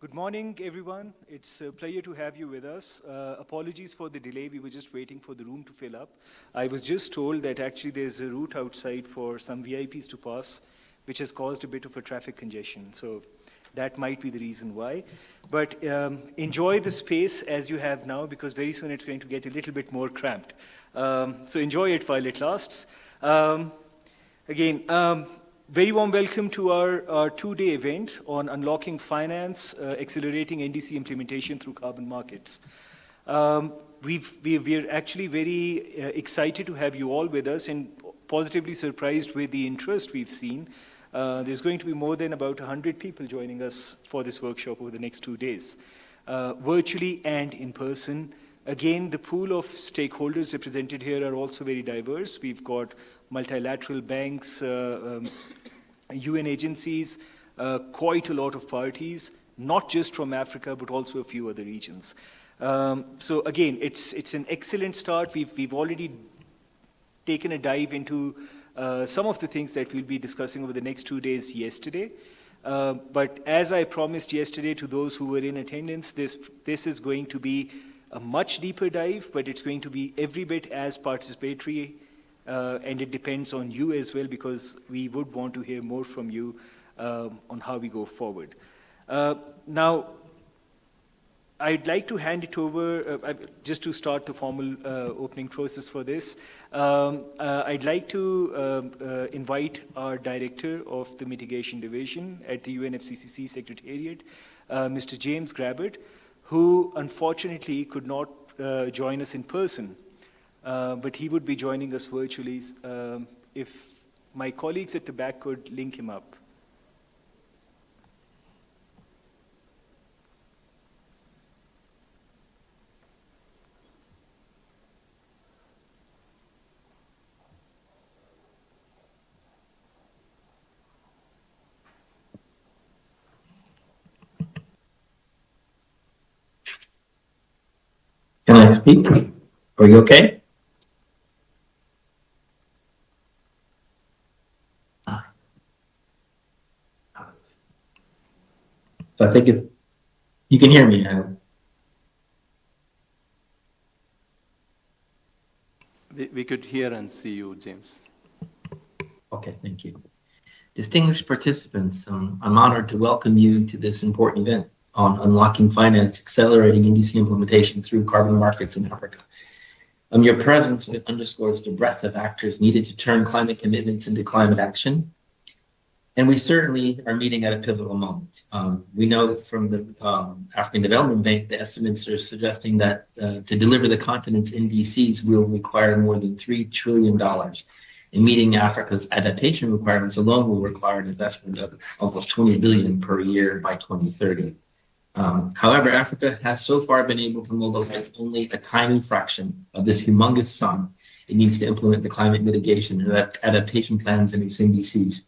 Good morning, everyone. It's a pleasure to have you with us. Apologies for the delay. We were just waiting for the room to fill up. I was just told that actually there's a route outside for some VIPs to pass, which has caused a bit of a traffic congestion. So that might be the reason why. But enjoy the space as you have now, because very soon it's going to get a little bit more cramped. So enjoy it while it lasts. Again, very warm welcome to our two-day event on unlocking finance, accelerating NDC implementation through carbon markets. We're actually very excited to have you all with us and positively surprised with the interest we've seen. There's going to be more than about 100 people joining us for this workshop over the next 2 days, virtually and in person. Again, the pool of stakeholders represented here are also very diverse. We've got multilateral banks, UN agencies, quite a lot of parties, not just from Africa, but also a few other regions. So again, it's an excellent start. We've already taken a dive into some of the things that we'll be discussing over the next 2 days yesterday. But as I promised yesterday to those who were in attendance, this is going to be a much deeper dive, but it's going to be every bit as participatory, and it depends on you as well, because we would want to hear more from you on how we go forward. Now, I'd like to hand it over, just to start the formal opening process for this. I'd like to invite our Director of the Mitigation Division at the UNFCCC Secretariat, Mr. James Grabbert, who unfortunately could not join us in person, but he would be joining us virtually. If my colleagues at the back could link him up. Can I speak? Are you okay? So I think you can hear me. We could hear and see you, James. Okay, thank you. Distinguished participants, I'm honored to welcome you to this important event on unlocking finance, accelerating NDC implementation through carbon markets in Africa. Your presence underscores the breadth of actors needed to turn climate commitments into climate action. And we certainly are meeting at a pivotal moment. We know from the African Development Bank, the estimates are suggesting that to deliver the continent's NDCs will require more than $3 trillion. And meeting Africa's adaptation requirements alone will require an investment of almost $20 billion per year by 2030. However, Africa has so far been able to mobilize only a tiny fraction of this humongous sum it needs to implement the climate mitigation and adaptation plans in its NDCs.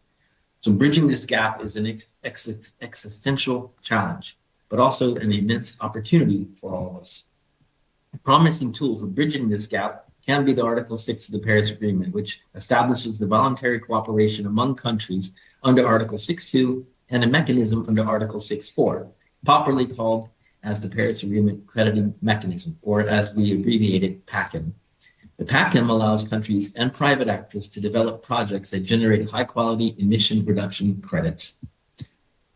So bridging this gap is an existential challenge, but also an immense opportunity for all of us. A promising tool for bridging this gap can be the Article 6 of the Paris Agreement, which establishes the voluntary cooperation among countries under Article 6.2 and a mechanism under Article 6.4, popularly called as the Paris Agreement Crediting Mechanism, or as we abbreviate it, PACM. The PACM allows countries and private actors to develop projects that generate high-quality emission reduction credits.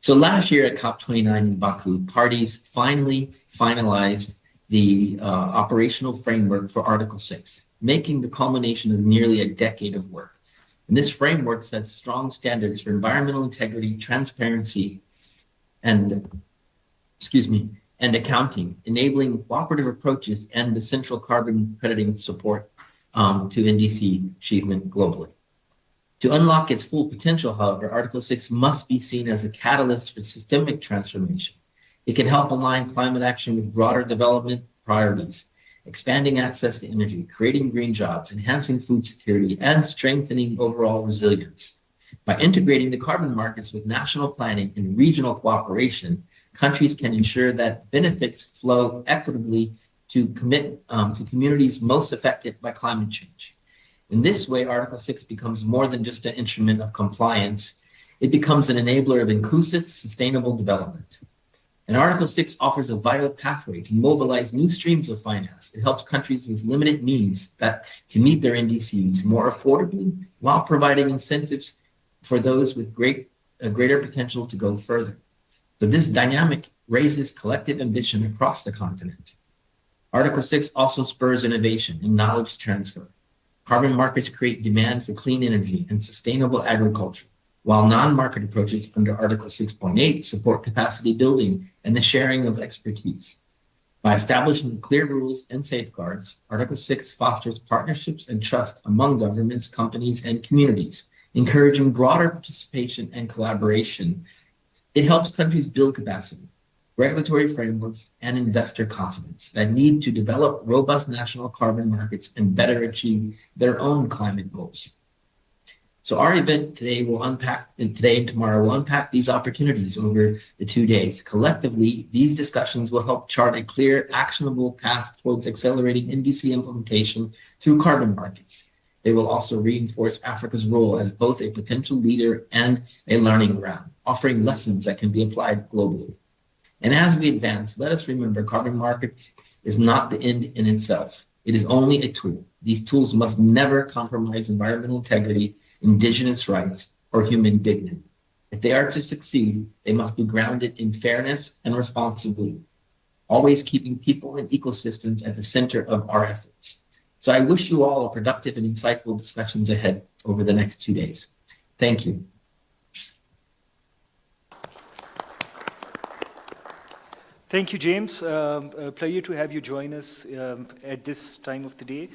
So last year at COP29 in Baku, parties finally finalized the operational framework for Article 6, making the culmination of nearly a decade of work. And this framework sets strong standards for environmental integrity, transparency, and accounting, enabling cooperative approaches and the central carbon crediting support to NDC achievement globally. To unlock its full potential, however, Article 6 must be seen as a catalyst for systemic transformation. It can help align climate action with broader development priorities, expanding access to energy, creating green jobs, enhancing food security, and strengthening overall resilience. By integrating the carbon markets with national planning and regional cooperation, countries can ensure that benefits flow equitably to communities most affected by climate change. In this way, Article 6 becomes more than just an instrument of compliance. It becomes an enabler of inclusive, sustainable development. And Article 6 offers a vital pathway to mobilize new streams of finance. It helps countries with limited means to meet their NDCs more affordably while providing incentives for those with greater potential to go further. So this dynamic raises collective ambition across the continent. Article 6 also spurs innovation and knowledge transfer. Carbon markets create demand for clean energy and sustainable agriculture, while non-market approaches under Article 6.8 support capacity building and the sharing of expertise. By establishing clear rules and safeguards, Article 6 fosters partnerships and trust among governments, companies, and communities, encouraging broader participation and collaboration. It helps countries build capacity, regulatory frameworks, and investor confidence that need to develop robust national carbon markets and better achieve their own climate goals. So our event today and tomorrow will unpack these opportunities over the 2 days. Collectively, these discussions will help chart a clear, actionable path towards accelerating NDC implementation through carbon markets. They will also reinforce Africa's role as both a potential leader and a learning ground, offering lessons that can be applied globally. And as we advance, let us remember carbon markets is not the end in itself. It is only a tool. These tools must never compromise environmental integrity, indigenous rights, or human dignity. If they are to succeed, they must be grounded in fairness and responsibility, always keeping people and ecosystems at the center of our efforts. So I wish you all a productive and insightful discussions ahead over the next 2 days. Thank you. Thank you, James. A pleasure to have you join us at this time of the day.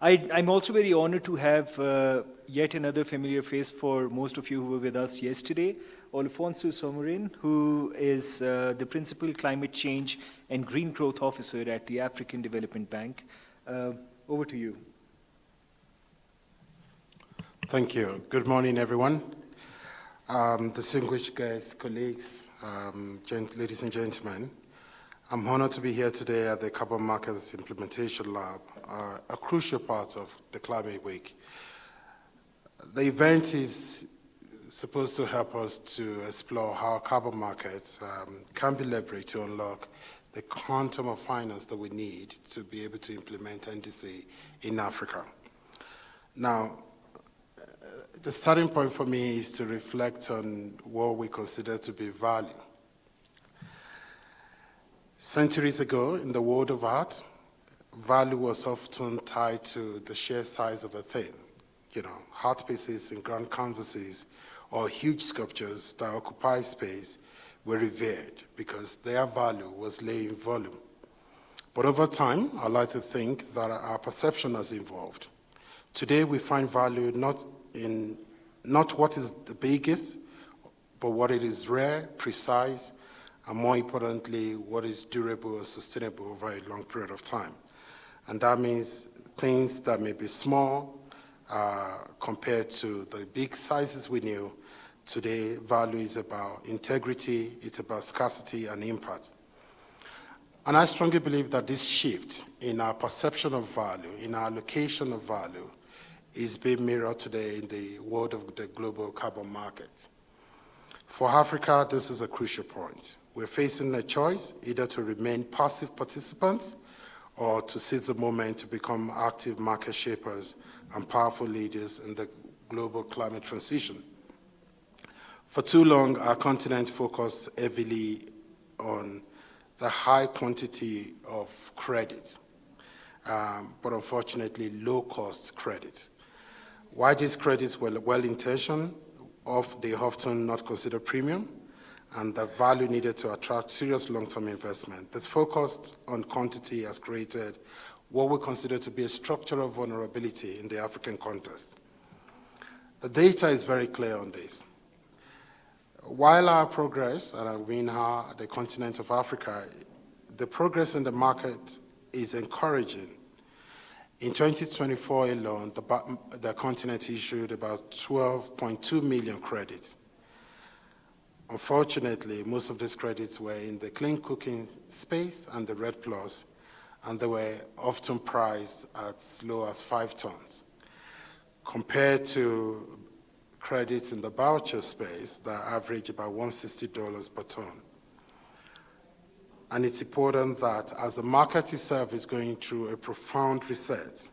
I'm also very honored to have yet another familiar face for most of you who were with us yesterday, Alfonso Somorin, who is the Principal Climate Change and Green Growth Officer at the African Development Bank. Over to you. Thank you. Good morning, everyone. Distinguished guests, colleagues, ladies and gentlemen, I'm honored to be here today at the Carbon Markets Implementation Lab, a crucial part of the Climate Week. The event is supposed to help us to explore how carbon markets can be leveraged to unlock the quantum of finance that we need to be able to implement NDC in Africa. Now, the starting point for me is to reflect on what we consider to be value. Centuries ago, in the world of art, value was often tied to the sheer size of a thing. You know, art pieces and grand canvases or huge sculptures that occupy space were revered because their value was lay in volume. But over time, I like to think that our perception has evolved. Today, we find value not what is the biggest, but what it is rare, precise, and more importantly, what is durable and sustainable over a long period of time. And that means things that may be small compared to the big sizes we knew. Today, value is about integrity, it's about scarcity and impact. And I strongly believe that this shift in our perception of value, in our allocation of value, is being mirrored today in the world of the global carbon market. For Africa, this is a crucial point. We're facing a choice, either to remain passive participants or to seize the moment to become active market shapers and powerful leaders in the global climate transition. For too long, our continent focused heavily on the high quantity of credit, but unfortunately low-cost credit. While these credits were well-intentioned, they often not consider premium, and the value needed to attract serious long-term investment. This focus on quantity has created what we consider to be a structural vulnerability in the African context. The data is very clear on this. While our progress, and I mean the continent of Africa, the progress in the market is encouraging. In 2024 alone, the continent issued about 12.2 million credits. Unfortunately, most of these credits were in the clean cooking space and the RED+, and they were often priced as low as 5 tons. Compared to credits in the voucher space that average about $160 per ton. And it's important that as the market itself is going through a profound reset,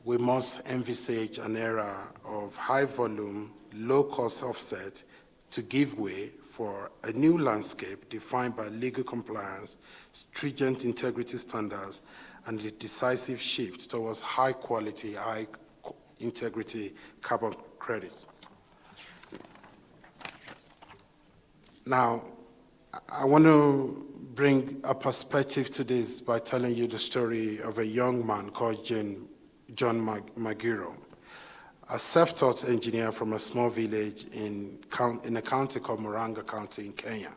we must envisage an era of high volume, low cost offset to give way for a new landscape defined by legal compliance, stringent integrity standards, and the decisive shift towards high quality, high integrity carbon credits. Now, I want to bring a perspective to this by telling you the story of a young man called John Magiro, a self-taught engineer from a small village in a county called Murang'a County in Kenya.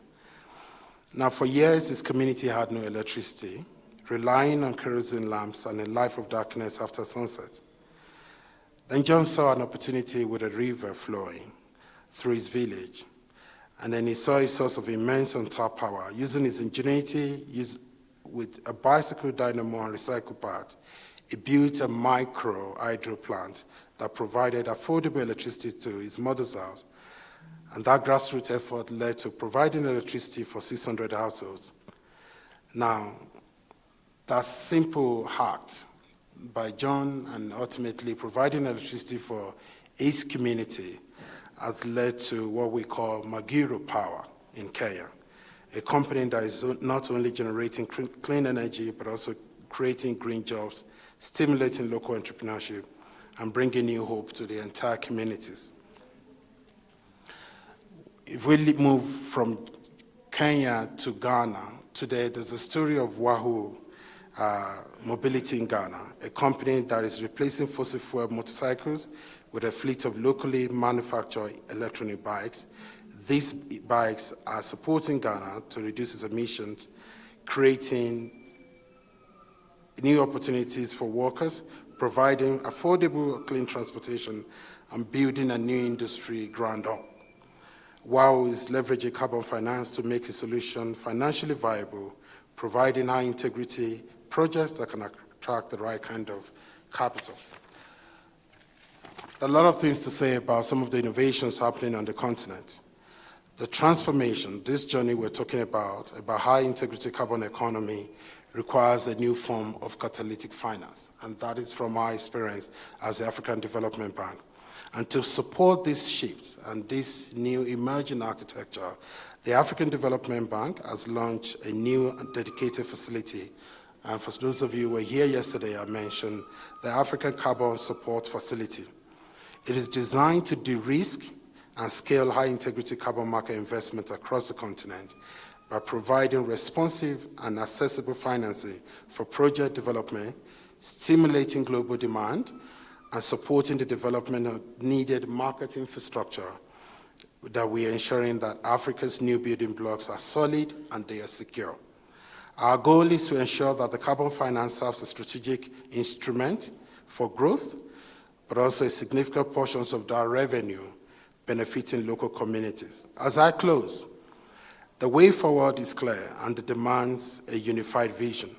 Now, for years, his community had no electricity, relying on kerosene lamps and a life of darkness after sunset. Then John saw an opportunity with a river flowing through his village. And then he saw a source of immense untapped power. Using his ingenuity, with a bicycle dynamo and recycled parts, he built a micro hydro plant that provided affordable electricity to his mother's house. And that grassroots effort led to providing electricity for 600 households. Now, that simple act by John and ultimately providing electricity for his community has led to what we call Magiro Power in Kenya, a company that is not only generating clean energy, but also creating green jobs, stimulating local entrepreneurship, and bringing new hope to the entire communities. If we move from Kenya to Ghana, today there's a story of Wahoo Mobility in Ghana, a company that is replacing fossil fuel motorcycles with a fleet of locally manufactured electronic bikes. These bikes are supporting Ghana to reduce its emissions, creating new opportunities for workers, providing affordable clean transportation, and building a new industry ground up. WOW is leveraging carbon finance to make a solution financially viable, providing high integrity projects that can attract the right kind of capital. A lot of things to say about some of the innovations happening on the continent. The transformation, this journey we're talking about high integrity carbon economy, requires a new form of catalytic finance, and that is from our experience as the African Development Bank. And to support this shift and this new emerging architecture, the African Development Bank has launched a new and dedicated facility. And for those of you who were here yesterday, I mentioned the African Carbon Support Facility. It is designed to de-risk and scale high-integrity carbon market investment across the continent by providing responsive and accessible financing for project development, stimulating global demand, and supporting the development of needed market infrastructure, that we are ensuring that Africa's new building blocks are solid and they are secure. Our goal is to ensure that the carbon finance serves a strategic instrument for growth, but also a significant portions of that revenue benefiting local communities. As I close, the way forward is clear and it demands a unified vision.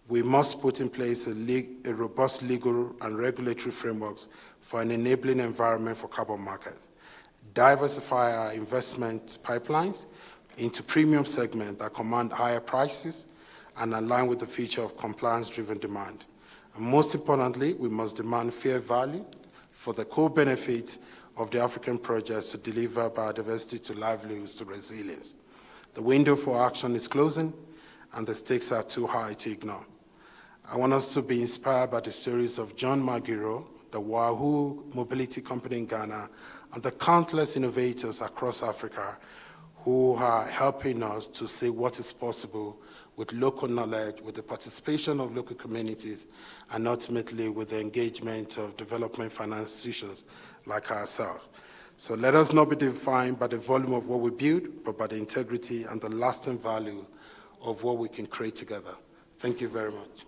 We must put in place a robust legal and regulatory frameworks for an enabling environment for carbon market, diversify our investment pipelines into premium segments that command higher prices and align with the future of compliance-driven demand. And most importantly, we must demand fair value for the core benefits of the African projects to deliver biodiversity to livelihoods to resilience. The window for action is closing, and the stakes are too high to ignore. I want us to be inspired by the stories of John Magiro, the Wahoo Mobility Company in Ghana, and the countless innovators across Africa who are helping us to see what is possible with local knowledge, with the participation of local communities, and ultimately with the engagement of development finance institutions like ourselves. So let us not be defined by the volume of what we build, but by the integrity and the lasting value of what we can create together. Thank you very much.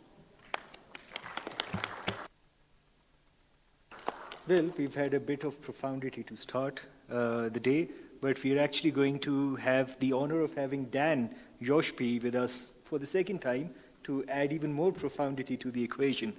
Well, we've had a bit of profundity to start the day, but we're actually going to have the honor of having Dan Yoshpi with us for the second time. to add even more profundity to the equation.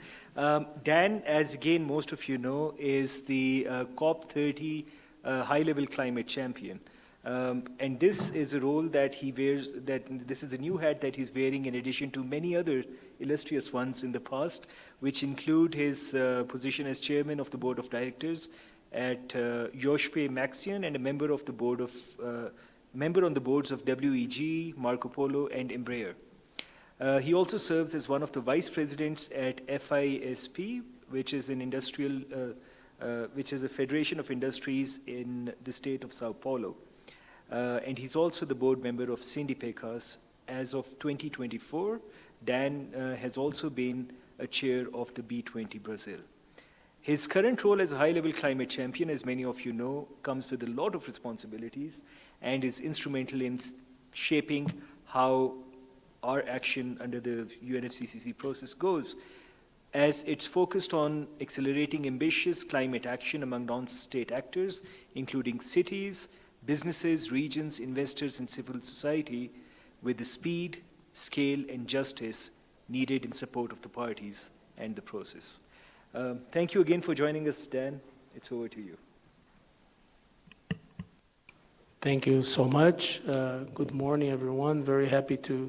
Dan, as again most of you know, is the COP30 high-level climate champion. And this is a role that he wears, this is a new hat that he's wearing in addition to many other illustrious ones in the past, which include his position as chairman of the board of directors at Yoshpe Maxion and a member of the board of member on the boards of WEG, Marco Polo, and Embraer. He also serves as one of the vice presidents at FISP, which is an industrial, which is a federation of industries in the state of Sao Paulo. And he's also the board member of Sindipecas. As of 2024, Dan has also been a chair of the B20 Brazil. His current role as a high-level climate champion, as many of you know, comes with a lot of responsibilities and is instrumental in shaping how our action under the UNFCCC process goes, as it's focused on accelerating ambitious climate action among non-state actors, including cities, businesses, regions, investors, and civil society, with the speed, scale, and justice needed in support of the parties and the process. Thank you again for joining us, Dan. It's over to you. Thank you so much. Good morning, everyone. Very happy to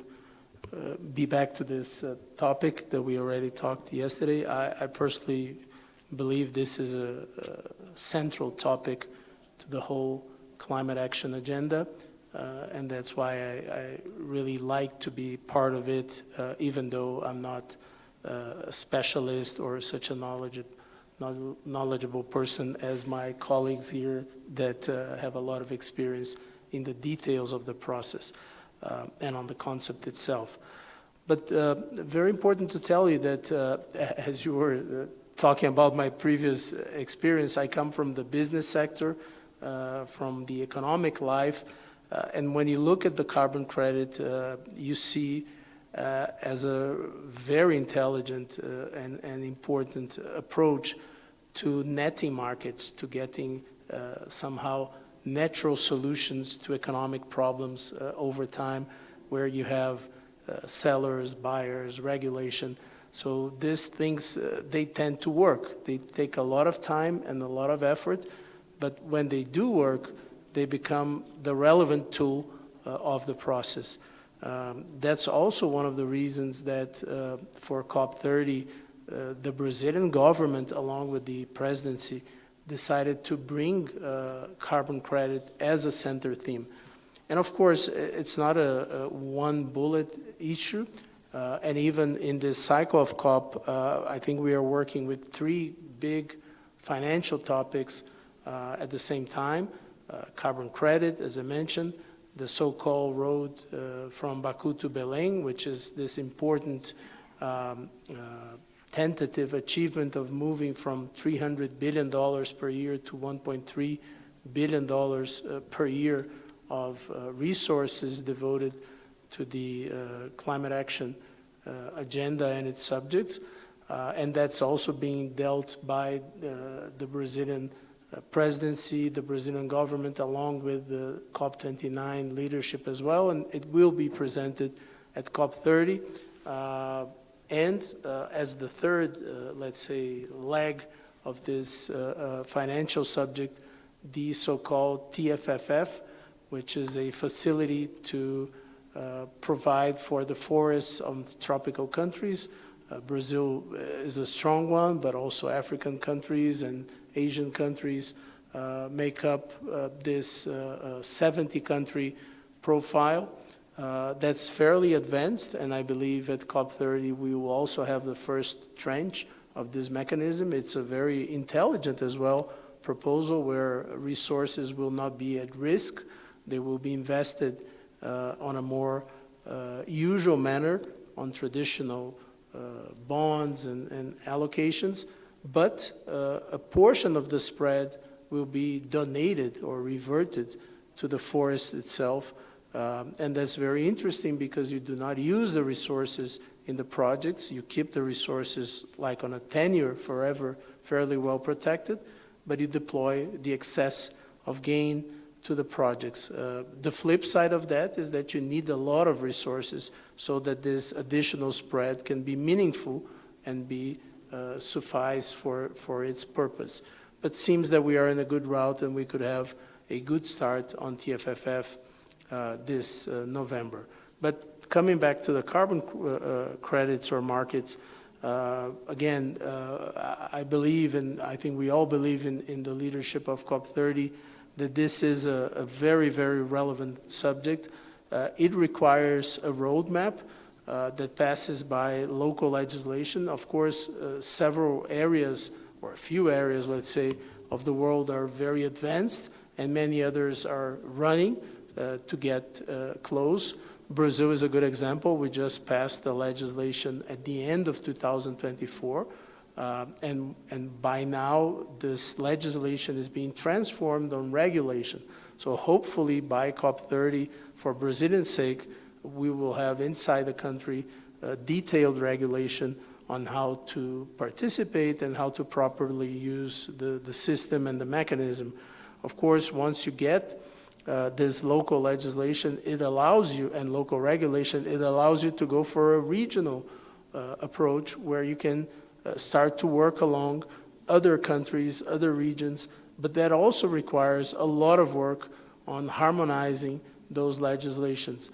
be back to this topic that we already talked yesterday. I personally believe this is a central topic to the whole climate action agenda, and that's why I really like to be part of it, even though I'm not a specialist or such a knowledgeable person as my colleagues here that have a lot of experience in the details of the process and on the concept itself. But very important to tell you that as you were talking about my previous experience, I come from the business sector, from the economic life, and when you look at the carbon credit, you see as a very intelligent and important approach to netting markets, to getting somehow natural solutions to economic problems over time, where you have sellers, buyers, regulation. So these things, they tend to work. They take a lot of time and a lot of effort, but when they do work, they become the relevant tool of the process. That's also one of the reasons that for COP30, the Brazilian government, along with the presidency, decided to bring carbon credit as a center theme. And of course, it's not a one bullet issue. And even in this cycle of COP, I think we are working with three big financial topics at the same time. Carbon credit, as I mentioned, the so-called road from Baku to Belém, which is this important tentative achievement of moving from $300 billion per year to $1.3 billion per year of resources devoted to the climate action agenda and its subjects. And that's also being dealt by the Brazilian presidency, the Brazilian government, along with the COP29 leadership as well, and it will be presented at COP30. And as the third, let's say, leg of this financial subject, the so-called TFFF, which is a facility to provide for the forests of tropical countries. Brazil is a strong one, but also African countries and Asian countries make up this 70-country profile. That's fairly advanced, and I believe at COP30 we will also have the first tranche of this mechanism. It's a very intelligent as well proposal where resources will not be at risk. They will be invested on a more usual manner on traditional bonds and allocations, but a portion of the spread will be donated or reverted to the forest itself. And that's very interesting because you do not use the resources in the projects. You keep the resources like on a tenure forever, fairly well protected, but you deploy the excess of gain to the projects. The flip side of that is that you need a lot of resources so that this additional spread can be meaningful and be suffice for its purpose. But seems that we are in a good route and we could have a good start on TFFF this November. But coming back to the carbon credits or markets, again, I believe, and I think we all believe in the leadership of COP30, that this is a very, very relevant subject. It requires a roadmap that passes by local legislation. Of course, several areas, or a few areas, let's say, of the world are very advanced, and many others are running to get close. Brazil is a good example. We just passed the legislation at the end of 2024, and by now this legislation is being transformed on regulation. So hopefully by COP30, for Brazilian sake, we will have inside the country detailed regulation on how to participate and how to properly use the system and the mechanism. Of course, once you get this local legislation, it allows you, and local regulation, it allows you to go for a regional approach where you can start to work along other countries, other regions, but that also requires a lot of work on harmonizing those legislations.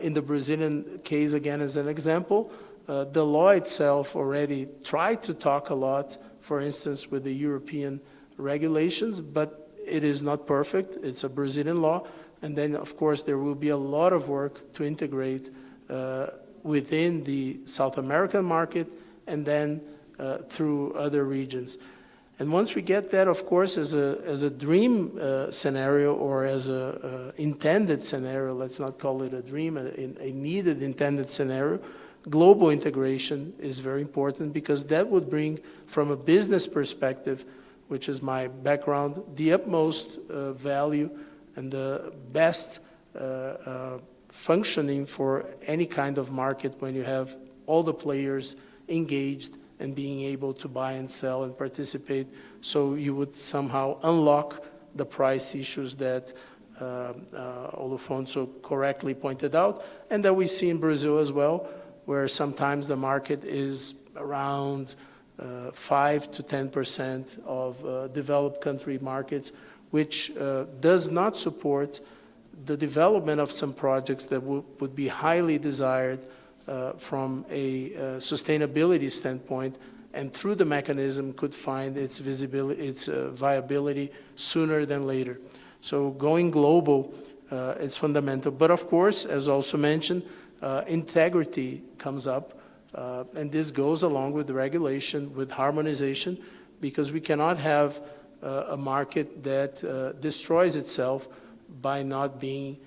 In the Brazilian case, again, as an example, the law itself already tried to talk a lot, for instance, with the European regulations, but it is not perfect. It's a Brazilian law. And then, of course, there will be a lot of work to integrate within the South American market and then through other regions. And once we get that, of course, as a dream scenario or as a intended scenario, let's not call it a dream, a needed intended scenario, global integration is very important because that would bring, from a business perspective, which is my background, the utmost value and the best functioning for any kind of market when you have all the players engaged and being able to buy and sell and participate. So you would somehow unlock the price issues that Olufonso correctly pointed out, and that we see in Brazil as well, where sometimes the market is around 5 to 10% of developed country markets, which does not support the development of some projects that would be highly desired from a sustainability standpoint, and through the mechanism could find its visibility, its viability sooner than later. So going global is fundamental. But of course, as also mentioned, integrity comes up, and this goes along with the regulation, with harmonization, because we cannot have a market that destroys itself by not being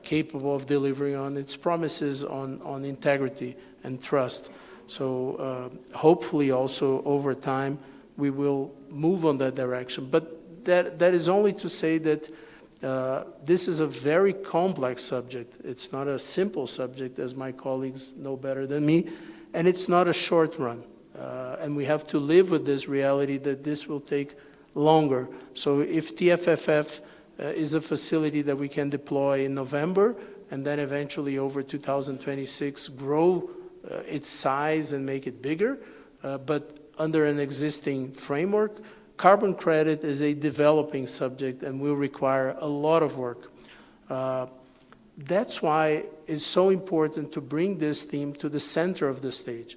capable of delivering on its promises on integrity and trust. So hopefully also over time we will move on that direction. But that is only to say that this is a very complex subject. It's not a simple subject, as my colleagues know better than me, and it's not a short run. And we have to live with this reality that this will take longer. So if TFFF is a facility that we can deploy in November, and then eventually over 2026 grow its size and make it bigger, but under an existing framework, carbon credit is a developing subject and will require a lot of work. That's why it's so important to bring this theme to the center of the stage,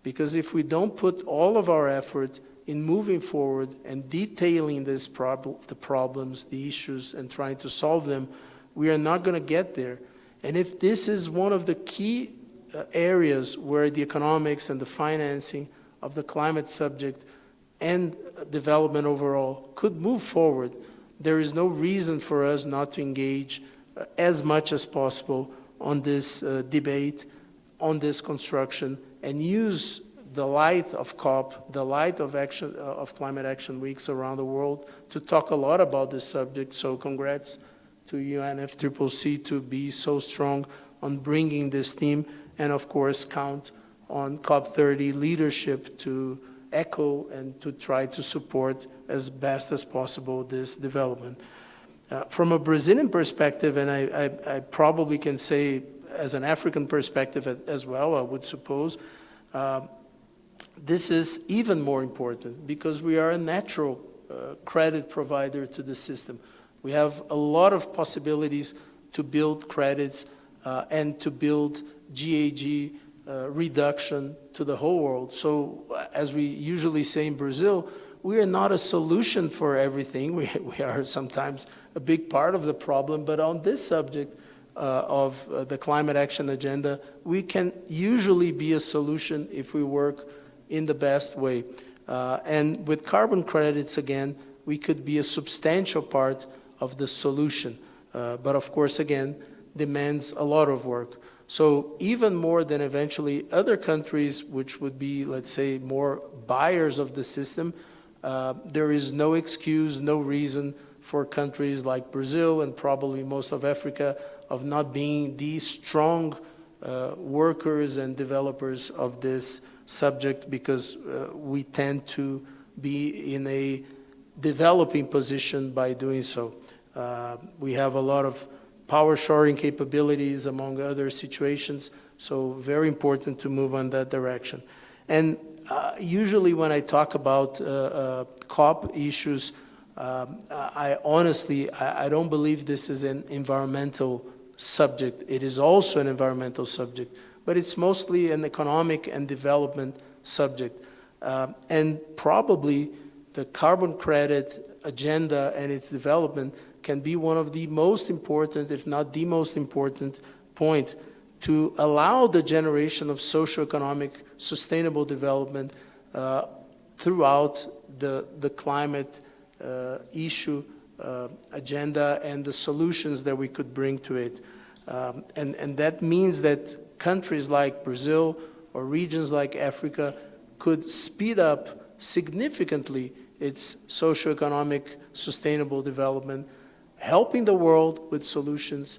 because if we don't put all of our effort in moving forward and detailing the problems, the issues, and trying to solve them, we are not going to get there. And if this is one of the key areas where the economics and the financing of the climate subject and development overall could move forward, there is no reason for us not to engage as much as possible on this debate, on this construction, and use the light of COP, the light of action of climate action weeks around the world to talk a lot about this subject. So congrats to UNFCCC to be so strong on bringing this theme, and of course count on COP30 leadership to echo and to try to support as best as possible this development. From a Brazilian perspective, and I probably can say as an African perspective as well, I would suppose, this is even more important because we are a natural credit provider to the system. We have a lot of possibilities to build credits and to build GHG reduction to the whole world. So as we usually say in Brazil, we are not a solution for everything. We are sometimes a big part of the problem, but on this subject of the climate action agenda, we can usually be a solution if we work in the best way. And with carbon credits, again, we could be a substantial part of the solution. But of course, again, demands a lot of work. So even more than eventually other countries, which would be, let's say, more buyers of the system, there is no excuse, no reason for countries like Brazil and probably most of Africa of not being the strong workers and developers of this subject, because we tend to be in a developing position by doing so. We have a lot of power shoring capabilities among other situations, so very important to move on that direction. And usually when I talk about COP issues, I honestly don't believe this is an environmental subject. It is also an environmental subject, but it's mostly an economic and development subject. And probably the carbon credit agenda and its development can be one of the most important, if not the most important point to allow the generation of socioeconomic sustainable development throughout the climate issue agenda and the solutions that we could bring to it. And that means that countries like Brazil or regions like Africa could speed up significantly its socioeconomic sustainable development, helping the world with solutions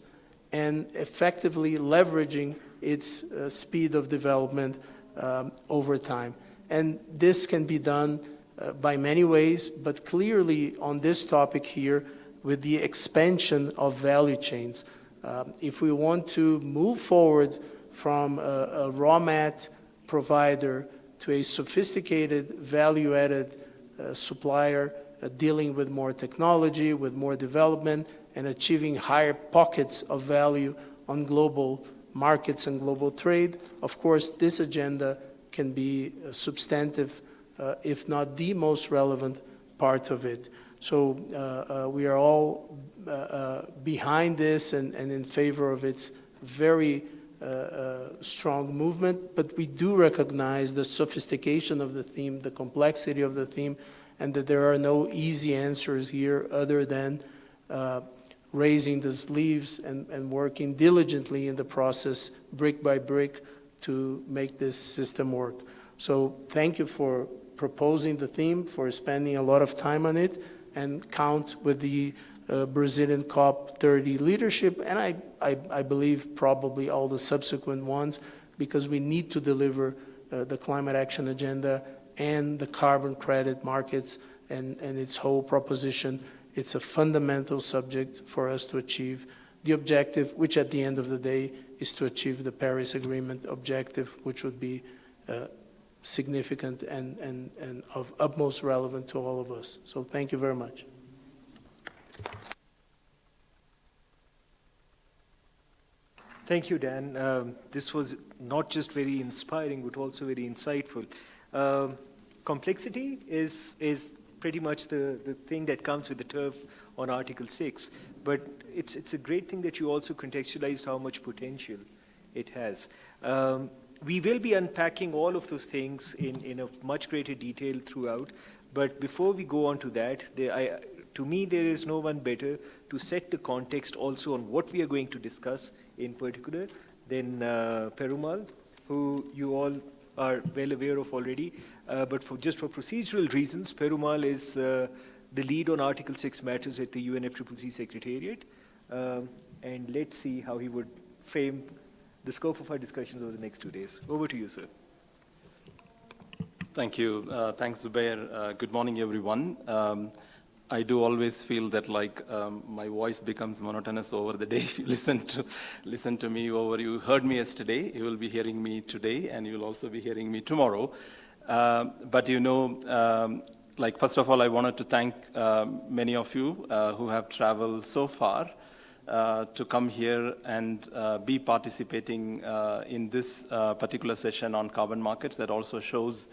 and effectively leveraging its speed of development over time. And this can be done by many ways, but clearly on this topic here with the expansion of value chains. If we want to move forward from a raw mat provider to a sophisticated value-added supplier dealing with more technology, with more development, and achieving higher pockets of value on global markets and global trade, of course, this agenda can be substantive, if not the most relevant part of it. So we are all behind this and in favor of its very strong movement, but we do recognize the sophistication of the theme, the complexity of the theme, and that there are no easy answers here other than raising the sleeves and working diligently in the process, brick by brick, to make this system work. So thank you for proposing the theme, for spending a lot of time on it, and count with the Brazilian COP30 leadership, and I believe probably all the subsequent ones, because we need to deliver the climate action agenda and the carbon credit markets and its whole proposition. It's a fundamental subject for us to achieve the objective, which at the end of the day is to achieve the Paris Agreement objective, which would be significant and of utmost relevance to all of us. So thank you very much. Thank you, Dan. This was not just very inspiring, but also very insightful. Complexity is pretty much the thing that comes with the turf on Article 6, but it's a great thing that you also contextualized how much potential it has. We will be unpacking all of those things in a much greater detail throughout, but before we go on to that, to me there is no one better to set the context also on what we are going to discuss in particular than Perumal, who you all are well aware of already. But just for procedural reasons, Perumal is the lead on Article 6 matters at the UNFCCC Secretariat. And let's see how he would frame the scope of our discussions over the next 2 days. Over to you, sir. Thank you. Thanks, Zubair. Good morning, everyone. I do always feel that my voice becomes monotonous over the day. If you listen to me you heard me yesterday, you will be hearing me today, and you will also be hearing me tomorrow. But first of all, I wanted to thank many of you who have traveled so far to come here and be participating in this particular session on carbon markets. That also shows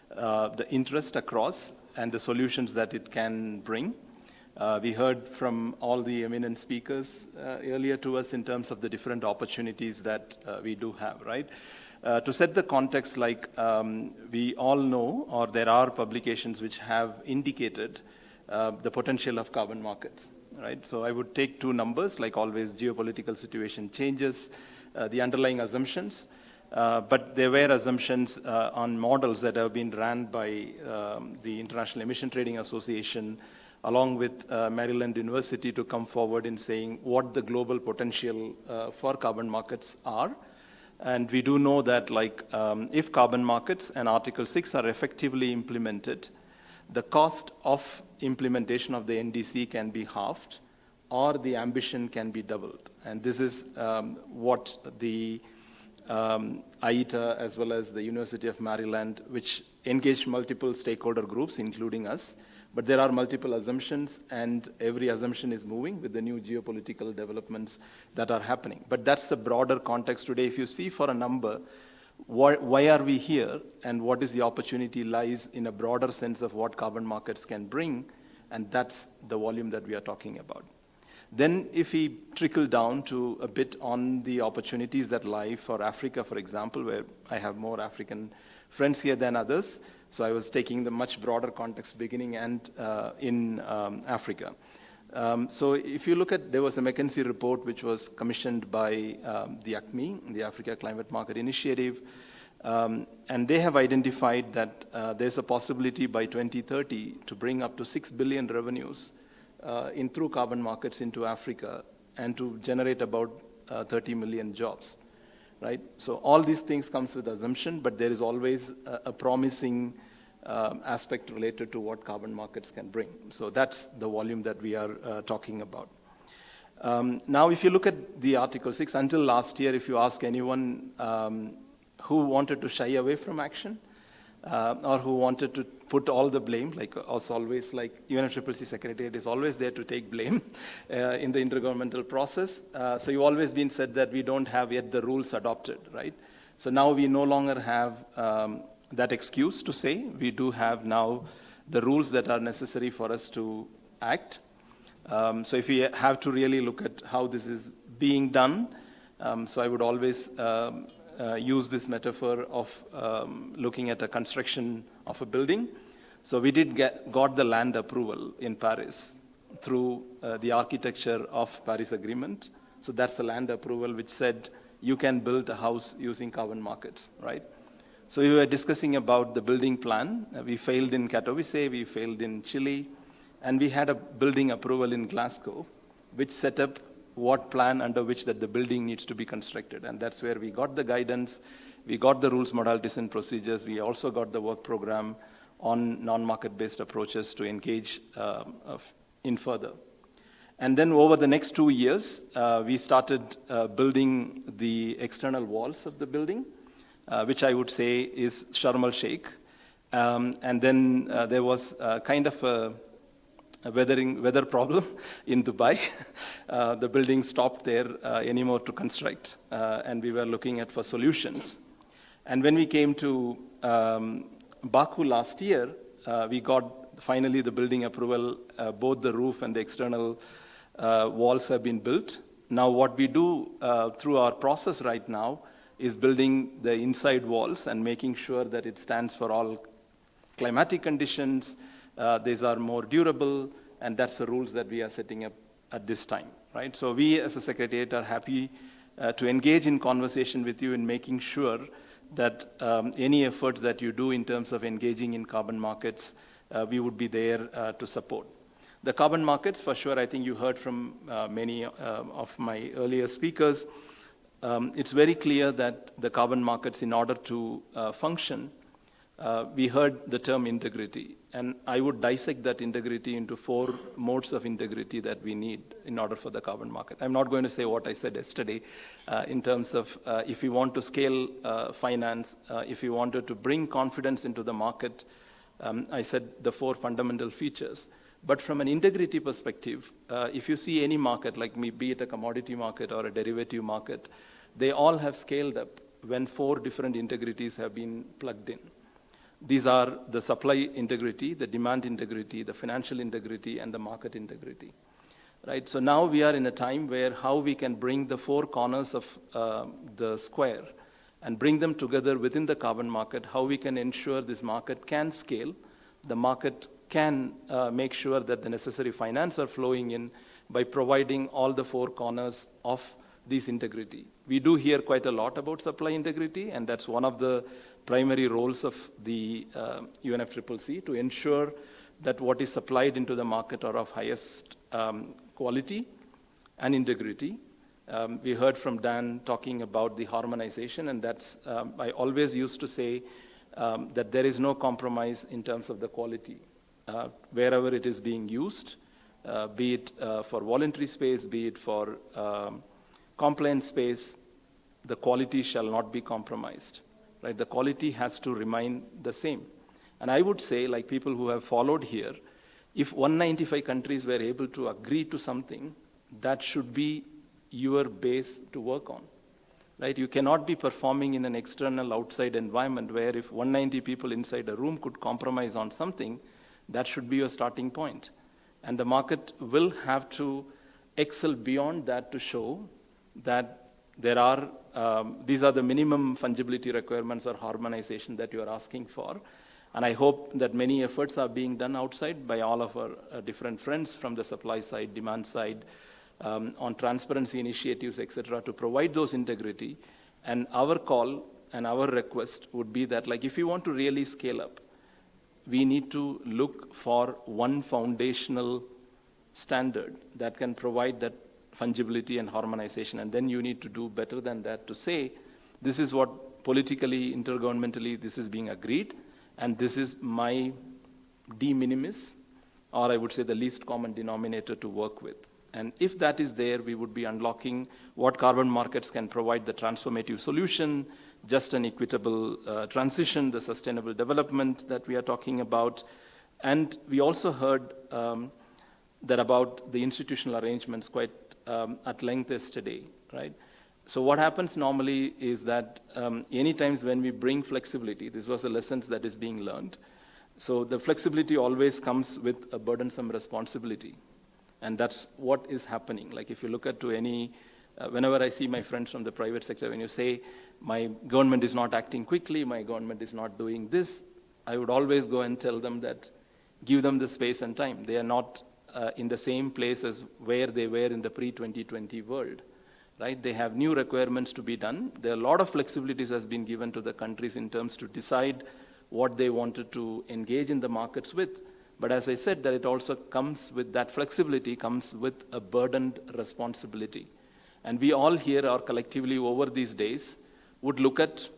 the interest across and the solutions that it can bring. We heard from all the eminent speakers earlier to us in terms of the different opportunities that we do have, right? To set the context, we all know, or there are publications which have indicated the potential of carbon markets, right? So I would take two numbers, like always, geopolitical situation changes the underlying assumptions. But there were assumptions on models that have been ran by the International Emission Trading Association, along with Maryland University, to come forward in saying what the global potential for carbon markets are. And we do know that if carbon markets and Article 6 are effectively implemented, the cost of implementation of the NDC can be halved, or the ambition can be doubled. And this is what the AITA, as well as the University of Maryland, which engaged multiple stakeholder groups, including us. But there are multiple assumptions, and every assumption is moving with the new geopolitical developments that are happening. But that's the broader context today. If you see for a number, why are we here, and what is the opportunity lies in a broader sense of what carbon markets can bring, and that's the volume that we are talking about. Then if we trickle down to a bit on the opportunities that lie for Africa, for example, where I have more African friends here than others, so I was taking the much broader context beginning and in Africa. So if you look at, there was a McKinsey report which was commissioned by the ACME, the Africa Climate Market Initiative, and they have identified that there's a possibility by 2030 to bring up to 6 billion revenues through carbon markets into Africa, and to generate about 30 million jobs, right? So all these things comes with assumption, but there is always a promising aspect related to what carbon markets can bring. So that's the volume that we are talking about. Now, if you look at the Article 6, until last year, if you ask anyone who wanted to shy away from action, or who wanted to put all the blame, like us always, like UNFCCC Secretariat is always there to take blame in the intergovernmental process. So you've always been said that we don't have yet the rules adopted, right? So now we no longer have that excuse to say. We do have now the rules that are necessary for us to act. So if we have to really look at how this is being done, so I would always use this metaphor of looking at a construction of a building. So we got the land approval in Paris through the architecture of Paris Agreement. So that's the land approval which said you can build a house using carbon markets, right? So we were discussing about the building plan. We failed in Katowice, we failed in Chile, and we had a building approval in Glasgow, which set up what plan under which that the building needs to be constructed. And that's where we got the guidance, we got the rules, modalities, and procedures. We also got the work program on non-market-based approaches to engage in further. And then over the next 2 years, we started building the external walls of the building, which I would say is Sharm el-Sheikh. And then there was kind of a weather problem in Dubai. The building stopped there anymore to construct, and we were looking at for solutions. And when we came to Baku last year, we got finally the building approval. Both the roof and the external walls have been built. Now what we do through our process right now is building the inside walls and making sure that it stands for all climatic conditions. These are more durable, and that's the rules that we are setting up at this time, right? So we as a Secretariat are happy to engage in conversation with you in making sure that any efforts that you do in terms of engaging in carbon markets, we would be there to support. The carbon markets, for sure, I think you heard from many of my earlier speakers, it's very clear that the carbon markets, in order to function, we heard the term integrity. And I would dissect that integrity into 4 modes of integrity that we need in order for the carbon market. I'm not going to say what I said yesterday in terms of if we want to scale finance, if we wanted to bring confidence into the market, I said the 4 fundamental features. But from an integrity perspective, if you see any market, like be it a commodity market or a derivative market, they all have scaled up when 4 different integrities have been plugged in. These are the supply integrity, the demand integrity, the financial integrity, and the market integrity. Right? So now we are in a time where how we can bring the 4 corners of the square and bring them together within the carbon market, how we can ensure this market can scale, the market can make sure that the necessary finance are flowing in by providing all the 4 corners of this integrity. We do hear quite a lot about supply integrity, and that's one of the primary roles of the UNFCCC to ensure that what is supplied into the market are of highest quality and integrity. We heard from Dan talking about the harmonization, and that's, I always used to say that there is no compromise in terms of the quality. Wherever it is being used, be it for voluntary space, be it for compliant space, the quality shall not be compromised. Right? The quality has to remain the same. And I would say, like people who have followed here, if 195 countries were able to agree to something, that should be your base to work on. Right? You cannot be performing in an external outside environment where if 190 people inside a room could compromise on something, that should be your starting point. And the market will have to excel beyond that to show that there are, these are the minimum fungibility requirements or harmonization that you are asking for. And I hope that many efforts are being done outside by all of our different friends from the supply side, demand side, on transparency initiatives, et cetera, to provide those integrity. And our call and our request would be that, like, if you want to really scale up, we need to look for one foundational standard that can provide that fungibility and harmonization, and then you need to do better than that to say, this is what politically, intergovernmentally, this is being agreed, and this is my de minimis, or I would say the least common denominator to work with. And if that is there, we would be unlocking what carbon markets can provide, the transformative solution, just an equitable transition, the sustainable development that we are talking about. And we also heard that about the institutional arrangements quite at length yesterday, right? So what happens normally is that any times when we bring flexibility, this was a lesson that is being learned. So the flexibility always comes with a burdensome responsibility. And that's what is happening. Like if you look at to any, whenever I see my friends from the private sector, when you say, my government is not acting quickly, my government is not doing this, I would always go and tell them that, give them the space and time. They are not in the same place as where they were in the pre-2020 world, right? They have new requirements to be done. There are a lot of flexibilities has been given to the countries in terms to decide what they wanted to engage in the markets with. But as I said, that it also comes with that flexibility, comes with a burdened responsibility. And we all here are collectively over these days would look at,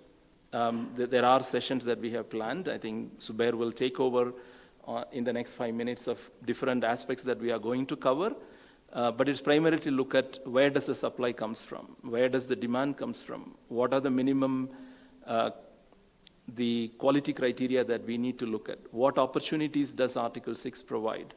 there are sessions that we have planned. I think Zubair will take over in the next 5 minutes of different aspects that we are going to cover. But it's primarily to look at where does the supply comes from? Where does the demand comes from? What are the minimum the quality criteria that we need to look at? What opportunities does Article 6 provide?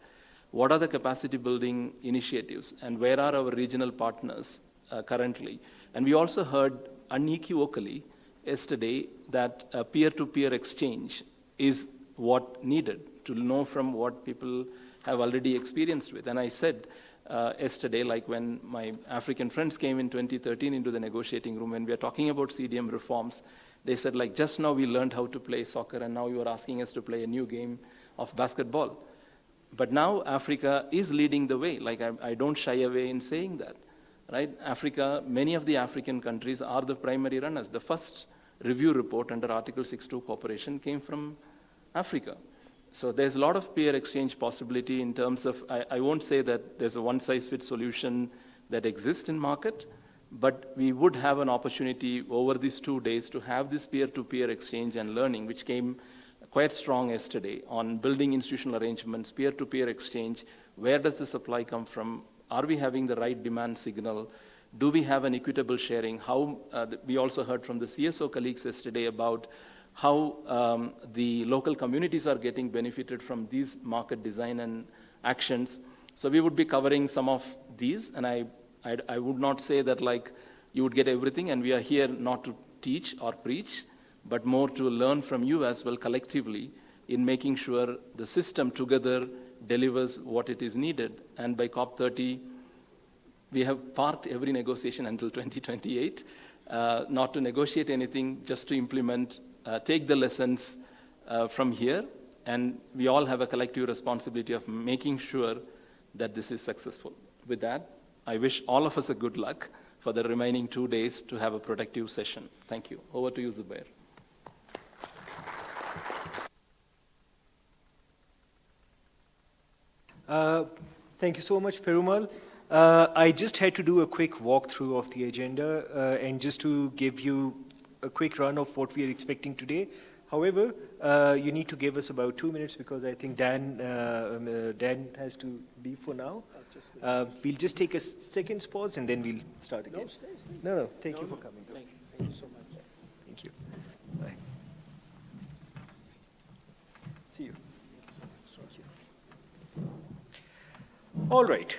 What are the capacity building initiatives? And where are our regional partners currently? And we also heard unequivocally yesterday that a peer-to-peer exchange is what needed to know from what people have already experienced with. And I said yesterday, like when my African friends came in 2013 into the negotiating room, when we are talking about CDM reforms, they said, like, just now we learned how to play soccer, and now you are asking us to play a new game of basketball. But now Africa is leading the way. Like, I don't shy away in saying that, right? Africa, many of the African countries are the primary runners. The first review report under Article 6.2 cooperation came from Africa. So there's a lot of peer exchange possibility in terms of, I won't say that there's a one-size-fits solution that exists in market, but we would have an opportunity over these 2 days to have this peer-to-peer exchange and learning, which came quite strong yesterday on building institutional arrangements, peer-to-peer exchange. Where does the supply come from? Are we having the right demand signal? Do we have an equitable sharing? How we also heard from the CSO colleagues yesterday about how the local communities are getting benefited from these market design and actions. So we would be covering some of these, and I would not say that like you would get everything, and we are here not to teach or preach, but more to learn from you as well collectively in making sure the system together delivers what it is needed. And by COP30, we have parked every negotiation until 2028, not to negotiate anything, just to implement, take the lessons from here, and we all have a collective responsibility of making sure that this is successful. With that, I wish all of us a good luck for the remaining 2 days to have a productive session. Thank you. Over to you, Zubair. Thank you so much, Perumal. I just had to do a quick walkthrough of the agenda and just to give you a quick run of what we are expecting today. However, you need to give us about 2 minutes because I think Dan has to leave for now. We'll just take a second pause and then we'll start again. No, stay. No, thank you for coming. Thank you so much. Thank you. Bye. See you. Thank you. All right.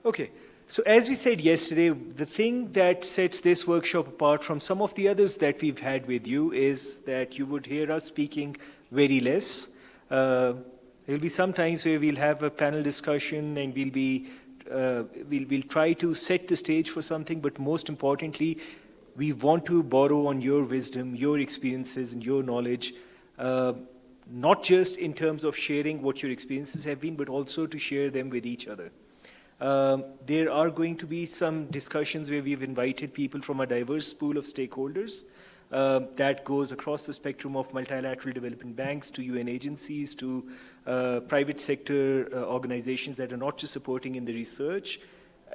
Okay. So as we said yesterday, the thing that sets this workshop apart from some of the others that we've had with you is that you would hear us speaking very less. There'll be some times where we'll have a panel discussion and we'll try to set the stage for something, but most importantly, we want to borrow on your wisdom, your experiences, and your knowledge, not just in terms of sharing what your experiences have been, but also to share them with each other. There are going to be some discussions where we've invited people from a diverse pool of stakeholders that goes across the spectrum of multilateral development banks to UN agencies to private sector organizations that are not just supporting in the research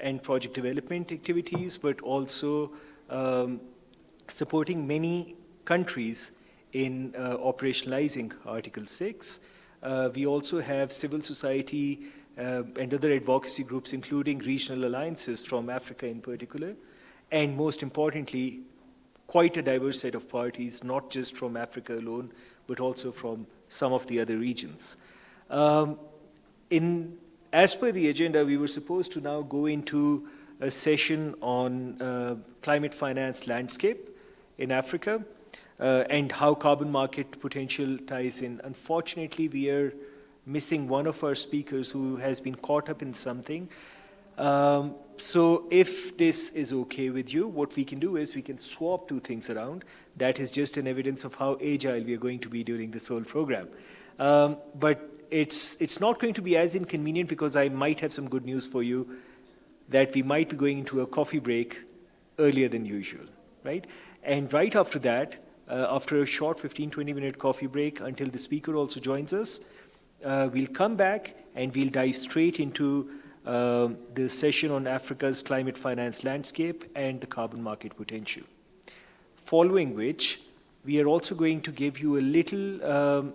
and project development activities, but also supporting many countries in operationalizing Article 6. We also have civil society and other advocacy groups, including regional alliances from Africa in particular, and most importantly, quite a diverse set of parties, not just from Africa alone, but also from some of the other regions. As per the agenda, we were supposed to now go into a session on climate finance landscape in Africa and how carbon market potential ties in. Unfortunately, we are missing one of our speakers who has been caught up in something. So if this is okay with you, what we can do is we can swap two things around. That is just an evidence of how agile we are going to be during this whole program. But it's not going to be as inconvenient because I might have some good news for you that we might be going into a coffee break earlier than usual, right? And right after that, after a short 15-20 minute coffee break until the speaker also joins us, we'll come back and we'll dive straight into the session on Africa's climate finance landscape and the carbon market potential. Following which, we are also going to give you a little,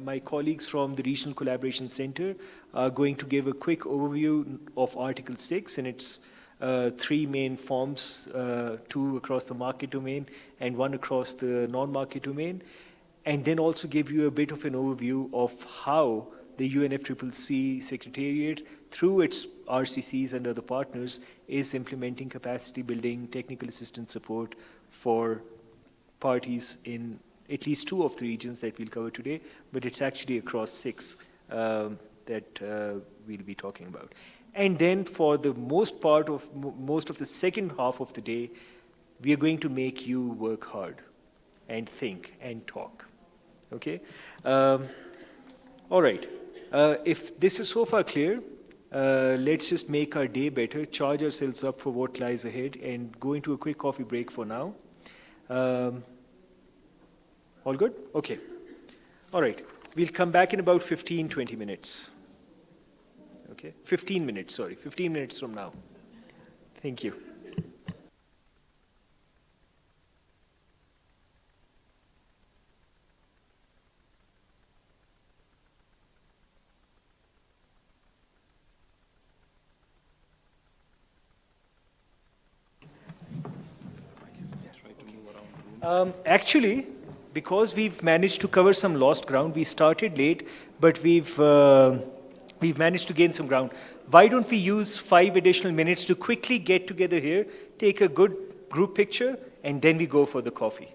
my colleagues from the Regional Collaboration Center are going to give a quick overview of Article 6 and its three main forms, two across the market domain and one across the non-market domain, and then also give you a bit of an overview of how the UNFCCC Secretariat, through its RCCs and other partners, is implementing capacity building, technical assistance support for parties in at least two of the regions that we'll cover today, but it's actually across 6 that we'll be talking about. And then for the most of the second half of the day, we are going to make you work hard and think and talk. Okay? All right. If this is so far clear, let's just make our day better, charge ourselves up for what lies ahead, and go into a quick coffee break for now. All good? Okay. All right. We'll come back in about 15-20 minutes. Okay? 15 minutes, sorry. 15 minutes from now. Thank you. Actually, because we've managed to cover some lost ground, we started late, but we've managed to gain some ground. Why don't we use 5 additional minutes to quickly get together here, take a good group picture, and then we go for the coffee?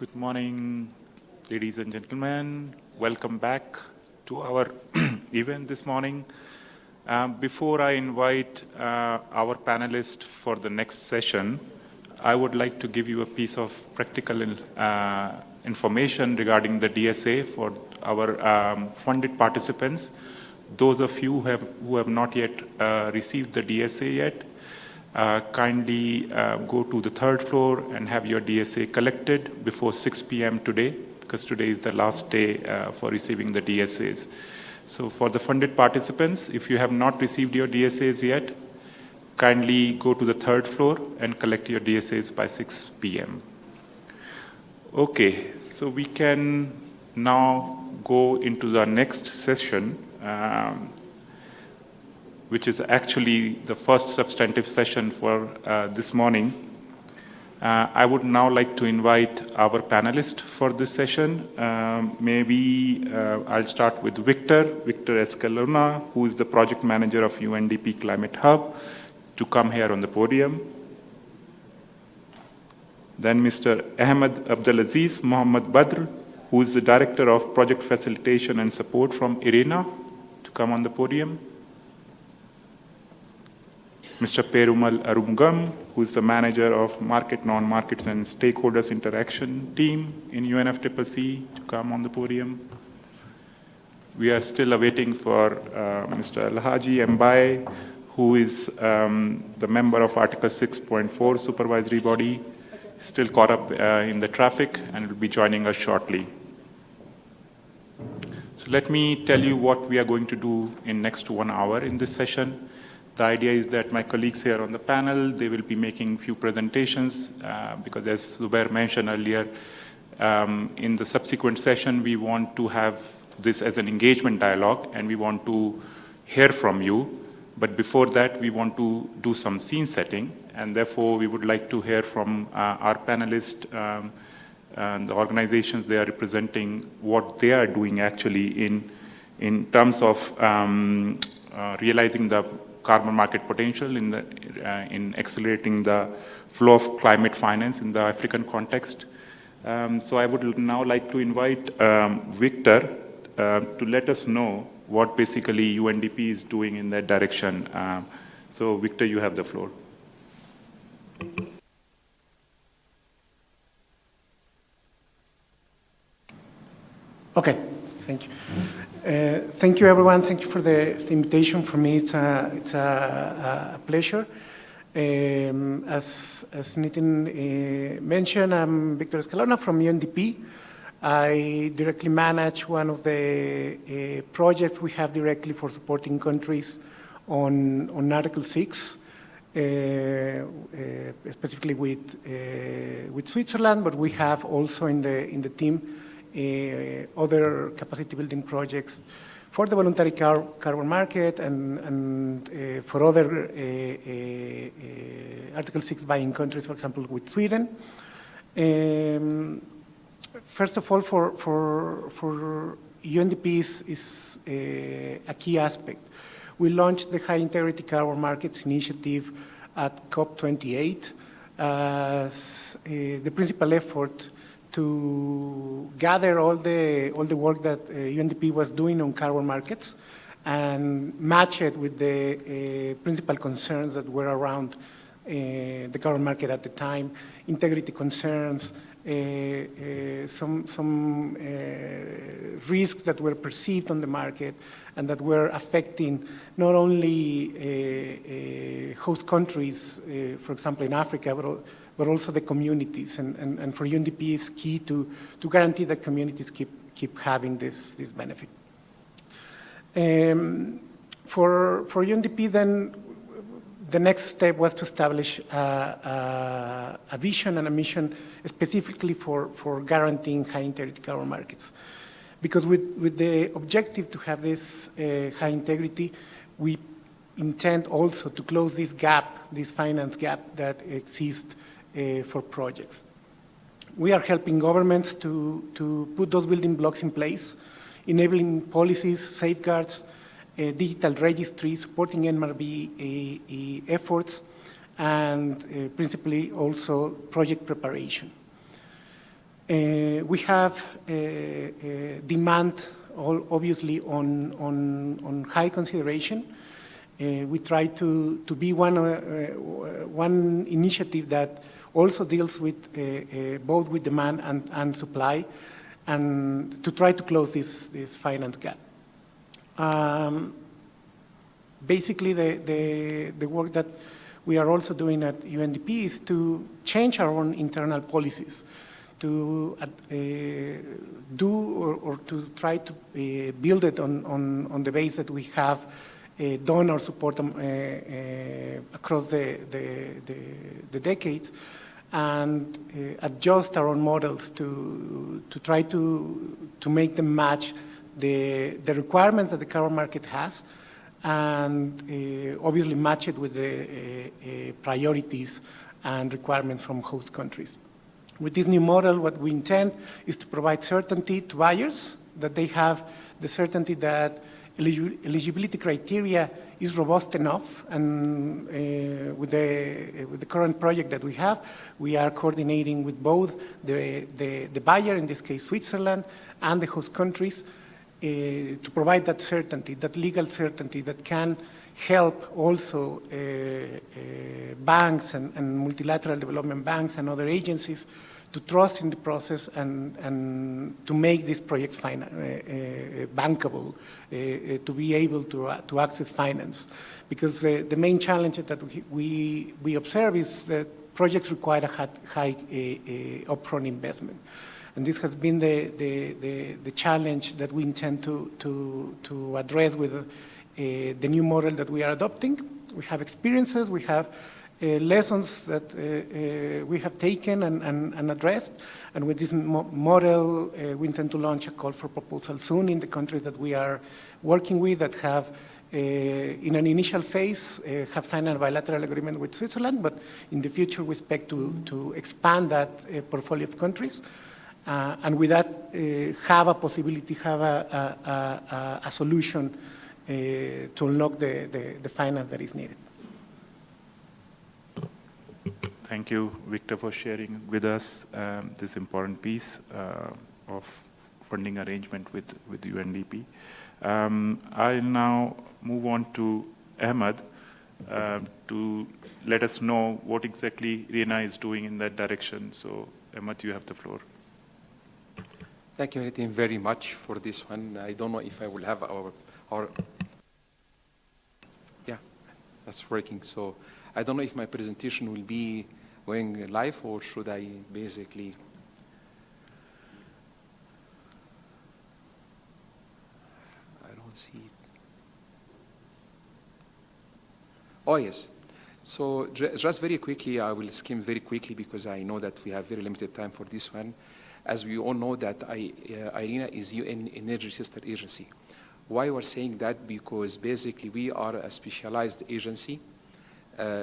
Good morning, ladies and gentlemen. Welcome back to our event this morning. Before I invite our panelists for the next session, I would like to give you a piece of practical information regarding the DSA for our funded participants. Those of you who have not yet received the DSA yet, kindly go to the third floor and have your DSA collected before 6 p.m. today, because today is the last day for receiving the DSAs. So for the funded participants, if you have not received your DSAs yet, kindly go to the third floor and collect your DSAs by 6 p.m. Okay, so we can now go into the next session, which is actually the first substantive session for this morning. I would now like to invite our panelist for this session. Maybe I'll start with Victor Escalona, who is the project manager of UNDP Climate Hub, to come here on the podium. Then Mr. Ahmed Abdelaziz Mohammed Badr, who is the director of project facilitation and support from IRENA, to come on the podium. Mr. Perumal Arumugam, who is the manager of Market, Non-Markets and Stakeholders Interaction Team in UNFCCC, to come on the podium. We are still awaiting for Mr. Alhaji Mbaye, who is the member of Article 6.4 supervisory body, still caught up in the traffic and will be joining us shortly. So let me tell you what we are going to do in next 1 hour in this session. The idea is that my colleagues here on the panel, they will be making few presentations because as Zubair mentioned earlier, in the subsequent session, we want to have this as an engagement dialogue and we want to hear from you. But before that, we want to do some scene setting, and therefore we would like to hear from our panelists and the organizations they are representing, what they are doing actually in terms of realizing the carbon market potential in accelerating the flow of climate finance in the African context. So I would now like to invite Victor to let us know what basically UNDP is doing in that direction. So Victor, you have the floor. Okay, thank you. Thank you, everyone. Thank you for the invitation. For me, it's a pleasure. As Nitin mentioned, I'm Victor Escalona from UNDP. I directly manage one of the projects we have directly for supporting countries on Article 6, specifically with Switzerland, but we have also in the team other capacity building projects for the voluntary carbon market and for other Article 6 buying countries, for example, with Sweden. First of all, for UNDP is a key aspect. We launched the High Integrity Carbon Markets Initiative at COP28 as the principal effort to gather all the work that UNDP was doing on carbon markets and match it with the principal concerns that were around the carbon market at the time, integrity concerns, some risks that were perceived on the market and that were affecting not only host countries, for example, in Africa, but also the communities. And for UNDP, it's key to guarantee that communities keep having this benefit. For UNDP, then, the next step was to establish a vision and a mission specifically for guaranteeing high integrity carbon markets. Because with the objective to have this high integrity, we intend also to close this gap, this finance gap that exists for projects. We are helping governments to put those building blocks in place, enabling policies, safeguards, digital registry, supporting NMRB efforts, and principally also project preparation. We have demand, obviously, on high consideration. We try to be one initiative that also deals with both with demand and supply, and to try to close this finance gap. Basically, the work that we are also doing at UNDP is to change our own internal policies, to do or to try to build it on the base that we have done our support across the decades, and adjust our own models to try to make them match the requirements that the carbon market has, and obviously match it with the priorities and requirements from host countries. With this new model, what we intend is to provide certainty to buyers, that they have the certainty that eligibility criteria is robust enough, and with the current project that we have, we are coordinating with both the buyer, in this case Switzerland, and the host countries, to provide that certainty, that legal certainty that can help also banks and multilateral development banks and other agencies to trust in the process and to make these projects bankable, to be able to access finance. Because the main challenge that we observe is that projects require a high upfront investment. And this has been the challenge that we intend to address with the new model that we are adopting. We have experiences, we have lessons that we have taken and addressed, and with this model, we intend to launch a call for proposal soon in the countries that we are working with that have, in an initial phase, have signed a bilateral agreement with Switzerland, but in the future we expect to expand that portfolio of countries, and with that have a possibility, have a solution to unlock the finance that is needed. Thank you, Victor, for sharing with us this important piece of funding arrangement with UNDP. I'll now move on to Ahmed to let us know what exactly RENA is doing in that direction. So, Ahmed, you have the floor. Thank you, Nitin, very much for this one. I don't know if I will have our yeah, that's working. So I don't know if my presentation will be going live, or should I basically? I don't see it. Oh, yes. So just very quickly, I will skim very quickly because I know that we have very limited time for this one. As we all know that IRENA is UN Energy Sister Agency. Why we're saying that? Because basically we are a specialized agency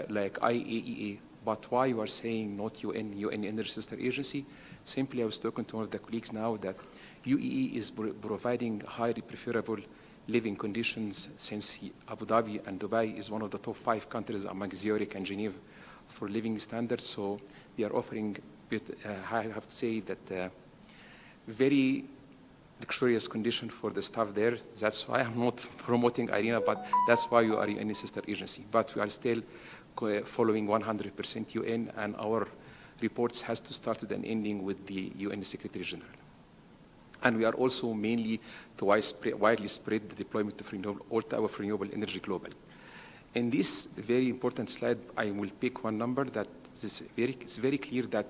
like IAEA. But why you are saying not UN Energy Sister Agency? Simply, I was talking to one of the colleagues now that UAE is providing highly preferable living conditions, since Abu Dhabi and Dubai is one of the top 5 countries among Zurich and Geneva for living standards. So they are offering, I have to say that very luxurious condition for the staff there. That's why I'm not promoting IRENA, but that's why you are UN Sister Agency. But we are still following 100% UN, and our reports has to start and ending with the UN Secretary General. And we are also mainly to widely spread the deployment of renewable energy globally. In this very important slide, I will pick one number that it's very clear that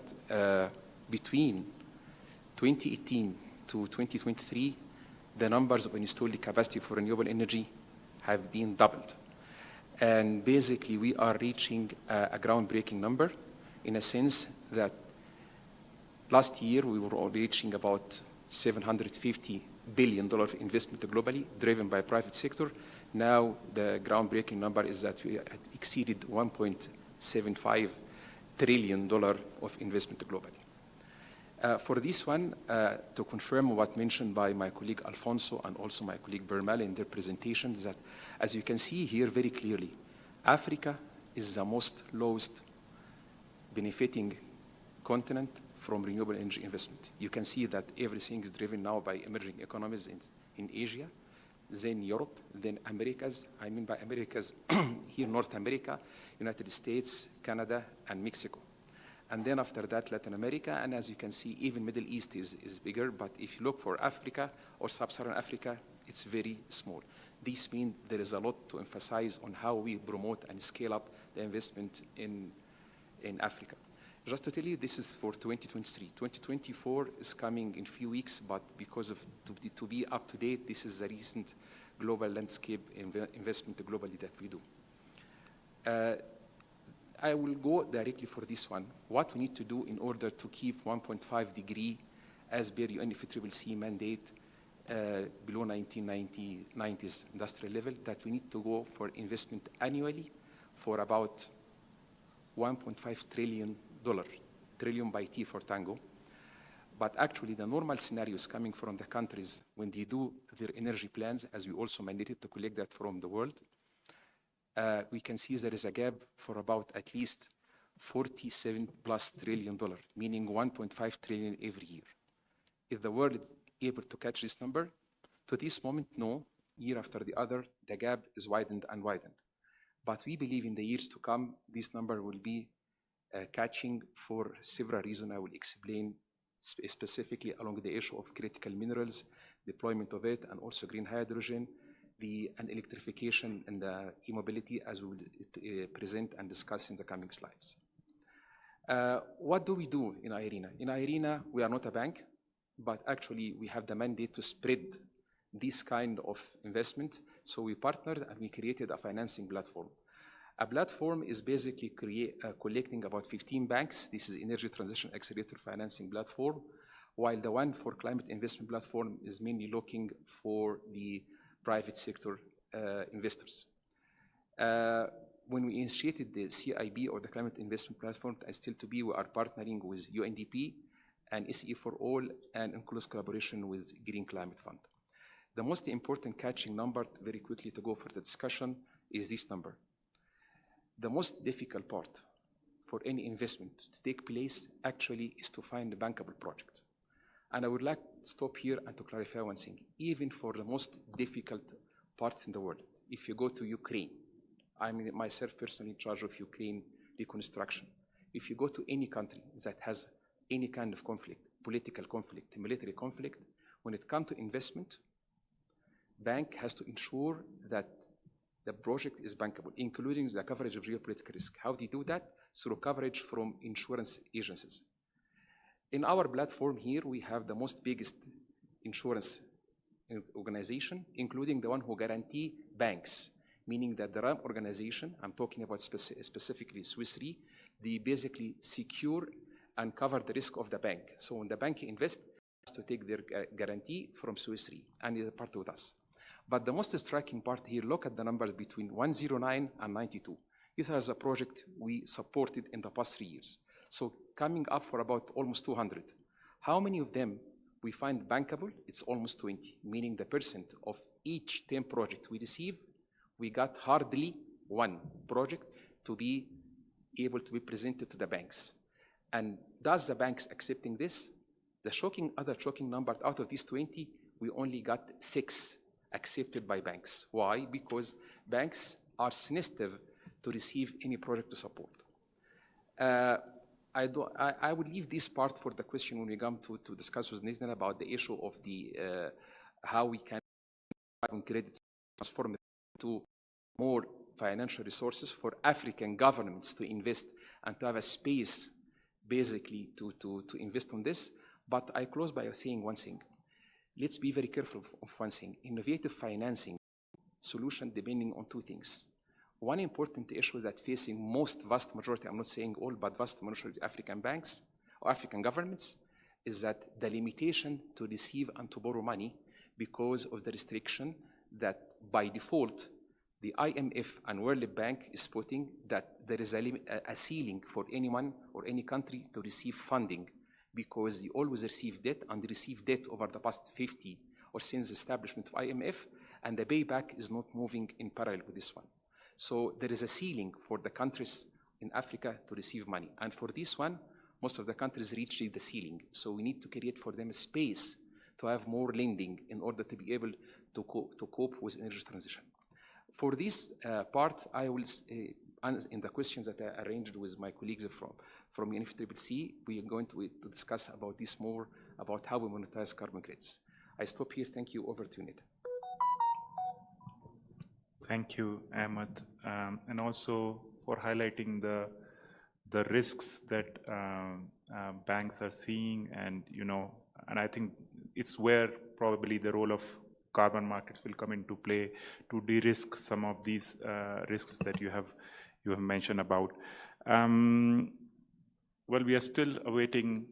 between 2018 to 2023, the numbers of installed capacity for renewable energy have been doubled. And basically, we are reaching a groundbreaking number in a sense that last year we were reaching about $750 billion investment globally, driven by private sector. Now the groundbreaking number is that we exceeded $1.75 trillion of investment globally. For this one, to confirm what mentioned by my colleague Alfonso and also my colleague Bermal in their presentations, that as you can see here very clearly, Africa is the most lowest benefiting continent from renewable energy investment. You can see that everything is driven now by emerging economies in Asia, then Europe, then Americas. I mean by Americas, here North America, United States, Canada, and Mexico. And then after that, Latin America, and as you can see, even Middle East is bigger, but if you look for Africa or Sub-Saharan Africa, it's very small. This means there is a lot to emphasize on how we promote and scale up the investment in Africa. Just to tell you, this is for 2023. 2024 is coming in a few weeks, but because of to be up to date, this is the recent global landscape investment globally that we do. I will go directly for this one. What we need to do in order to keep 1.5 degree as per UNFCCC mandate below 1990s industrial level, that we need to go for investment annually for about $1.5 trillion, trillion by T for tango. But actually the normal scenarios coming from the countries when they do their energy plans, as we also mandated to collect that from the world, we can see there is a gap for about at least $47+ trillion, meaning 1.5 trillion every year. If the world is able to catch this number, to this moment, no, year after the other, the gap is widened and widened. But we believe in the years to come, this number will be catching for several reasons I will explain specifically along the issue of critical minerals, deployment of it, and also green hydrogen, and electrification and the e-mobility, as we will present and discuss in the coming slides. What do we do in IRENA? In IRENA, we are not a bank, but actually we have the mandate to spread this kind of investment. So we partnered and we created a financing platform. A platform is basically collecting about 15 banks. This is Energy Transition Accelerator Financing Platform, while the one for Climate Investment Platform is mainly looking for the private sector investors. When we initiated the CIB, or the Climate Investment Platform, and still to be, we are partnering with UNDP and SE for All, and in close collaboration with Green Climate Fund. The most important catching number, very quickly to go for the discussion, is this number. The most difficult part for any investment to take place actually is to find a bankable project. And I would like to stop here and to clarify one thing. Even for the most difficult parts in the world, if you go to Ukraine, I'm myself personally in charge of Ukraine reconstruction. If you go to any country that has any kind of conflict, political conflict, military conflict, when it comes to investment, bank has to ensure that the project is bankable, including the coverage of geopolitical risk. How do you do that? Through coverage from insurance agencies. In our platform here, we have the most biggest insurance organization, including the one who guarantee banks, meaning that the RAM organization, I'm talking about specifically Swiss Re, they basically secure and cover the risk of the bank. So when the bank invests, has to take their guarantee from Swiss Re, and is a part with us. But the most striking part here, look at the numbers between 109 and 92. This is a project we supported in the past 3 years. So coming up for about almost 200. How many of them we find bankable? It's almost 20, meaning the percent of each 10 projects we receive, we got hardly one project to be able to be presented to the banks. And does the banks accepting this? The other shocking number, out of these 20, we only got 6 accepted by banks. Why? Because banks are sensitive to receive any project to support. I would leave this part for the question when we come to discuss with Nathan about the issue of the how we can credit transform to more financial resources for African governments to invest and to have a space basically to invest on this. But I close by saying one thing. Let's be very careful of one thing. Innovative financing solution depending on 2 things. One important issue that facing vast majority, I'm not saying all, but vast majority of African banks or African governments, is that the limitation to receive and to borrow money because of the restriction that by default, the IMF and World Bank is putting that there is a ceiling for anyone or any country to receive funding, because they always receive debt, and they receive debt over the past 50 or since the establishment of IMF, and the payback is not moving in parallel with this one. So there is a ceiling for the countries in Africa to receive money. And for this one, most of the countries reached the ceiling. So we need to create for them space to have more lending in order to be able to cope with energy transition. For this part, I will, in the questions that I arranged with my colleagues from UNEP, we are going to discuss about this more, about how we monetize carbon credits. I stop here. Thank you. Over to Nita. Thank you, Ahmed, and also for highlighting the risks that banks are seeing, and and I think it's where probably the role of carbon markets will come into play to de-risk some of these risks that you have mentioned about. Well, we are still awaiting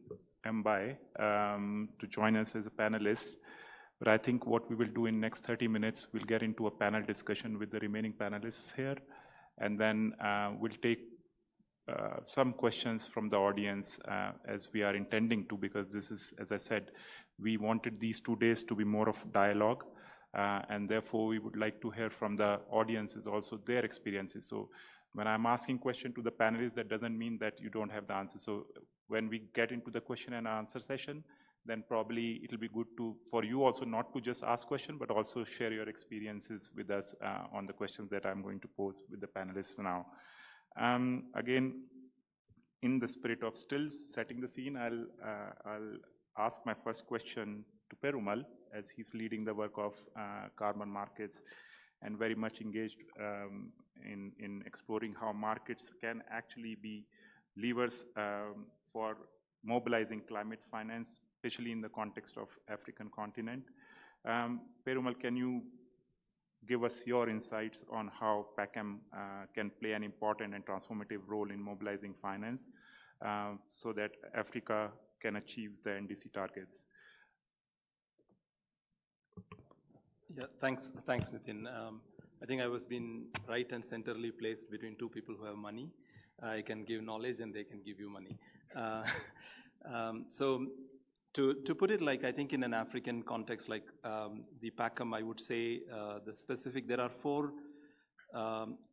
Mbai to join us as a panelist. But I think what we will do in next 30 minutes, we'll get into a panel discussion with the remaining panelists here, and then we'll take some questions from the audience as we are intending to, because this is, as I said, we wanted these 2 days to be more of dialogue, and therefore we would like to hear from the audiences also their experiences. So when I'm asking question to the panelists, that doesn't mean that you don't have the answer. So when we get into the question and answer session, then probably it'll be good for you also not to just ask question, but also share your experiences with us on the questions that I'm going to pose with the panelists now. Again, in the spirit of still setting the scene, I'll ask my first question to Perumal, as he's leading the work of carbon markets and very much engaged in exploring how markets can actually be levers for mobilizing climate finance, especially in the context of African continent. Perumal, can you give us your insights on how PACAM can play an important and transformative role in mobilizing finance so that Africa can achieve the NDC targets? Yeah, thanks, Nitin. I think I was being right and centrally placed between two people who have money. I can give knowledge and they can give you money. So to put it like, I think in an African context, like the PACAM, I would say there are 4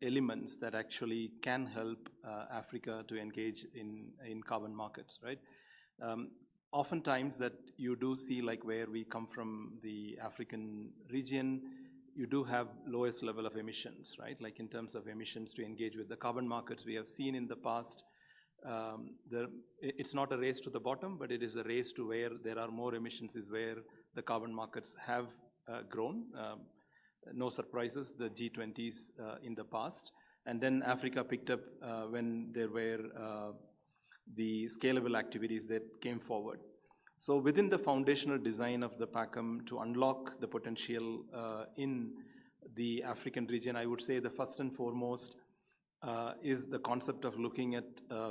elements that actually can help Africa to engage in carbon markets, right? Oftentimes that you do see, like where we come from, the African region, you do have lowest level of emissions, right? Like in terms of emissions to engage with the carbon markets, we have seen in the past, it's not a race to the bottom, but it is a race to where there are more emissions is where the carbon markets have grown. No surprises, the G20s in the past. And then Africa picked up when there were the scalable activities that came forward. So within the foundational design of the PACAM to unlock the potential in the African region, I would say the first and foremost is the concept of looking at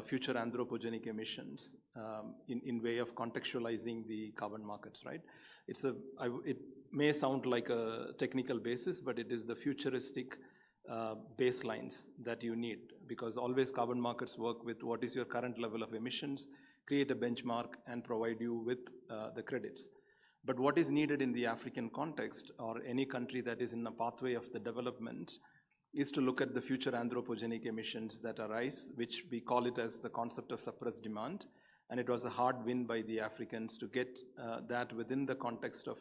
future anthropogenic emissions in way of contextualizing the carbon markets, right? It may sound like a technical basis, but it is the futuristic baselines that you need, because always carbon markets work with what is your current level of emissions, create a benchmark and provide you with the credits. But what is needed in the African context or any country that is in a pathway of the development is to look at the future anthropogenic emissions that arise, which we call it as the concept of suppressed demand. And it was a hard win by the Africans to get that within the context of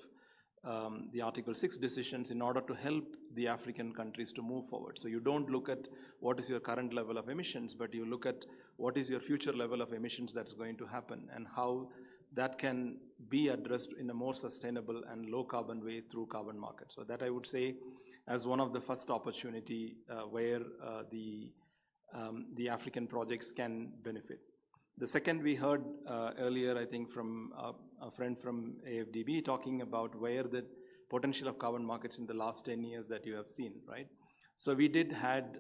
the Article 6 decisions in order to help the African countries to move forward. So you don't look at what is your current level of emissions, but you look at what is your future level of emissions that's going to happen and how that can be addressed in a more sustainable and low carbon way through carbon markets. So that I would say as one of the first opportunity where the African projects can benefit. The second we heard earlier, I think from a friend from AfDB talking about where the potential of carbon markets in the last 10 years that you have seen, right? So we did had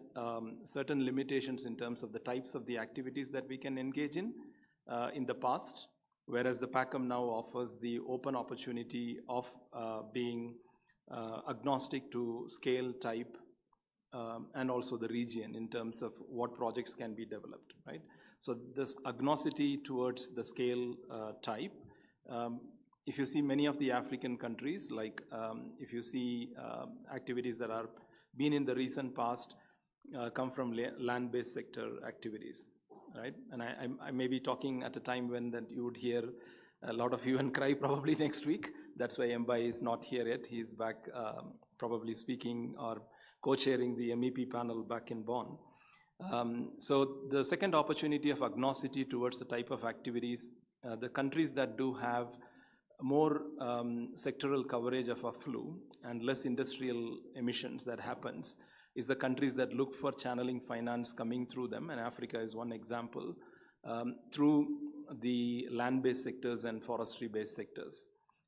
certain limitations in terms of the types of the activities that we can engage in the past, whereas the PACAM now offers the open opportunity of being agnostic to scale, type, and also the region in terms of what projects can be developed, right? So this agnosticity towards the scale type, if you see many of the African countries, like if you see activities that are been in the recent past come from land-based sector activities. right? And I may be talking at a time when that you would hear a lot of you and cry probably next week. That's why Mbai is not here yet. He's back probably speaking or co-chairing the MEP panel back in Bonn. So the second opportunity of agnosticity towards the type of activities, the countries that do have more sectoral coverage of a flu and less industrial emissions that happens is the countries that look for channeling finance coming through them, and Africa is one example, through the land-based sectors and forestry-based sectors,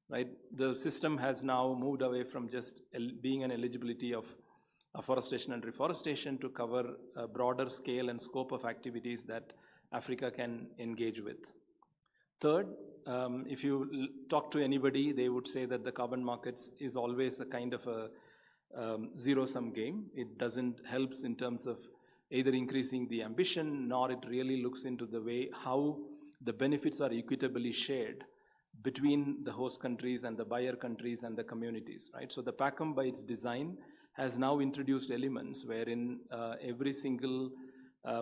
right? The system has now moved away from just being an eligibility of afforestation and reforestation to cover a broader scale and scope of activities that Africa can engage with. Third, if you talk to anybody, they would say that the carbon markets is always a kind of a zero-sum game. It doesn't help in terms of either increasing the ambition, nor it really looks into the way how the benefits are equitably shared between the host countries and the buyer countries and the communities, right? So the PACM by its design has now introduced elements wherein every single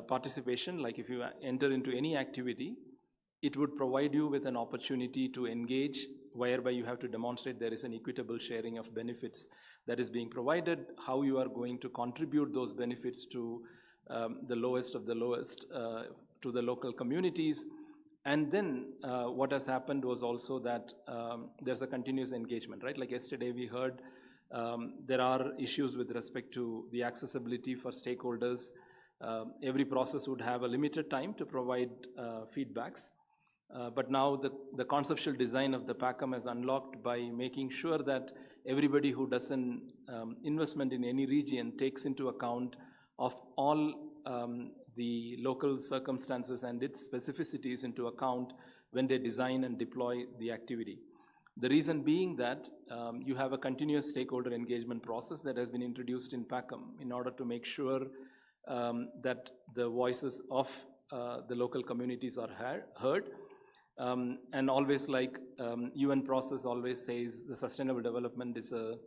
participation, like if you enter into any activity, it would provide you with an opportunity to engage, whereby you have to demonstrate there is an equitable sharing of benefits that is being provided, how you are going to contribute those benefits to the lowest of the lowest, to the local communities. And then what has happened was also that there's a continuous engagement, right? Like yesterday we heard there are issues with respect to the accessibility for stakeholders. Every process would have a limited time to provide feedbacks. But now the conceptual design of the PACM is unlocked by making sure that everybody who does an investment in any region takes into account of all the local circumstances and its specificities into account when they design and deploy the activity. The reason being that you have a continuous stakeholder engagement process that has been introduced in PACM in order to make sure that the voices of the local communities are heard. And always, like UN process always says, the sustainable development is a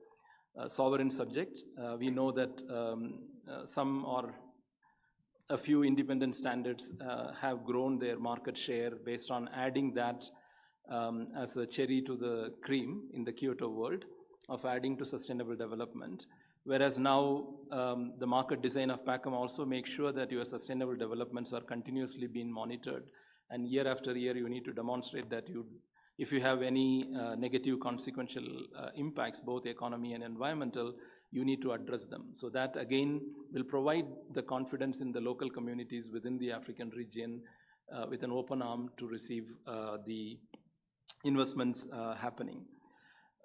sovereign subject. We know that some or a few independent standards have grown their market share based on adding that as a cherry to the cream in the Kyoto world of adding to sustainable development. Whereas now the market design of PACM also makes sure that your sustainable developments are continuously being monitored. And year after year, you need to demonstrate that if you have any negative consequential impacts, both economy and environmental, you need to address them. So that again will provide the confidence in the local communities within the African region with an open arm to receive the investments happening.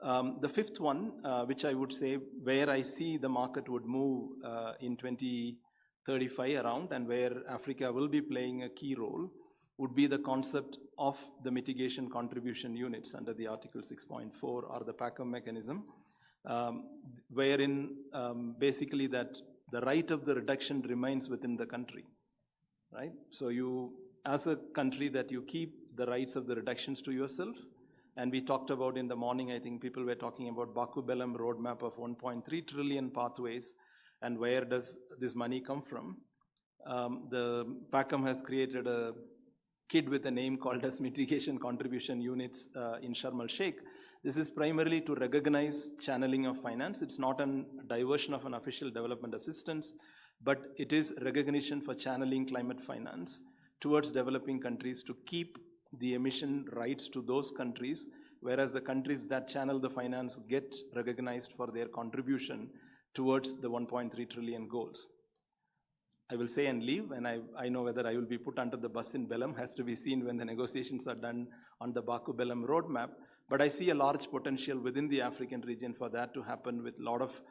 The fifth one, which I would say where I see the market would move in 2035 around, and where Africa will be playing a key role, would be the concept of the mitigation contribution units under the Article 6.4 or the PACM mechanism, wherein basically that the right of the reduction remains within the country, right? So you, as a country, that you keep the rights of the reductions to yourself. And we talked about in the morning, I think people were talking about Baku Belem roadmap of 1.3 trillion pathways, and where does this money come from? The PACM has created a kit with a name called as mitigation contribution units in Sharm el-Sheikh. This is primarily to recognize channeling of finance. It's not a diversion of an official development assistance, but it is recognition for channeling climate finance towards developing countries to keep the emission rights to those countries, whereas the countries that channel the finance get recognized for their contribution towards the 1.3 trillion goals. I will say and leave, and I know whether I will be put under the bus in Belem, has to be seen when the negotiations are done on the Baku Belem roadmap. But I see a large potential within the African region for that to happen, with a lot of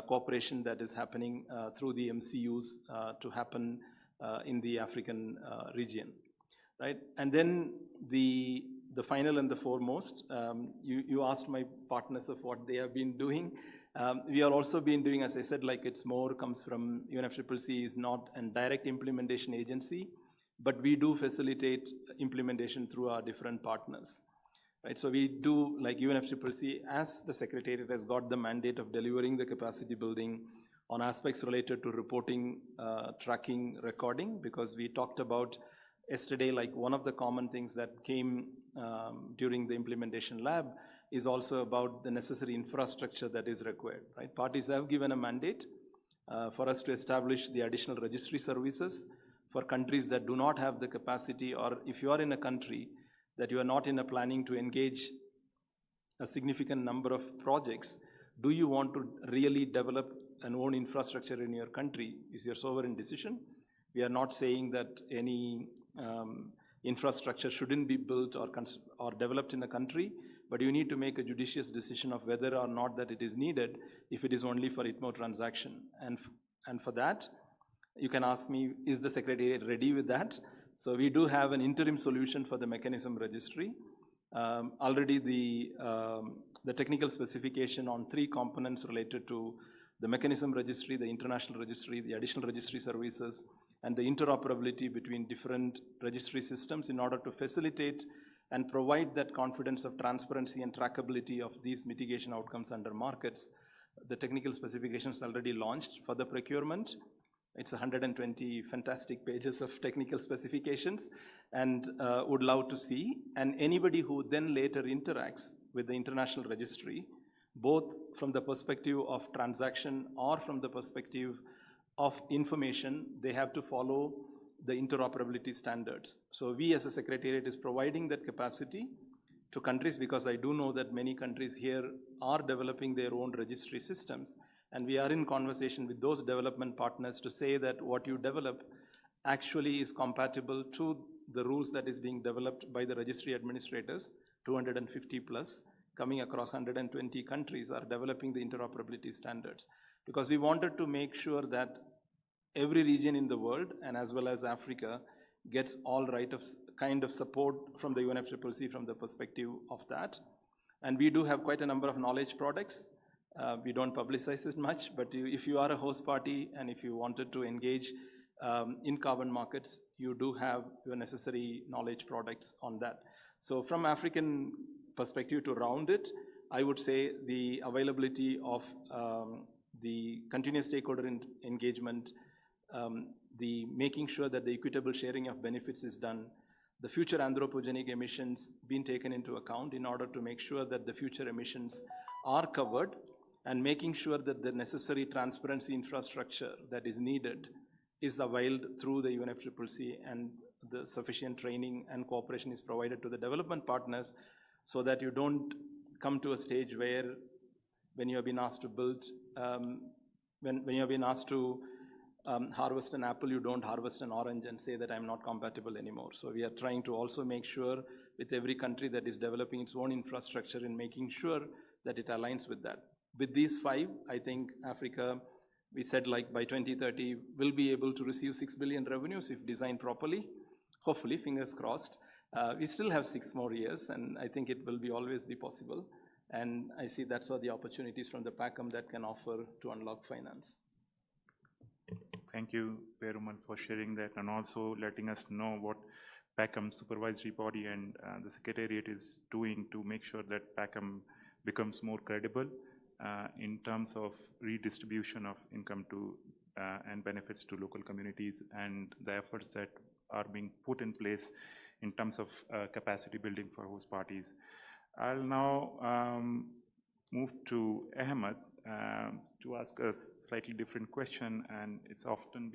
cooperation that is happening through the MCUs to happen in the African region, right? And then the final and the foremost, you asked my partners of what they have been doing. We are also been doing, as I said, like it's more comes from UNFCCC is not a direct implementation agency, but we do facilitate implementation through our different partners, right? So we do, like UNFCCC, as the Secretariat has got the mandate of delivering the capacity building on aspects related to reporting, tracking, recording, because we talked about yesterday, like one of the common things that came during the implementation lab is also about the necessary infrastructure that is required, right? Parties have given a mandate for us to establish the additional registry services for countries that do not have the capacity, or if you are in a country that you are not in a planning to engage a significant number of projects, do you want to really develop an own infrastructure in your country is your sovereign decision. We are not saying that any infrastructure shouldn't be built or developed in a country, but you need to make a judicious decision of whether or not that it is needed if it is only for ITMO transaction. And for that, you can ask me, is the Secretariat ready with that? So we do have an interim solution for the mechanism registry. Already the technical specification on 3 components related to the mechanism registry, the international registry, the additional registry services, and the interoperability between different registry systems in order to facilitate and provide that confidence of transparency and trackability of these mitigation outcomes under markets. The technical specifications already launched for the procurement. It's 120 fantastic pages of technical specifications, and would love to see. And anybody who then later interacts with the international registry, both from the perspective of transaction or from the perspective of information, they have to follow the interoperability standards. So we as a Secretariat is providing that capacity to countries, because I do know that many countries here are developing their own registry systems. And we are in conversation with those development partners to say that what you develop actually is compatible to the rules that is being developed by the registry administrators, 250 plus, coming across 120 countries are developing the interoperability standards. Because we wanted to make sure that every region in the world, and as well as Africa, gets all right of kind of support from the UNFCCC from the perspective of that. And we do have quite a number of knowledge products. We don't publicize it much, but if you are a host party and if you wanted to engage in carbon markets, you do have your necessary knowledge products on that. So from African perspective, to round it, I would say the availability of the continuous stakeholder engagement, the making sure that the equitable sharing of benefits is done, the future anthropogenic emissions being taken into account in order to make sure that the future emissions are covered, and making sure that the necessary transparency infrastructure that is needed is availed through the UNFCCC, and the sufficient training and cooperation is provided to the development partners, so that you don't come to a stage where when you have been asked to build, when you have been asked to harvest an apple, you don't harvest an orange and say that I'm not compatible anymore. So we are trying to also make sure with every country that is developing its own infrastructure in making sure that it aligns with that. With these 5, I think Africa, we said like by 2030, will be able to receive 6 billion revenues if designed properly. Hopefully, fingers crossed. We still have 6 more years, and I think it will be always be possible. And I see that's what the opportunities from the PACM that can offer to unlock finance. Thank you, Perumal, for sharing that and also letting us know what PACM supervisory body and the Secretariat is doing to make sure that PACM becomes more credible in terms of redistribution of income to and benefits to local communities, and the efforts that are being put in place in terms of capacity building for host parties. I'll now move to Ahmed to ask a slightly different question, and it's often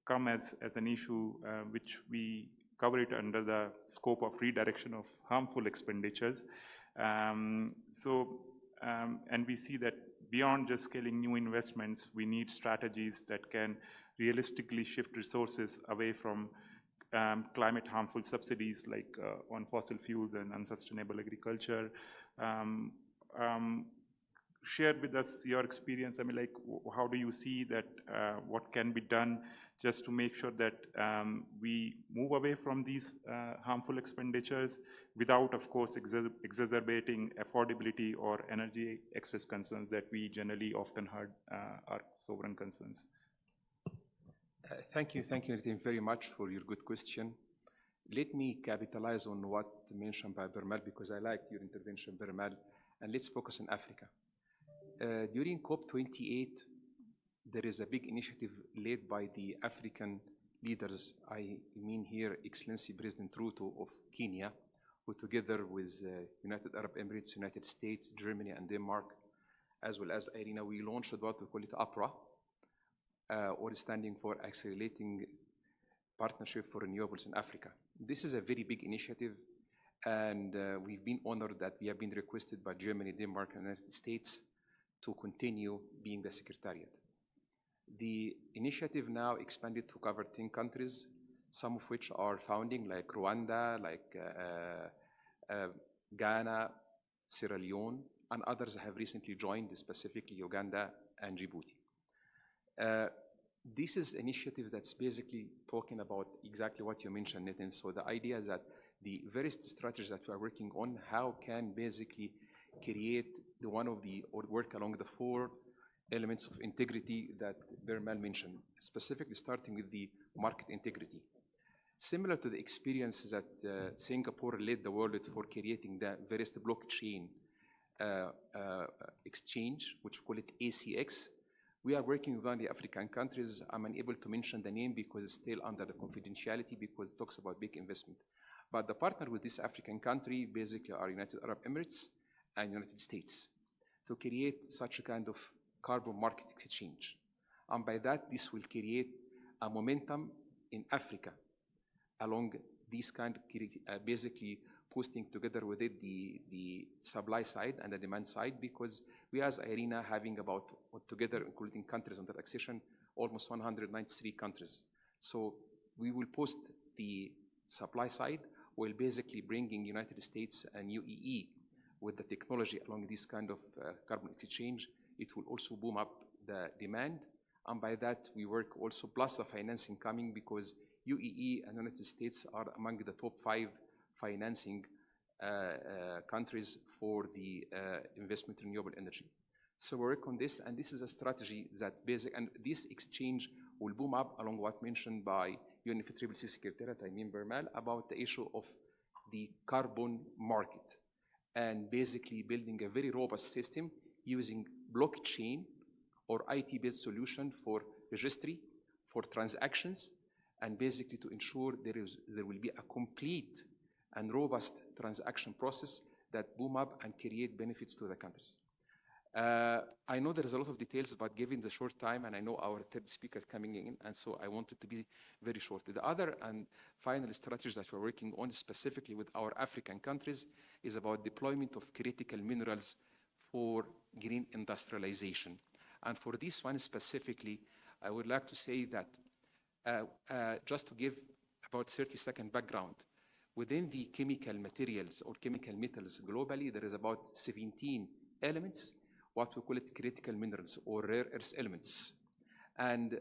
come as an issue which we cover it under the scope of redirection of harmful expenditures. And we see that beyond just scaling new investments, we need strategies that can realistically shift resources away from climate harmful subsidies like on fossil fuels and unsustainable agriculture. Share with us your experience. I mean, like, how do you see that, what can be done just to make sure that we move away from these harmful expenditures without, of course, exacerbating affordability or energy access concerns that we generally often heard are sovereign concerns? Thank you, Nitin, very much for your good question. Let me capitalize on what mentioned by Perumal, because I liked your intervention, Perumal, and let's focus on Africa. During COP28, there is a big initiative led by the African leaders, I mean here Excellency President Ruto of Kenya, who together with United Arab Emirates, United States, Germany, and Denmark, as well as Irina, we launched what we call it APRA, or standing for Accelerating Partnership for Renewables in Africa. This is a very big initiative, and we've been honored that we have been requested by Germany, Denmark, and United States to continue being the secretariat. The initiative now expanded to cover 10 countries, some of which are founding, like Rwanda, like Ghana, Sierra Leone, and others have recently joined, specifically Uganda and Djibouti. This is initiative that's basically talking about exactly what you mentioned, Nitin. So the idea is that the various strategies that we are working on, how can basically create or work along the 4 elements of integrity that Bermal mentioned, specifically starting with the market integrity. Similar to the experiences that Singapore led the world for creating the various blockchain exchange, which we call it ACX. We are working with one of the African countries. I'm unable to mention the name because it's still under the confidentiality because it talks about big investment. But the partner with this African country basically are United Arab Emirates and United States to create such a kind of carbon market exchange. And by that, this will create a momentum in Africa along these kind of basically posting together with it the supply side and the demand side, because we as IRENA having about, together including countries under accession, almost 193 countries. So we will post the supply side while basically bringing United States and UAE with the technology along this kind of carbon exchange. It will also boom up the demand. And by that, we work also plus the financing coming because UAE and United States are among the top 5 financing countries for the investment in renewable energy. So we work on this, and this is a strategy that and this exchange will boom up along what mentioned by UNFCCC Secretariat, Bermal, about the issue of the carbon market and basically building a very robust system using blockchain or IT-based solution for registry, for transactions, and basically to ensure there will be a complete and robust transaction process that boom up and create benefits to the countries. I know there is a lot of details, but given the short time, and I know our third speaker coming in, and so I wanted to be very short. The other and final strategy that we're working on specifically with our African countries is about deployment of critical minerals for green industrialization. And for this one specifically, I would like to say that just to give about 30-second background, within the chemical materials or chemical metals globally, there is about 17 elements, what we call it critical minerals or rare earth elements. And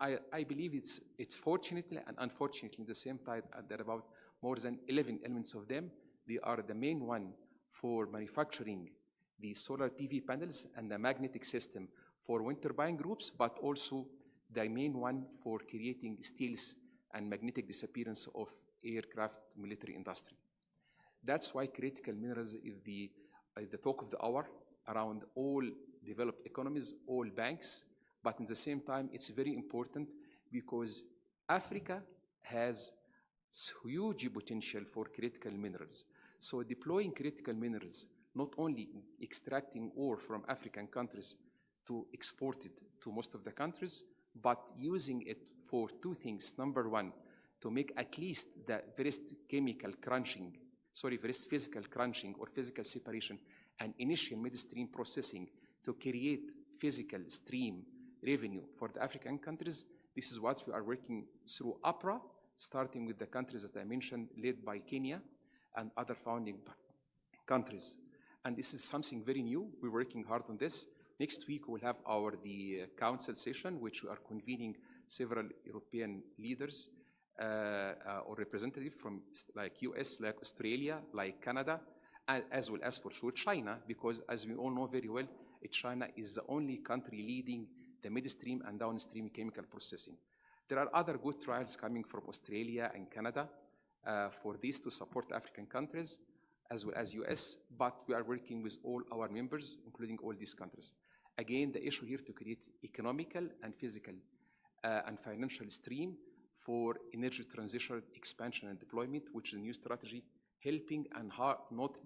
I believe it's fortunately and unfortunately at the same time there are about more than 11 elements of them. They are the main one for manufacturing the solar PV panels and the magnetic system for wind turbine groups, but also the main one for creating steels and magnetic disappearance of aircraft military industry. That's why critical minerals is the talk of the hour around all developed economies, all banks, but at the same time, it's very important because Africa has huge potential for critical minerals. So deploying critical minerals, not only extracting ore from African countries to export it to most of the countries, but using it for 2 things. Number 1, to make at least the first physical crunching or physical separation and initial midstream processing to create physical stream revenue for the African countries. This is what we are working through APRA, starting with the countries that I mentioned, led by Kenya and other founding countries. And this is something very new. We're working hard on this. Next week, we'll have the council session, which we are convening several European leaders or representatives from like US, like Australia, like Canada, as well as for sure China, because as we all know very well, China is the only country leading the midstream and downstream chemical processing. There are other good trials coming from Australia and Canada for this to support African countries, as well as US, but we are working with all our members, including all these countries. Again, the issue here to create economical and physical and financial stream for energy transition expansion and deployment, which is a new strategy, helping and not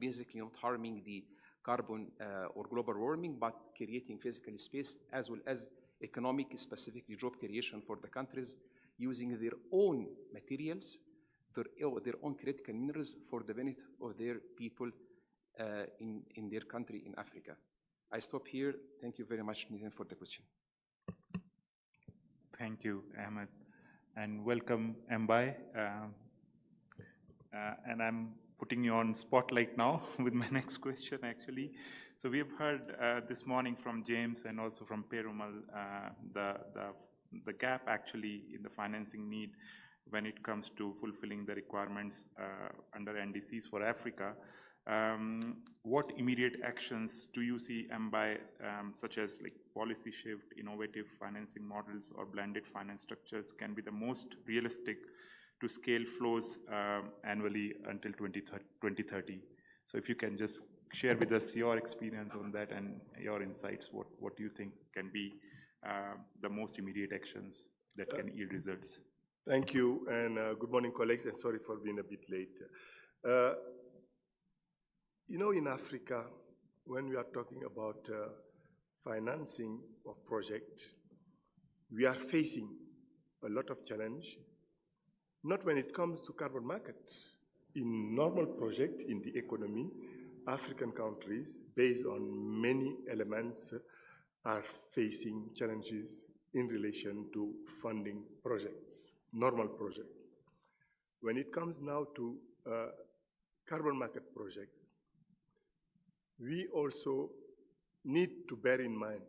harming the carbon or global warming, but creating physical space as well as economic, specifically job creation for the countries using their own materials, their own critical minerals for the benefit of their people in their country in Africa. I stop here. Thank you very much, Nitin, for the question. Thank you, Ahmed. And welcome, Mbai. And I'm putting you on spotlight now with my next question, actually. So we've heard this morning from James and also from Perumal the gap actually in the financing need when it comes to fulfilling the requirements under NDCs for Africa. What immediate actions do you see, Mbai, such as like policy shift, innovative financing models, or blended finance structures can be the most realistic to scale flows annually until 2030? So if you can just share with us your experience on that and your insights, what do you think can be the most immediate actions that can yield results? Thank you, and good morning, colleagues, and sorry for being a bit late. You know, in Africa, when we are talking about financing of projects, we are facing a lot of challenge, not when it comes to carbon markets. In normal project in the economy, African countries, based on many elements, are facing challenges in relation to funding projects, normal projects. When it comes now to carbon market projects, we also need to bear in mind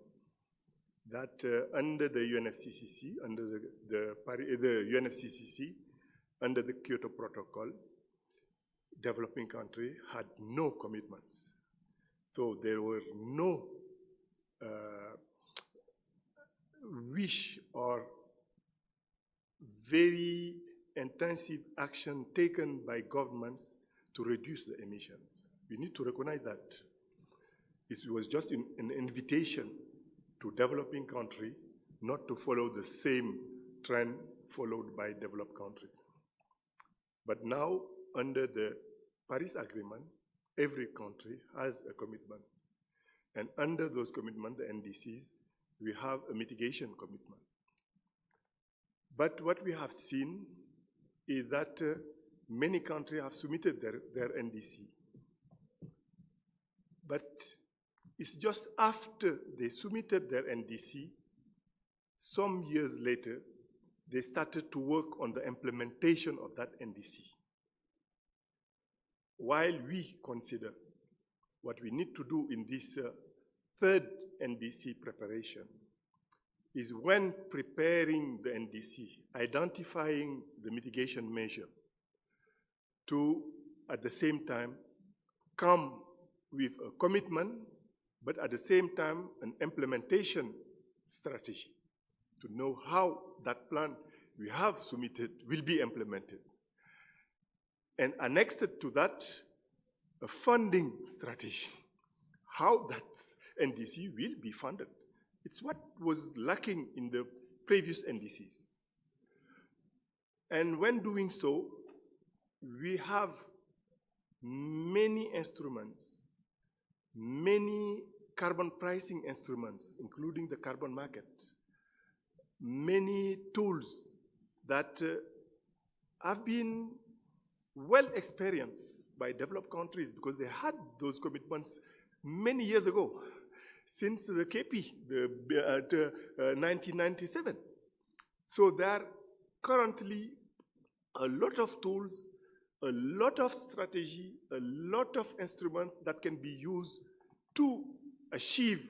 that under the UNFCCC, under the UNFCCC, under the Kyoto Protocol, developing countries had no commitments. So there were no wish or very intensive action taken by governments to reduce the emissions. We need to recognize that. It was just an invitation to developing countries not to follow the same trend followed by developed countries. But now, under the Paris Agreement, every country has a commitment. And under those commitments, the NDCs, we have a mitigation commitment. But what we have seen is that many countries have submitted their NDC. But it's just after they submitted their NDC, some years later, they started to work on the implementation of that NDC. While we consider what we need to do in this third NDC preparation is when preparing the NDC, identifying the mitigation measure to, at the same time, come with a commitment, but at the same time, an implementation strategy to know how that plan we have submitted will be implemented. And annexed to that, a funding strategy, how that NDC will be funded. It's what was lacking in the previous NDCs. And when doing so, we have many instruments, many carbon pricing instruments, including the carbon market, many tools that have been well experienced by developed countries because they had those commitments many years ago, since the KP, 1997. So there are currently a lot of tools, a lot of strategy, a lot of instruments that can be used to achieve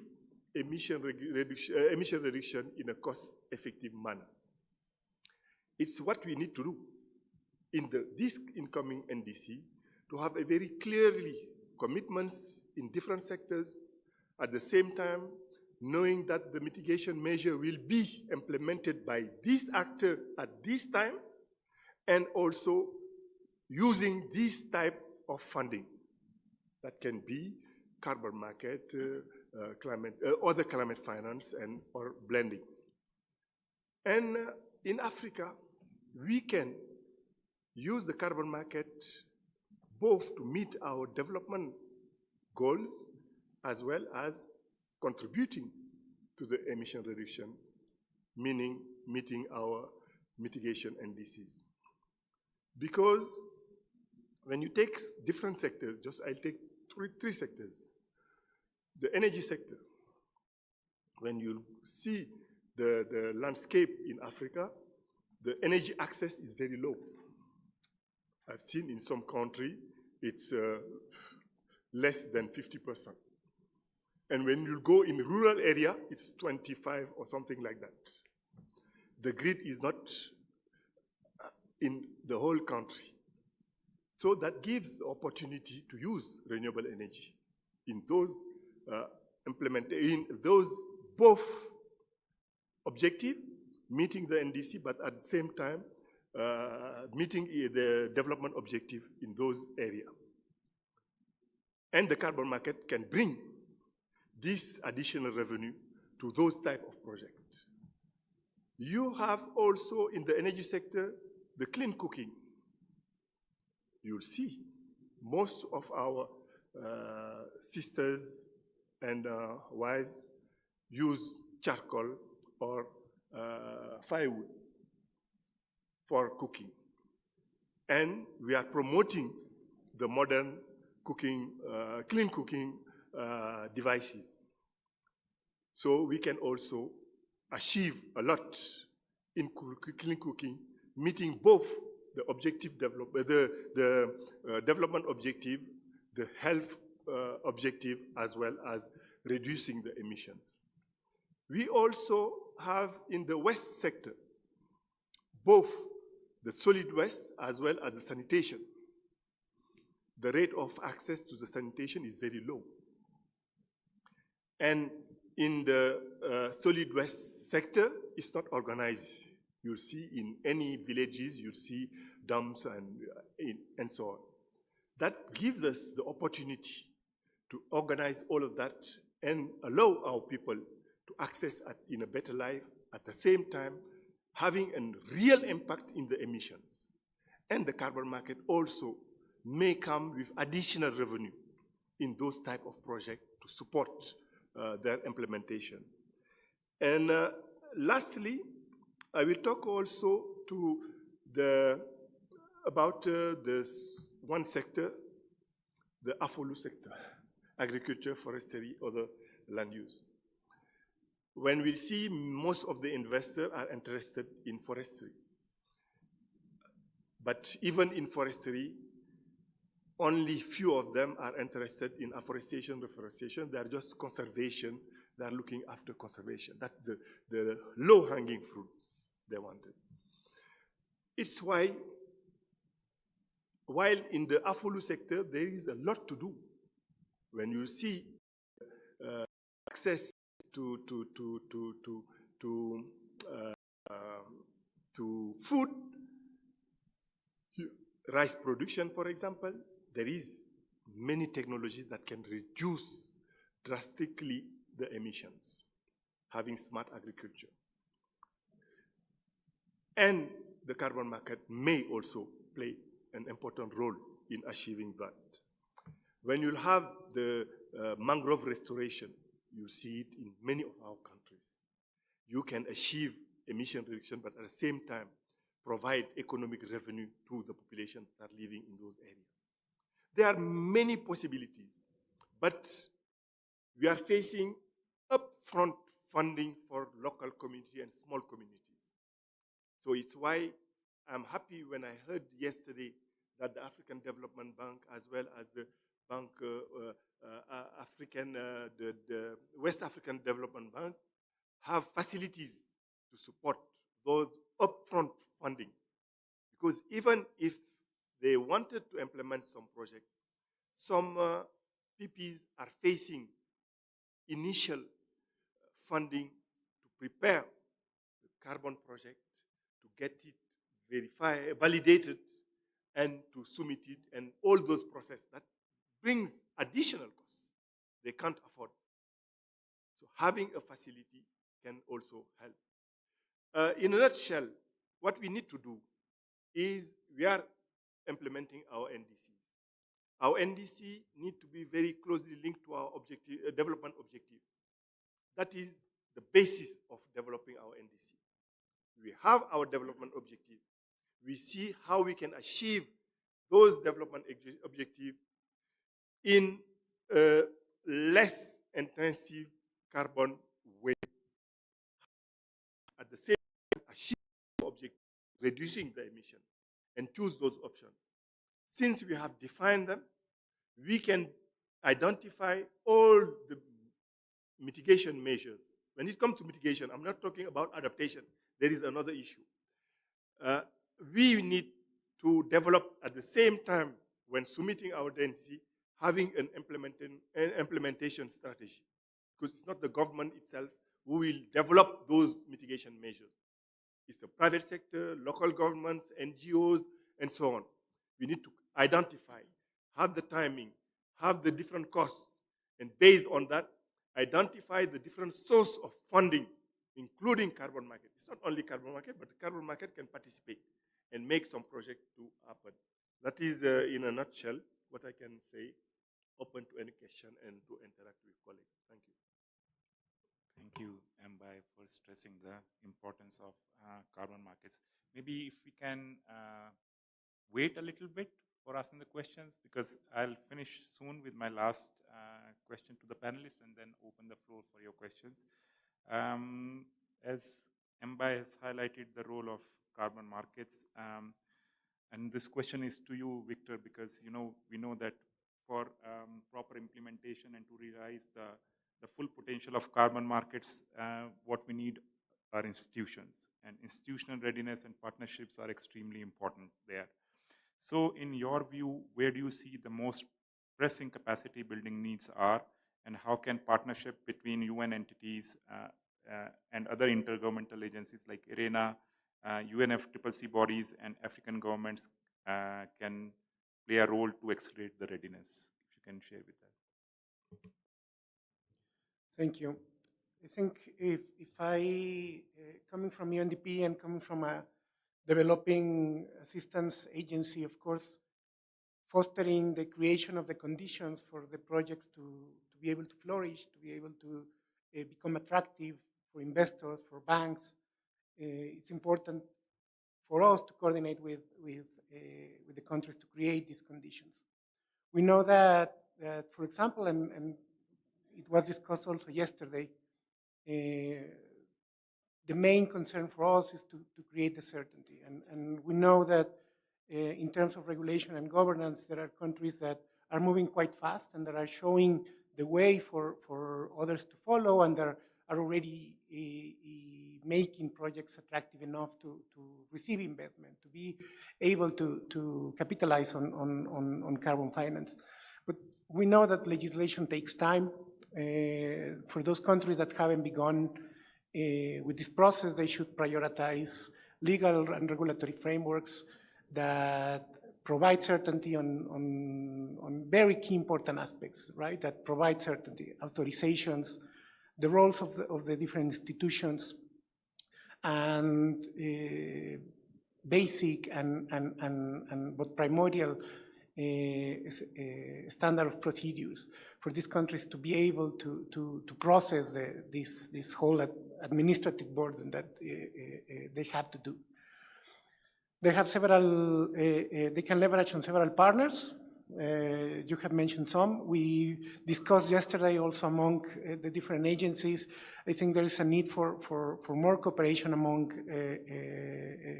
emission reduction in a cost-effective manner. It's what we need to do in this incoming NDC to have a very clearly commitments in different sectors, at the same time knowing that the mitigation measure will be implemented by this actor at this time, and also using this type of funding that can be carbon market, other climate finance, or blending. And in Africa, we can use the carbon market both to meet our development goals as well as contributing to the emission reduction, meaning meeting our mitigation NDCs. Because when you take different sectors, I'll take three sectors. The energy sector, when you see the landscape in Africa, the energy access is very low. I've seen in some country, it's less than 50%. And when you go in rural area, it's 25 or something like that. The grid is not in the whole country. So that gives opportunity to use renewable energy in those in those both objective, meeting the NDC, but at the same time, meeting the development objective in those areas. And the carbon market can bring this additional revenue to those type of projects. You have also in the energy sector, the clean cooking. You'll see most of our sisters and wives use charcoal or firewood for cooking. And we are promoting the modern cooking, clean cooking devices. So we can also achieve a lot in clean cooking, meeting both the objective development, the development objective, the health objective, as well as reducing the emissions. We also have in the waste sector, both the solid waste as well as the sanitation. The rate of access to the sanitation is very low. And in the solid waste sector, it's not organized. You'll see in any villages, you'll see dumps and so on. That gives us the opportunity to organize all of that and allow our people to access in a better life, at the same time having a real impact in the emissions. And the carbon market also may come with additional revenue in those type of projects to support their implementation. And lastly, I will talk also about this one sector, the AFOLU sector, agriculture, forestry, other land use. When we see most of the investors are interested in forestry. But even in forestry, only few of them are interested in afforestation, reforestation. They are just conservation. They are looking after conservation. That's the low-hanging fruits they wanted. It's why, while in the AFOLU sector, there is a lot to do. When you see access to food, rice production, for example, there is many technologies that can reduce drastically the emissions, having smart agriculture. And the carbon market may also play an important role in achieving that. When you have the mangrove restoration, you see it in many of our countries. You can achieve emission reduction, but at the same time, provide economic revenue to the population that are living in those areas. There are many possibilities, but we are facing upfront funding for local community and small communities. So it's why I'm happy when I heard yesterday that the African Development Bank, as well as the Bank, the West African Development Bank, have facilities to support those upfront funding. Because even if they wanted to implement some project, some PPs are facing initial funding to prepare the carbon project, to get it verified, validated, and to submit it, and all those processes. That brings additional costs they can't afford. So having a facility can also help. In a nutshell, what we need to do is we are implementing our NDCs. Our NDC need to be very closely linked to our objective, development objective. That is the basis of developing our NDC. We have our development objective. We see how we can achieve those development objectives in a less intensive carbon way. At the same time, achieve the objective, reducing the emission, and choose those options. Since we have defined them, we can identify all the mitigation measures. When it comes to mitigation, I'm not talking about adaptation. There is another issue. We need to develop at the same time when submitting our NDC, having an implementation strategy. Because it's not the government itself who will develop those mitigation measures. It's the private sector, local governments, NGOs, and so on. We need to identify, have the timing, have the different costs, and based on that, identify the different source of funding, including carbon market. It's not only carbon market, but the carbon market can participate and make some project to happen. That is, in a nutshell, what I can say, open to any question and to interact with colleagues. Thank you. Thank you, Mbai, for stressing the importance of carbon markets. Maybe if we can wait a little bit for asking the questions, because I'll finish soon with my last question to the panelists and then open the floor for your questions. As Mbai has highlighted the role of carbon markets, and this question is to you, Victor, because we know that for proper implementation and to realize the full potential of carbon markets, what we need are institutions. And institutional readiness and partnerships are extremely important there. So in your view, where do you see the most pressing capacity building needs are, and how can partnership between UN entities and other intergovernmental agencies like IRENA, UNFCCC bodies, and African governments can play a role to accelerate the readiness? If you can share with that. Thank you. I think if I, coming from UNDP and coming from a developing assistance agency, of course, fostering the creation of the conditions for the projects to be able to flourish, to be able to become attractive for investors, for banks, it's important for us to coordinate with the countries to create these conditions. We know that for example, and it was discussed also yesterday, the main concern for us is to create the certainty. And we know that in terms of regulation and governance, there are countries that are moving quite fast and that are showing the way for others to follow, and that are already making projects attractive enough to receive investment, to be able to capitalize on carbon finance. But we know that legislation takes time. For those countries that haven't begun with this process, they should prioritize legal and regulatory frameworks that provide certainty on very key important aspects, right? That provide certainty, authorizations, the roles of the different institutions, and basic and but primordial standard of procedures for these countries to be able to process this whole administrative burden that they have to do. They have several, they can leverage on several partners. You have mentioned some. We discussed yesterday also among the different agencies. I think there is a need for more cooperation among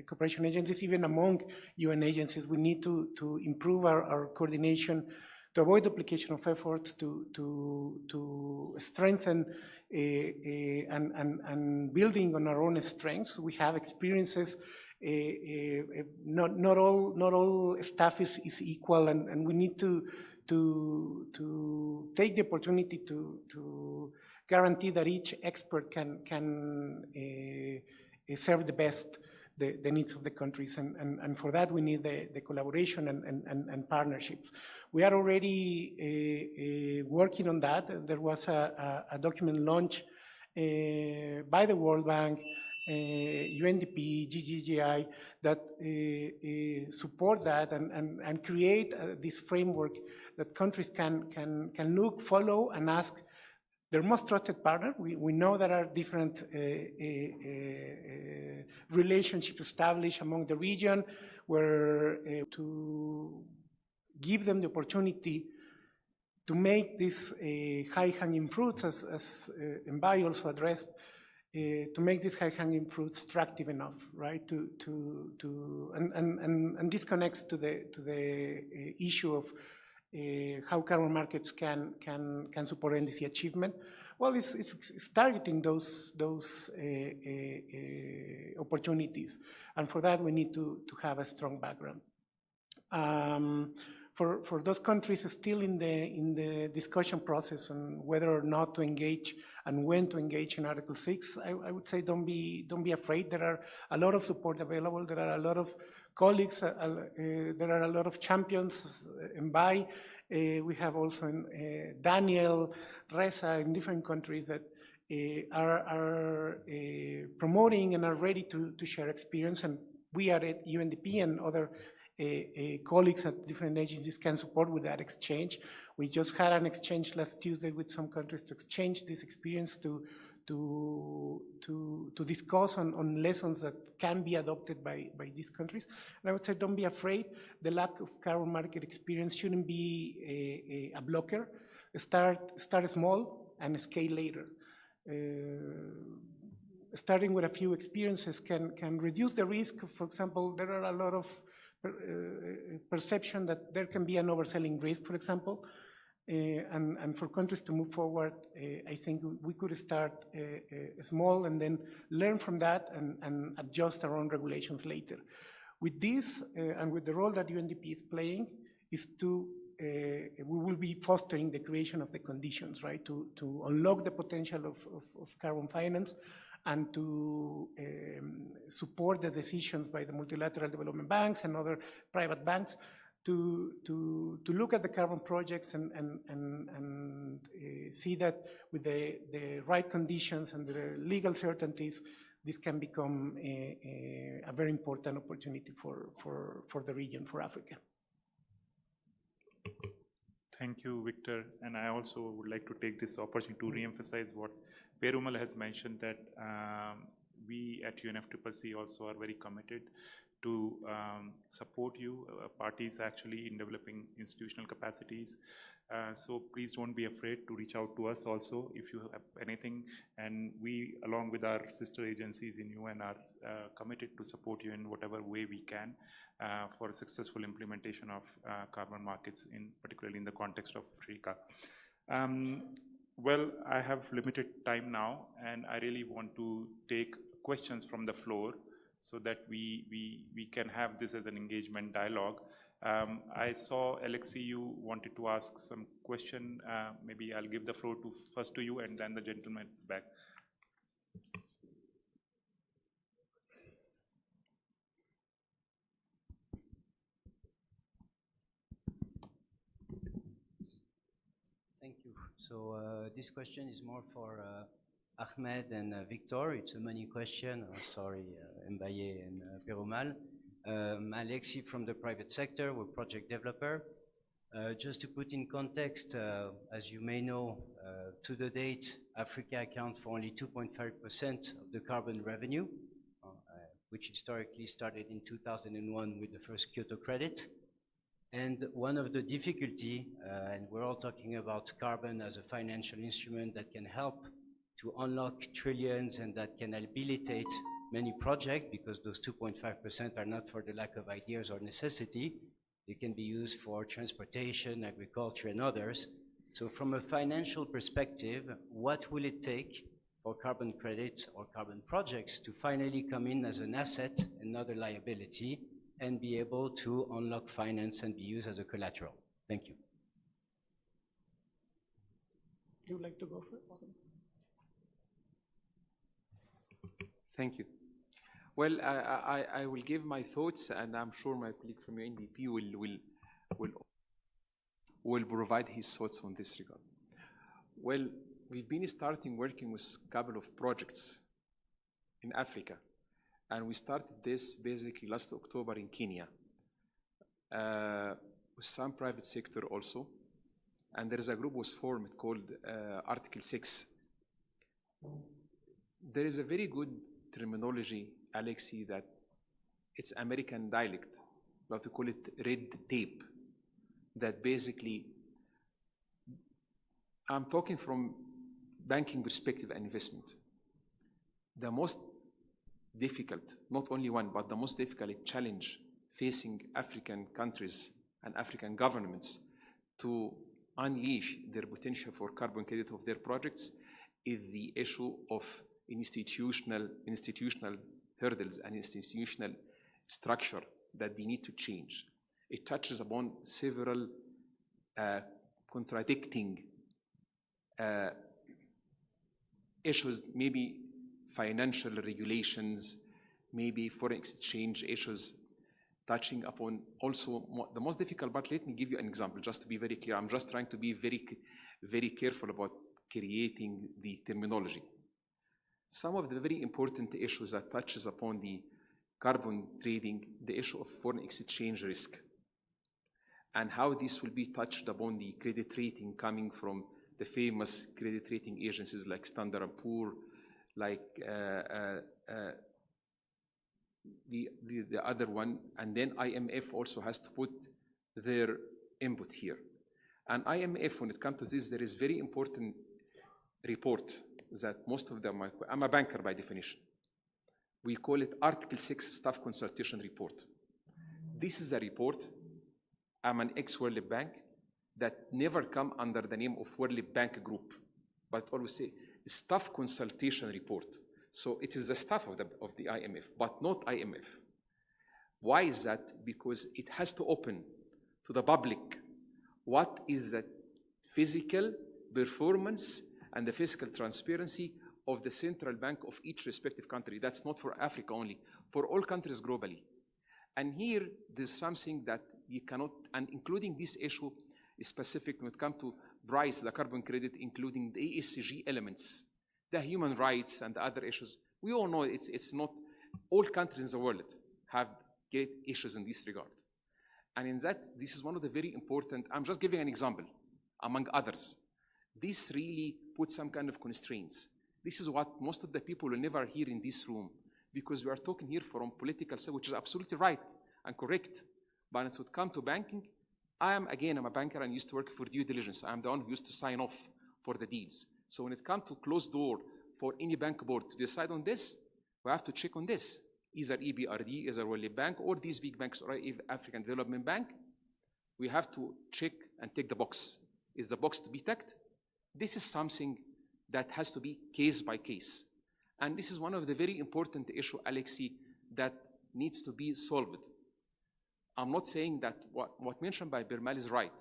cooperation agencies, even among UN agencies. We need to improve our coordination, to avoid duplication of efforts, to strengthen and building on our own strengths. We have experiences. Not all staff is equal, and we need to take the opportunity to guarantee that each expert can serve the best the needs of the countries, and for that we need the collaboration and partnerships. We are already working on that. There was a document launched by the World Bank UNDP, GGGI, that support that and create this framework that countries can look, follow, and ask their most trusted partner. We know there are different relationships established among the region where to give them the opportunity to make these high-hanging fruits, as Mbai also addressed, to make these high-hanging fruits attractive enough, right? And this connects to the issue of how carbon markets can support NDC achievement. Well, it's targeting those opportunities, and for that we need to have a strong background. For those countries still in the discussion process on whether or not to engage and when to engage in Article 6, I would say don't be afraid. There are a lot of support available. There are a lot of colleagues. There are a lot of champions. Mbai, we have also Daniel, Reza in different countries that are promoting and are ready to share experience. And we are at UNDP and other colleagues at different agencies can support with that exchange. We just had an exchange last Tuesday with some countries to exchange this experience to discuss on lessons that can be adopted by these countries. And I would say don't be afraid. The lack of carbon market experience shouldn't be a blocker. Start small and scale later. Starting with a few experiences can reduce the risk. For example, there are a lot of perception that there can be an overselling risk, for example, and for countries to move forward, I think we could start small and then learn from that and adjust our own regulations later. With this and with the role that UNDP is playing is we will be fostering the creation of the conditions, right, to unlock the potential of carbon finance and to support the decisions by the multilateral development banks and other private banks to look at the carbon projects and see that with the right conditions and the legal certainties, this can become a very important opportunity for the region, for Africa. Thank you, Victor. And I also would like to take this opportunity to re-emphasize what Perumal has mentioned, that we at UNFCCC also are very committed to support you, parties actually in developing institutional capacities. So please don't be afraid to reach out to us also if you have anything. And we, along with our sister agencies in UN, are committed to support you in whatever way we can for successful implementation of carbon markets, particularly in the context of Africa. Well, I have limited time now, and I really want to take questions from the floor so that we can have this as an engagement dialogue. I saw, Alexei, you wanted to ask some question. Maybe I'll give the floor first to you, and then the gentleman is back. Thank you. So this question is more for Ahmed and Victor. It's a money question. Sorry, Mbaye and Perumal. Alexi from the private sector, we're project developer. Just to put in context, as you may know, to the date, Africa accounts for only 2.5% of the carbon revenue, which historically started in 2001 with the first Kyoto credit. And one of the difficulty, and we're all talking about carbon as a financial instrument that can help to unlock trillions and that can habilitate many projects, because those 2.5% are not for the lack of ideas or necessity. They can be used for transportation, agriculture, and others. So from a financial perspective, what will it take for carbon credits or carbon projects to finally come in as an asset and not a liability, and be able to unlock finance and be used as a collateral? Thank you. Would you like to go first? Thank you. Well, I will give my thoughts, and I'm sure my colleague from UNDP will provide his thoughts on this regard. Well, we've been starting working with a couple of projects in Africa. And we started this basically last October in Kenya, with some private sector also. And there is a group was formed called Article 6. There is a very good terminology, Alexi, that it's American dialect, we have to call it red tape, that basically, I'm talking from banking perspective and investment. The most difficult, not only one, but the most difficult challenge facing African countries and African governments to unleash their potential for carbon credit of their projects is the issue of institutional hurdles and institutional structure that they need to change. It touches upon several contradicting issues, maybe financial regulations, maybe foreign exchange issues, touching upon also the most difficult, but let me give you an example, just to be very clear. I'm just trying to be very careful about creating the terminology. Some of the very important issues that touches upon the carbon trading, the issue of foreign exchange risk, and how this will be touched upon the credit rating coming from the famous credit rating agencies like Standard & Poor, like the other one, and then IMF also has to put their input here. And IMF, when it comes to this, there is very important report that most of them, I'm a banker by definition. We call it Article 6 Staff Consultation Report. This is a report, I'm an ex-World Bank, that never come under the name of World Bank Group, but always say Staff Consultation Report. So it is the staff of the IMF, but not IMF. Why is that? Because it has to open to the public what is the physical performance and the fiscal transparency of the central bank of each respective country. That's not for Africa only, for all countries globally. And here, there's something that you cannot, and including this issue is specific when it comes to price, the carbon credit, including the ESG elements, the human rights and the other issues. We all know it's not, all countries in the world have great issues in this regard. And in that, this is one of the very important, I'm just giving an example, among others. This really puts some kind of constraints. This is what most of the people will never hear in this room, because we are talking here from political side, which is absolutely right and correct. But when it would come to banking, I'm a banker and used to work for due diligence. I'm the one who used to sign off for the deals. So when it comes to closed door for any bank board to decide on this, we have to check on this. Either EBRD, either World Bank, or these big banks, or African Development Bank, we have to check and tick the box. Is the box to be ticked? This is something that has to be case by case. And this is one of the very important issue, Alexi, that needs to be solved. I'm not saying that what mentioned by Birmal is right,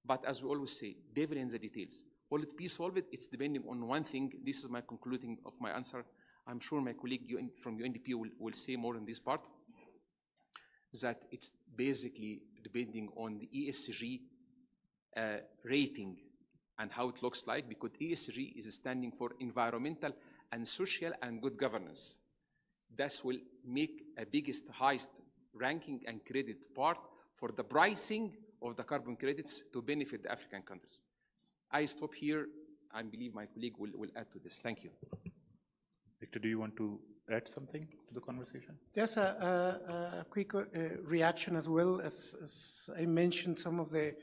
but as we always say, devil in the details. Will it be solved? It's depending on one thing. This is my concluding of my answer. I'm sure my colleague from UNDP will say more on this part, that it's basically depending on the ESG rating and how it looks like, because ESG is standing for environmental and social and good governance. That will make a biggest, highest ranking and credit part for the pricing of the carbon credits to benefit the African countries. I stop here. I believe my colleague will add to this. Thank you. Victor, do you want to add something to the conversation? Just a quick reaction as well. As I mentioned, some of the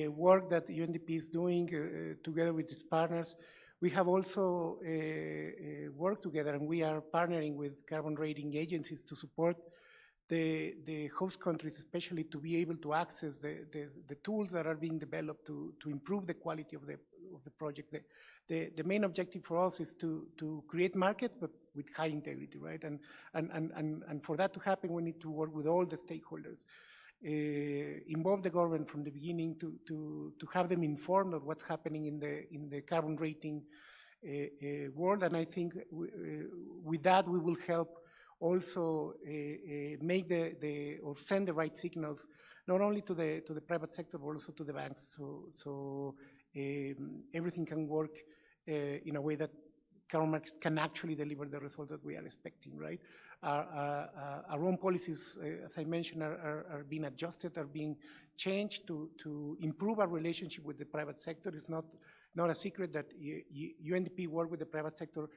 work that UNDP is doing together with its partners. We have also worked together, and we are partnering with carbon rating agencies to support the host countries, especially to be able to access the tools that are being developed to improve the quality of the project. The main objective for us is to create markets, but with high integrity, right? And for that to happen, we need to work with all the stakeholders, involve the government from the beginning to have them informed of what's happening in the carbon rating world. And I think with that, we will help also make or send the right signals, not only to the private sector, but also to the banks. So everything can work in a way that carbon markets can actually deliver the results that we are expecting, right? Our own policies, as I mentioned, are being adjusted, are being changed to improve our relationship with the private sector. It's not a secret that UNDP work with the private sector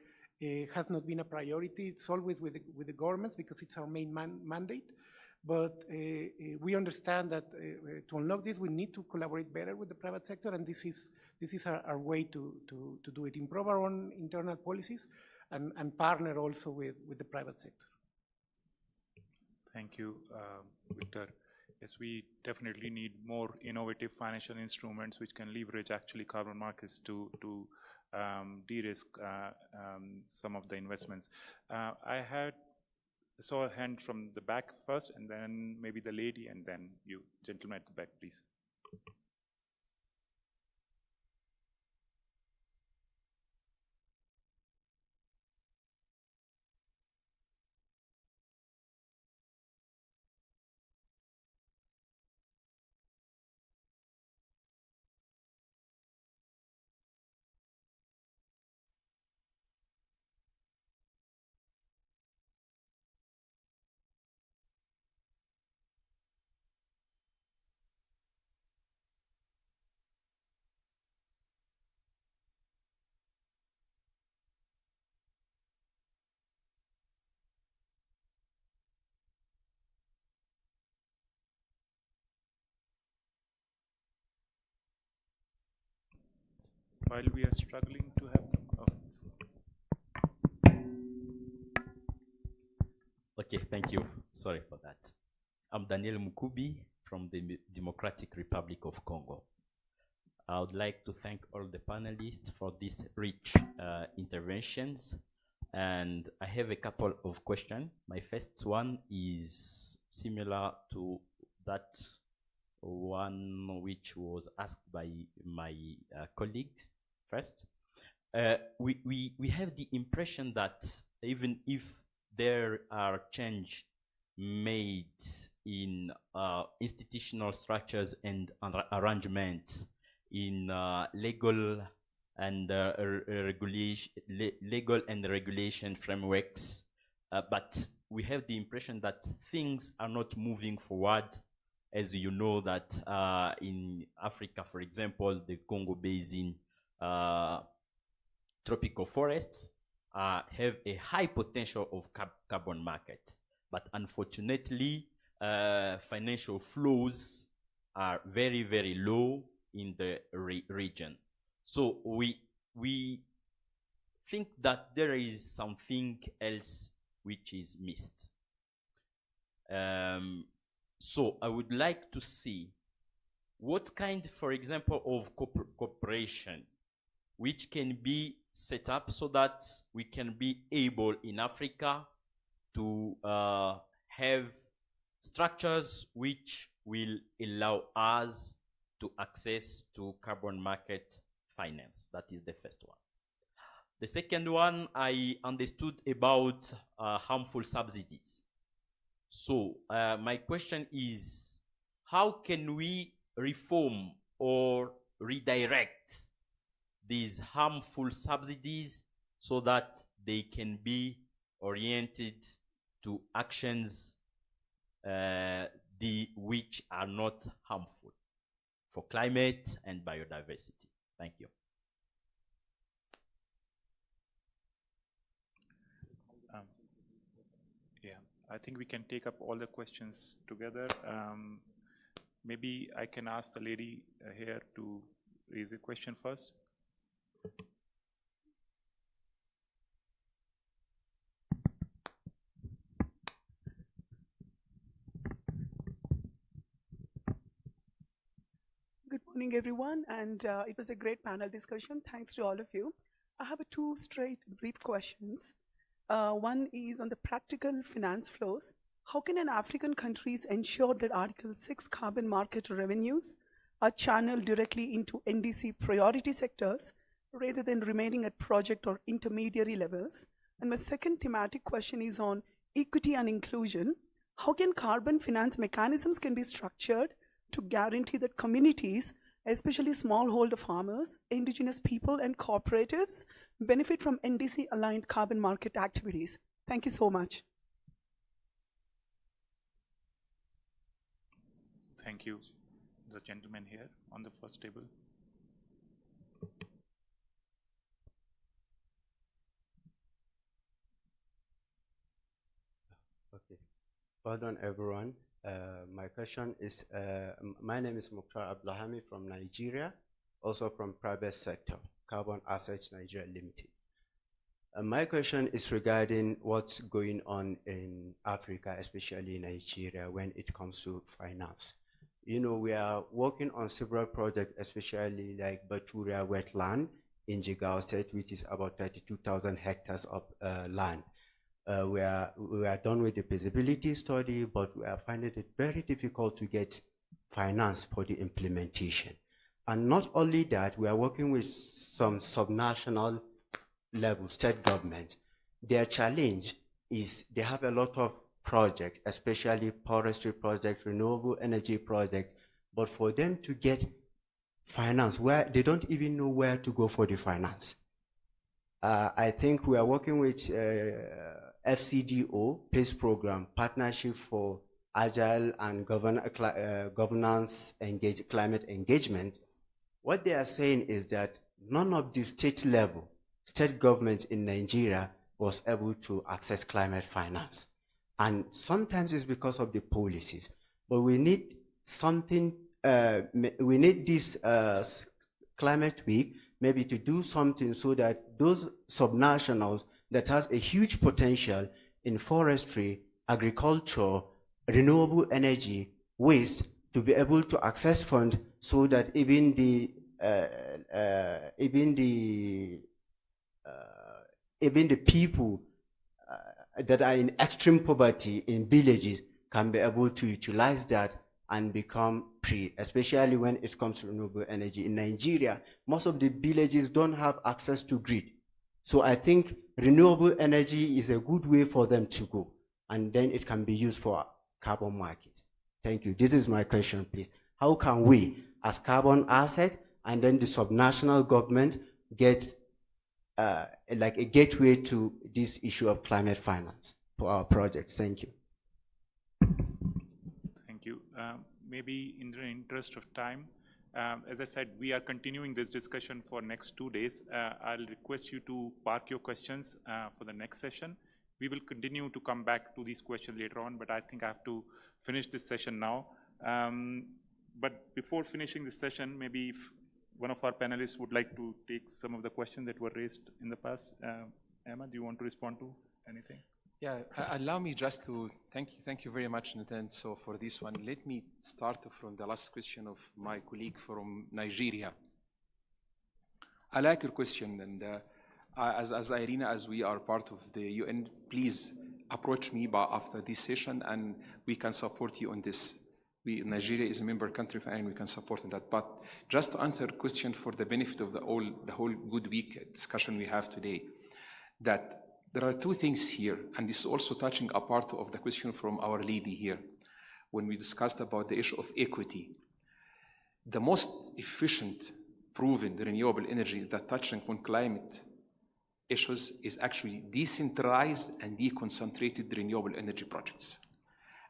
has not been a priority. It's always with the governments because it's our main mandate. But we understand that to unlock this, we need to collaborate better with the private sector, and this is our way to do it. Improve our own internal policies and partner also with the private sector. Thank you, Victor. Yes, we definitely need more innovative financial instruments which can leverage actually carbon markets to de-risk some of the investments. I saw a hand from the back first, and then maybe the lady, and then you, gentleman at the back, please. While we are struggling to have them. Okay, thank you. Sorry for that. I'm Daniel Mukubi from the Democratic Republic of Congo. I would like to thank all the panelists for these rich interventions. And I have a couple of questions. My first one is similar to that one which was asked by my colleagues first. We have the impression that even if there are changes made in institutional structures and arrangements in legal and regulation frameworks, but we have the impression that things are not moving forward. As you know that in Africa, for example, the Congo Basin tropical forests have a high potential of carbon market, but unfortunately, financial flows are very, very low in the region. So we think that there is something else which is missed. So I would like to see what kind, for example, of cooperation which can be set up so that we can be able in Africa to have structures which will allow us to access to carbon market finance. That is the first one. The second one, I understood about harmful subsidies. So my question is, how can we reform or redirect these harmful subsidies so that they can be oriented to actions which are not harmful for climate and biodiversity? Thank you. Yeah, I think we can take up all the questions together. Maybe I can ask the lady here to raise a question first. Good morning, everyone, and it was a great panel discussion. Thanks to all of you. I have two straight brief questions. One is on the practical finance flows. How can an African countries ensure that Article 6 carbon market revenues are channeled directly into NDC priority sectors rather than remaining at project or intermediary levels? And my second thematic question is on equity and inclusion. How can carbon finance mechanisms can be structured to guarantee that communities especially smallholder farmers, indigenous people, and cooperatives benefit from NDC-aligned carbon market activities? Thank you so much. Thank you. The gentleman here on the first table. Okay. Well done, everyone. My question is, my name is Mukhtar Abdulhami from Nigeria, also from private sector, Carbon Assets Nigeria Limited. My question is regarding what's going on in Africa, especially Nigeria, when it comes to finance. You know, we are working on several projects, especially like Baturia wetland in Jigawa State, which is about 32,000 hectares of land. We are done with the feasibility study, but we are finding it very difficult to get finance for the implementation. And not only that, we are working with some subnational level, state government. Their challenge is they have a lot of projects, especially forestry projects, renewable energy projects, but for them to get finance, where they don't even know where to go for the finance. I think we are working with FCDO, PACE program, Partnership for Agile and Governance Climate Engagement. What they are saying is that none of the state governments in Nigeria was able to access climate finance. And sometimes it's because of the policies. But we need something, we need this climate week maybe to do something so that those subnationals that has a huge potential in forestry, agriculture, renewable energy, waste, to be able to access funds so that even the people that are in extreme poverty in villages can be able to utilize that and become free, especially when it comes to renewable energy. In Nigeria, most of the villages don't have access to grid. So I think renewable energy is a good way for them to go, and then it can be used for carbon markets. Thank you. This is my question, please. How can we, as carbon asset, and then the subnational government get like a gateway to this issue of climate finance for our projects? Thank you. Thank you. Maybe in the interest of time, as I said, we are continuing this discussion for next 2 days. I'll request you to park your questions for the next session. We will continue to come back to these questions later on, but I think I have to finish this session now. But before finishing this session, maybe if one of our panelists would like to take some of the questions that were raised in the past. Emma, do you want to respond to anything? Yeah, allow me just to thank you very much, Nathan. So for this one, let me start from the last question of my colleague from Nigeria. I like your question, and as Irina, as we are part of the UN, please approach me after this session, and we can support you on this. Nigeria is a member country, and we can support in that. But just to answer a question for the benefit of the whole good week discussion we have today, that there are two things here, and this is also touching a part of the question from our lady here, when we discussed about the issue of equity. The most efficient, proven renewable energy that touching on climate issues is actually decentralized and deconcentrated renewable energy projects.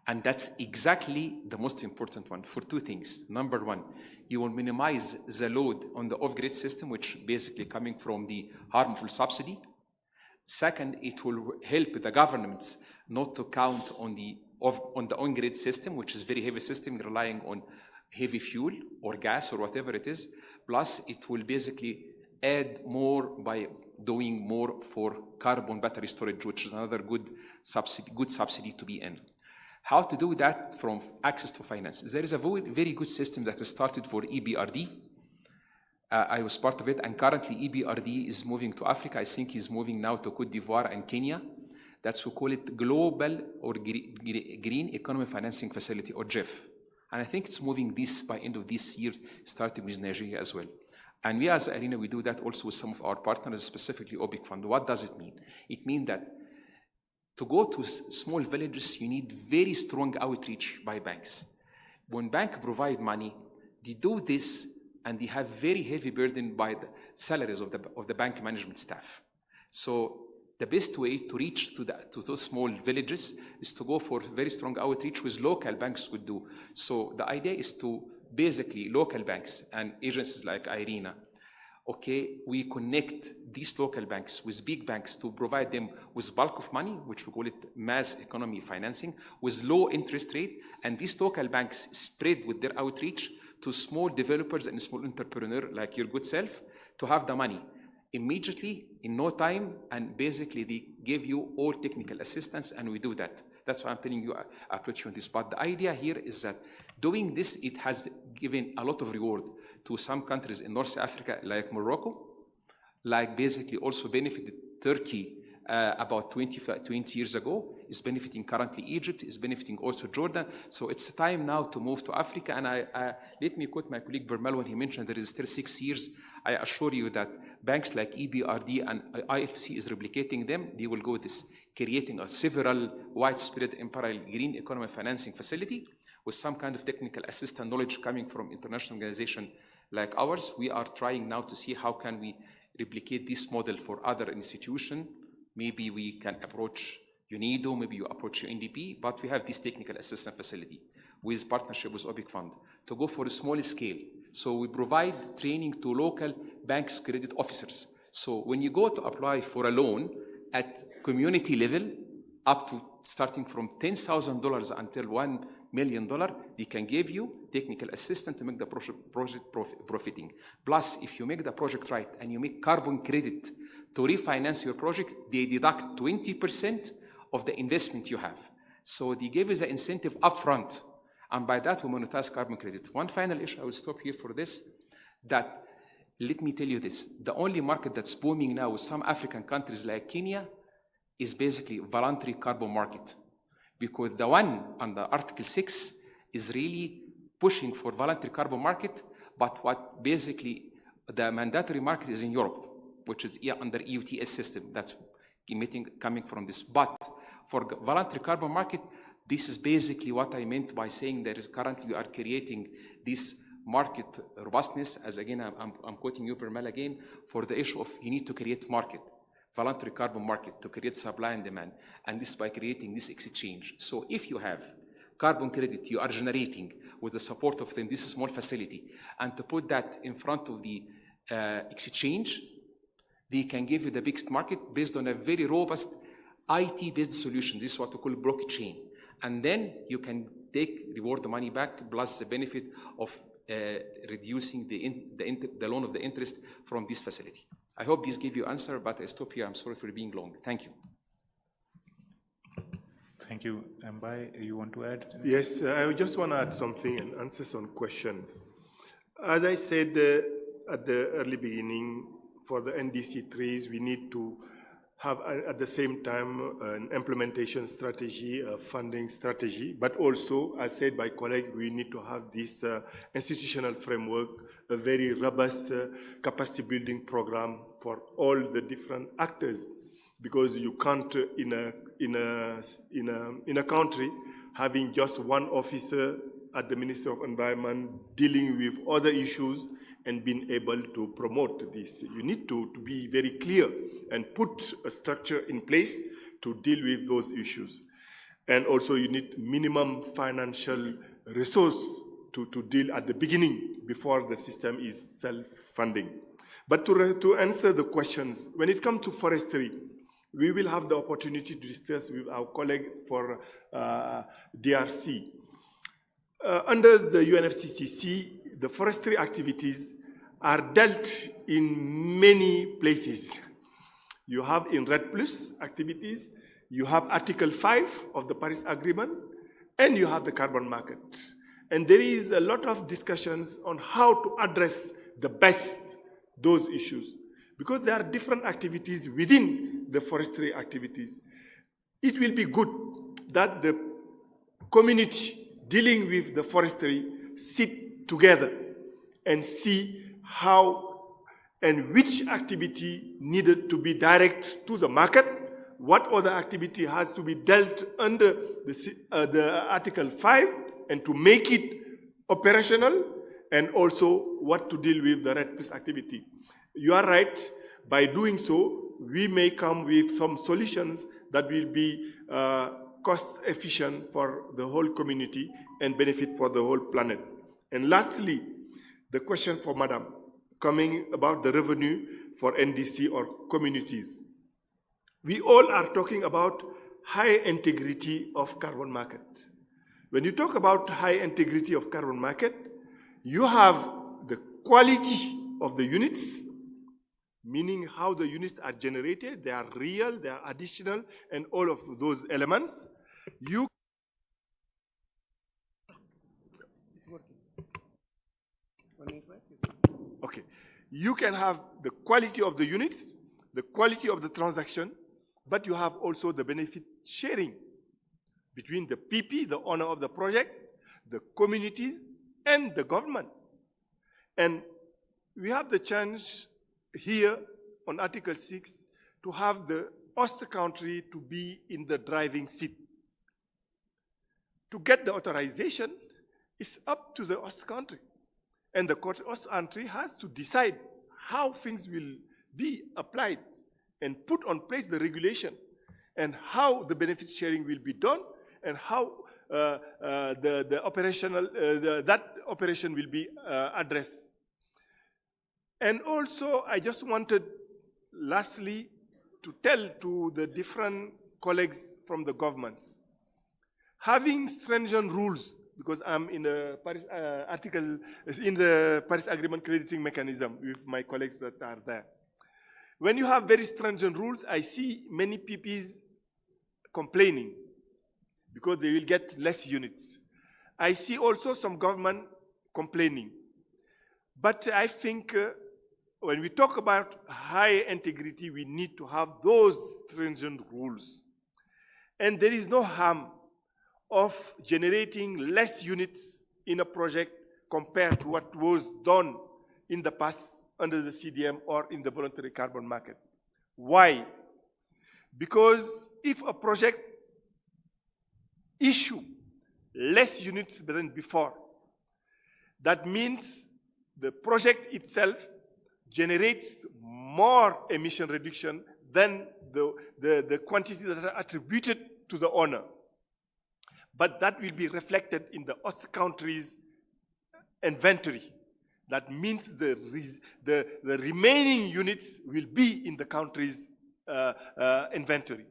And that's exactly the most important one for two things. Number one, you will minimize the load on the off-grid system, which basically coming from the harmful subsidy. Second, it will help the governments not to count on the on-grid system, which is very heavy system relying on heavy fuel or gas or whatever it is. Plus, it will basically add more by doing more for carbon battery storage, which is another good subsidy to be in. How to do that from access to finance? There is a very good system that is started for EBRD. I was part of it, and currently EBRD is moving to Africa. I think he's moving now to Cote d'Ivoire and Kenya. That's, we call it Global or Green Economy Financing Facility, or GEF. And I think it's moving this by end of this year, starting with Nigeria as well. And we as Arena, we do that also with some of our partners, specifically OPIC Fund. What does it mean? It means that to go to small villages, you need very strong outreach by banks. When banks provide money, they do this and they have very heavy burden by the salaries of the bank management staff. So the best way to reach to those small villages is to go for very strong outreach, with local banks would do. So the idea is to basically local banks and agencies like IRENA, okay, we connect these local banks with big banks to provide them with bulk of money, which we call it mass economy financing, with low interest rate, and these local banks spread with their outreach to small developers and small entrepreneurs like your good self to have the money immediately, in no time, and basically they give you all technical assistance, and we do that. That's why I'm telling you, I put you on this. But the idea here is that doing this, it has given a lot of reward to some countries in North Africa, like Morocco, like basically also benefited Turkey about 20 years ago, is benefiting currently Egypt, is benefiting also Jordan. So it's time now to move to Africa. And let me quote my colleague Vermel when he mentioned there is still 6 years. I assure you that banks like EBRD and IFC is replicating them. They will go this, creating a several widespread in parallel green economy financing facility with some kind of technical assistance knowledge coming from international organization like ours. We are trying now to see how can we replicate this model for other institutions. Maybe we can approach UNIDO, maybe you approach UNDP, but we have this technical assistance facility with partnership with OPIC Fund to go for a small scale. So we provide training to local banks credit officers. So when you go to apply for a loan at community level, up to starting from $10,000 until $1 million, they can give you technical assistance to make the project profiting. Plus, if you make the project right and you make carbon credit to refinance your project, they deduct 20% of the investment you have. So they give you the incentive upfront, and by that we monetize carbon credit. One final issue, I will stop here for this, that let me tell you this, the only market that's booming now with some African countries like Kenya is basically voluntary carbon market. Because the one under Article 6 is really pushing for voluntary carbon market, but what basically the mandatory market is in Europe, which is under EUTS system. That's coming from this. But for voluntary carbon market, this is basically what I meant by saying there is currently we are creating this market robustness, as again, I'm quoting you, Permel, again, for the issue of you need to create market, voluntary carbon market, to create supply and demand, and this by creating this exchange. So if you have carbon credit you are generating with the support of them, this small facility, and to put that in front of the exchange, they can give you the biggest market based on a very robust IT-based solution. This is what we call blockchain. And then you can reward the money back, plus the benefit of reducing the loan of the interest from this facility. I hope this gave you answer, but I stop here. I'm sorry for being long. Thank you. Thank you. Mbai, you want to add? Yes, I just want to add something and answer some questions. As I said at the early beginning, for the NDC trees, we need to have at the same time an implementation strategy, a funding strategy, but also, as said by colleague, we need to have this institutional framework, a very robust capacity building program for all the different actors, because you can't in a country having just one officer at the Ministry of Environment dealing with other issues and being able to promote this. You need to be very clear and put a structure in place to deal with those issues. And also you need minimum financial resource to deal at the beginning before the system is self-funding. But to answer the questions, when it comes to forestry, we will have the opportunity to discuss with our colleague for DRC. Under the UNFCCC, the forestry activities are dealt in many places. You have in RED Plus activities, you have Article 5 of the Paris Agreement, and you have the carbon market. And there is a lot of discussions on how to address the best those issues, because there are different activities within the forestry activities. It will be good that the community dealing with the forestry sit together and see how and which activity needed to be direct to the market, what other activity has to be dealt under the Article 5 and to make it operational, and also what to deal with the red peace activity. You are right. By doing so, we may come with some solutions that will be cost efficient for the whole community and benefit for the whole planet. And lastly, the question for Madam, coming about the revenue for NDC or communities. We all are talking about high integrity of carbon market. When you talk about high integrity of carbon market, you have the quality of the units, meaning how the units are generated, they are real, they are additional, and all of those elements. Okay. You can have the quality of the units, the quality of the transaction, but you have also the benefit sharing between the PP, the owner of the project, the communities, and the government. And we have the chance here on Article 6 to have the host country to be in the driving seat. To get the authorization, it's up to the host country. And the host country has to decide how things will be applied and put on place the regulation and how the benefit sharing will be done and how that operation will be addressed. And also, I just wanted, lastly, to tell to the different colleagues from the governments, having stringent rules, because I'm in the Paris in the Paris Agreement crediting mechanism with my colleagues that are there. When you have very stringent rules, I see many PPs complaining because they will get less units. I see also some government complaining. But I think when we talk about high integrity, we need to have those stringent rules. And there is no harm of generating less units in a project compared to what was done in the past under the CDM or in the voluntary carbon market. Why? Because if a project issue less units than before, that means the project itself generates more emission reduction than the quantity that are attributed to the owner. But that will be reflected in the host country's inventory. That means the remaining units will be in the country's inventory.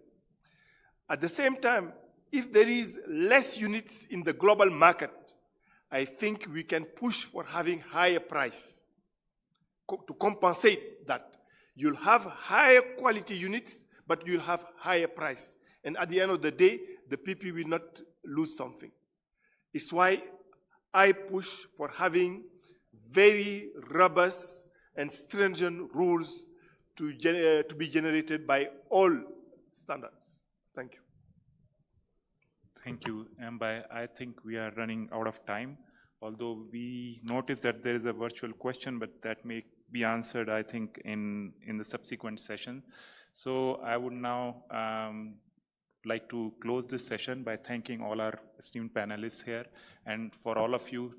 At the same time, if there is less units in the global market, I think we can push for having higher price to compensate that. You'll have higher quality units, but you'll have higher price. And at the end of the day, the PP will not lose something. It's why I push for having very robust and stringent rules to be generated by all standards. Thank you. Thank you, Mbai. I think we are running out of time. Although we noticed that there is a virtual question, but that may be answered, I think, in the subsequent session. So I would now like to close this session by thanking all our esteemed panelists here, and for all of you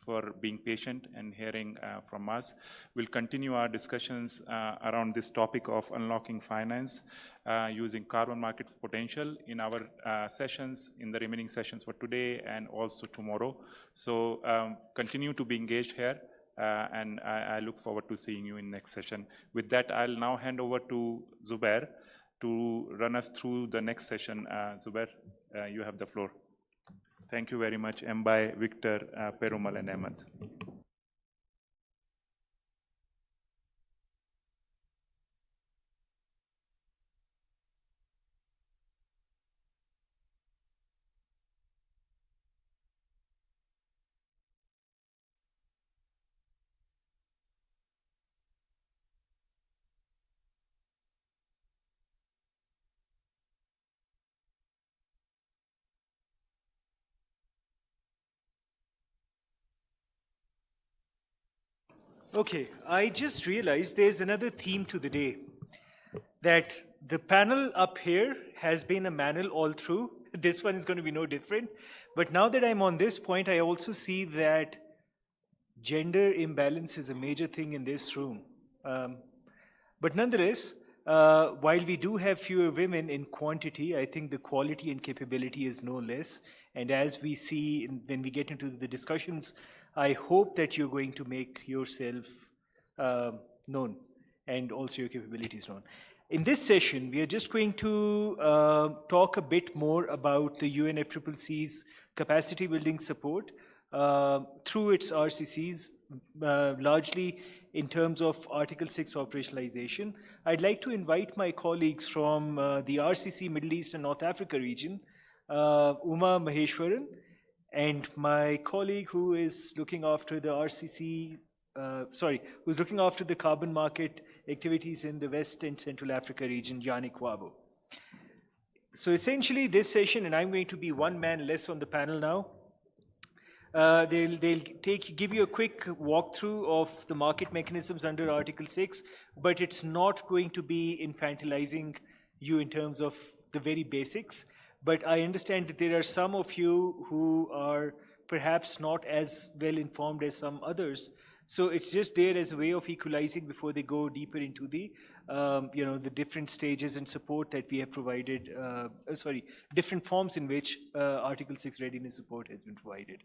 for being patient and hearing from us. We'll continue our discussions around this topic of unlocking finance using carbon market potential in our sessions, in the remaining sessions for today and also tomorrow. So continue to be engaged here, and I look forward to seeing you in next session. With that, I'll now hand over to Zubair to run us through the next session. Zubair, you have the floor. Thank you very much, Mbai, Victor, Perumal, and Ahmed. Okay, I just realized there's another theme to the day, that the panel up here has been a manual all through. This one is going to be no different. But now that I'm on this point, I also see that gender imbalance is a major thing in this room. But nonetheless, while we do have fewer women in quantity, I think the quality and capability is no less. And as we see when we get into the discussions, I hope that you're going to make yourself known and also your capabilities known. In this session, we are just going to talk a bit more about the UNFCCC's capacity building support through its RCCs, largely in terms of Article 6 operationalization. I'd like to invite my colleagues from the RCC Middle East and North Africa region, Uma Maheshwaran, and my colleague who is looking after the RCC, who's looking after the carbon market activities in the West and Central Africa region, Yannick Wabo. So essentially this session, and I'm going to be one man less on the panel now, they'll give you a quick walkthrough of the market mechanisms under Article 6, but it's not going to be infantilizing you in terms of the very basics. But I understand that there are some of you who are perhaps not as well informed as some others. So it's just there as a way of equalizing before they go deeper into the, the different stages and support that we have provided, different forms in which Article 6 readiness support has been provided.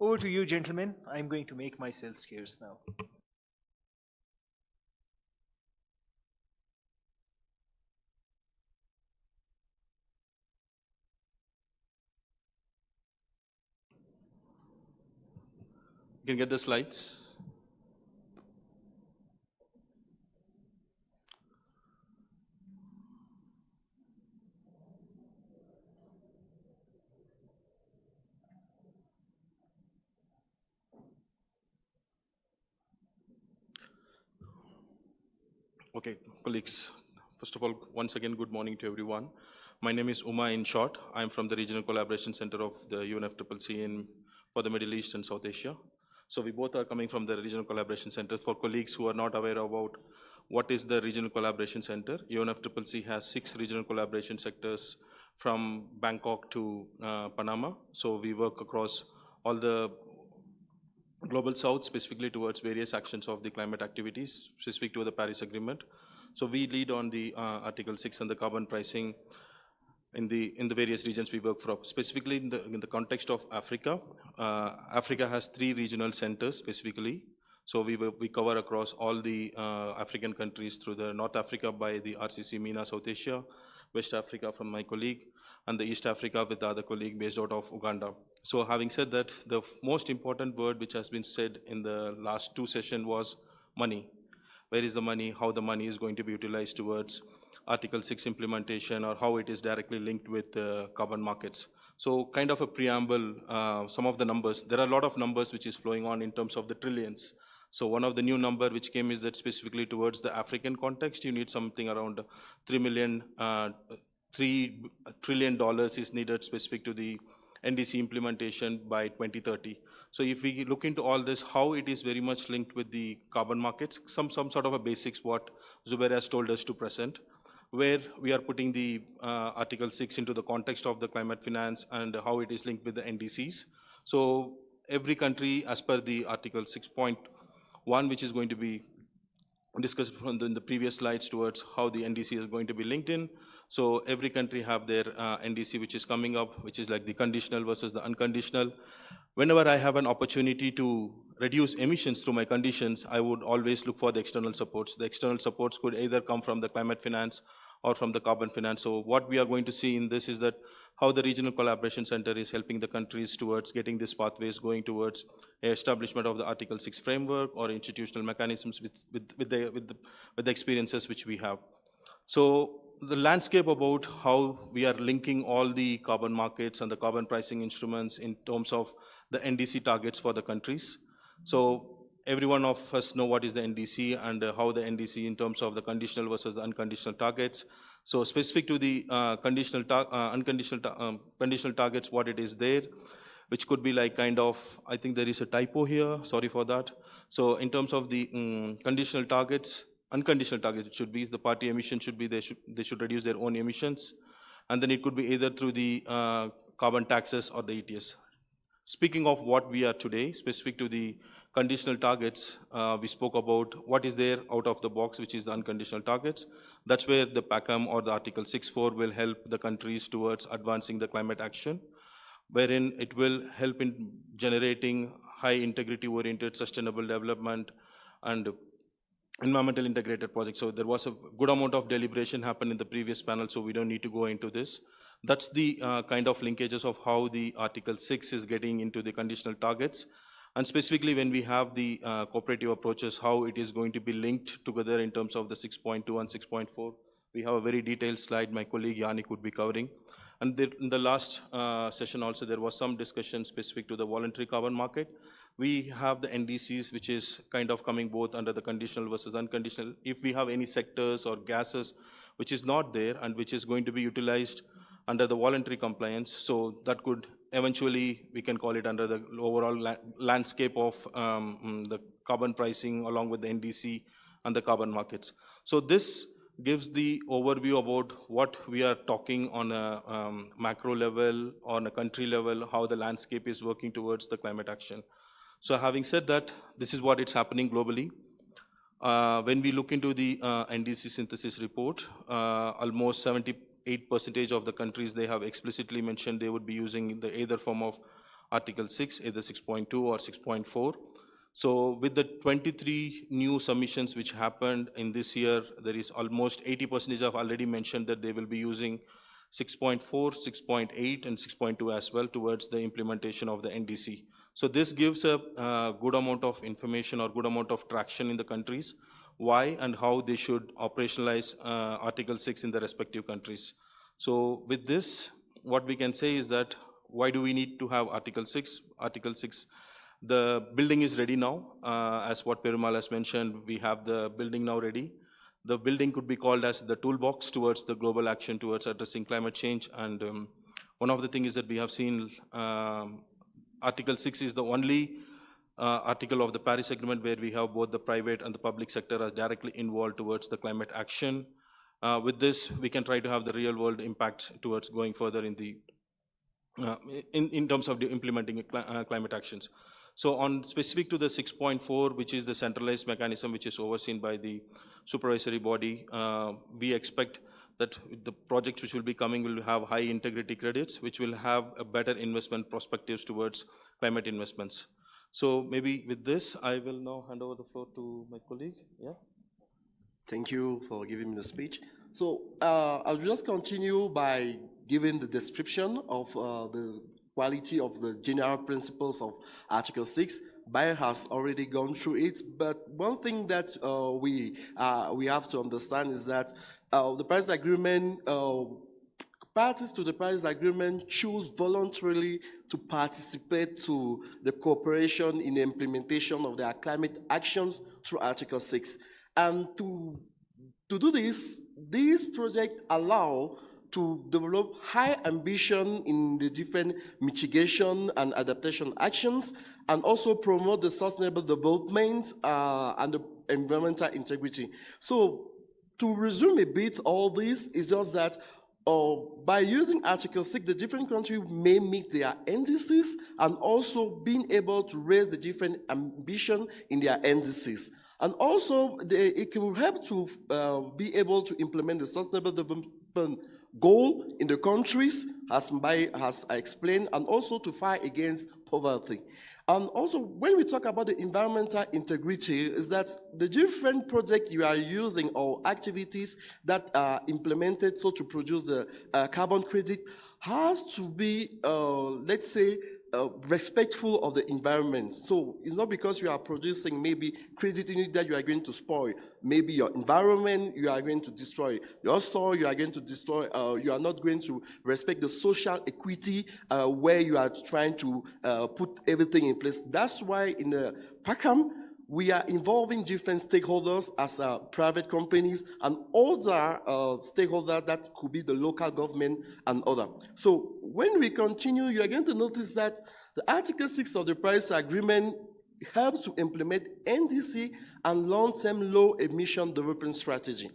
Over to you, gentlemen. I'm going to make myself scarce now. You can get the slides. Okay, colleagues, first of all, once again, good morning to everyone. My name is Uma in short. I'm from the Regional Collaboration Center of the UNFCCC for the Middle East and South Asia. So we both are coming from the Regional Collaboration Center. For colleagues who are not aware about what is the Regional Collaboration Center, UNFCCC has 6 regional collaboration sectors from Bangkok to Panama. So we work across all the Global South, specifically towards various actions of the climate activities, specific to the Paris Agreement. So we lead on the Article 6 and the carbon pricing in the various regions we work from. Specifically in the context of Africa, Africa has 3 regional centers specifically. So we cover across all the African countries through the North Africa by the RCC MENA South Asia, West Africa from my colleague, and the East Africa with the other colleague based out of Uganda. So having said that, the most important word which has been said in the last 2 sessions was money. Where is the money? How the money is going to be utilized towards Article 6 implementation, or how it is directly linked with carbon markets. So kind of a preamble, some of the numbers. There are a lot of numbers which is flowing on in terms of the trillions. So one of the new number which came is that specifically towards the African context, you need something around $3 trillion is needed specific to the NDC implementation by 2030. So if we look into all this, how it is very much linked with the carbon markets, some sort of a basics what Zubair has told us to present, where we are putting the Article 6 into the context of the climate finance and how it is linked with the NDCs. So every country, as per the Article 6.1, which is going to be discussed in the previous slides towards how the NDC is going to be linked in. So every country have their NDC which is coming up, which is like the conditional versus the unconditional. Whenever I have an opportunity to reduce emissions through my conditions, I would always look for the external supports. The external supports could either come from the climate finance or from the carbon finance. So what we are going to see in this is that how the Regional Collaboration Center is helping the countries towards getting these pathways going towards establishment of the Article 6 framework or institutional mechanisms with the experiences which we have. So the landscape about how we are linking all the carbon markets and the carbon pricing instruments in terms of the NDC targets for the countries. So every one of us know what is the NDC and how the NDC in terms of the conditional versus the unconditional targets. So specific to the conditional targets, what it is there, which could be like kind of, I think there is a typo here, sorry for that. So in terms of the conditional targets, unconditional targets should be, the party emission should be, they should reduce their own emissions. And then it could be either through the carbon taxes or the ETS. Speaking of what we are today, specific to the conditional targets, we spoke about what is there out of the box, which is the unconditional targets. That's where the PACAM or the Article 6.4 will help the countries towards advancing the climate action, wherein it will help in generating high integrity oriented sustainable development and environmental integrated projects. So there was a good amount of deliberation happened in the previous panel, so we don't need to go into this. That's the kind of linkages of how the Article 6 is getting into the conditional targets. And specifically when we have the cooperative approaches, how it is going to be linked together in terms of the 6.2 and 6.4. We have a very detailed slide my colleague Yannick would be covering. And in the last session also, there was some discussion specific to the voluntary carbon market. We have the NDCs, which is kind of coming both under the conditional versus unconditional. If we have any sectors or gases which is not there and which is going to be utilized under the voluntary compliance, so that could eventually, we can call it under the overall landscape of the carbon pricing along with the NDC and the carbon markets. So this gives the overview about what we are talking on a macro level, on a country level, how the landscape is working towards the climate action. So having said that, this is what is happening globally. When we look into the NDC synthesis report, almost 78% of the countries, they have explicitly mentioned they would be using the either form of Article 6, either 6.2 or 6.4. So with the 23 new submissions which happened in this year, there is almost 80% have already mentioned that they will be using 6.4, 6.8 and 6.2 as well towards the implementation of the NDC. So this gives a good amount of information or good amount of traction in the countries, why and how they should operationalize Article 6 in the respective countries. So with this, what we can say is that why do we need to have Article 6? Article 6, the building is ready now. As what Perumal has mentioned, we have the building now ready. The building could be called as the toolbox towards the global action towards addressing climate change. And one of the things is that we have seen Article 6 is the only article of the Paris Agreement where we have both the private and the public sector as directly involved towards the climate action. With this, we can try to have the real world impact towards going further in the in terms of implementing climate actions. So on specific to the 6.4, which is the centralized mechanism which is overseen by the supervisory body, we expect that the projects which will be coming will have high integrity credits, which will have a better investment perspectives towards climate investments. So maybe with this, I will now hand over the floor to my colleague. Yeah. Thank you for giving me the speech. So I'll just continue by giving the description of the quality of the general principles of Article 6. Bayer has already gone through it, but one thing that we have to understand is that the Paris Agreement, parties to the Paris Agreement choose voluntarily to participate to the cooperation in the implementation of their climate actions through Article 6. And to do this, these projects allow to develop high ambition in the different mitigation and adaptation actions, and also promote the sustainable development and the environmental integrity. So to resume a bit, all this is just that by using Article 6, the different countries may meet their NDCs and also being able to raise the different ambition in their NDCs. And also, it will help to be able to implement the sustainable development goal in the countries, as Mbaye has explained, and also to fight against poverty. And also, when we talk about the environmental integrity, is that the different projects you are using or activities that are implemented so to produce the carbon credit has to be, let's say, respectful of the environment. So it's not because you are producing maybe credit in it that you are going to spoil. Maybe your environment, you are going to destroy. Your soil, you are going to destroy. You are not going to respect the social equity where you are trying to put everything in place. That's why in the PACAM, we are involving different stakeholders as private companies and other stakeholders that could be the local government and other. So when we continue, you are going to notice that the Article 6 of the Paris Agreement helps to implement NDC and long-term low-emission development strategy.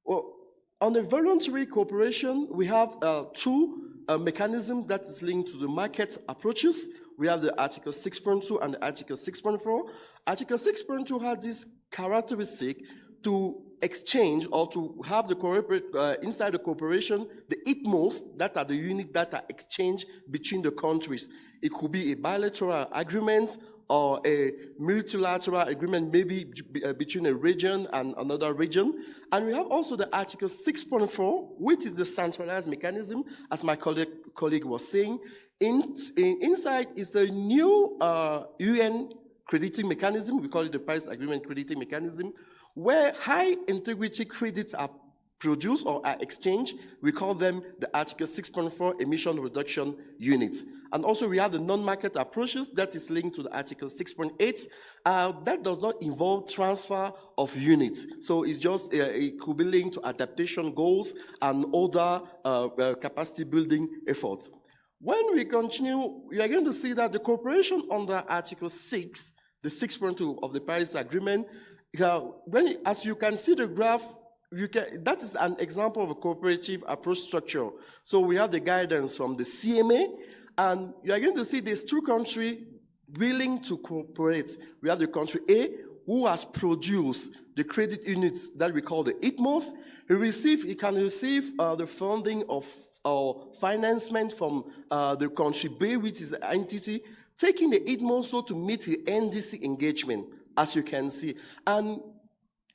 Well, on the voluntary cooperation, we have two mechanisms that is linked to the market approaches. we have the Article 6.2 and the Article 6.4. Article 6.2 has this characteristic to exchange or to have the inside the cooperation, the utmost, that are the unit that are exchanged between the countries. It could be a bilateral agreement or a multilateral agreement, maybe between a region and another region. And we have also the Article 6.4, which is the centralized mechanism, as my colleague was saying. Inside is the new UN crediting mechanism, we call it the Paris Agreement crediting mechanism, where high integrity credits are produced or are exchanged. We call them the Article 6.4 emission reduction units. And also we have the non-market approaches that is linked to the Article 6.8. That does not involve transfer of units. So it's just, it could be linked to adaptation goals and other capacity building efforts. When we continue, we are going to see that the cooperation under Article 6, the 6.2 of the Paris Agreement, as you can see the graph, that is an example of a cooperative approach structure. So we have the guidance from the CMA, and you are going to see there's two countries willing to cooperate. We have the country A, who has produced the credit units that we call the ITMOS. He can receive the funding of financement from the country B, which is the entity, taking the ITMOS so to meet the NDC engagement, as you can see. And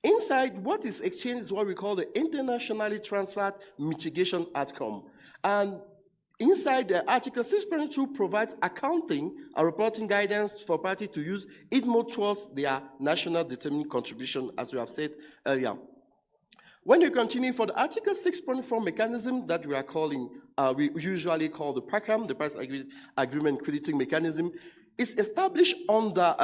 inside, what is exchanged is what we call the internationally transferred mitigation outcome. And inside, the Article 6.2 provides accounting and reporting guidance for parties to use ITMO towards their national determined contribution, as we have said earlier. When you continue for the Article 6.4 mechanism that we are calling, we usually call the PACAM, the Paris Agreement Crediting Mechanism, is established under,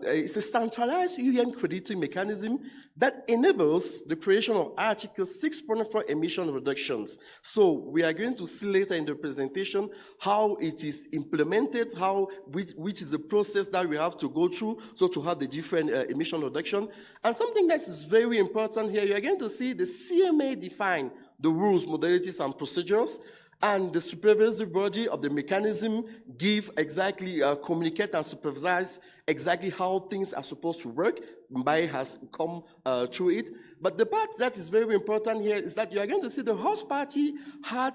it's a centralized UN crediting mechanism that enables the creation of Article 6.4 emission reductions. So we are going to see later in the presentation how it is implemented, which is a process that we have to go through, so to have the different emission reduction. And something that is very important here, you are going to see the CMA define the rules, modalities, and procedures. And the supervisory body of the mechanism give exactly, communicate and supervise exactly how things are supposed to work. Mbaye has come through it. But the part that is very important here is that you are going to see the host party had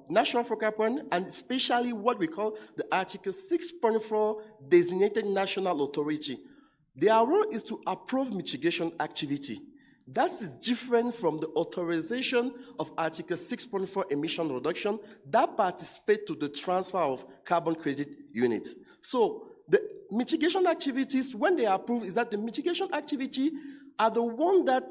national focal point, and especially what we call the Article 6.4 designated national authority. Their role is to approve mitigation activity. That is different from the authorization of Article 6.4 emission reduction that participate to the transfer of carbon credit units. So the mitigation activities, when they are approved, is that the mitigation activity are the one that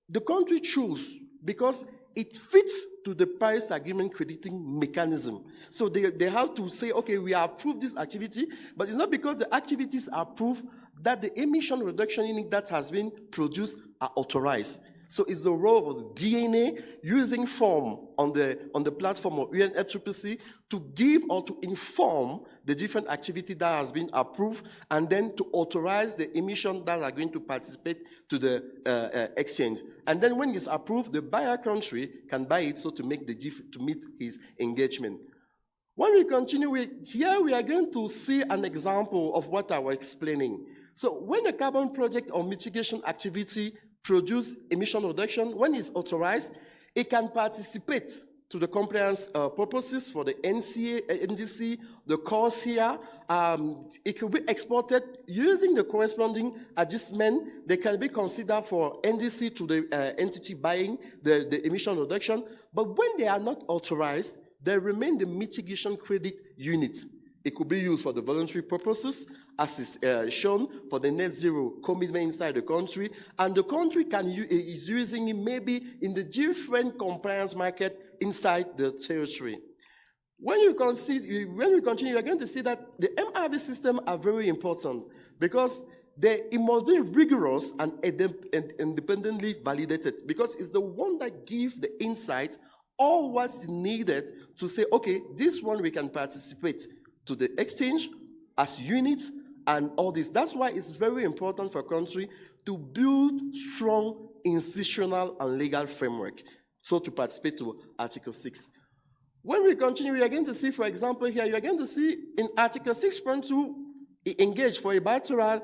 the country choose because it fits to the Paris Agreement crediting mechanism. So they have to say, okay, we approve this activity, but it's not because the activities are approved that the emission reduction unit that has been produced are authorized. So it's the role of the DNA using form on the platform of UNEP to give or to inform the different activity that has been approved and then to authorize the emission that are going to participate to the exchange. And then when it's approved, the buyer country can buy it so to make to meet his engagement. When we continue here we are going to see an example of what I was explaining. So when a carbon project or mitigation activity produce emission reduction, when it's authorized, it can participate to the compliance purposes for the NDC, the CORSIA. It could be exported using the corresponding adjustment. They can be considered for NDC to the entity buying the emission reduction. But when they are not authorized, they remain the mitigation credit unit. It could be used for the voluntary purposes, as is shown for the net zero commitment inside the country, and the country is using it maybe in the different compliance market inside the territory. When we continue, you are going to see that the MRV system are very important because it must be rigorous and independently validated because it's the one that gives the insight or what's needed to say, okay, this one we can participate to the exchange as units and all this. That's why it's very important for a country to build strong institutional and legal framework, so to participate to Article 6. When we continue, we are going to see, for example, here, you are going to see in Article 6.2, engage for a bilateral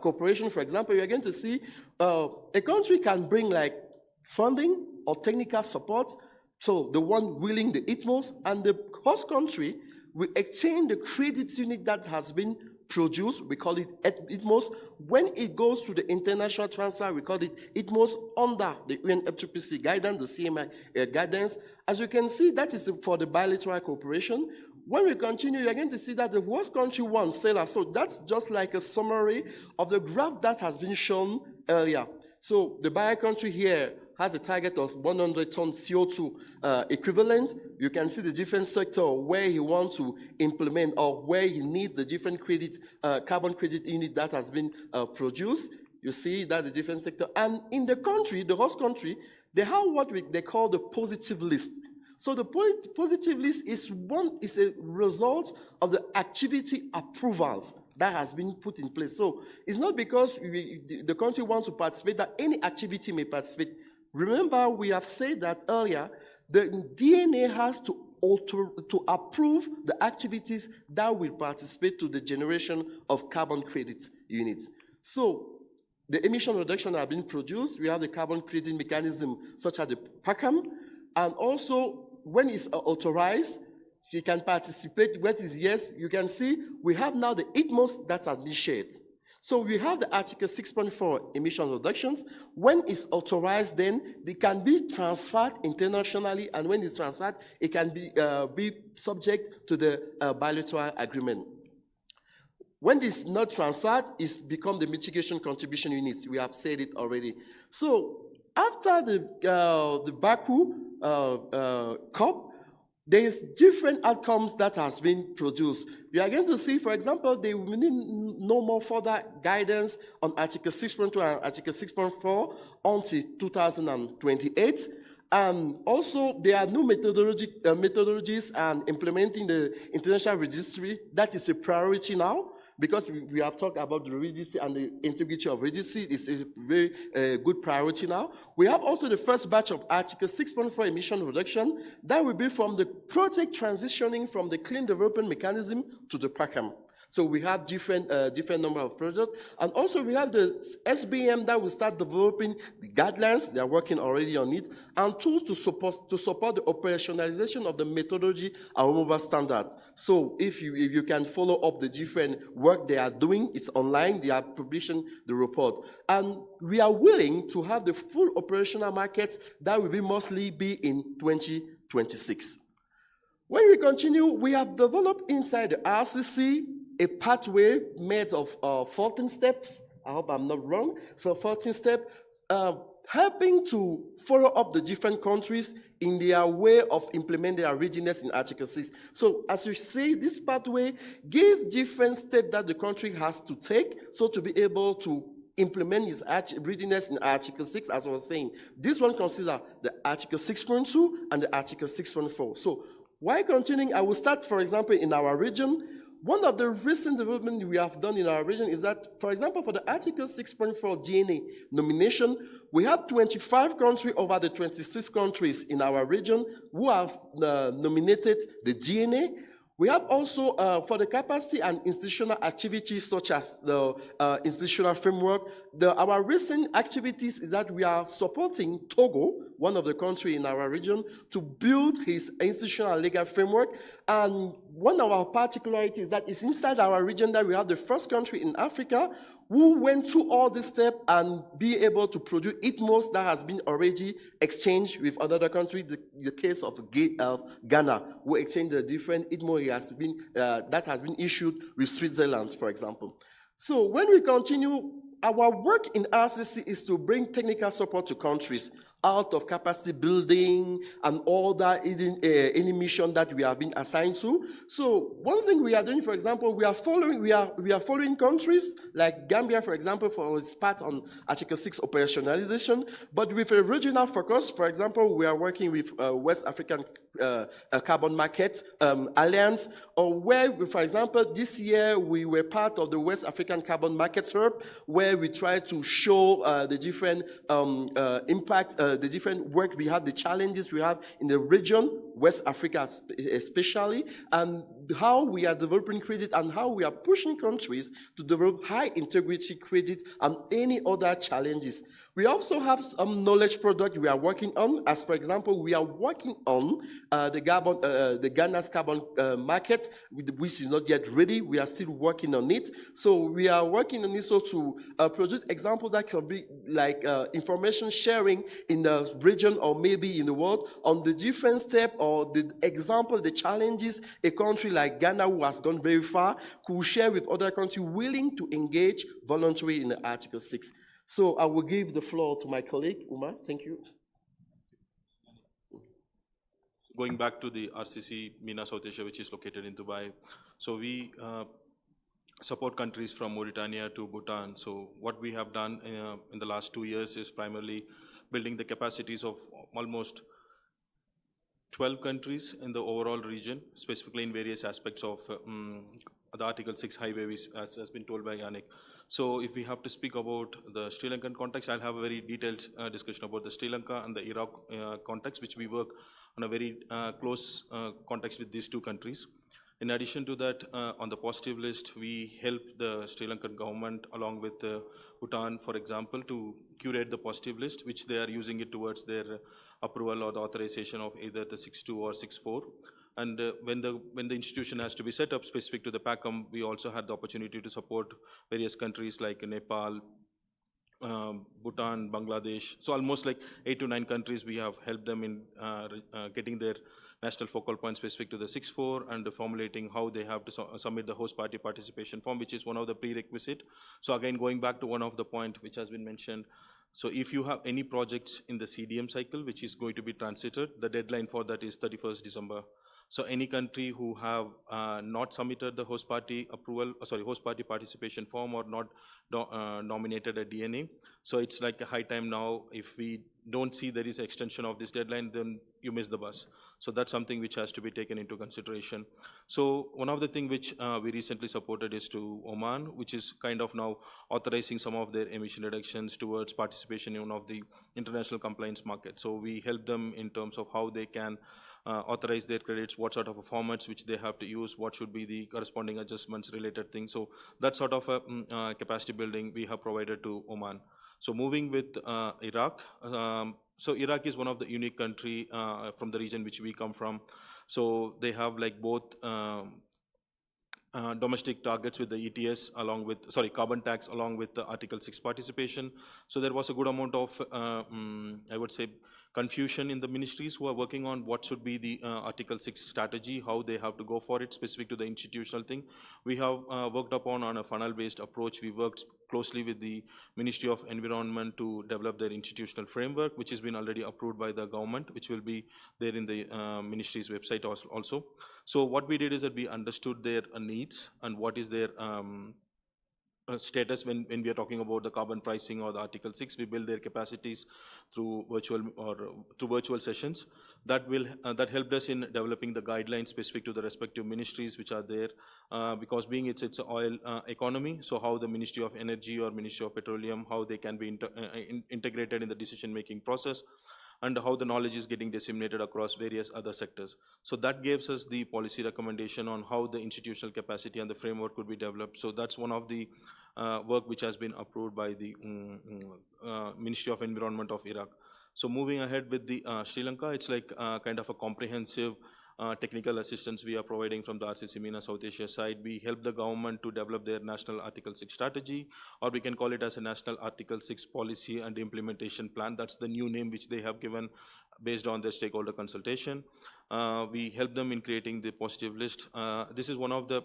cooperation, for example, you are going to see a country can bring like funding or technical support, so the one willing the ITMOS, and the host country will exchange the credit unit that has been produced, we call it ITMOS. When it goes to the international transfer, we call it ITMOS under the UNEP guidance, the CMI guidance. As you can see, that is for the bilateral cooperation. When we continue, you're going to see that the host country wants seller. So that's just like a summary of the graph that has been shown earlier. So the buyer country here has a target of 100 tons CO2 equivalent. You can see the different sector where he wants to implement or where he needs the different credit, carbon credit unit that has been produced. You see that the different sector. And in the country, the host country, they have what they call the positive list. So the positive list is a result of the activity approvals that has been put in place. So it's not because the country wants to participate that any activity may participate. Remember, we have said that earlier, the DNA has to approve the activities that will participate to the generation of carbon credit units. So the emission reduction have been produced. We have the carbon credit mechanism such as the PACAM, and also when it's authorized, you can participate. What is yes, you can see we have now the ITMOS that are being shared. So we have the Article 6.4 emission reductions. When it's authorized, then they can be transferred internationally, and when it's transferred, it can be subject to the bilateral agreement. When this is not transferred, it's become the mitigation contribution units. We have said it already. So after the Baku COP, there is different outcomes that has been produced. We are going to see, for example, they will need no more further guidance on Article 6.2 and Article 6.4 until 2028. And also, there are new methodologies and implementing the international registry. That is a priority now, because we have talked about the registry and the integrity of registry. It's a very good priority now. We have also the first batch of Article 6.4 emission reduction. That will be from the project transitioning from the clean development mechanism to the PACAM. So we have different number of projects. And also we have the SBM that will start developing the guidelines. They are working already on it. And tools to support the operationalization of the methodology and mobile standards. So if you can follow up the different work they are doing, it's online, they are publishing the report. And we are willing to have the full operational markets that will mostly be in 2026. When we continue, we have developed inside the RCC a pathway made of 14 steps. I hope I'm not wrong. So 14 steps, helping to follow up the different countries in their way of implementing their readiness in Article 6. So as you see, this pathway gives different steps that the country has to take, so to be able to implement its readiness in Article 6, as I was saying. This one considers the Article 6.2 and the Article 6.4. So while continuing, I will start, for example, in our region. One of the recent developments we have done in our region is that, for example, for the Article 6.4 DNA nomination, we have 25 countries over the 26 countries in our region who have nominated the DNA. We have also, for the capacity and institutional activities such as the institutional framework, our recent activities is that we are supporting Togo, one of the countries in our region, to build his institutional legal framework. And one of our particularities is that it's inside our region that we have the first country in Africa who went through all this step and be able to produce ITMOS that has been already exchanged with other countries. The case of Ghana, who exchanged the different ITMOS that has been issued with Switzerland, for example. So when we continue, our work in RCC is to bring technical support to countries out of capacity building and all that, any mission that we have been assigned to. So one thing we are doing, for example, we are following countries like Gambia, for example, for its part on Article 6 operationalization, but with a regional focus. For example, we are working with West African Carbon Market Alliance, or where, for example, this year we were part of the West African Carbon Market Hub, where we try to show the different impact the different work we have, the challenges we have in the region, West Africa especially, and how we are developing credit and how we are pushing countries to develop high integrity credit and any other challenges. We also have some knowledge product we are working on. As for example, we are working on the Ghana's carbon market, which is not yet ready. We are still working on it. So we are working on this so to produce examples that can be like information sharing in the region or maybe in the world on the different step or the example, the challenges a country like Ghana, who has gone very far, could share with other countries willing to engage voluntarily in the Article 6. So I will give the floor to my colleague, Umar. Thank you. Going back to the RCC, MENA South Asia, which is located in Dubai. So we support countries from Mauritania to Bhutan. So what we have done in the last 2 years is primarily building the capacities of almost 12 countries in the overall region, specifically in various aspects of the Article 6 highway, as has been told by Yannick. So if we have to speak about the Sri Lankan context, I'll have a very detailed discussion about the Sri Lanka and the Iraq context, which we work on a very close context with these two countries. In addition to that, on the positive list, we help the Sri Lankan government along with Bhutan, for example, to curate the positive list, which they are using it towards their approval or the authorization of either the 6.2 or 6.4. And when the institution has to be set up specific to the PACM, we also had the opportunity to support various countries like Nepal, Bhutan, Bangladesh. So almost like 8 to 9 countries we have helped them in getting their national focal point specific to the 6.4 and formulating how they have to submit the host party participation form, which is one of the prerequisite. So again, going back to one of the point which has been mentioned, so if you have any projects in the CDM cycle, which is going to be transited, the deadline for that is 31st December. So any country who have not submitted the host party approval, host party participation form or not nominated a DNA, so it's like a high time now. If we don't see there is an extension of this deadline, then you miss the bus. So that's something which has to be taken into consideration. So one of the things which we recently supported is to Oman, which is kind of now authorizing some of their emission reductions towards participation in one of the international compliance markets. So we help them in terms of how they can authorize their credits, what sort of formats which they have to use, what should be the corresponding adjustments related things. So that sort of a capacity building we have provided to Oman. So moving with Iraq. So Iraq is one of the unique country from the region which we come from. So they have like both domestic targets with the ETS along with, carbon tax along with the Article 6 participation. So there was a good amount of, I would say, confusion in the ministries who are working on what should be the Article 6 strategy, how they have to go for it specific to the institutional thing. We have worked upon on a funnel-based approach. We worked closely with the Ministry of Environment to develop their institutional framework, which has been already approved by the government, which will be there in the ministry's website also. So what we did is that we understood their needs and what is their status when we are talking about the carbon pricing or the Article 6. We build their capacities through virtual sessions. That helped us in developing the guidelines specific to the respective ministries which are there, because being it's an oil economy, so how the Ministry of Energy or Ministry of Petroleum, how they can be integrated in the decision-making process, and how the knowledge is getting disseminated across various other sectors. So that gives us the policy recommendation on how the institutional capacity and the framework could be developed. So that's one of the work which has been approved by the Ministry of Environment of Iraq. So moving ahead with the Sri Lanka, it's like kind of a comprehensive technical assistance we are providing from the RCC MENA South Asia side. We help the government to develop their national Article 6 strategy, or we can call it as a national Article 6 policy and implementation plan. That's the new name which they have given based on their stakeholder consultation. We help them in creating the positive list. This is one of the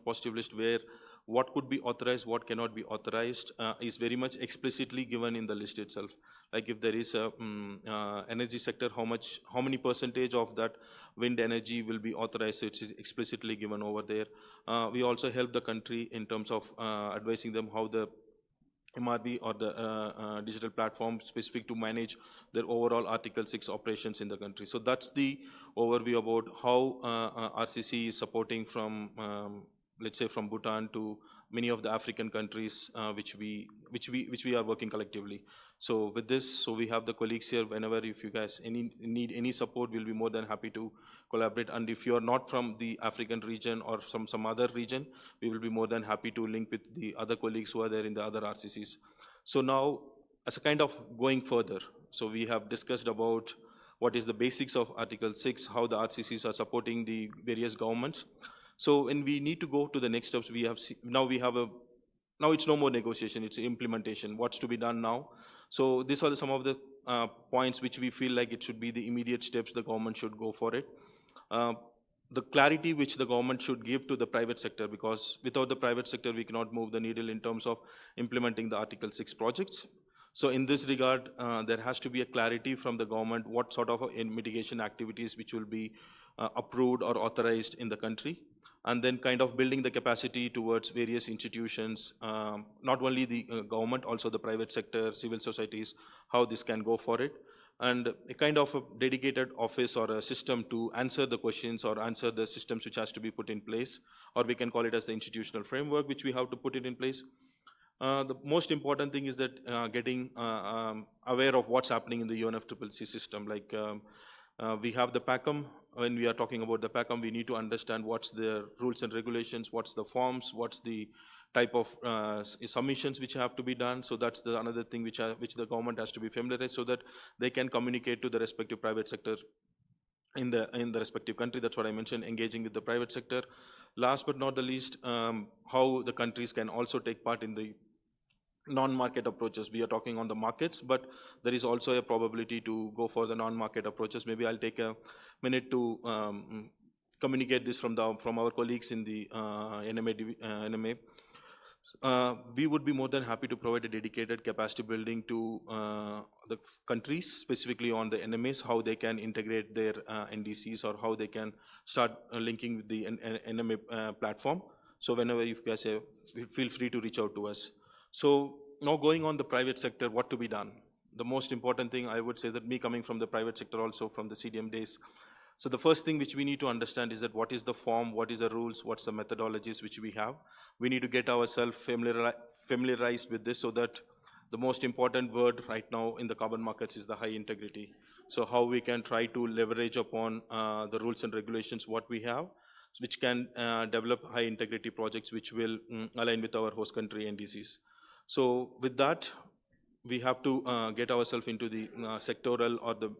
positive list where what could be authorized, what cannot be authorized is very much explicitly given in the list itself. Like if there is a energy sector, how many percentage of that wind energy will be authorized, so it's explicitly given over there. We also help the country in terms of advising them how the MRB or the digital platform specific to manage their overall Article 6 operations in the country. So that's the overview about how RCC is supporting from let's say from Bhutan to many of the African countries which we are working collectively. So with this, so we have the colleagues here. Whenever if you guys need any support, we'll be more than happy to collaborate. And if you are not from the African region or some other region, we will be more than happy to link with the other colleagues who are there in the other RCCs. So now, as a kind of going further, so we have discussed about what is the basics of Article 6, how the RCCs are supporting the various governments. So when we need to go to the next steps, now it's no more negotiation, it's implementation, what's to be done now. So these are some of the points which we feel like it should be the immediate steps the government should go for it. The clarity which the government should give to the private sector, because without the private sector, we cannot move the needle in terms of implementing the Article 6 projects. So in this regard, there has to be a clarity from the government what sort of mitigation activities which will be approved or authorized in the country, and then kind of building the capacity towards various institutions, not only the government, also the private sector, civil societies, how this can go for it, and a kind of a dedicated office or a system to answer the questions or answer the systems which has to be put in place, or we can call it as the institutional framework which we have to put it in place. The most important thing is that getting aware of what's happening in the UNFCCC system. Like we have the PACM. When we are talking about the PACM, we need to understand what's the rules and regulations, what's the forms, what's the type of submissions which have to be done. So that's another thing which the government has to be familiarized, so that they can communicate to the respective private sector in the respective country. That's what I mentioned, engaging with the private sector. Last but not the least, how the countries can also take part in the non-market approaches. We are talking on the markets, but there is also a probability to go for the non-market approaches. Maybe I'll take a minute to communicate this from our colleagues in the NMA. We would be more than happy to provide a dedicated capacity building to the countries, specifically on the NMAs, how they can integrate their NDCs or how they can start linking with the NMA platform. So whenever you guys have, feel free to reach out to us. So now going on the private sector, what to be done? The most important thing, I would say that me coming from the private sector, also from the CDM days, so the first thing which we need to understand is that what is the form, what is the rules, what's the methodologies which we have. We need to get ourselves familiarized with this, so that the most important word right now in the carbon markets is the high integrity. So how we can try to leverage upon the rules and regulations what we have, which can develop high integrity projects which will align with our host country NDCs. So with that, we have to get ourselves into the sectoral or the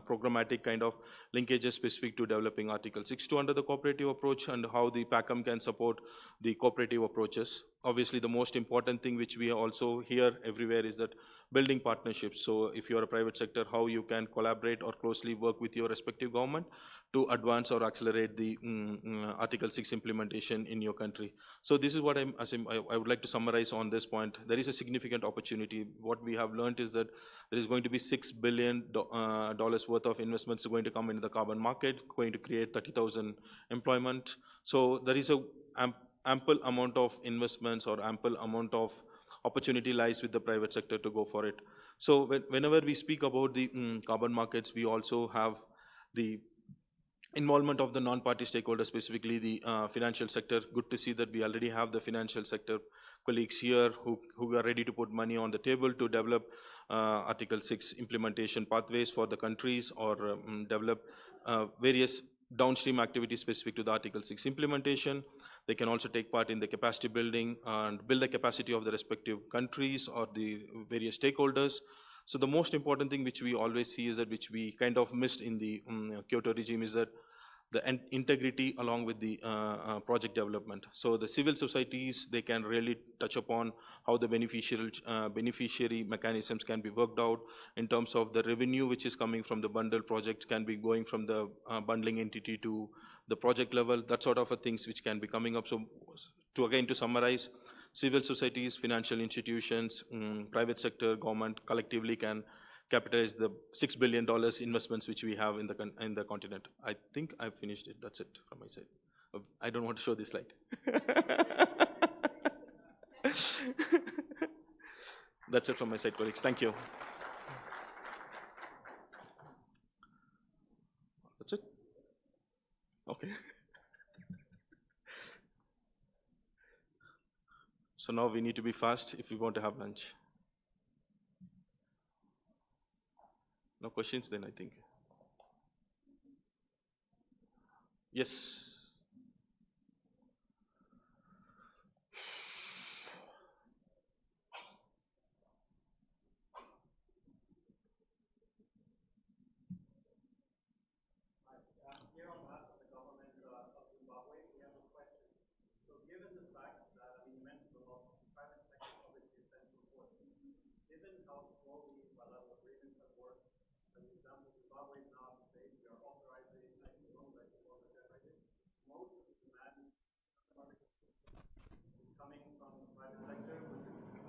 programmatic kind of linkages specific to developing Article 6.2 under the cooperative approach, and how the PACM can support the cooperative approaches. Obviously, the most important thing which we also hear everywhere is that building partnerships. So if you are a private sector, how you can collaborate or closely work with your respective government to advance or accelerate the Article 6 implementation in your country. So this is what I would like to summarize on this point. There is a significant opportunity. What we have learned is that there is going to be $6 billion worth of investments going to come into the carbon market, going to create 30,000 employment. So there is a ample amount of investments or ample amount of opportunity lies with the private sector to go for it. So whenever we speak about the carbon markets, we also have the involvement of the non-party stakeholders, specifically the financial sector. Good to see that we already have the financial sector colleagues here who are ready to put money on the table to develop Article 6 implementation pathways for the countries, or develop various downstream activities specific to the Article 6 implementation. They can also take part in the capacity building and build the capacity of the respective countries or the various stakeholders. So the most important thing which we always see is that, which we kind of missed in the Kyoto regime, is that the integrity along with the project development. So the civil societies, they can really touch upon how the beneficiary mechanisms can be worked out in terms of the revenue which is coming from the bundle projects can be going from the bundling entity to the project level, that sort of things which can be coming up. So to summarize, civil societies, financial institutions, private sector, government collectively can capitalize the $6 billion investments which we have in the continent. I think I've finished it. That's it from my side. I don't want to show this slide. That's it from my side, colleagues. Thank you. That's it? Okay. So now we need to be fast if we want to have lunch. No questions then, I think. Yes.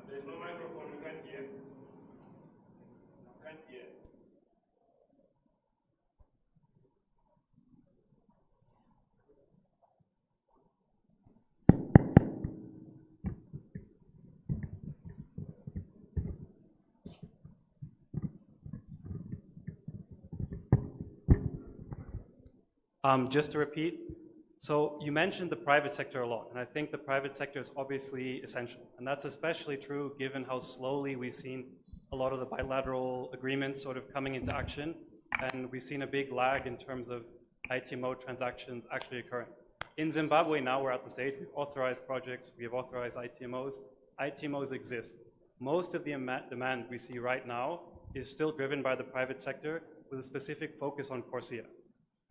There's no microphone, we can't hear. Can't hear. Just to repeat, so you mentioned the private sector a lot, and I think the private sector is obviously essential. And that's especially true given how slowly we've seen a lot of the bilateral agreements sort of coming into action. And we've seen a big lag in terms of ITMO transactions actually occurring. In Zimbabwe now we're at the stage, we've authorized projects, we have authorized ITMOs. ITMOs exist. Most of the demand we see right now is still driven by the private sector with a specific focus on CORSIA.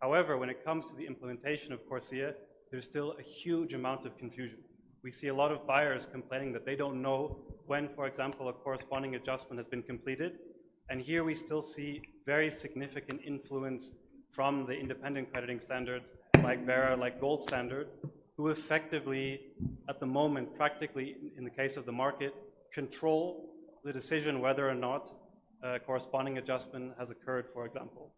However, when it comes to the implementation of CORSIA, there's still a huge amount of confusion. We see a lot of buyers complaining that they don't know when, for example, a corresponding adjustment has been completed. And here we still see very significant influence from the independent crediting standards like Vera, like Gold Standard, who effectively, at the moment, practically, in the case of the market, control the decision whether or not a corresponding adjustment has occurred, for example.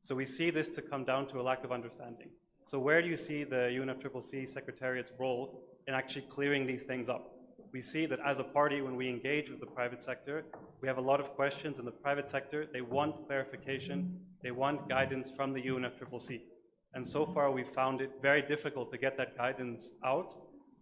So we see this to come down to a lack of understanding. So where do you see the UNFCCC Secretariat's role in actually clearing these things up? We see that as a party, when we engage with the private sector, we have a lot of questions in the private sector. They want clarification. They want guidance from the UNFCCC. And so far, we've found it very difficult to get that guidance out.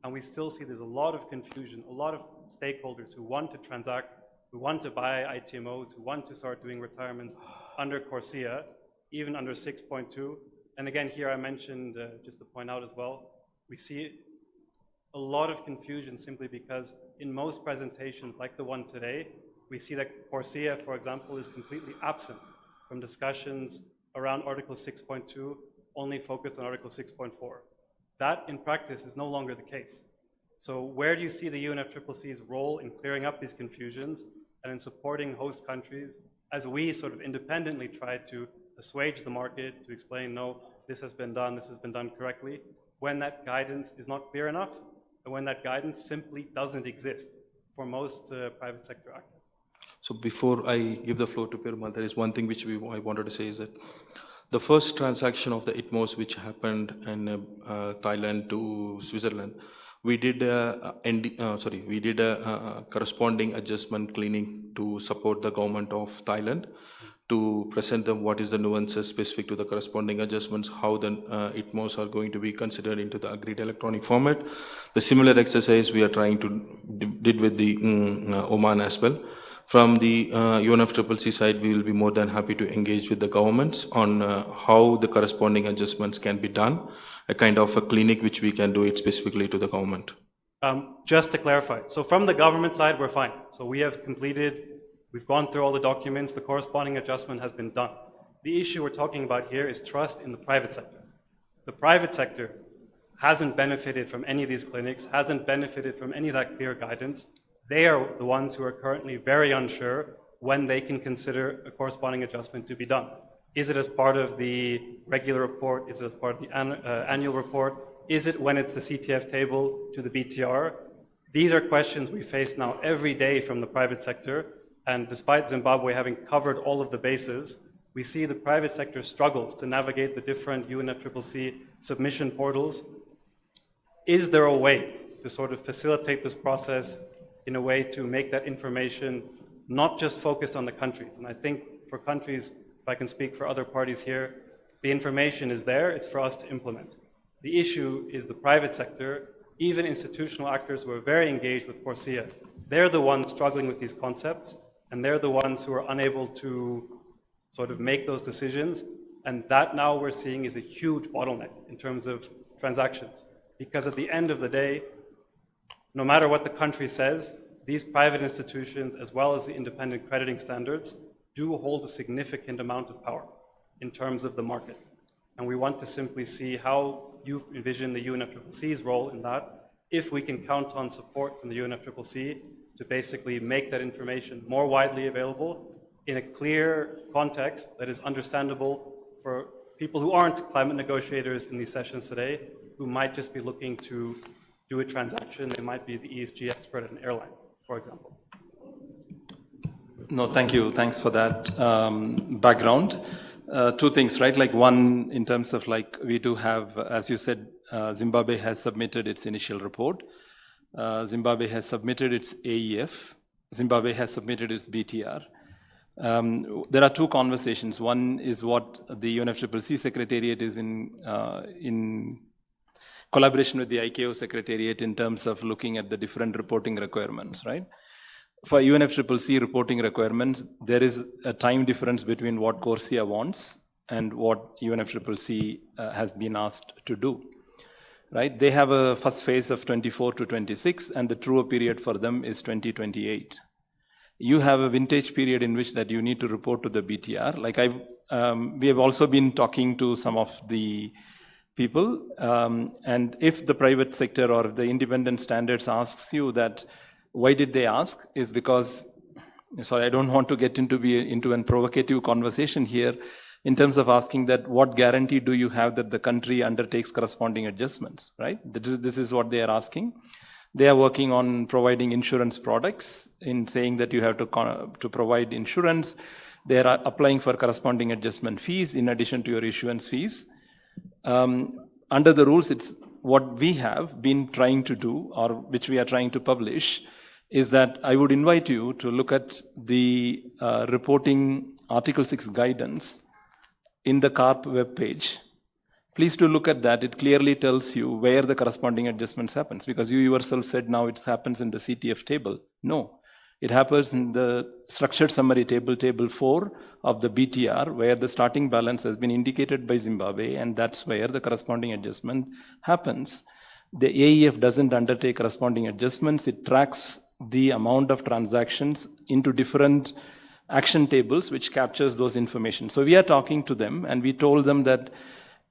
And we still see there's a lot of confusion, a lot of stakeholders who want to transact, who want to buy ITMOs, who want to start doing retirements under CORSIA, even under 6.2. And again, here I mentioned, just to point out as well, we see a lot of confusion simply because in most presentations, like the one today, we see that CORSIA, for example, is completely absent from discussions around Article 6.2, only focused on Article 6.4. That, in practice, is no longer the case. So where do you see the UNFCCC's role in clearing up these confusions and in supporting host countries as we sort of independently try to assuage the market, to explain, no, this has been done correctly, when that guidance is not clear enough, and when that guidance simply doesn't exist for most private sector actors. So before I give the floor to Perumal, there is one thing which I wanted to say is that the first transaction of the ITMOs which happened in Thailand to Switzerland, we did a corresponding adjustment cleaning to support the government of Thailand, to present them what is the nuances specific to the corresponding adjustments, how the ITMOs are going to be considered into the agreed electronic format. The similar exercise we are trying to did with the Oman as well. From the UNFCCC side, we will be more than happy to engage with the governments on how the corresponding adjustments can be done, a kind of a clinic which we can do it specifically to the government. Just to clarify, so from the government side, we're fine. So we have completed, we've gone through all the documents, the corresponding adjustment has been done. The issue we're talking about here is trust in the private sector. The private sector hasn't benefited from any of these clinics, hasn't benefited from any of that clear guidance. They are the ones who are currently very unsure when they can consider a corresponding adjustment to be done. Is it as part of the regular report? Is it as part of the annual report? Is it when it's the CTF table to the BTR? These are questions we face now every day from the private sector. And despite Zimbabwe having covered all of the bases, we see the private sector struggles to navigate the different UNFCCC submission portals. Is there a way to sort of facilitate this process in a way to make that information not just focused on the countries? And I think for countries, if I can speak for other parties here, the information is there, it's for us to implement. The issue is the private sector even institutional actors who are very engaged with CORSIA, they're the ones struggling with these concepts, and they're the ones who are unable to sort of make those decisions. And that now we're seeing is a huge bottleneck in terms of transactions. Because at the end of the day, no matter what the country says, these private institutions, as well as the independent crediting standards, do hold a significant amount of power in terms of the market. And we want to simply see how you envision the UNFCCC's role in that, if we can count on support from the UNFCCC to basically make that information more widely available in a clear context that is understandable for people who aren't climate negotiators in these sessions today, who might just be looking to do a transaction. They might be the ESG expert at an airline, for example. No, thank you. Thanks for that background. Two things, right? Like one, in terms of like, we do have, as you said, Zimbabwe has submitted its initial report. Zimbabwe has submitted its AEF. Zimbabwe has submitted its BTR. There are two conversations. One is what the UNFCCC Secretariat is in collaboration with the ICAO Secretariat in terms of looking at the different reporting requirements, right? For UNFCCC reporting requirements, there is a time difference between what CORSIA wants and what UNFCCC has been asked to do, right? They have a first phase of 24 to 26, and the truer period for them is 2028. You have a vintage period in which that you need to report to the BTR. Like we have also been talking to some of the people, and if the private sector or the independent standards asks you that, why did they ask? Is because, sorry, I don't want to get into a provocative conversation here in terms of asking that what guarantee do you have that the country undertakes corresponding adjustments, right? This is what they are asking. They are working on providing insurance products in saying that you have to provide insurance. They are applying for corresponding adjustment fees in addition to your issuance fees. Under the rules, it's what we have been trying to do, or which we are trying to publish, is that I would invite you to look at the reporting Article 6 guidance in the CARP webpage. Please do look at that. It clearly tells you where the corresponding adjustments happens, because you yourself said now it happens in the CTF table. No, it happens in the structured summary table, table 4 of the BTR, where the starting balance has been indicated by Zimbabwe, and that's where the corresponding adjustment happens. The AEF doesn't undertake corresponding adjustments. It tracks the amount of transactions into different action tables, which captures those information. So we are talking to them, and we told them that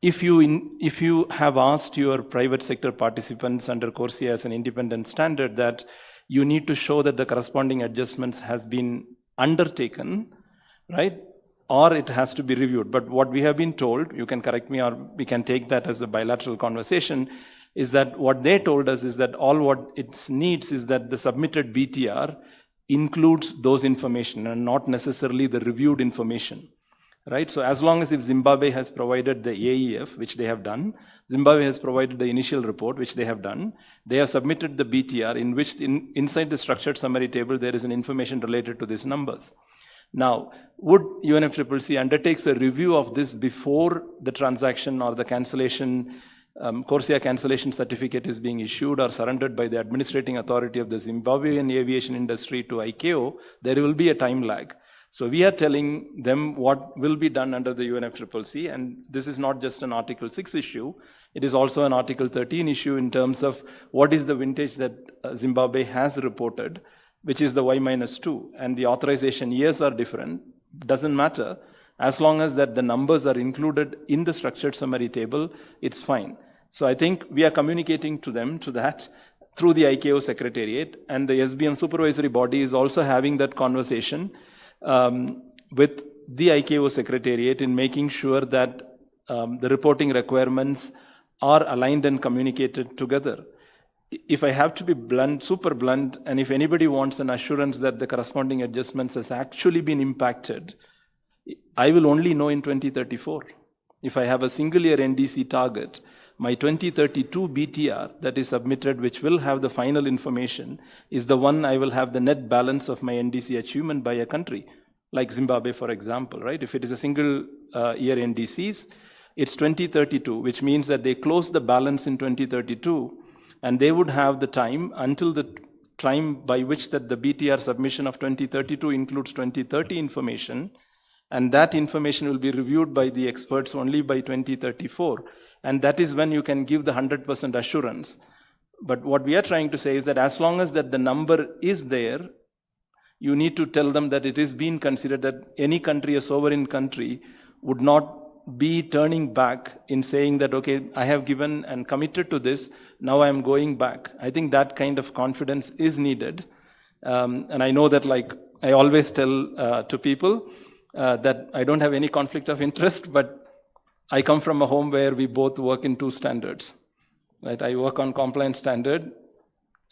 if you have asked your private sector participants under CORSIA as an independent standard that you need to show that the corresponding adjustments has been undertaken, right? Or it has to be reviewed. But what we have been told, you can correct me or we can take that as a bilateral conversation, is that what they told us is that all what it needs is that the submitted BTR includes those information and not necessarily the reviewed information, right? So as long as if Zimbabwe has provided the AEF, which they have done, Zimbabwe has provided the initial report, which they have done, they have submitted the BTR in which inside the structured summary table, there is an information related to these numbers. Now, would UNFCCC undertakes a review of this before the transaction or the cancellation, CORSIA cancellation certificate is being issued or surrendered by the administrating authority of the Zimbabwean aviation industry to ICAO, there will be a time lag. So we are telling them what will be done under the UNFCCC, and this is not just an Article 6 issue, it is also an Article 13 issue in terms of what is the vintage that Zimbabwe has reported, which is the Y-2, and the authorization years are different, doesn't matter. As long as that the numbers are included in the structured summary table, it's fine. So I think we are communicating to them to that through the ICAO Secretariat, and the SBM supervisory body is also having that conversation with the ICAO Secretariat in making sure that the reporting requirements are aligned and communicated together. If I have to be blunt, super blunt, and if anybody wants an assurance that the corresponding adjustments has actually been impacted, I will only know in 2034. If I have a single year NDC target, my 2032 BTR that is submitted, which will have the final information, is the one I will have the net balance of my NDC achievement by a country, like Zimbabwe, for example, right? If it is a single year NDCs, it's 2032, which means that they close the balance in 2032. and they would have the time until the time by which that the BTR submission of 2032 includes 2030 information, and that information will be reviewed by the experts only by 2034, and that is when you can give the 100% assurance. But what we are trying to say is that as long as that the number is there, you need to tell them that it is being considered, that any country, a sovereign country, would not be turning back in saying that, okay, I have given and committed to this, now I am going back. I think that kind of confidence is needed. And I know that, like, I always tell to people that I don't have any conflict of interest, but I come from a home where we both work in two standards. Right? I work on compliance standard,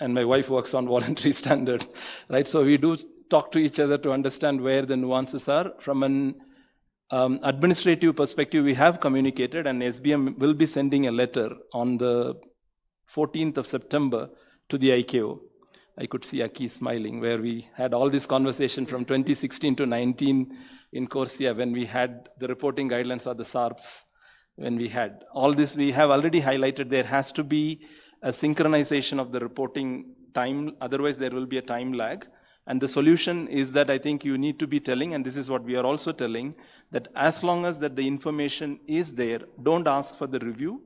and my wife works on voluntary standard. Right? So we do talk to each other to understand where the nuances are. From an administrative perspective, we have communicated, and SBM will be sending a letter on the 14th of September to the ICAO. I could see Aki smiling, where we had all this conversation from 2016 to 19 in Corsia, when we had the reporting guidelines or the SARPs. When we had all this, we have already highlighted there has to be a synchronization of the reporting time, otherwise there will be a time lag. And the solution is that I think you need to be telling, and this is what we are also telling, that as long as that the information is there, don't ask for the review,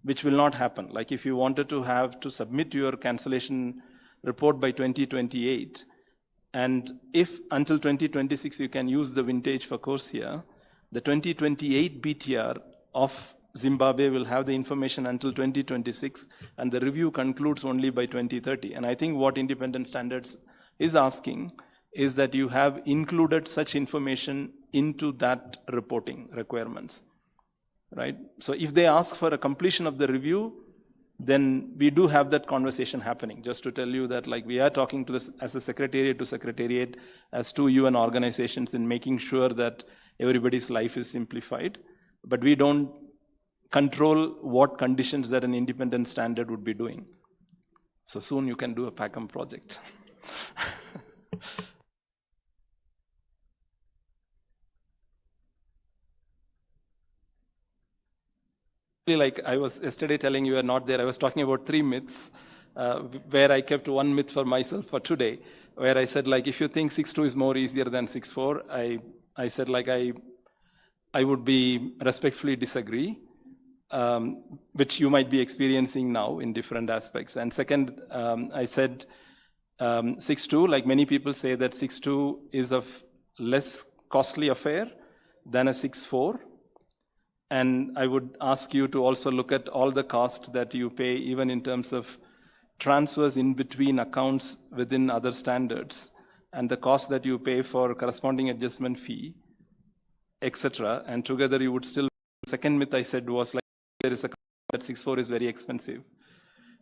which will not happen. Like if you wanted to have to submit your cancellation report by 2028, and if until 2026 you can use the vintage for Corsia, the 2028 BTR of Zimbabwe will have the information until 2026, and the review concludes only by 2030. And I think what independent standards is asking is that you have included such information into that reporting requirements, right? So if they ask for a completion of the review, then we do have that conversation happening. Just to tell you that, like, we are talking to this as a secretariat to secretariat, as two UN organizations, in making sure that everybody's life is simplified. But we don't control what conditions that an independent standard would be doing. So soon you can do a PACM project. Like I was yesterday telling you, are not there, I was talking about 3 myths, where I kept one myth for myself for today, where I said, like, if you think 6.2 is more easier than 6.4, I said, like, I would be respectfully disagree, which you might be experiencing now in different aspects. And second, I said 6.2, like many people say that 6.2 is a less costly affair than a 6.4. And I would ask you to also look at all the cost that you pay, even in terms of transfers in between accounts within other standards, and the cost that you pay for corresponding adjustment fee, etc. And together you would still, second myth I said was, like, there is a that 6.4 is very expensive,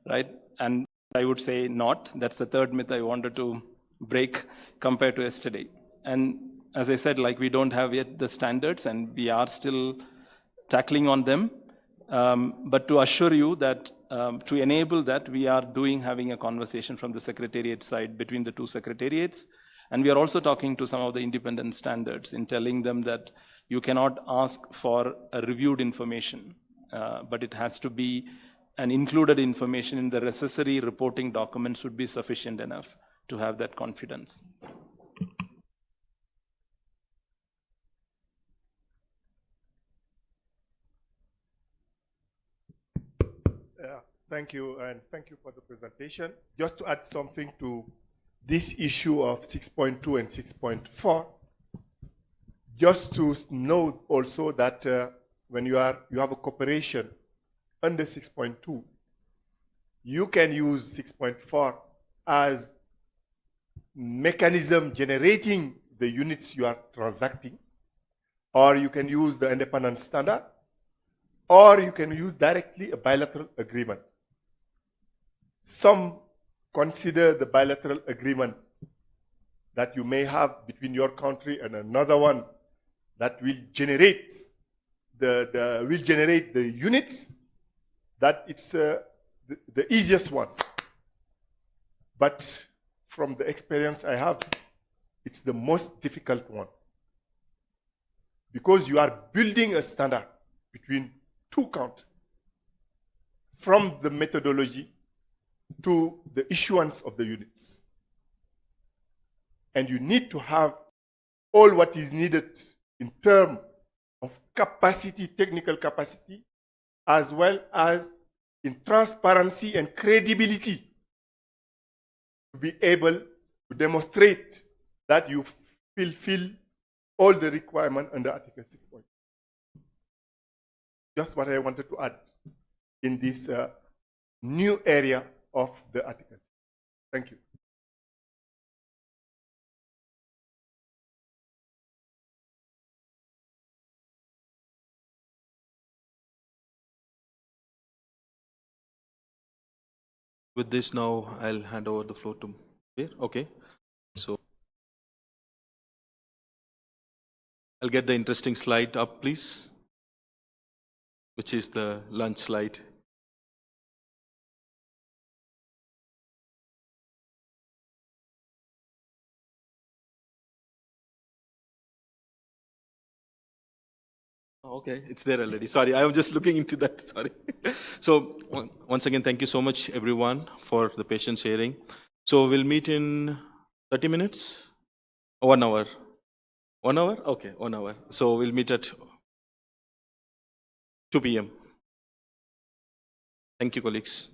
right? And I would say not. That's the third myth I wanted to break compared to yesterday. And as I said, like, we don't have yet the standards, and we are still tackling on them. But to assure you that, to enable that, we are having a conversation from the secretariat side between the two secretariats. And we are also talking to some of the independent standards in telling them that you cannot ask for a reviewed information, but it has to be an included information in the necessary reporting documents would be sufficient enough to have that confidence. Thank you, and thank you for the presentation. Just to add something to this issue of 6.2 and 6.4, just to know also that when you have a cooperation under 6.2, you can use 6.4 as mechanism generating the units you are transacting, or you can use the independent standard, or you can use directly a bilateral agreement. Some consider the bilateral agreement that you may have between your country and another one that will generate the units, that it's the easiest one. But from the experience I have, it's the most difficult one, because you are building a standard between two countries. From the methodology, to the issuance of the units. And you need to have all what is needed in terms of capacity, technical capacity, as well as in transparency and credibility to be able to demonstrate that you fulfill all the requirements under Article 6.2. Just what I wanted to add in this new area of the articles. Thank you. With this now, I'll hand over the floor to Mir. Okay. So I'll get the interesting slide up, please, which is the lunch slide. Okay, it's there already. Sorry, I was just looking into that. Sorry. So once again, thank you so much, everyone, for the patient sharing. So we'll meet in 30 minutes? 1 hour? 1 hour? Okay, 1 hour. So we'll meet at 2 p.m. Thank you, colleagues.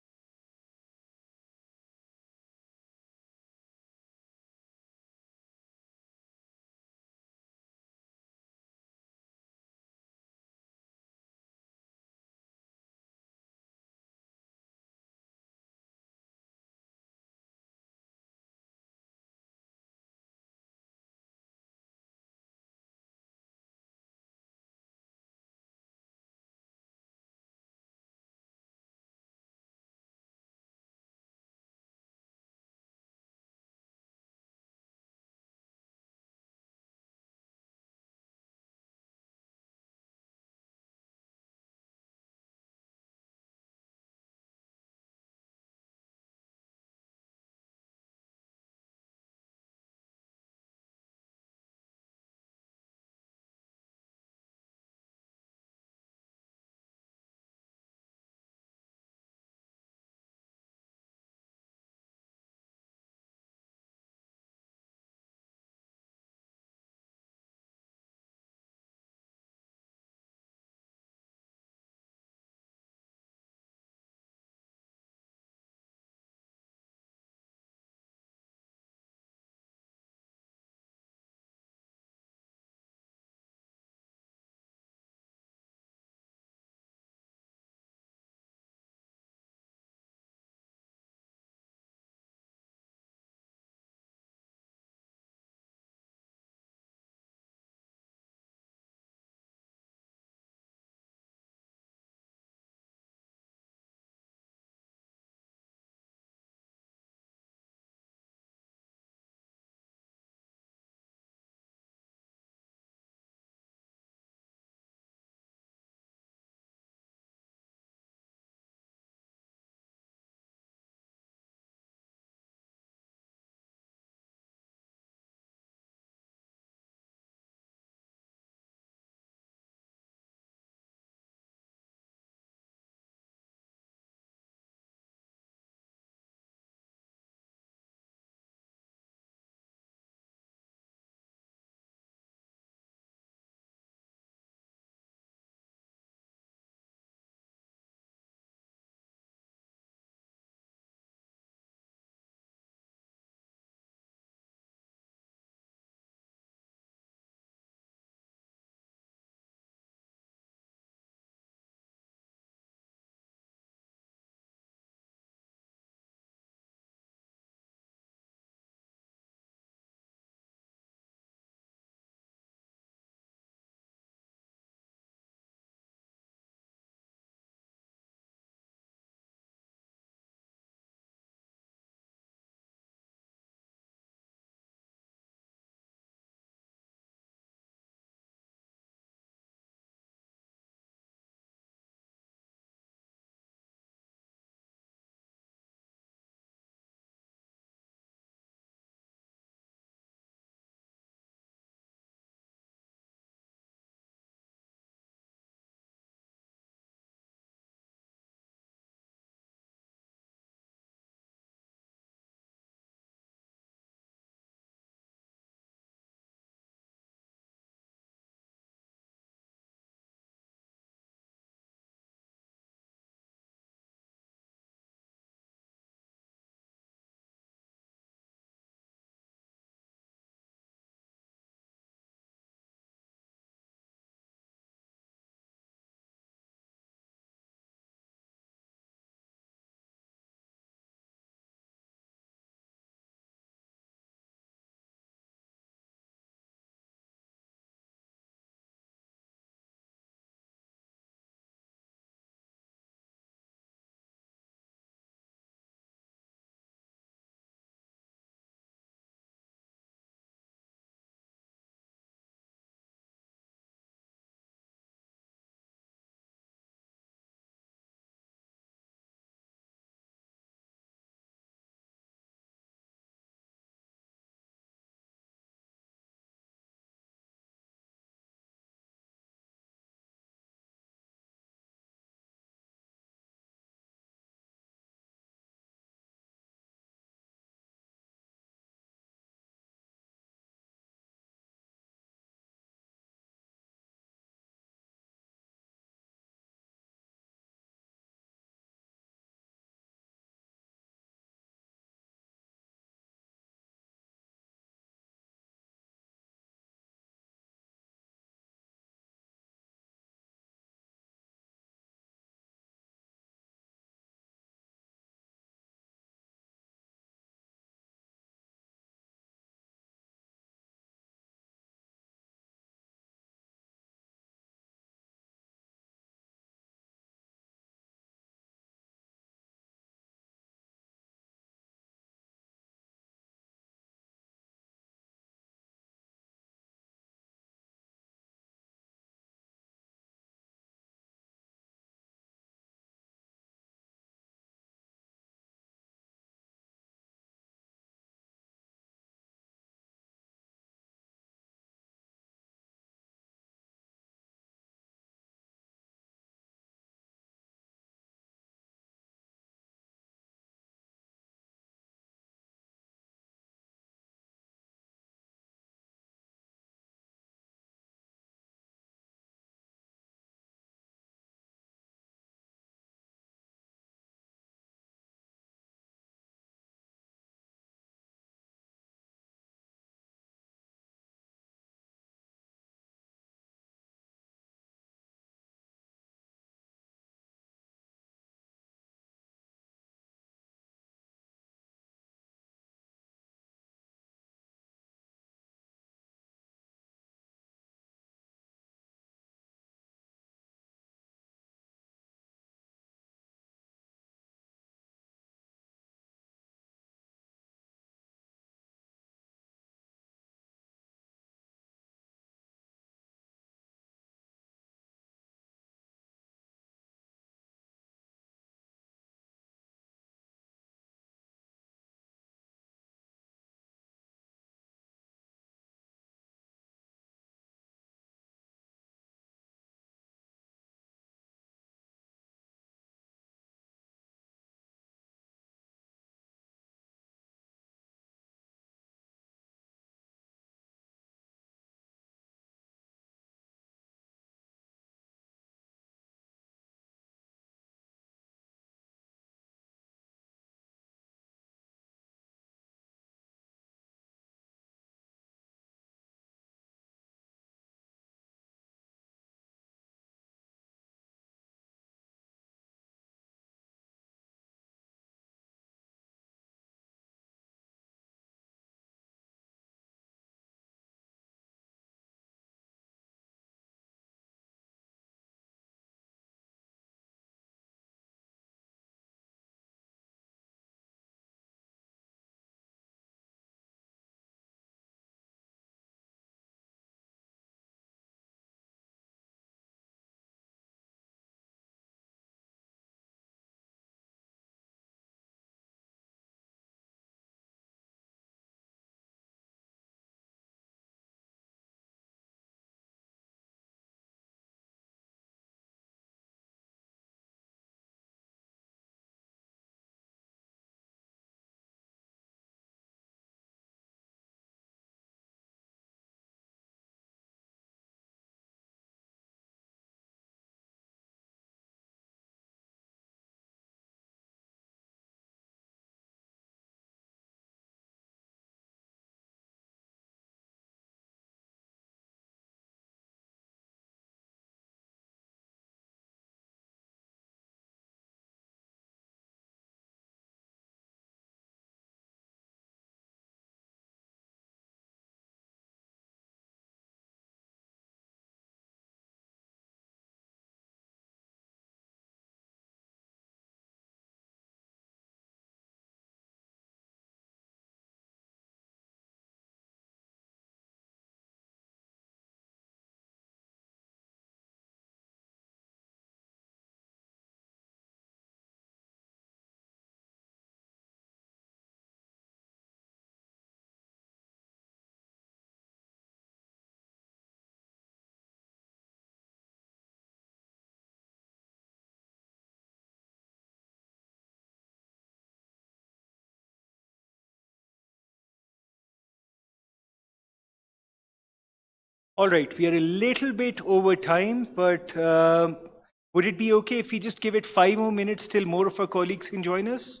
All right, we are a little bit over time, but would it be okay if we just give it 5 more minutes till more of our colleagues can join us?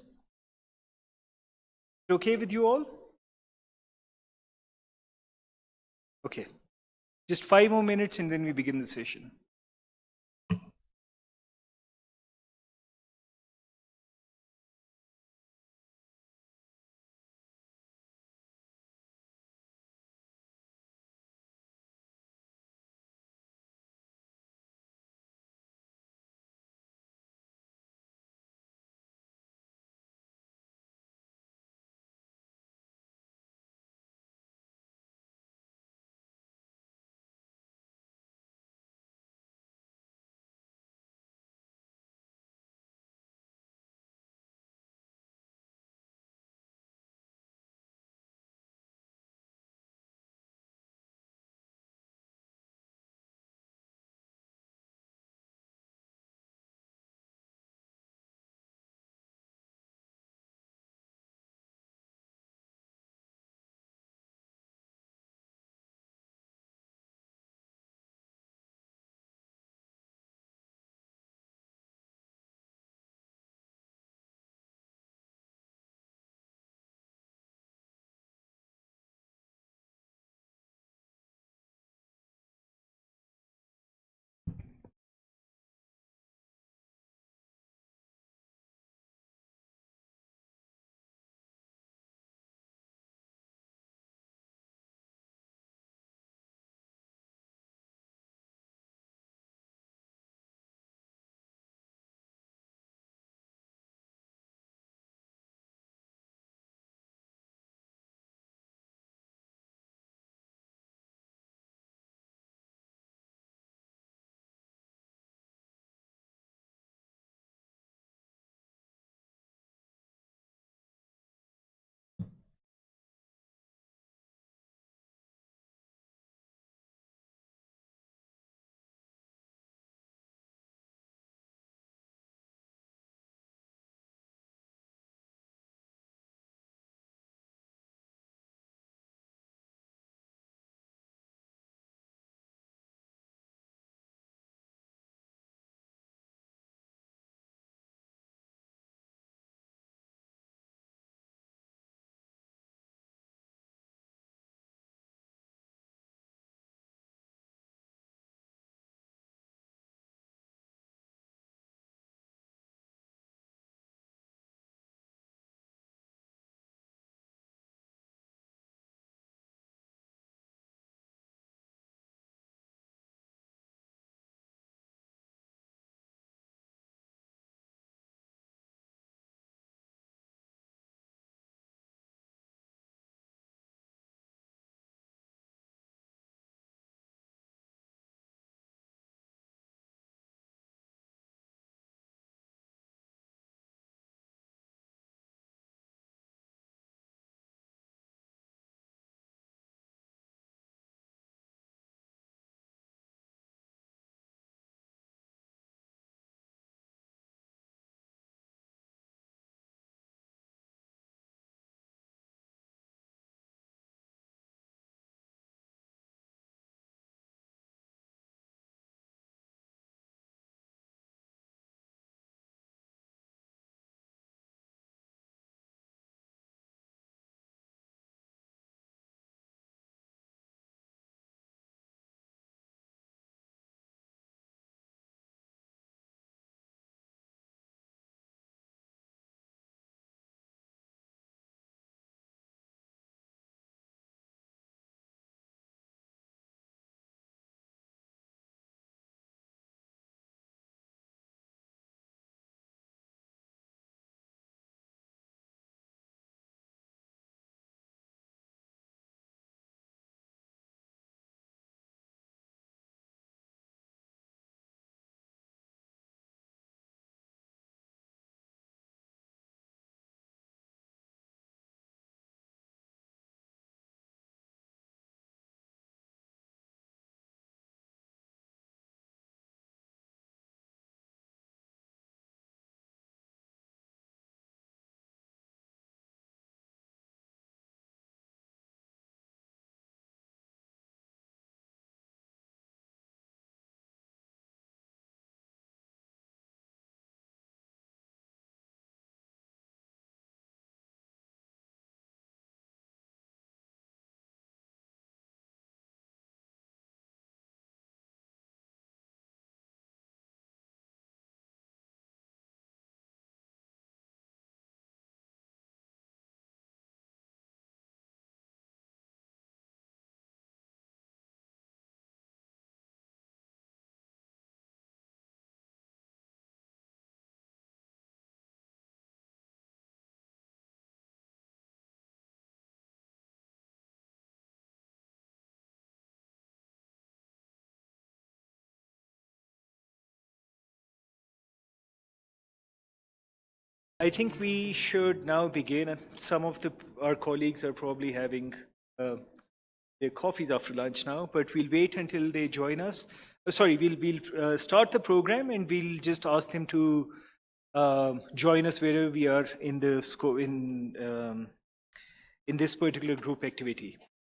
Okay with you all? Okay. Just 5 more minutes and then we begin the session. I think we should now begin, and some of our colleagues are probably having their coffees after lunch now, but we'll wait until they join us. Sorry, we'll start the program, and we'll just ask them to join us wherever we are in the in this particular group activity.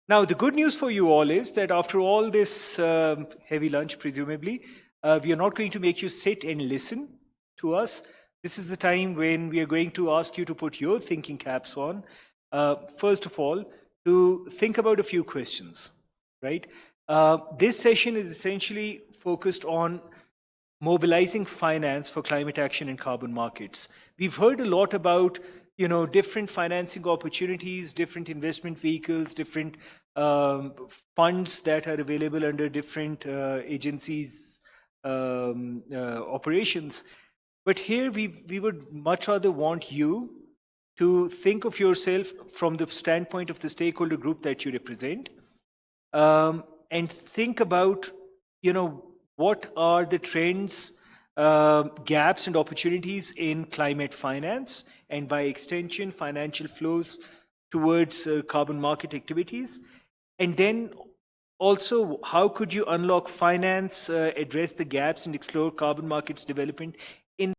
Now, the good news for you all is that after all this heavy lunch, presumably, we are not going to make you sit and listen to us. This is the time when we are going to ask you to put your thinking caps on. First of all, to think about a few questions, right? This session is essentially focused on mobilizing finance for climate action and carbon markets. We've heard a lot about different financing opportunities, different investment vehicles, different funds that are available under different agencies' operations. But here we would much rather want you to think of yourself from the standpoint of the stakeholder group that you represent, and think about, what are the trends, gaps and opportunities in climate finance, and by extension, financial flows towards carbon market activities. And then also, how could you unlock finance, address the gaps, and explore carbon markets development in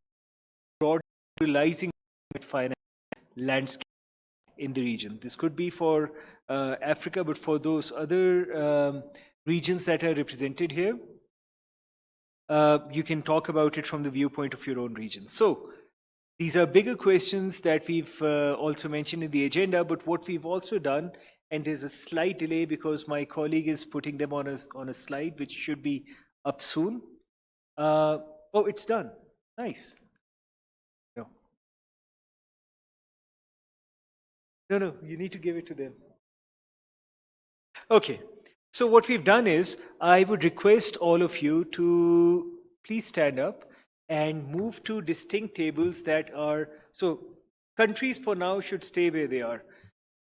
broad utilizing finance landscape in the region? This could be for Africa, but for those other regions that are represented here, you can talk about it from the viewpoint of your own region. So these are bigger questions that we've also mentioned in the agenda, but what we've also done, and there's a slight delay because my colleague is putting them on a slide, which should be up soon. Oh, it's done. Nice. No, you need to give it to them. Okay. So what we've done is, I would request all of you to please stand up and move to distinct tables that are, so countries for now should stay where they are.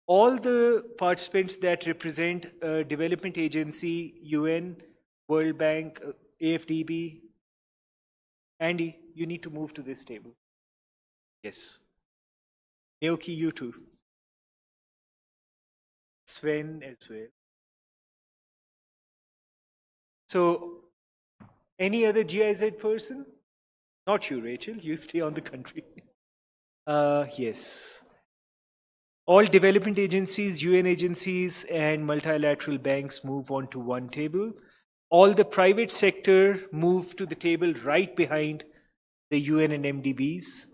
All the participants that represent a development agency, UN, World Bank, AfDB, Andy, you need to move to this table. Yes. Naoki, you too. Sven as well. So, any other GIZ person? Not you, Rachel. You stay on the country. Yes. All development agencies, UN agencies, and multilateral banks move on to one table. All the private sector move to the table right behind the UN and MDBs.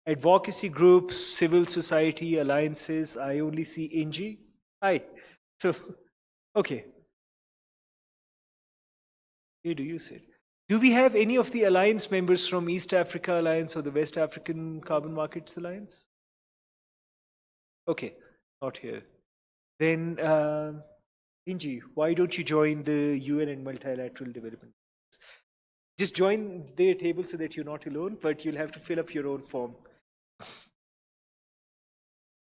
Advocacy groups, civil society, alliances. I only see Inji. Hi. So, okay. Here do you sit? Do we have any of the alliance members from East Africa Alliance or the West African Carbon Markets Alliance? Okay, not here. Then, Inji, why don't you join the UN and multilateral development? Just join their table so that you're not alone, but you'll have to fill up your own form.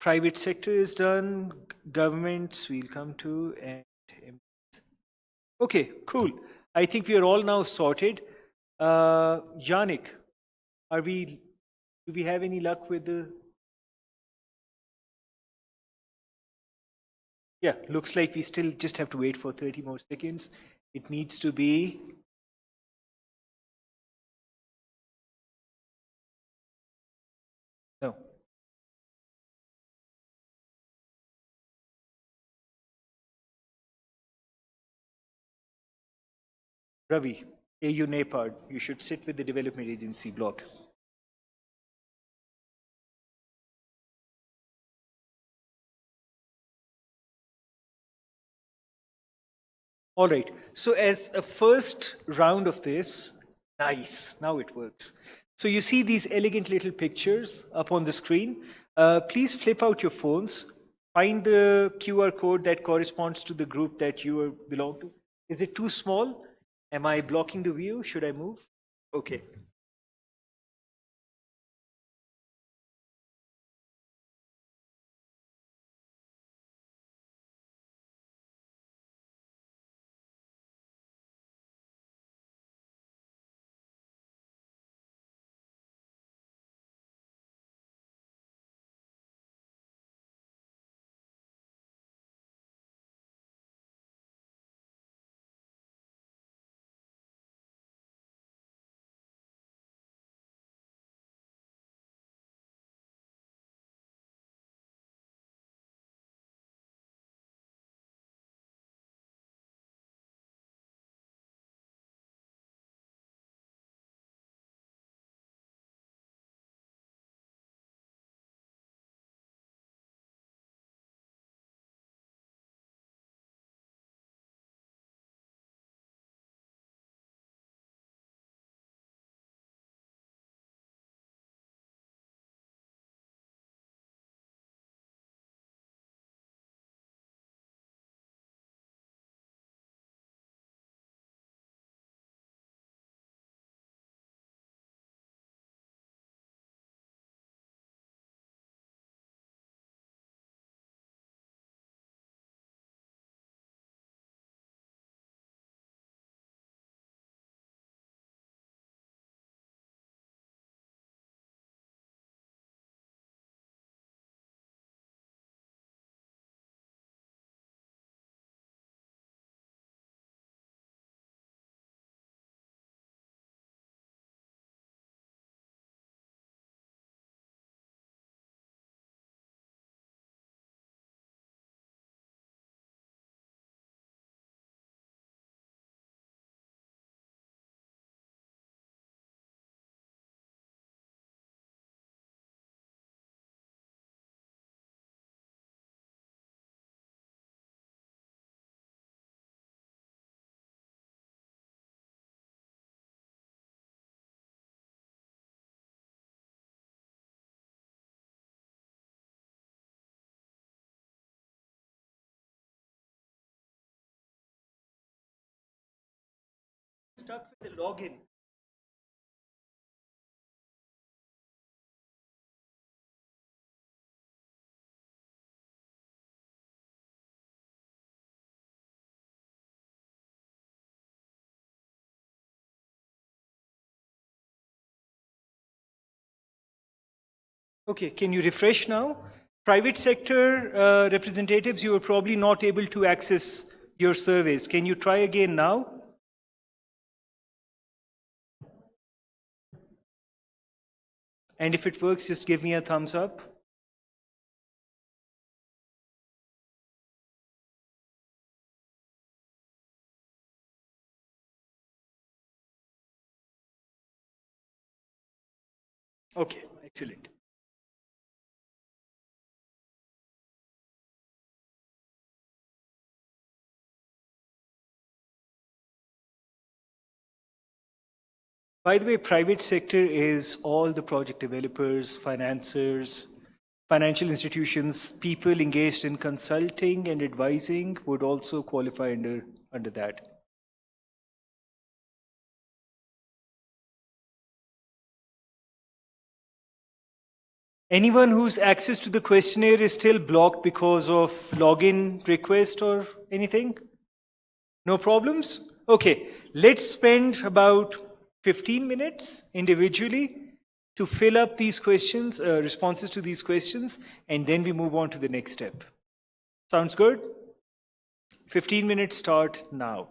Private sector is done, governments we'll come to, and okay, cool. I think we are all now sorted. Yannick, do we have any luck with the? Yeah, looks like we still just have to wait for 30 more seconds. It needs to be. No. Ravi, AUDA-NEPAD, you should sit with the development agency block. All right, so as a first round of this, nice, now it works. So you see these elegant little pictures up on the screen. Please flip out your phones, find the QR code that corresponds to the group that you belong to. Is it too small? Am I blocking the view? Should I move? Okay. Stuck with the login. Okay, can you refresh now? Private sector representatives, you are probably not able to access your surveys. Can you try again now? And if it works, just give me a thumbs up. Okay, excellent. By the way, private sector is all the project developers, financiers, financial institutions, people engaged in consulting and advising would also qualify under that. Anyone whose access to the questionnaire is still blocked because of login request or anything? No problems? Okay, let's spend about 15 minutes individually to fill up these questions, responses to these questions, and then we move on to the next step. Sounds good? 15 minutes start now.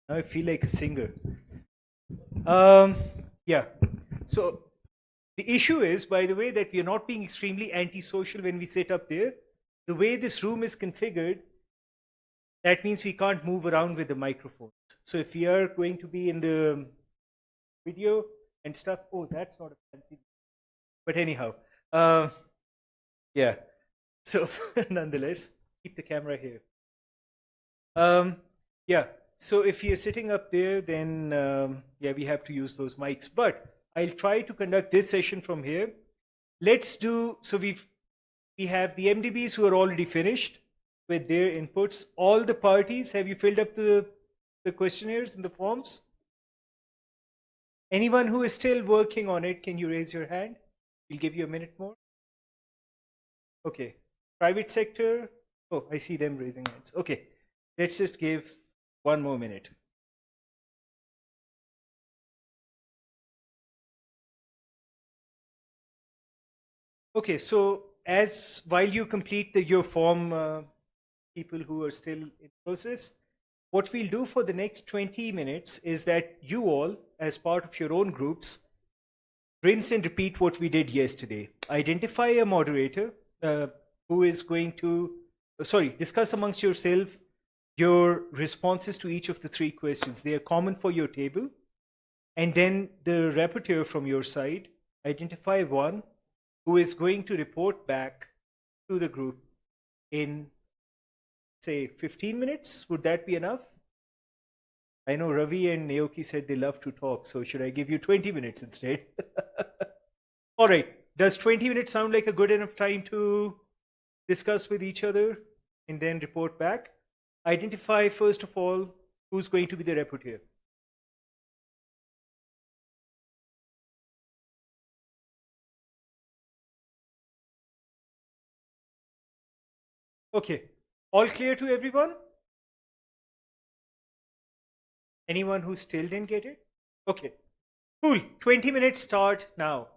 Now I feel like a singer. Yeah. So the issue is, by the way, that we are not being extremely antisocial when we sit up there. The way this room is configured, that means we can't move around with the microphones. So if we are going to be in the video and stuff, oh, that's not a fancy. But anyhow, yeah. So nonetheless, keep the camera here. Yeah. So if you're sitting up there, then yeah, we have to use those mics. But I'll try to conduct this session from here. Let's do, so we have the MDBs who are already finished with their inputs. All the parties, have you filled up the questionnaires and the forms? Anyone who is still working on it, can you raise your hand? We'll give you a minute more. Okay. Private sector. Oh, I see them raising hands. Okay. Let's just give one more minute. Okay, so as while you complete your form, people who are still in process, what we'll do for the next 20 minutes is that you all, as part of your own groups, rinse and repeat what we did yesterday. Identify a moderator who is going to, discuss amongst yourself your responses to each of the 3 questions. They are common for your table. And then the rapporteur from your side, identify one who is going to report back to the group in, say, 15 minutes. Would that be enough? I know Ravi and Naoki said they love to talk, so should I give you 20 minutes instead? All right. Does 20 minutes sound like a good enough time to discuss with each other and then report back? Identify, first of all, who's going to be the rapporteur. Okay. All clear to everyone? Anyone who still didn't get it? Okay. Cool. 20 minutes start now.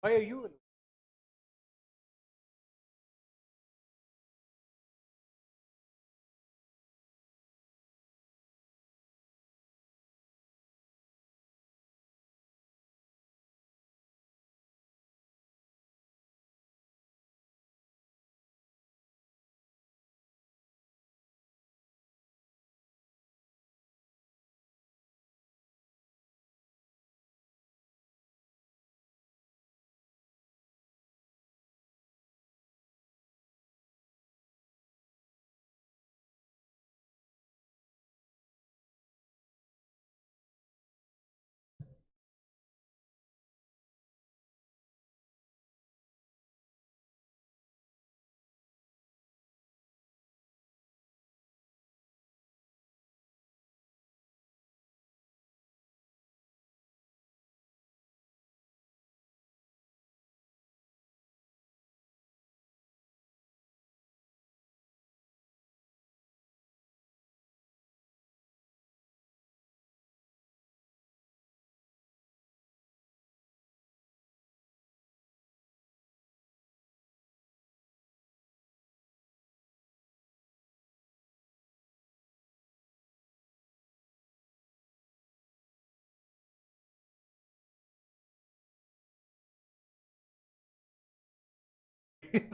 Why are you alone?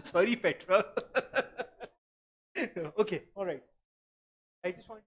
Sorry, Petra. Okay, all right. I just want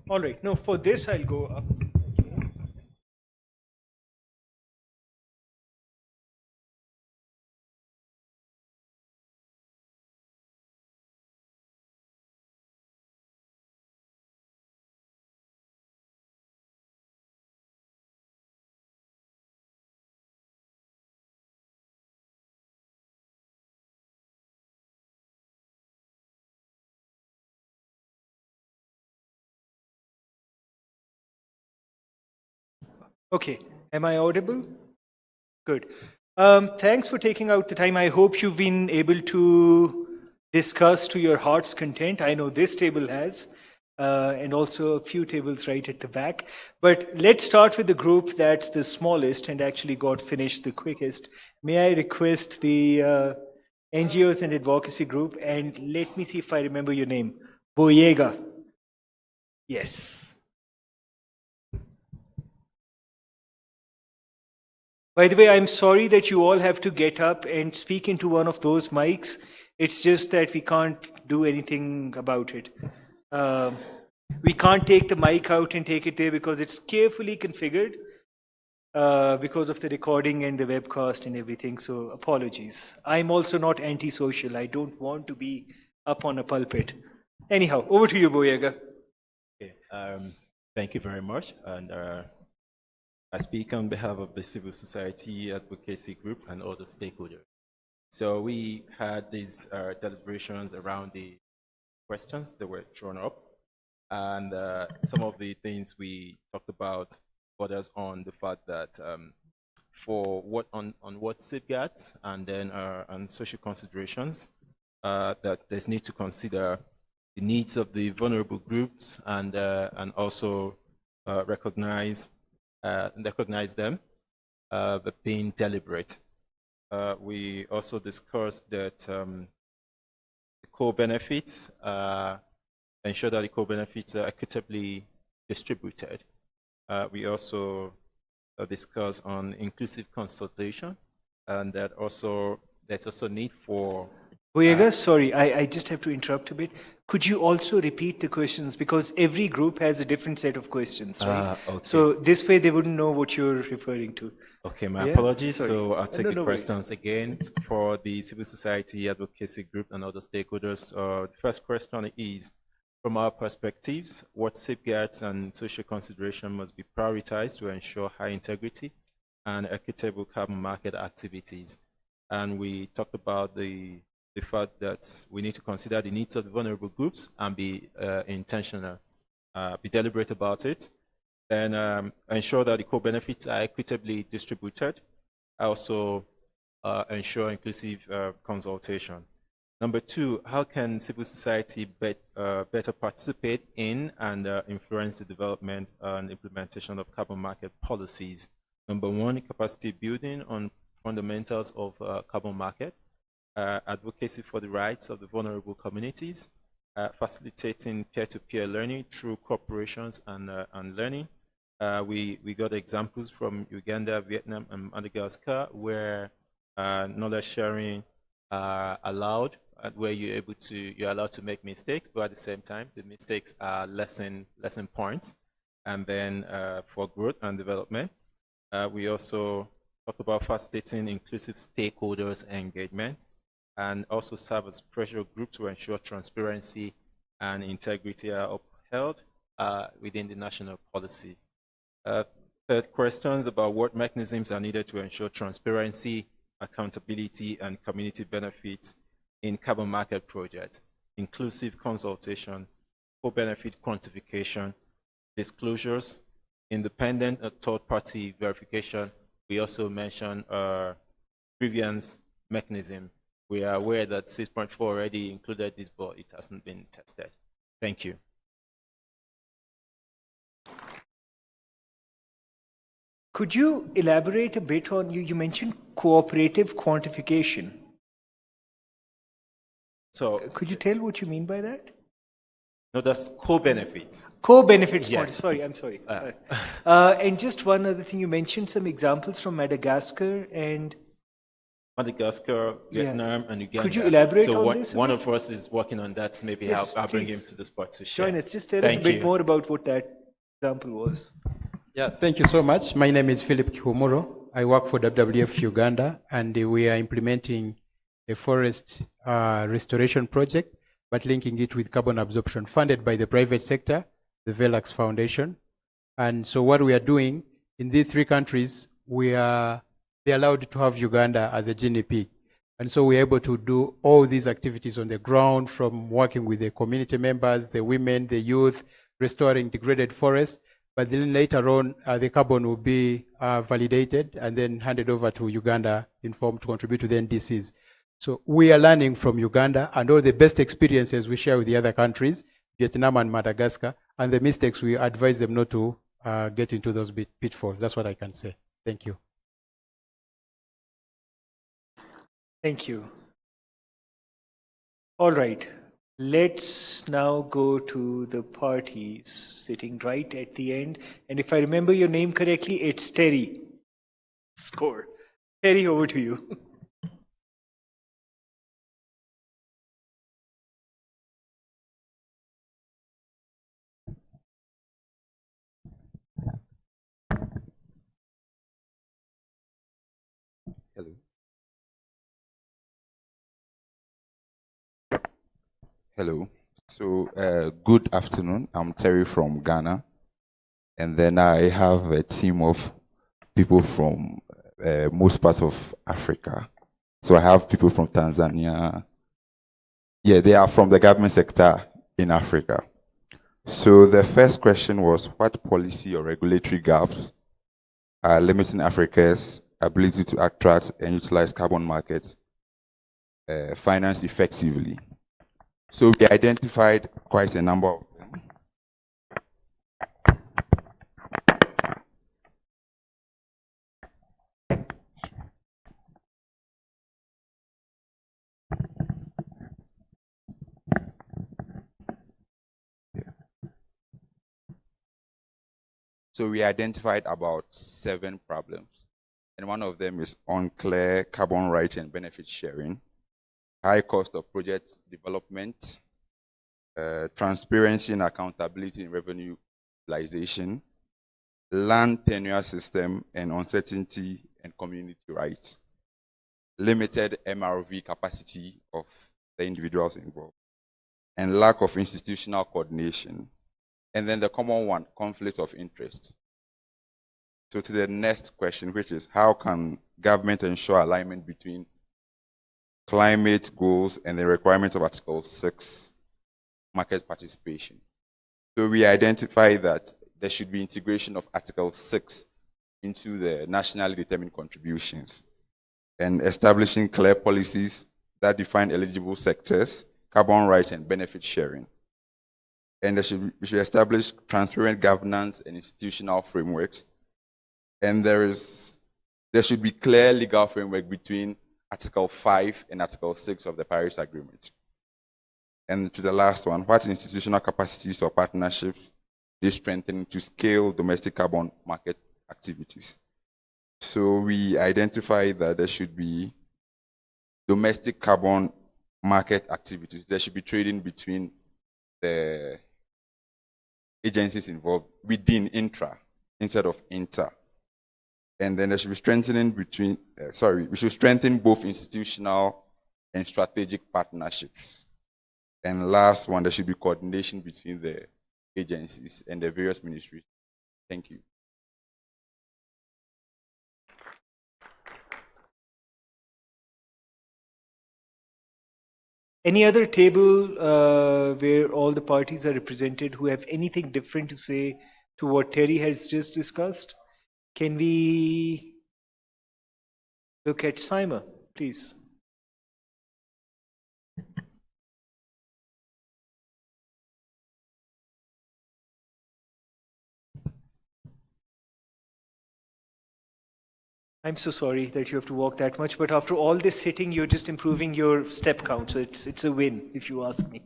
All right. No, for this, I'll go up. Okay. Am I audible? Good. Thanks for taking out the time. I hope you've been able to discuss to your heart's content. I know this table has, and also a few tables right at the back. But let's start with the group that's the smallest and actually got finished the quickest. May I request the NGOs and advocacy group, and let me see if I remember your name. Boyega. Yes. By the way, I'm sorry that you all have to get up and speak into one of those mics. It's just that we can't do anything about it. We can't take the mic out and take it there because it's carefully configured because of the recording and the webcast and everything. So apologies. I'm also not antisocial. I don't want to be up on a pulpit. Anyhow, over to you, Boyega. Okay, thank you very much. And I speak on behalf of the civil society advocacy group and other stakeholders. So we had these deliberations around the questions that were thrown up. And some of the things we talked about borders on the fact that for what on what safeguards and then on social considerations that there's need to consider the needs of the vulnerable groups and also recognize them, but being deliberate. We also discussed that the core benefits, ensure that the core benefits are equitably distributed. We also discussed on inclusive consultation, and that also there's also need for. Boyega, sorry, I just have to interrupt a bit. Could you also repeat the questions? Because every group has a different set of questions, right? Okay. So this way they wouldn't know what you're referring to. Okay, my Yeah? apologies. Sorry. So I'll take No, the no worries. questions again for the civil society advocacy group and other stakeholders. The first question is, from our perspectives, what safeguards and social consideration must be prioritized to ensure high integrity and equitable carbon market activities? And we talked about the fact that we need to consider the needs of the vulnerable groups and be intentional, be deliberate about it, and ensure that the co-benefits are equitably distributed. Also ensure inclusive consultation. Number two, how can civil society better participate in and influence the development and implementation of carbon market policies? Number one, capacity building on fundamentals of carbon market, advocacy for the rights of the vulnerable communities, facilitating peer-to-peer learning through corporations and learning. We got examples from Uganda, Vietnam, and Madagascar where knowledge sharing allowed, where you're allowed to make mistakes, but at the same time, the mistakes are lesson points, and then for growth and development. We also talk about facilitating inclusive stakeholders engagement, and also serve as pressure group to ensure transparency and integrity are upheld within the national policy. Third questions about what mechanisms are needed to ensure transparency, accountability, and community benefits in carbon market projects, inclusive consultation, co-benefit quantification, disclosures, independent third-party verification. We also mentioned grievance mechanism. We are aware that 6.4 already included this, but it hasn't been tested. Thank you. Could you elaborate a bit on, you mentioned cooperative quantification. So could you tell what you mean by that? No, that's co-benefits. Co-benefits, yes. Sorry, I'm sorry. And just one other thing, you mentioned some examples from Madagascar and Madagascar, Vietnam, and Uganda. Could you elaborate so on one, this? one of us is working on that. Maybe Yes, I'll bring him please. to the spot to share. Join us. Just tell us a bit more about what that example was. Yeah, thank you so much. My name is Philip Kihumuro. I work for WWF Uganda, and we are implementing a forest restoration project, but linking it with carbon absorption, funded by the private sector, the Velax Foundation. And so what we are doing in these three countries, they're allowed to have Uganda as a GNP. And so we're able to do all these activities on the ground, from working with the community members, the women, the youth, restoring degraded forests. But then later on, the carbon will be validated and then handed over to Uganda in form to contribute to the NDCs. So we are learning from Uganda, and all the best experiences we share with the other countries, Vietnam and Madagascar, and the mistakes we advise them not to get into those pitfalls. That's what I can say. Thank you. Thank you. All right. Let's now go to the parties sitting right at the end. And if I remember your name correctly, it's Terry. Score. Terry, over to you. Hello. Hello. So, good afternoon. I'm Terry from Ghana. And then I have a team of people from most parts of Africa. So I have people from Tanzania. Yeah, they are from the government sector in Africa. So the first question was, what policy or regulatory gaps are limiting Africa's ability to attract and utilize carbon markets finance effectively? So we identified quite a number of them. So we identified about 7 problems. And one of them is unclear carbon rights and benefit sharing, high cost of project development, transparency and accountability in revenue utilization, land tenure system and uncertainty and community rights, limited MRV capacity of the individuals involved, and lack of institutional coordination. And then the common one, conflict of interest. So to the next question, which is, how can government ensure alignment between climate goals and the requirements of Article 6, market participation? So we identify that there should be integration of Article 6 into the nationally determined contributions and establishing clear policies that define eligible sectors, carbon rights, and benefit sharing. And we should establish transparent governance and institutional frameworks. And there should be clear legal framework between Article 5 and Article 6 of the Paris Agreement. And to the last one, what institutional capacities or partnerships they strengthen to scale domestic carbon market activities? So we identify that there should be domestic carbon market activities. There should be trading between the agencies involved within intra instead of inter. And then there should be strengthening between, we should strengthen both institutional and strategic partnerships. And last one, there should be coordination between the agencies and the various ministries. Thank you. Any other table where all the parties are represented who have anything different to say to what Terry has just discussed? Can we look at Sima, please? I'm so sorry that you have to walk that much, but after all this sitting, you're just improving your step count, so it's a win, if you ask me.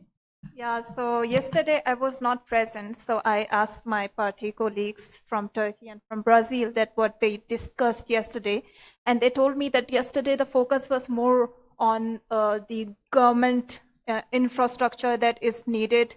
Yeah, so yesterday I was not present, so I asked my party colleagues from Turkey and from Brazil that what they discussed yesterday, and they told me that yesterday the focus was more on the government infrastructure that is needed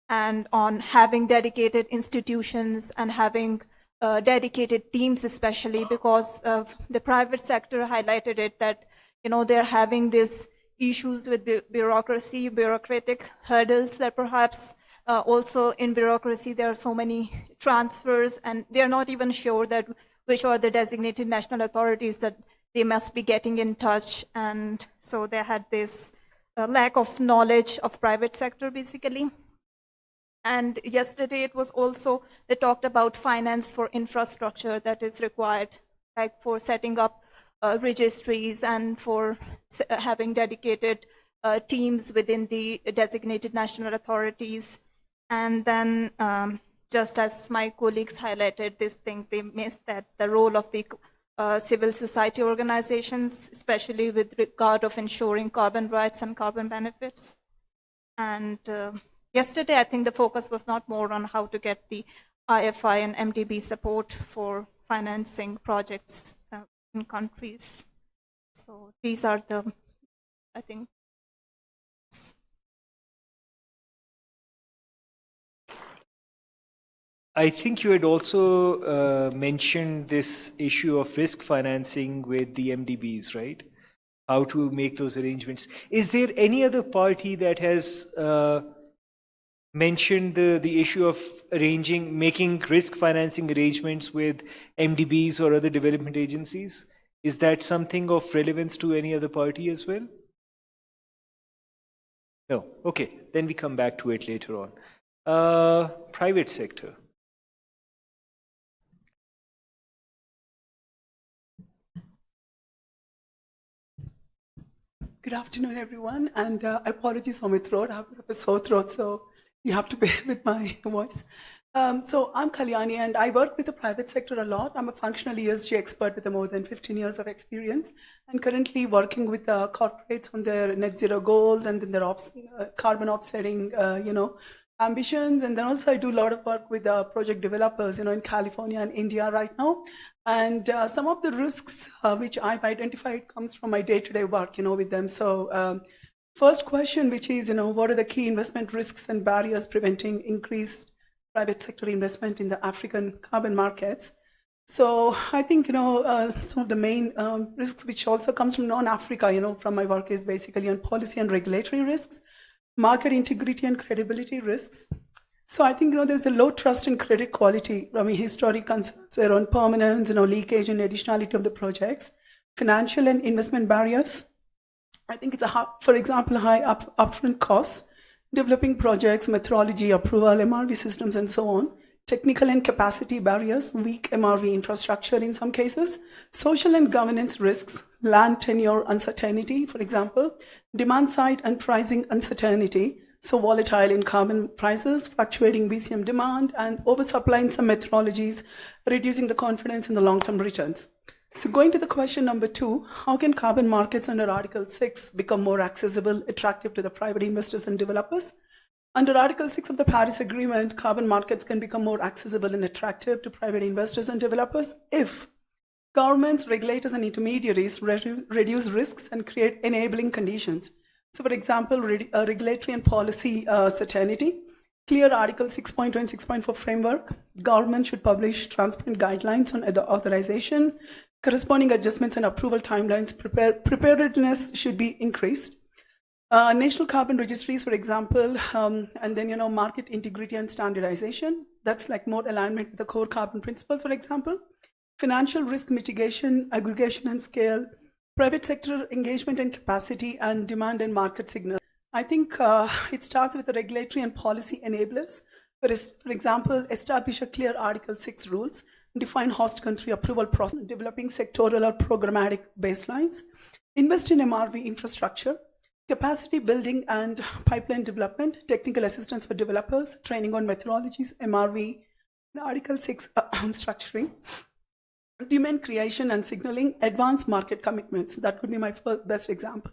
and on having dedicated institutions and having dedicated teams, especially because of the private sector highlighted it that, you know, they're having this issues with bureaucracy, bureaucratic hurdles that perhaps also in bureaucracy there are so many transfers and they're not even sure that which are the designated national authorities that they must be getting in touch. And so they had this lack of knowledge of private sector basically. And yesterday it was also, they talked about finance for infrastructure that is required, like for setting up registries and for having dedicated teams within the designated national authorities. And then just as my colleagues highlighted this thing, they missed that the role of the civil society organizations, especially with regard of ensuring carbon rights and carbon benefits. And yesterday, I think the focus was not more on how to get the IFI and MDB support for financing projects in countries. So these are the, I think. I think you had also mentioned this issue of risk financing with the MDBs, right? How to make those arrangements. Is there any other party that has mentioned the issue of making risk financing arrangements with MDBs or other development agencies? Is that something of relevance to any other party as well? No. Okay, then we come back to it later on. Private sector. Good afternoon, everyone, and apologies for my throat. I have a bit of a sore throat, so you have to bear with my voice. So I'm Kalyani, and I work with the private sector a lot. I'm a functional ESG expert with more than 15 years of experience, and currently working with corporates on their net zero goals and then their carbon offsetting, ambitions. And then also I do a lot of work with project developers, in California and India right now. And some of the risks which I've identified comes from my day-to-day work, with them. So first question, which is, what are the key investment risks and barriers preventing increased private sector investment in the African carbon markets? So I think, some of the main risks which also comes from non-Africa, from my work is basically on policy and regulatory risks, market integrity and credibility risks. So I think, there's a low trust in credit quality. Historic concerns around permanence, leakage and additionality of the projects, financial and investment barriers. I think it's for example, high upfront costs, developing projects, methodology, approval, MRV systems, and so on. Technical and capacity barriers, weak MRV infrastructure in some cases, social and governance risks, land tenure uncertainty, for example, demand side and pricing uncertainty, so volatile in carbon prices, fluctuating BCM demand, and oversupply in some methodologies, reducing the confidence in the long-term returns. So going to the question number 2, how can carbon markets under Article 6 become more accessible, attractive to the private investors and developers? Under Article 6 of the Paris Agreement, carbon markets can become more accessible and attractive to private investors and developers if governments, regulators, and intermediaries reduce risks and create enabling conditions. So, for example, regulatory and policy certainty, clear Article 6.2 and 6.4 framework. Government should publish transparent guidelines on the authorization, corresponding adjustments and approval timelines. Preparedness should be increased. National carbon registries, for example, and then, market integrity and standardization. That's like more alignment with the core carbon principles, for example. Financial risk mitigation, aggregation and scale, private sector engagement and capacity, and demand and market signals. I think it starts with the regulatory and policy enablers. For example, establish a clear Article 6 rules, define host country approval process, developing sectoral or programmatic baselines, invest in MRV infrastructure, capacity building and pipeline development, technical assistance for developers, training on methodologies, MRV, Article 6 structuring, demand creation and signaling, advanced market commitments. That could be my best example.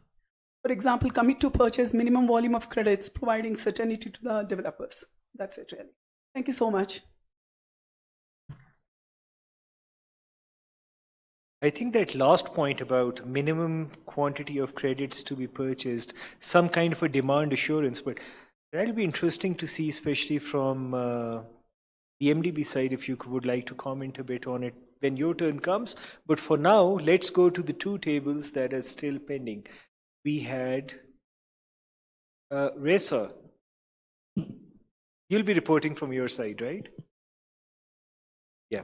For example, commit to purchase minimum volume of credits, providing certainty to the developers. That's it, really. Thank you so much. I think that last point about minimum quantity of credits to be purchased, some kind of a demand assurance, but that'll be interesting to see, especially from the MDB side, if you would like to comment a bit on it when your turn comes. But for now, let's go to the two tables that are still pending. We had Reza. You'll be reporting from your side, right? Yeah.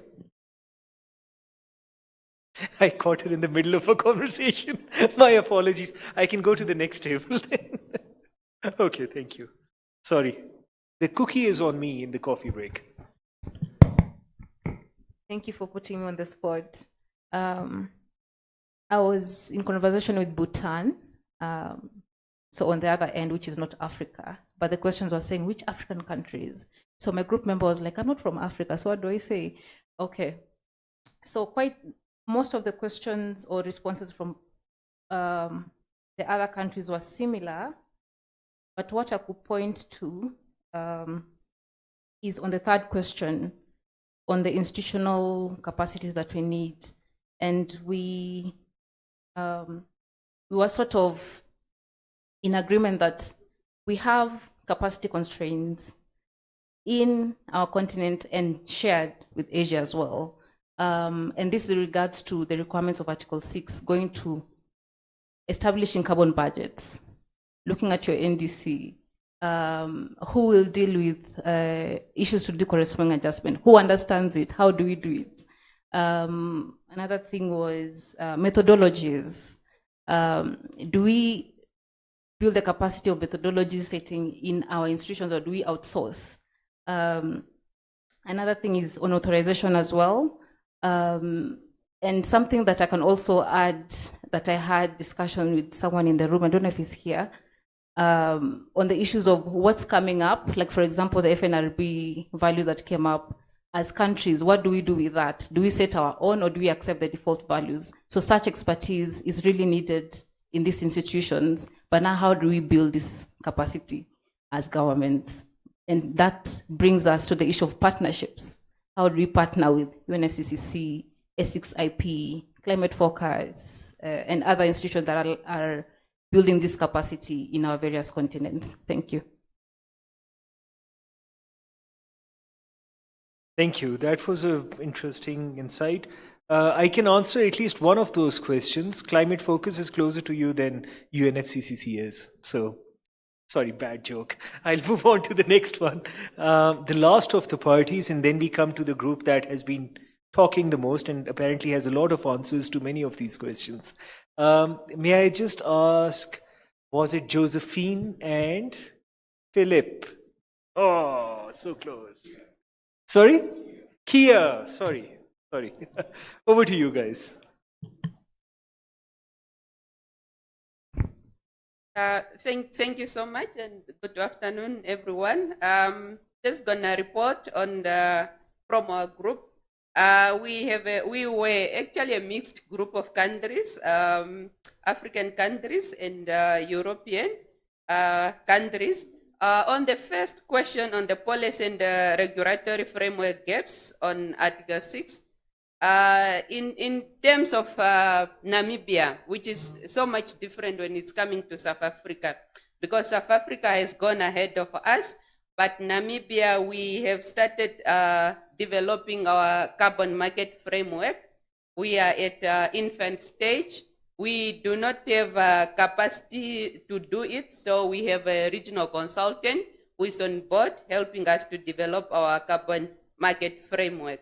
I caught her in the middle of a conversation. My apologies. I can go to the next table then. Okay, thank you. Sorry. The cookie is on me in the coffee break. Thank you for putting me on the spot. I was in conversation with Bhutan, so on the other end, which is not Africa, but the questions were saying, which African countries? So my group member was like, I'm not from Africa, so what do I say? Okay. So quite most of the questions or responses from the other countries were similar, but what I could point to is on the third question, on the institutional capacities that we need. And we were sort of in agreement that we have capacity constraints in our continent and shared with Asia as well. And this is in regards to the requirements of Article 6, going to establishing carbon budgets, looking at your NDC, who will deal with issues to do corresponding adjustment, who understands it, how do we do it? Another thing was methodologies. Do we build the capacity of methodology setting in our institutions, or do we outsource? Another thing is on authorization as well. And something that I can also add, that I had discussion with someone in the room, I don't know if he's here, on the issues of what's coming up, like for example, the FNRB values that came up as countries, what do we do with that? Do we set our own, or do we accept the default values? So such expertise is really needed in these institutions, but now how do we build this capacity as governments? And that brings us to the issue of partnerships. How do we partner with UNFCCC, S6IP, Climate Focus, and other institutions that are building this capacity in our various continents? Thank you. Thank you. That was an interesting insight. I can answer at least one of those questions. Climate Focus is closer to you than UNFCCC is. So, sorry, bad joke. I'll move on to the next one. The last of the parties, and then we come to the group that has been talking the most and apparently has a lot of answers to many of these questions. May I just ask, was it Josephine and Philip? Oh, so close. Sorry? Kia, sorry. Over to you guys. Thank you so much, and good afternoon, everyone. Just gonna report on from our group. We were actually a mixed group of countries, African countries and European countries. On the first question on the policy and the regulatory framework gaps on Article 6, in terms of Namibia, which is so much different when it's coming to South Africa, because South Africa has gone ahead of us, but Namibia, we have started developing our carbon market framework. We are at infant stage. We do not have capacity to do it, so we have a regional consultant who is on board helping us to develop our carbon market framework.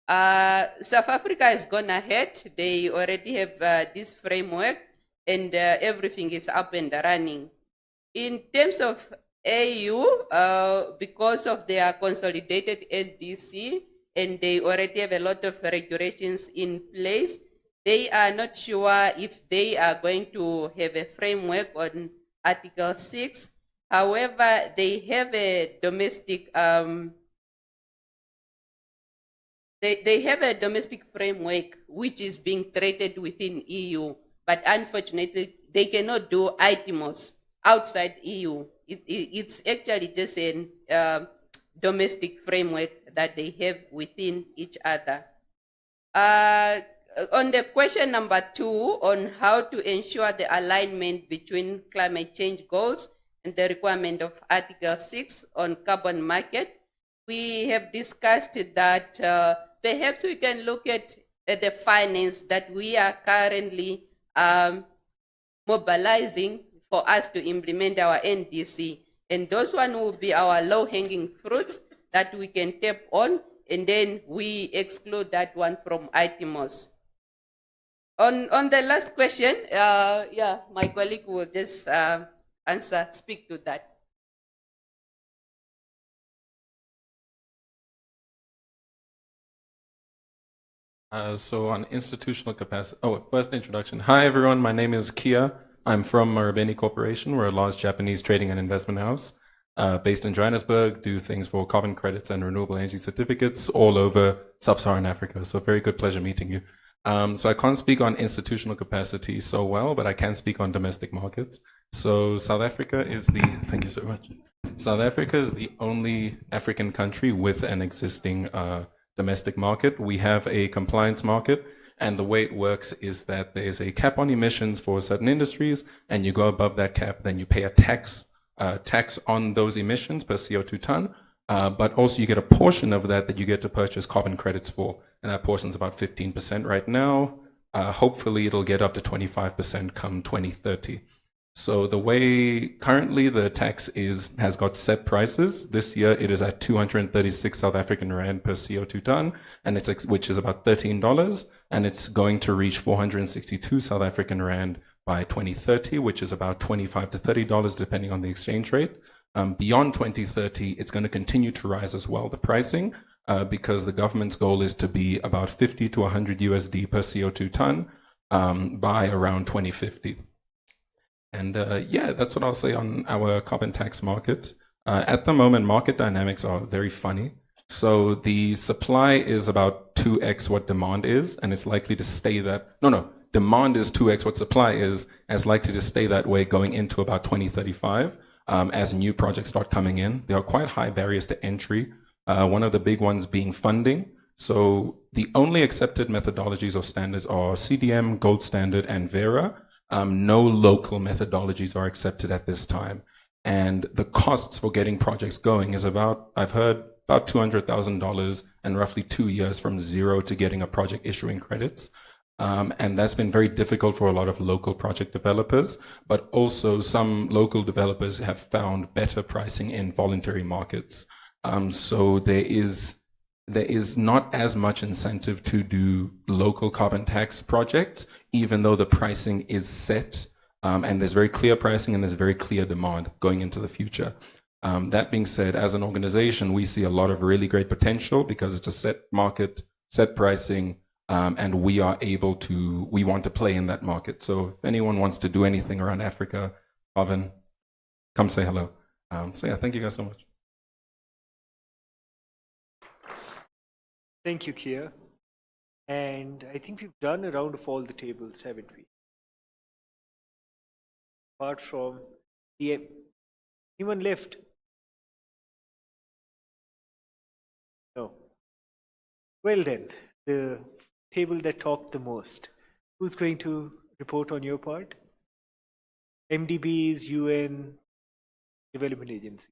South Africa has gone ahead. They already have this framework, and everything is up and running. In terms of AU, because of their consolidated NDC, and they already have a lot of regulations in place, they are not sure if they are going to have a framework on Article 6. However, they have a domestic they have a domestic framework which is being created within EU, but unfortunately they cannot do ITMOS outside EU. It's actually just a domestic framework that they have within each other. On the question number 2, on how to ensure the alignment between climate change goals and the requirement of Article 6 on carbon market, we have discussed that perhaps we can look at the finance that we are currently mobilizing for us to implement our NDC. And those one will be our low-hanging fruits that we can tap on, and then we exclude that one from ITMOS. On the last question, yeah, my colleague will just speak to that. So on institutional capacity, first introduction. Hi everyone, my name is Kia. I'm from Marubeni Corporation. We're a large Japanese trading and investment house based in Johannesburg, do things for carbon credits and renewable energy certificates all over sub-Saharan Africa. So very good pleasure meeting you. So I can't speak on institutional capacity so well, but I can speak on domestic markets. So South Africa is thank you so much. South Africa is the only African country with an existing domestic market. We have a compliance market, and the way it works is that there's a cap on emissions for certain industries, and you go above that cap, then you pay a tax on those emissions per CO2 ton, but also you get a portion of that you get to purchase carbon credits for, and that portion's about 15% right now. Hopefully it'll get up to 25% come 2030. So the way currently the tax has got set prices. This year it is at 236 South African rand per CO2 ton, and which is about $13, and it's going to reach 462 South African rand by 2030, which is about $25 to $30 depending on the exchange rate. Beyond 2030, it's going to continue to rise as well, the pricing, because the government's goal is to be about 50 to 100 USD per CO2 ton by around 2050. And yeah, that's what I'll say on our carbon tax market. At the moment, market dynamics are very funny. So the supply is about 2x what demand is, and it's likely to stay that. No, demand is 2x what supply is, and it's likely to stay that way going into about 2035 as new projects start coming in. There are quite high barriers to entry. One of the big ones being funding. So the only accepted methodologies or standards are CDM, Gold Standard, and Vera. No local methodologies are accepted at this time. And the costs for getting projects going is I've heard, about $200,000 and roughly 2 years from zero to getting a project issuing credits. And that's been very difficult for a lot of local project developers, but also some local developers have found better pricing in voluntary markets. So there is not as much incentive to do local carbon tax projects, even though the pricing is set, and there's very clear pricing and there's very clear demand going into the future. That being said, as an organization, we see a lot of really great potential because it's a set market, set pricing, and we want to play in that market. So if anyone wants to do anything around Africa, Pavan, come say hello. So yeah, thank you guys so much. Thank you, Kia. And I think we've done a round of all the tables, haven't we? Apart from anyone left? No. Well then, the table that talked the most. Who's going to report on your part? MDB is UN Development Agency.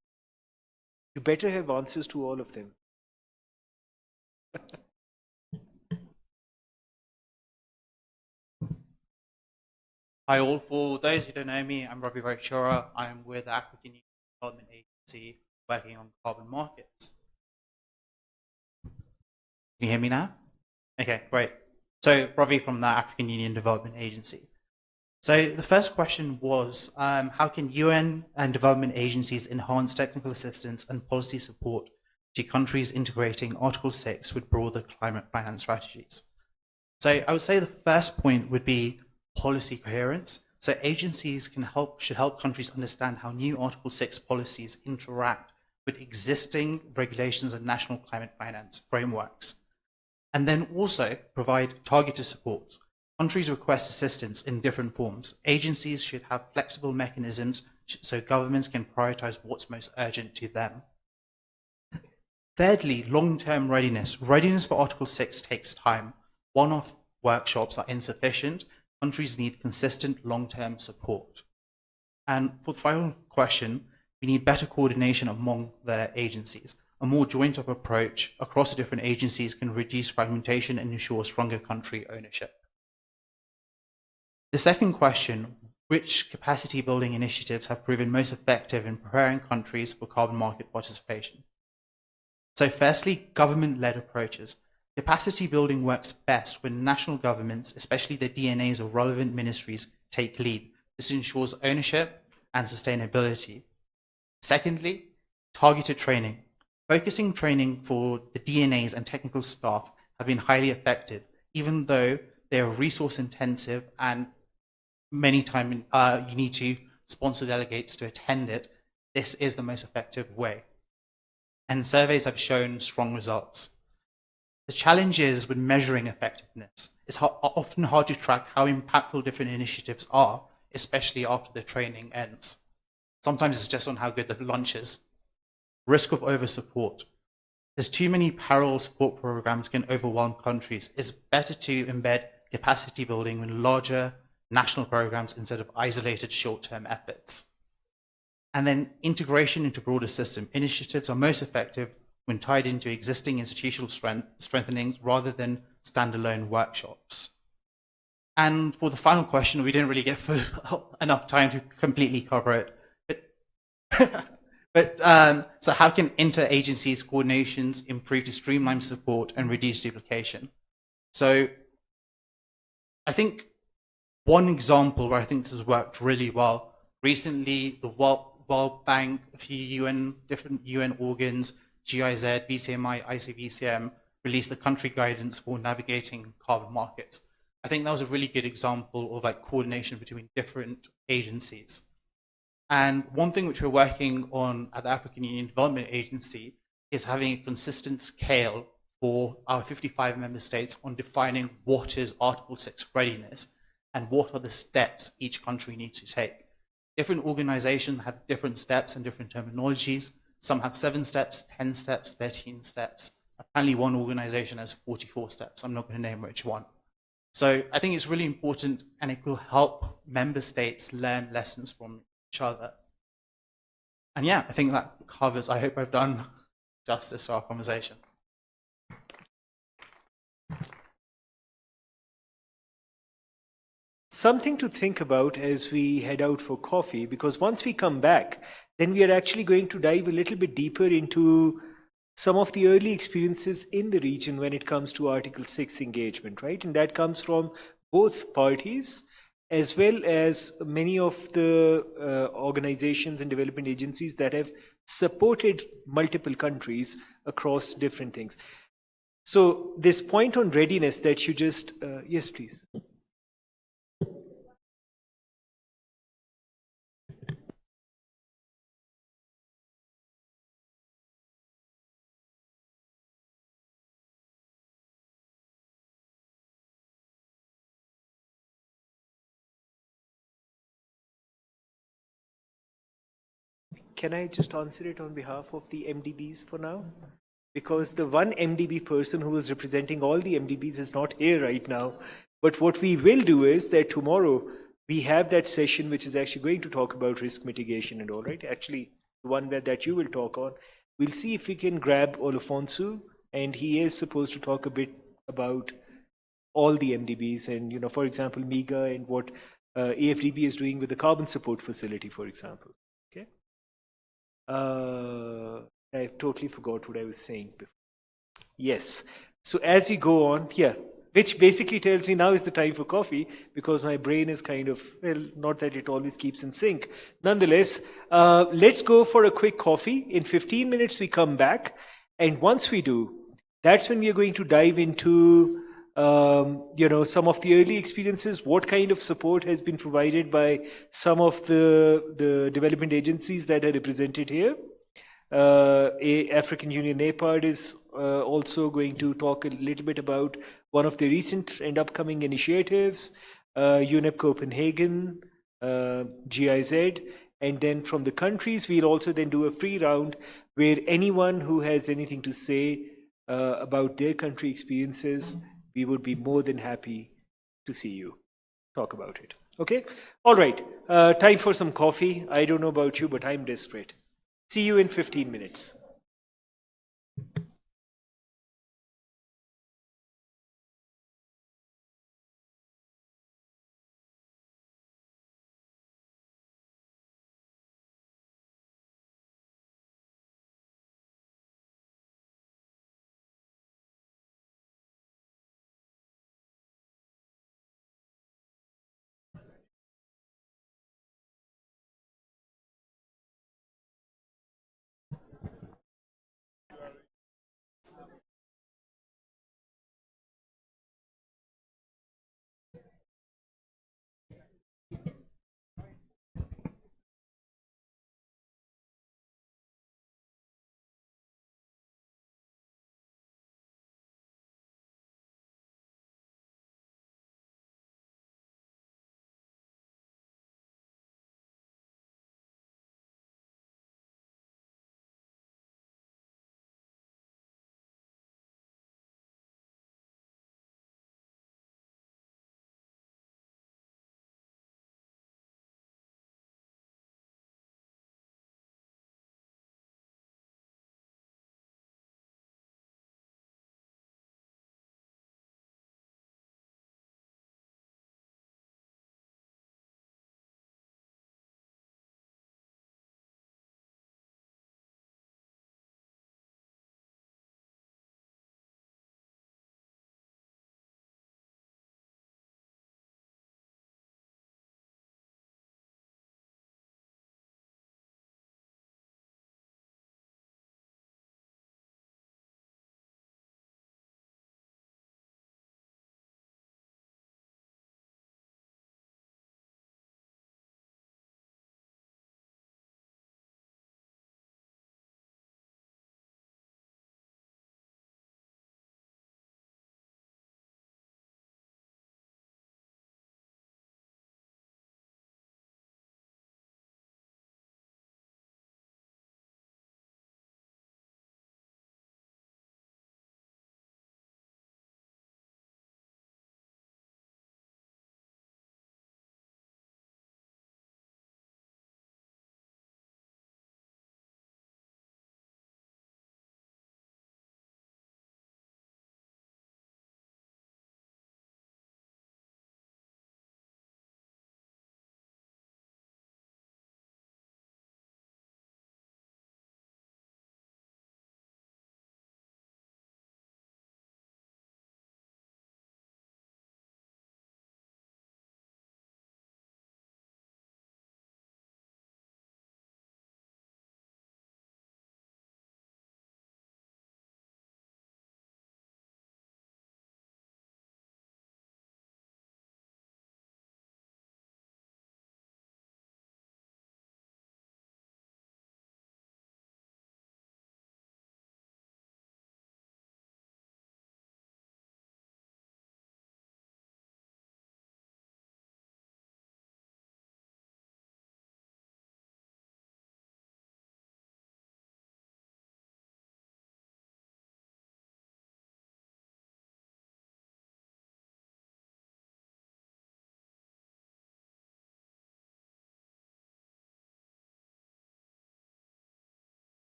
You better have answers to all of them. Hi all, for those who don't know me, I'm Ravi Varachora. I'm with the African Union Development Agency working on carbon markets. Can you hear me now? Okay, great. So Ravi from the African Union Development Agency. So the first question was, how can UN and development agencies enhance technical assistance and policy support to countries integrating Article 6 with broader climate finance strategies? So I would say the first point would be policy coherence. So agencies should help countries understand how new Article 6 policies interact with existing regulations and national climate finance frameworks. And then also provide targeted support. Countries request assistance in different forms. Agencies should have flexible mechanisms so governments can prioritize what's most urgent to them. Thirdly, long-term readiness. Readiness for Article 6 takes time. One-off workshops are insufficient. Countries need consistent long-term support. And for the final question, we need better coordination among their agencies. A more joined-up approach across the different agencies can reduce fragmentation and ensure stronger country ownership. The second question, which capacity building initiatives have proven most effective in preparing countries for carbon market participation? So firstly, government-led approaches. Capacity building works best when national governments, especially the DNAs or relevant ministries, take lead. This ensures ownership and sustainability. Secondly, targeted training. Focusing training for the DNAs and technical staff have been highly effective, even though they are resource intensive and many times you need to sponsor delegates to attend it. This is the most effective way. And surveys have shown strong results. The challenges with measuring effectiveness is often hard to track how impactful different initiatives are, especially after the training ends. Sometimes it's just on how good the lunch is. Risk of over-support. There's too many parallel support programs can overwhelm countries. It's better to embed capacity building in larger national programs instead of isolated short-term efforts. And then integration into broader system. Initiatives are most effective when tied into existing institutional strengthenings rather than standalone workshops. And for the final question, we didn't really get enough time to completely cover it. So how can inter-agencies coordinations improve to streamline support and reduce duplication? So I think one example where I think this has worked really well, recently the World Bank, a few different UN organs, GIZ, BCMI, ICBCM, released the country guidance for navigating carbon markets. I think that was a really good example of like coordination between different agencies. And one thing which we're working on at the African Union Development Agency is having a consistent scale for our 55 member states on defining what is Article 6 readiness and what are the steps each country needs to take. Different organizations have different steps and different terminologies. Some have 7 steps, 10 steps, 13 steps. Apparently one organization has 44 steps. I'm not going to name which one. So I think it's really important and it will help member states learn lessons from each other. And yeah, I think that covers, I hope I've done justice to our conversation. Something to think about as we head out for coffee, because once we come back, then we are actually going to dive a little bit deeper into some of the early experiences in the region when it comes to Article 6 engagement, right? And that comes from both parties, as well as many of the organizations and development agencies that have supported multiple countries across different things. So this point on readiness that you just, yes, please. Can I just answer it on behalf of the MDBs for now? Because the one MDB person who was representing all the MDBs is not here right now. But what we will do is that tomorrow we have that session which is actually going to talk about risk mitigation and all, right? Actually, the one that you will talk on. We'll see if we can grab Olufonso, and he is supposed to talk a bit about all the MDBs and, you know, for example, MEGA and what AfDB is doing with the carbon support facility, for example. Okay. I totally forgot what I was saying before. Yes. So as we go on, yeah, which basically tells me now is the time for coffee, because my brain is kind of, well, not that it always keeps in sync. Nonetheless, let's go for a quick coffee. In 15 minutes, we come back. And once we do, that's when we are going to dive into you know, some of the early experiences, what kind of support has been provided by some of the development agencies that are represented here. African Union NEPAD is also going to talk a little bit about one of the recent and upcoming initiatives, UNEP Copenhagen, GIZ, and then from the countries, we'll also then do a free round where anyone who has anything to say about their country experiences, we would be more than happy to see you talk about it. Okay? All right. Time for some coffee. I don't know about you, but I'm desperate. See you in 15 minutes.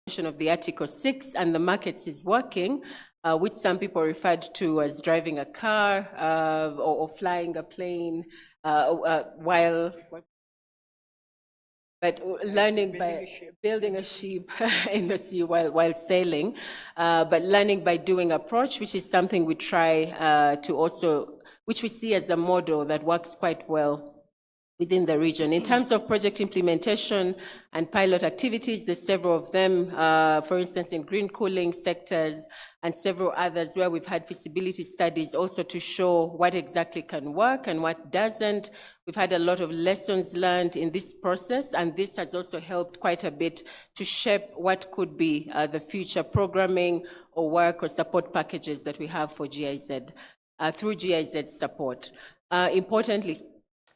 of the Article 6 and the markets is working, which some people referred to as driving a car or flying a plane but learning by building a ship in the sea while sailing, but learning by doing approach, which is something we try to also, which we see as a model that works quite well within the region. In terms of project implementation and pilot activities, there's several of them, for instance, in green cooling sectors and several others where we've had feasibility studies also to show what exactly can work and what doesn't. We've had a lot of lessons learned in this process, and this has also helped quite a bit to shape what could be the future programming or work or support packages that we have for GIZ through GIZ support. Importantly,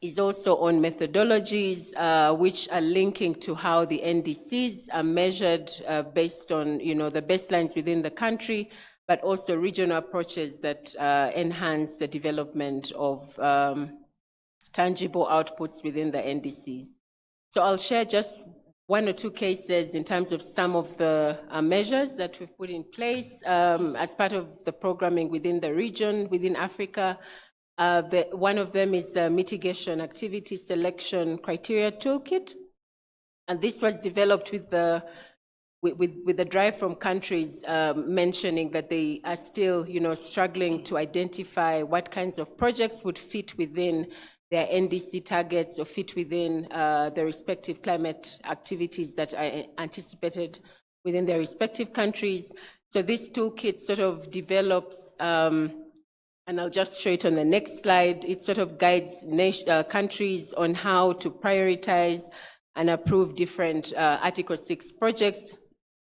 is also on methodologies which are linking to how the NDCs are measured based on the baselines within the country, but also regional approaches that enhance the development of tangible outputs within the NDCs. So I'll share just one or two cases in terms of some of the measures that we've put in place as part of the programming within the region, within Africa. One of them is a mitigation activity selection criteria toolkit. And this was developed with the drive from countries mentioning that they are still, struggling to identify what kinds of projects would fit within their NDC targets or fit within the respective climate activities that are anticipated within their respective countries. So this toolkit sort of develops and I'll just show it on the next slide. It sort of guides countries on how to prioritize and approve different Article 6 projects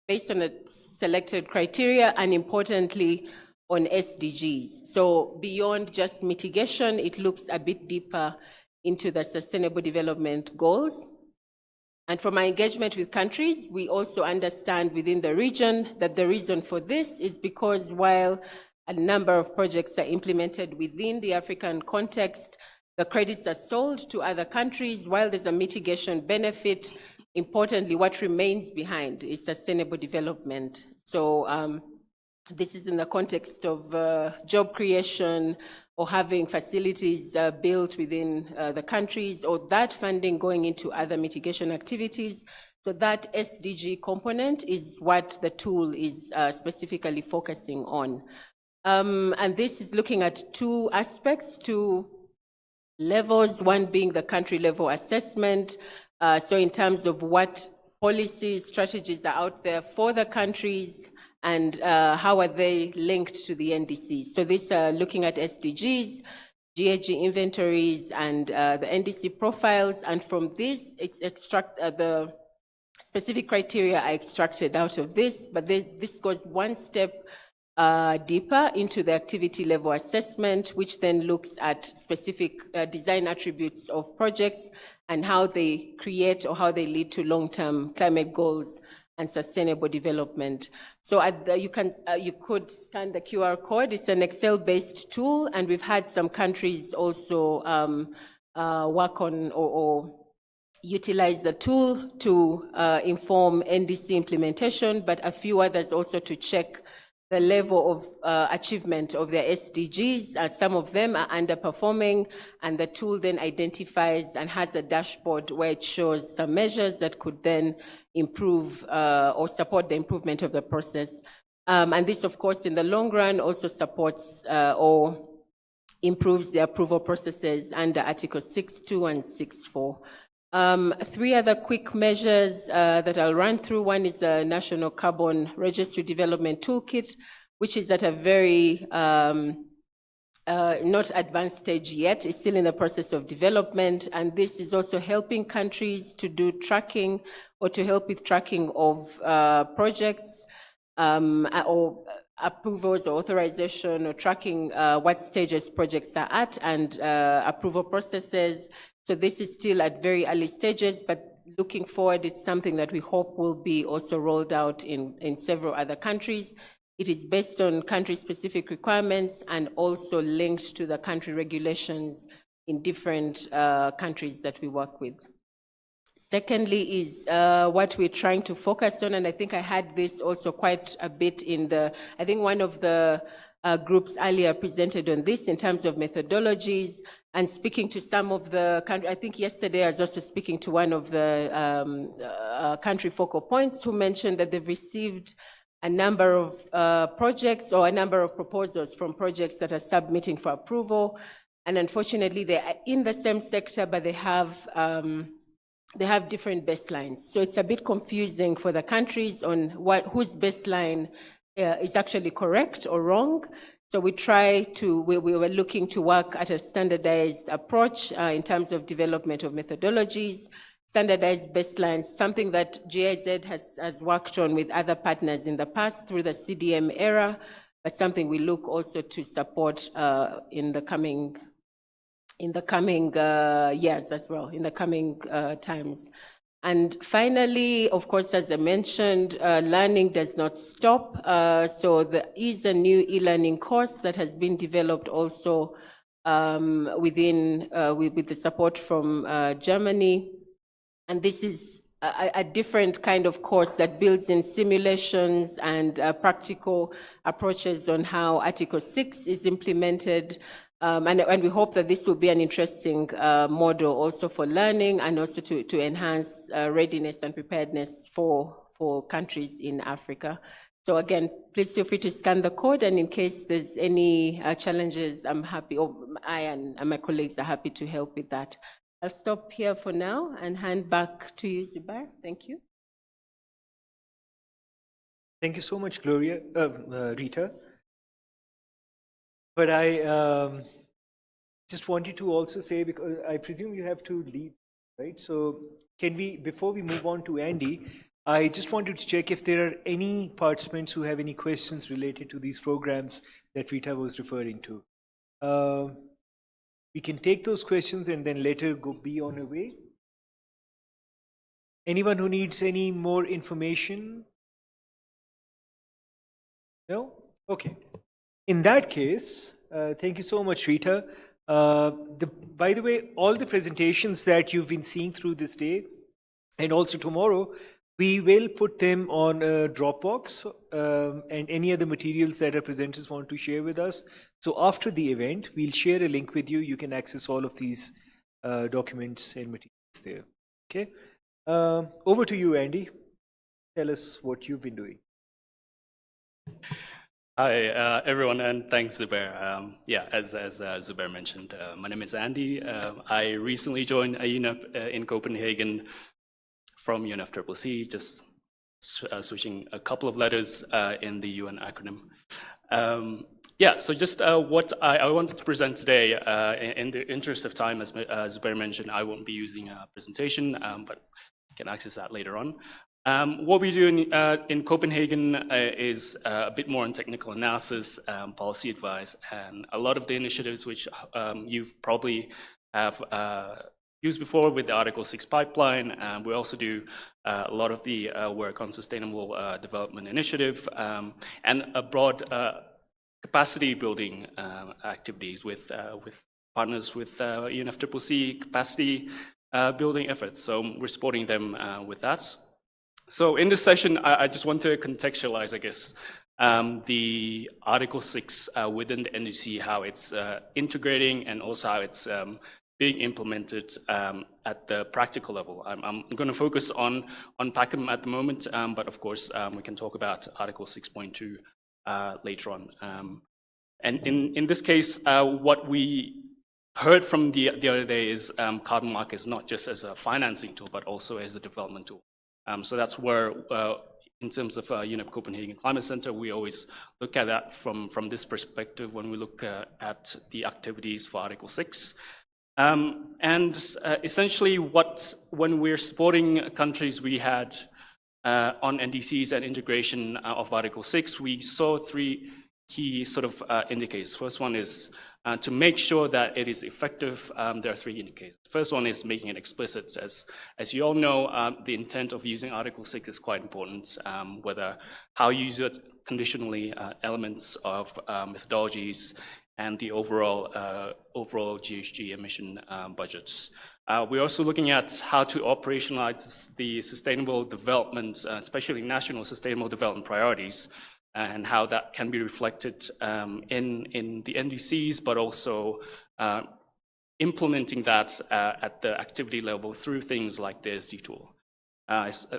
based on a selected criteria and importantly on SDGs. So beyond just mitigation, it looks a bit deeper into the Sustainable Development Goals. And from our engagement with countries, we also understand within the region that the reason for this is because while a number of projects are implemented within the African context, the credits are sold to other countries. While there's a mitigation benefit, importantly, what remains behind is sustainable development. So this is in the context of job creation or having facilities built within the countries, or that funding going into other mitigation activities. So that SDG component is what the tool is specifically focusing on. And this is looking at two aspects, two levels, one being the country level assessment. So in terms of what policies, strategies are out there for the countries and how are they linked to the NDCs. So these are looking at SDGs, GHG inventories, and the NDC profiles. And from this, it's the specific criteria are extracted out of this, but this goes one step deeper into the activity level assessment, which then looks at specific design attributes of projects and how they create or how they lead to long-term climate goals and sustainable development. So you could scan the QR code. It's an Excel-based tool, and we've had some countries also work on or utilize the tool to inform NDC implementation, but a few others also to check the level of achievement of their SDGs. Some of them are underperforming, and the tool then identifies and has a dashboard where it shows some measures that could then improve or support the improvement of the process. And this, of course, in the long run also supports or improves the approval processes under Article 6.2 and 6.4. Three other quick measures that I'll run through. One is the National Carbon Registry Development Toolkit, which is at a very not advanced stage yet. It's still in the process of development, and this is also helping countries to do tracking or to help with tracking of projects or approvals or authorization or tracking what stages projects are at and approval processes. So this is still at very early stages, but looking forward, it's something that we hope will be also rolled out in several other countries. It is based on country-specific requirements and also linked to the country regulations in different countries that we work with. Secondly is what we're trying to focus on, and I think I had this also quite a bit in the, I think one of the groups earlier presented on this in terms of methodologies and speaking to some of the country. I think yesterday I was also speaking to one of the country focal points who mentioned that they've received a number of projects or a number of proposals from projects that are submitting for approval. And unfortunately, they're in the same sector, but they have different baselines. So it's a bit confusing for the countries on whose baseline is actually correct or wrong. So we were looking to work at a standardized approach in terms of development of methodologies, standardized baselines, something that GIZ has worked on with other partners in the past through the CDM era, but something we look also to support in the coming years as well, in the coming times. And finally, of course, as I mentioned, learning does not stop. So there is a new e-learning course that has been developed also with the support from Germany. And this is a different kind of course that builds in simulations and practical approaches on how Article 6 is implemented. And we hope that this will be an interesting model also for learning and also to enhance readiness and preparedness for countries in Africa. So again, please feel free to scan the code, and in case there's any challenges, I'm happy, or I and my colleagues are happy to help with that. I'll stop here for now and hand back to you, Zubair. Thank you. Thank you so much, Gloria, Rita. But I just wanted to also say, because I presume you have to leave, right? So can we, before we move on to Andy, I just wanted to check if there are any participants who have any questions related to these programs that Rita was referring to. We can take those questions and then later be on our way. Anyone who needs any more information? No? Okay. In that case, thank you so much, Rita. By the way, all the presentations that you've been seeing through this day and also tomorrow, we will put them on Dropbox and any other materials that our presenters want to share with us. So after the event, we'll share a link with you. You can access all of these documents and materials there. Okay. Over to you, Andy. Tell us what you've been doing. Hi, everyone, and thanks, Zubair. Yeah, as Zubair mentioned, my name is Andy. I recently joined UNEP in Copenhagen from UNFCCC, just switching a couple of letters in the UN acronym. Yeah, so just what I wanted to present today, in the interest of time, as Zubair mentioned, I won't be using a presentation, but you can access that later on. What we do in Copenhagen is a bit more on technical analysis, policy advice, and a lot of the initiatives which you've probably have used before with the Article 6 pipeline. We also do a lot of the work on sustainable development initiative and a broad capacity building activities with partners with UNFCCC capacity building efforts. So we're supporting them with that. So in this session, I just want to contextualize, I guess, the Article 6 within the NDC, how it's integrating and also how it's being implemented at the practical level. I'm going to focus on PACM at the moment, but of course, we can talk about Article 6.2 later on. And in this case, what we heard from the other day is carbon markets not just as a financing tool, but also as a development tool. So that's where, in terms of UNEP Copenhagen Climate Center, we always look at that from this perspective when we look at the activities for Article 6. And essentially when we're supporting countries, we had on NDCs and integration of Article 6, we saw three key sort of indicators. First one is to make sure that it is effective. There are three indicators. First one is making it explicit. As you all know, the intent of using Article 6 is quite important, whether how you use it conditionally, elements of methodologies, and the overall GHG emission budgets. We're also looking at how to operationalize the sustainable development, especially national sustainable development priorities, and how that can be reflected in the NDCs, but also implementing that at the activity level through things like the SD tool.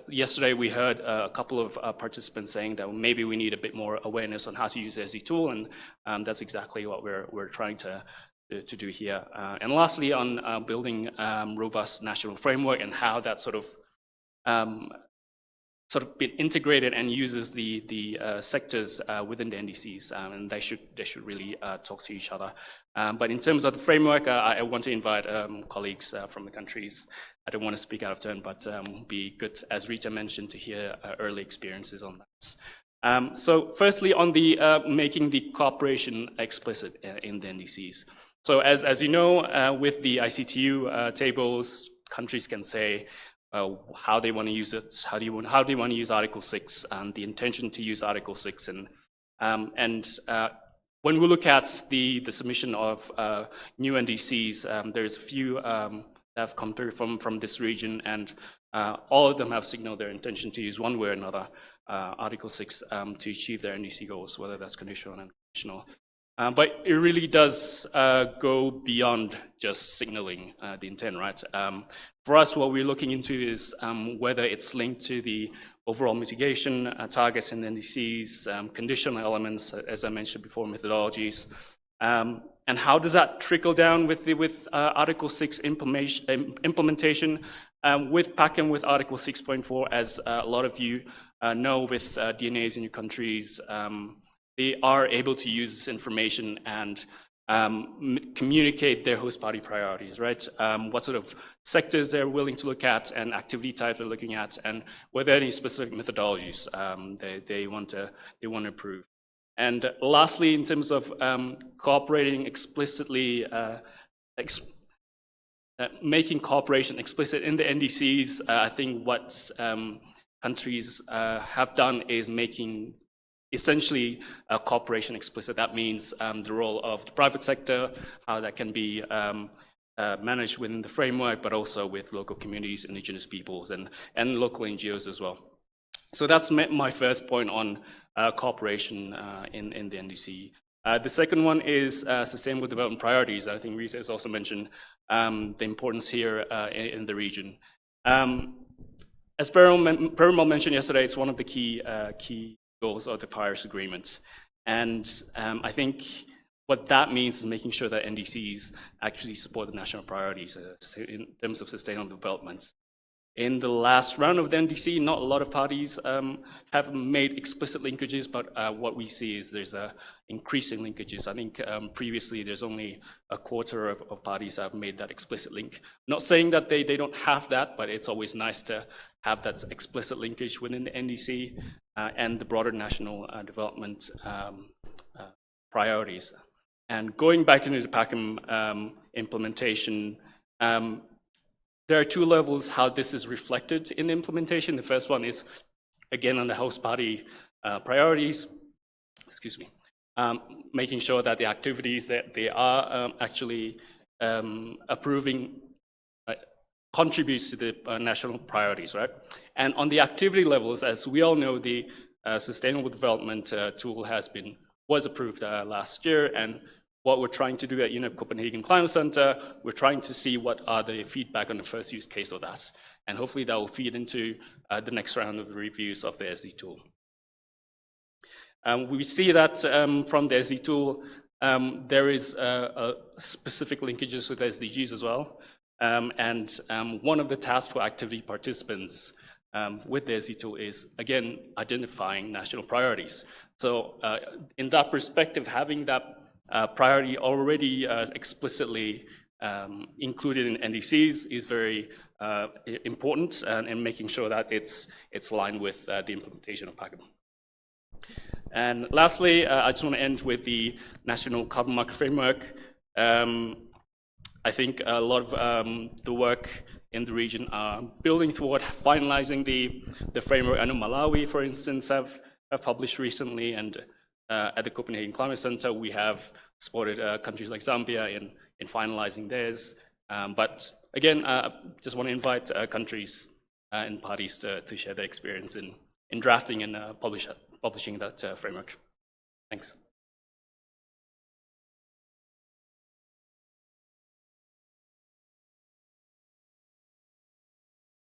Yesterday, we heard a couple of participants saying that maybe we need a bit more awareness on how to use the SD tool, and that's exactly what we're trying to do here. And lastly, on building robust national framework and how that sort of been integrated and uses the sectors within the NDCs, and they should really talk to each other. But in terms of the framework, I want to invite colleagues from the countries. I don't want to speak out of turn, but be good, as Rita mentioned, to hear early experiences on that. So firstly, on the making the cooperation explicit in the NDCs. So as you know, with the ICTU tables, countries can say how they want to use it, how they want to use Article 6, and the intention to use Article 6. And when we look at the submission of new NDCs, there's a few that have come through from this region, and all of them have signaled their intention to use one way or another Article 6 to achieve their NDC goals, whether that's conditional or unconditional. But it really does go beyond just signaling the intent, right? For us, what we're looking into is whether it's linked to the overall mitigation targets in NDCs, conditional elements, as I mentioned before, methodologies, and how does that trickle down with Article 6 implementation, with PACM with Article 6.4, as a lot of you know, with DNAs in your countries, they are able to use this information and communicate their host party priorities, right? What sort of sectors they're willing to look at and activity types they're looking at, and whether any specific methodologies they want to approve. And lastly, in terms of cooperating explicitly, making cooperation explicit in the NDCs, I think what countries have done is making essentially cooperation explicit. That means the role of the private sector, how that can be managed within the framework, but also with local communities, indigenous peoples, and local NGOs as well. So that's my first point on cooperation in the NDC. The second one is sustainable development priorities. I think Rita has also mentioned the importance here in the region. As Perumal mentioned yesterday, it's one of the key goals of the Paris Agreement. And I think what that means is making sure that NDCs actually support the national priorities in terms of sustainable development. In the last round of the NDC, not a lot of parties have made explicit linkages, but what we see is there's increasing linkages. I think previously there's only a quarter of parties that have made that explicit link. Not saying that they don't have that, but it's always nice to have that explicit linkage within the NDC and the broader national development priorities. And going back into the PACM implementation, there are two levels how this is reflected in the implementation. The first one is, again, on the host party priorities, making sure that the activities that they are actually approving contributes to the national priorities, right? And on the activity levels, as we all know, the Sustainable Development tool was approved last year, and what we're trying to do at UNEP Copenhagen Climate Center, we're trying to see what are the feedback on the first use case of that. And hopefully that will feed into the next round of the reviews of the SD tool. We see that from the SD tool, there is specific linkages with SDGs as well. And one of the tasks for activity participants with the SD tool is, again, identifying national priorities. So in that perspective, having that priority already explicitly included in NDCs is very important, and making sure that it's aligned with the implementation of PACM. And lastly, I just want to end with the National Carbon Market Framework. I think a lot of the work in the region are building toward finalizing the framework. I know Malawi, for instance, have published recently, and at the Copenhagen Climate Center, we have supported countries like Zambia in finalizing theirs. But again, just want to invite countries and parties to share their experience in drafting and publishing that framework. Thanks.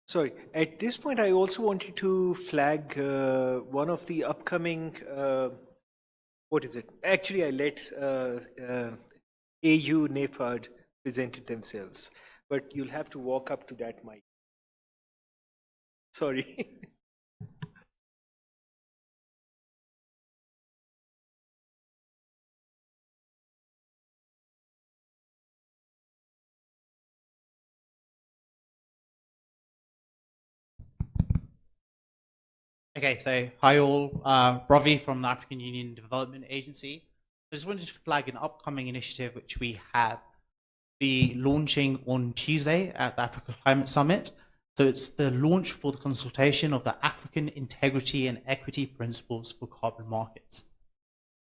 Sorry, at this point, I also wanted to flag one of the upcoming, what is it? Actually, I let AUDA-NEPAD present it themselves, but you'll have to walk up to that mic. Sorry. Okay, so hi all, Ravi from the African Union Development Agency. I just wanted to flag an upcoming initiative which we have be launching on Tuesday at the Africa Climate Summit. So it's the launch for the consultation of the African Integrity and Equity Principles for Carbon Markets.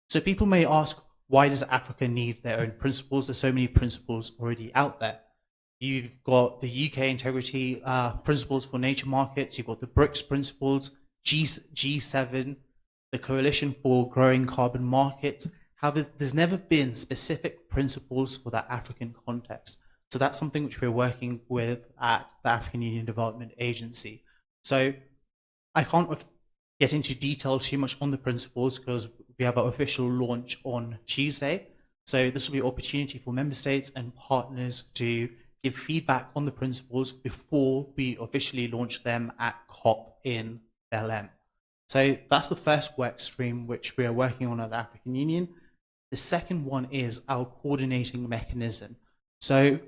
So people may ask, why does Africa need their own principles? There's so many principles already out there. You've got the UK integrity principles for nature markets, you've got the BRICS principles, G7, the Coalition for Growing Carbon Markets. However, there's never been specific principles for that African context. So that's something which we're working with at the African Union Development Agency. So I can't get into detail too much on the principles because we have our official launch on Tuesday. So this will be an opportunity for member states and partners to give feedback on the principles before we officially launch them at COP in LM. So that's the first work stream which we are working on at the African Union. The second one is our coordinating mechanism. So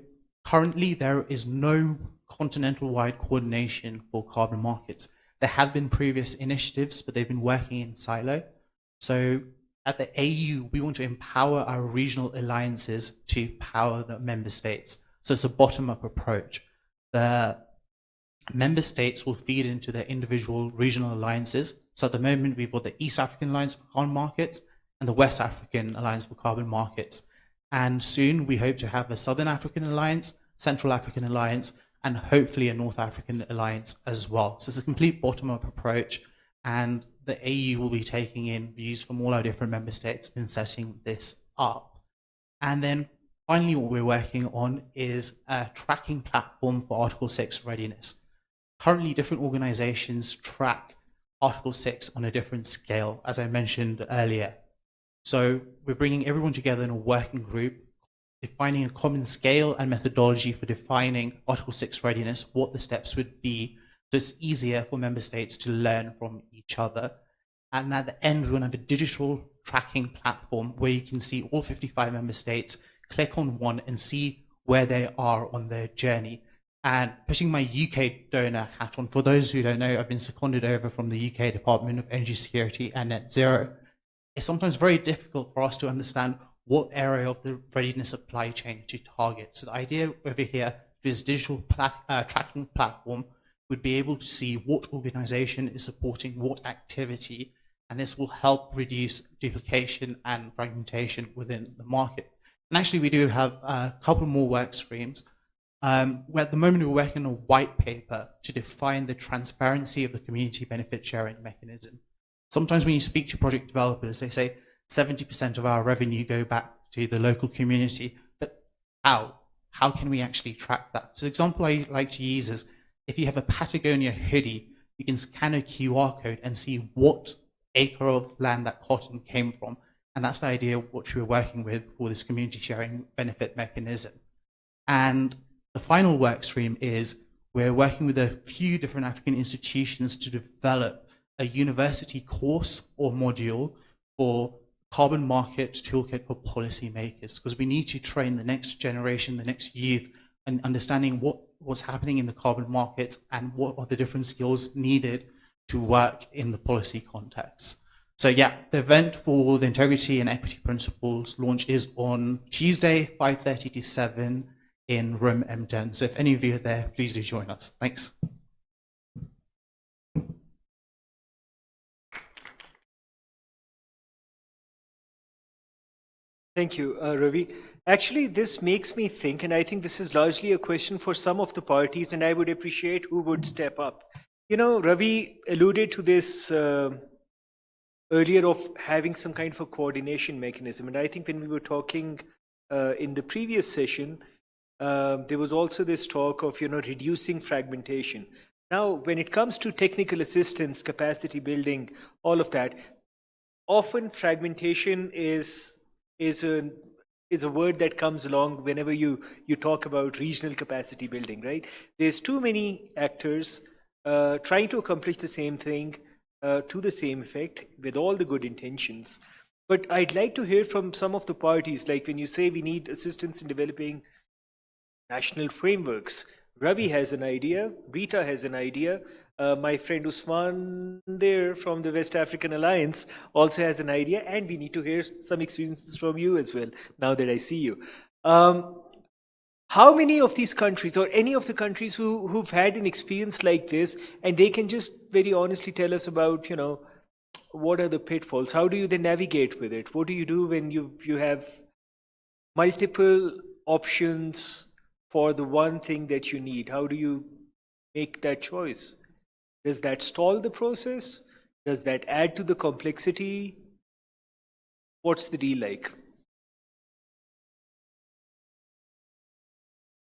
currently there is no continental-wide coordination for carbon markets. There have been previous initiatives, but they've been working in silo. So at the AU, we want to empower our regional alliances to power the member states. So it's a bottom-up approach. The member states will feed into their individual regional alliances. So at the moment, we've got the East African Alliance for Carbon Markets and the West African Alliance for Carbon Markets. And soon we hope to have a Southern African Alliance, Central African Alliance, and hopefully a North African Alliance as well. So it's a complete bottom-up approach, and the AU will be taking in views from all our different member states in setting this up. And then finally, what we're working on is a tracking platform for Article 6 readiness. Currently, different organizations track Article 6 on a different scale, as I mentioned earlier. So we're bringing everyone together in a working group, defining a common scale and methodology for defining Article 6 readiness, what the steps would be, so it's easier for member states to learn from each other. And at the end, we're going to have a digital tracking platform where you can see all 55 member states, click on one and see where they are on their journey. And putting my UK donor hat on, for those who don't know, I've been seconded over from the UK Department of Energy Security and Net Zero. It's sometimes very difficult for us to understand what area of the readiness supply chain to target. So the idea over here is digital tracking platform would be able to see what organization is supporting what activity, and this will help reduce duplication and fragmentation within the market. And actually, we do have a couple more work streams. Where at the moment we're working on a white paper to define the transparency of the community benefit sharing mechanism. Sometimes when you speak to project developers, they say 70% of our revenue go back to the local community, but how? How can we actually track that? So the example I like to use is if you have a Patagonia hoodie, you can scan a QR code and see what acre of land that cotton came from. And that's the idea of what we're working with for this community sharing benefit mechanism. And the final work stream is we're working with a few different African institutions to develop a university course or module for carbon market toolkit for policymakers, because we need to train the next generation, the next youth, and understanding what's happening in the carbon markets and what are the different skills needed to work in the policy context. So yeah, the event for the integrity and equity principles launch is on Tuesday, 5:30 to 7 in room M10. So if any of you are there, please do join us. Thanks. Thank you, Ravi. Actually, this makes me think, and I think this is largely a question for some of the parties, and I would appreciate who would step up. You know, Ravi alluded to this earlier of having some kind of a coordination mechanism. And I think when we were talking in the previous session, there was also this talk of, reducing fragmentation. Now, when it comes to technical assistance, capacity building, all of that, often fragmentation is a word that comes along whenever you talk about regional capacity building, right? There's too many actors trying to accomplish the same thing to the same effect with all the good intentions. But I'd like to hear from some of the parties, like when you say we need assistance in developing national frameworks. Ravi has an idea, Rita has an idea, my friend Usman there from the West African Alliance also has an idea, and we need to hear some experiences from you as well, now that I see you. How many of these countries, or any of the countries who've had an experience like this, and they can just very honestly tell us about, what are the pitfalls? How do you then navigate with it? What do you do when you have multiple options for the one thing that you need? How do you make that choice? Does that stall the process? Does that add to the complexity? What's the deal like?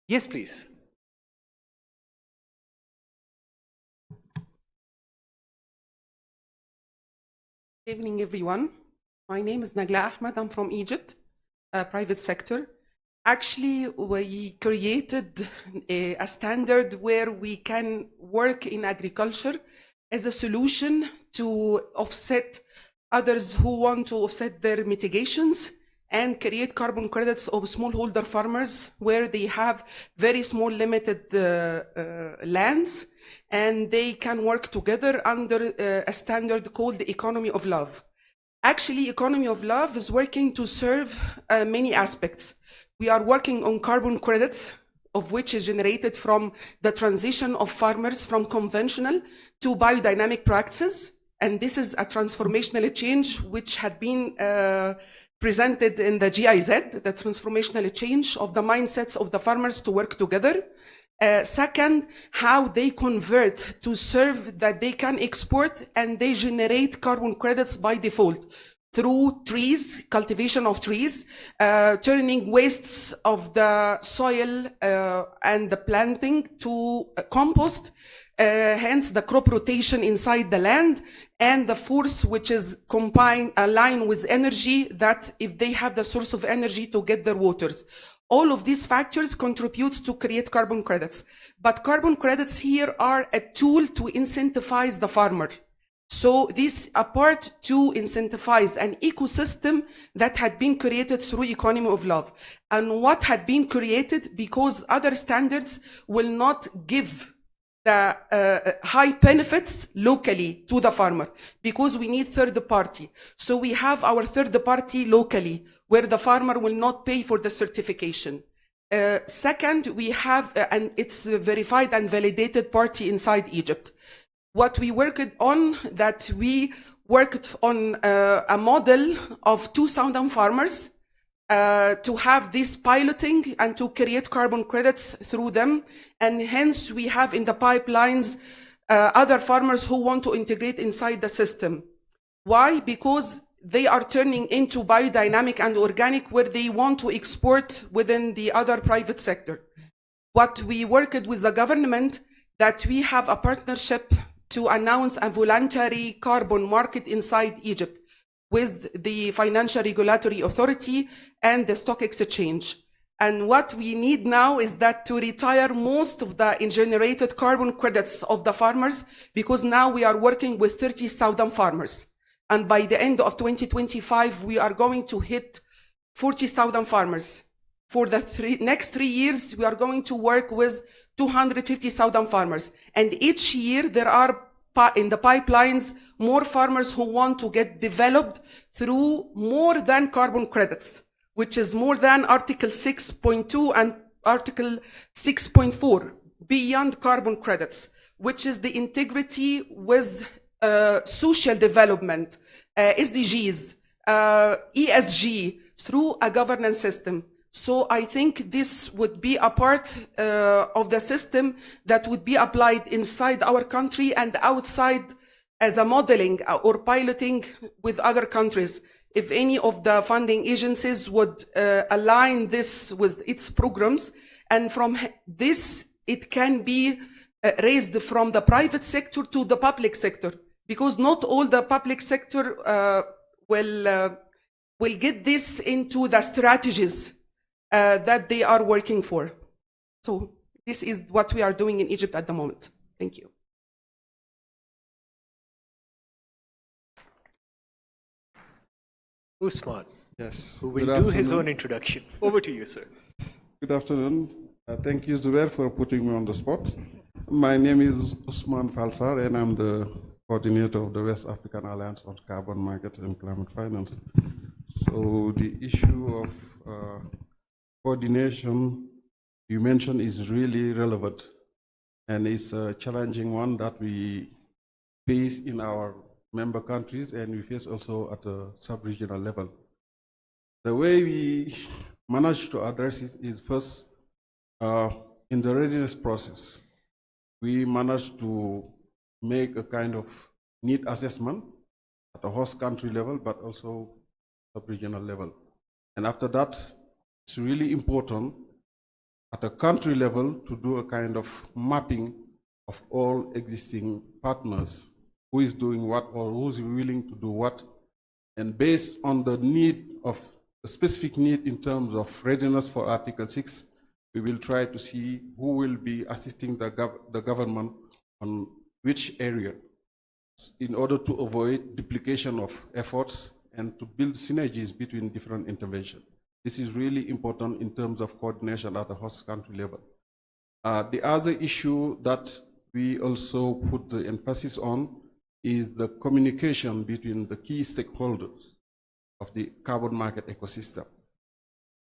Yes, please. Good evening, everyone. My name is Nagla Ahmed. I'm from Egypt, private sector. Actually, we created a standard where we can work in agriculture as a solution to offset others who want to offset their mitigations and create carbon credits of smallholder farmers where they have very small limited lands, and they can work together under a standard called the economy of love. Actually, economy of love is working to serve many aspects. We are working on carbon credits, of which is generated from the transition of farmers from conventional to biodynamic practices. And this is a transformational change which had been presented in the GIZ, the transformational change of the mindsets of the farmers to work together. Second, how they convert to serve that they can export, and they generate carbon credits by default through trees, cultivation of trees, turning wastes of the soil and the planting to compost, hence the crop rotation inside the land, and the force which is aligned with energy, that if they have the source of energy to get their waters. All of these factors contribute to create carbon credits. But carbon credits here are a tool to incentivize the farmer. So this a part to incentivize an ecosystem that had been created through economy of love. And what had been created because other standards will not give the high benefits locally to the farmer, because we need third party. So we have our third party locally, where the farmer will not pay for the certification. Second, we have, and it's a verified and validated party inside Egypt. What we worked on, that we worked on a model of 2,000 farmers to have this piloting and to create carbon credits through them. And hence we have in the pipelines other farmers who want to integrate inside the system. Why? Because they are turning into biodynamic and organic, where they want to export within the other private sector. What we worked with the government, that we have a partnership to announce a voluntary carbon market inside Egypt with the Financial Regulatory Authority and the stock exchange. And what we need now is that to retire most of the generated carbon credits of the farmers, because now we are working with 30,000 farmers. And by the end of 2025, we are going to hit 40,000 farmers. For the next 3 years, we are going to work with 250,000 farmers. And each year, there are in the pipelines more farmers who want to get developed through more than carbon credits, which is more than Article 6.2 and Article 6.4, beyond carbon credits, which is the integrity with social development, SDGs, ESG, through a governance system. So I think this would be a part of the system that would be applied inside our country and outside as a modeling or piloting with other countries. If any of the funding agencies would align this with its programs, and from this, it can be raised from the private sector to the public sector, because not all the public sector will get this into the strategies that they are working for. So this is what we are doing in Egypt at the moment. Thank you. Usman, yes, who will do his own introduction. Over to you, sir. Good afternoon. Thank you, Zubair, for putting me on the spot. My name is Usman Falsar, and I'm the coordinator of the West African Alliance on Carbon Markets and Climate Finance. So the issue of coordination you mentioned is really relevant, and it's a challenging one that we face in our member countries, and we face also at a sub-regional level. The way we manage to address it is first, in the readiness process, we managed to make a kind of need assessment at a host country level, but also sub-regional level. And after that, it's really important at a country level to do a kind of mapping of all existing partners, who is doing what or who's willing to do what. And based on the need of the specific need in terms of readiness for Article 6, we will try to see who will be assisting the government on which area in order to avoid duplication of efforts and to build synergies between different interventions. This is really important in terms of coordination at the host country level. The other issue that we also put the emphasis on is the communication between the key stakeholders of the carbon market ecosystem.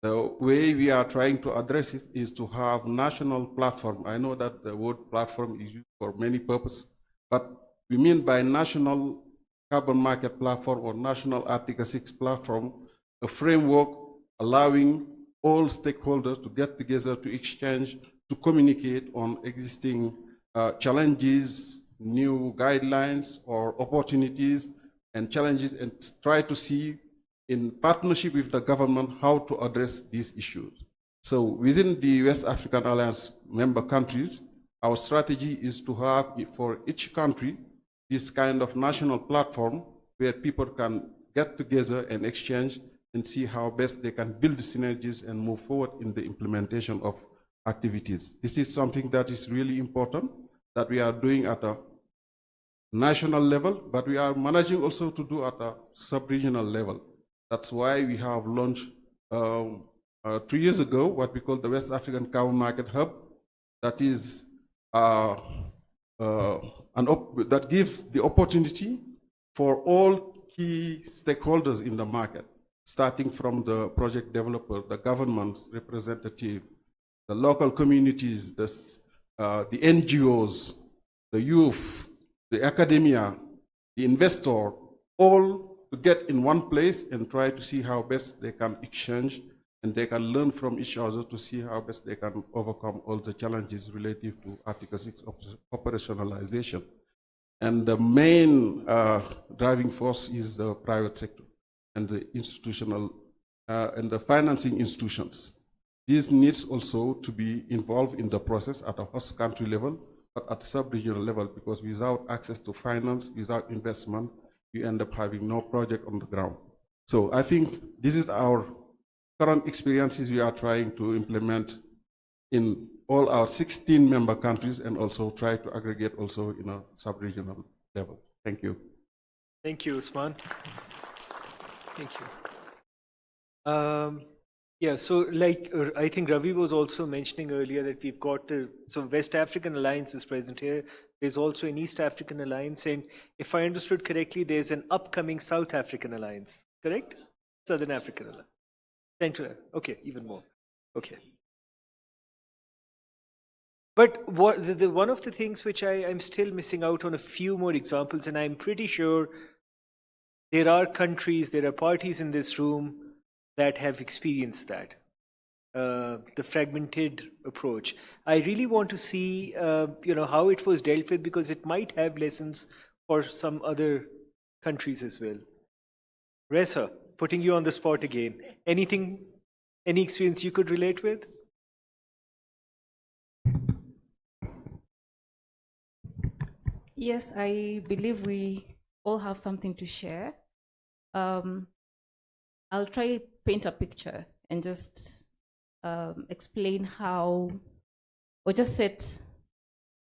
The way we are trying to address it is to have national platform. I know that the word platform is used for many purposes, but we mean by national carbon market platform or national Article 6 platform, a framework allowing all stakeholders to get together, to exchange, to communicate on existing challenges, new guidelines or opportunities and challenges, and try to see in partnership with the government how to address these issues. So within the West African Alliance member countries, our strategy is to have for each country this kind of national platform where people can get together and exchange and see how best they can build synergies and move forward in the implementation of activities. This is something that is really important that we are doing at a national level, but we are managing also to do at a sub-regional level. That's why we have launched 3 years ago what we call the West African Carbon Market Hub. That is that gives the opportunity for all key stakeholders in the market, starting from the project developer, the government representative, the local communities, the NGOs, the youth, the academia, the investor, all to get in one place and try to see how best they can exchange and they can learn from each other to see how best they can overcome all the challenges relative to Article 6 operationalization. And the main driving force is the private sector and the institutional and the financing institutions. This needs also to be involved in the process at a host country level, but at the sub-regional level, because without access to finance, without investment, you end up having no project on the ground. So I think this is our current experiences we are trying to implement in all our 16 member countries and also try to aggregate also in a sub-regional level. Thank you. Thank you, Usman. Thank you. Yeah, so like I think Ravi was also mentioning earlier that we've got so West African Alliance is present here. There's also an East African Alliance, and if I understood correctly, there's an upcoming South African Alliance, correct? Southern African Alliance. Central, okay, even more. Okay. But one of the things which I'm still missing out on a few more examples, and I'm pretty sure there are countries, there are parties in this room that have experienced that. the fragmented approach. I really want to see, how it was dealt with, because it might have lessons for some other countries as well. Reza, putting you on the spot again. Any experience you could relate with? Yes, I believe we all have something to share. I'll try paint a picture and just explain how, or just set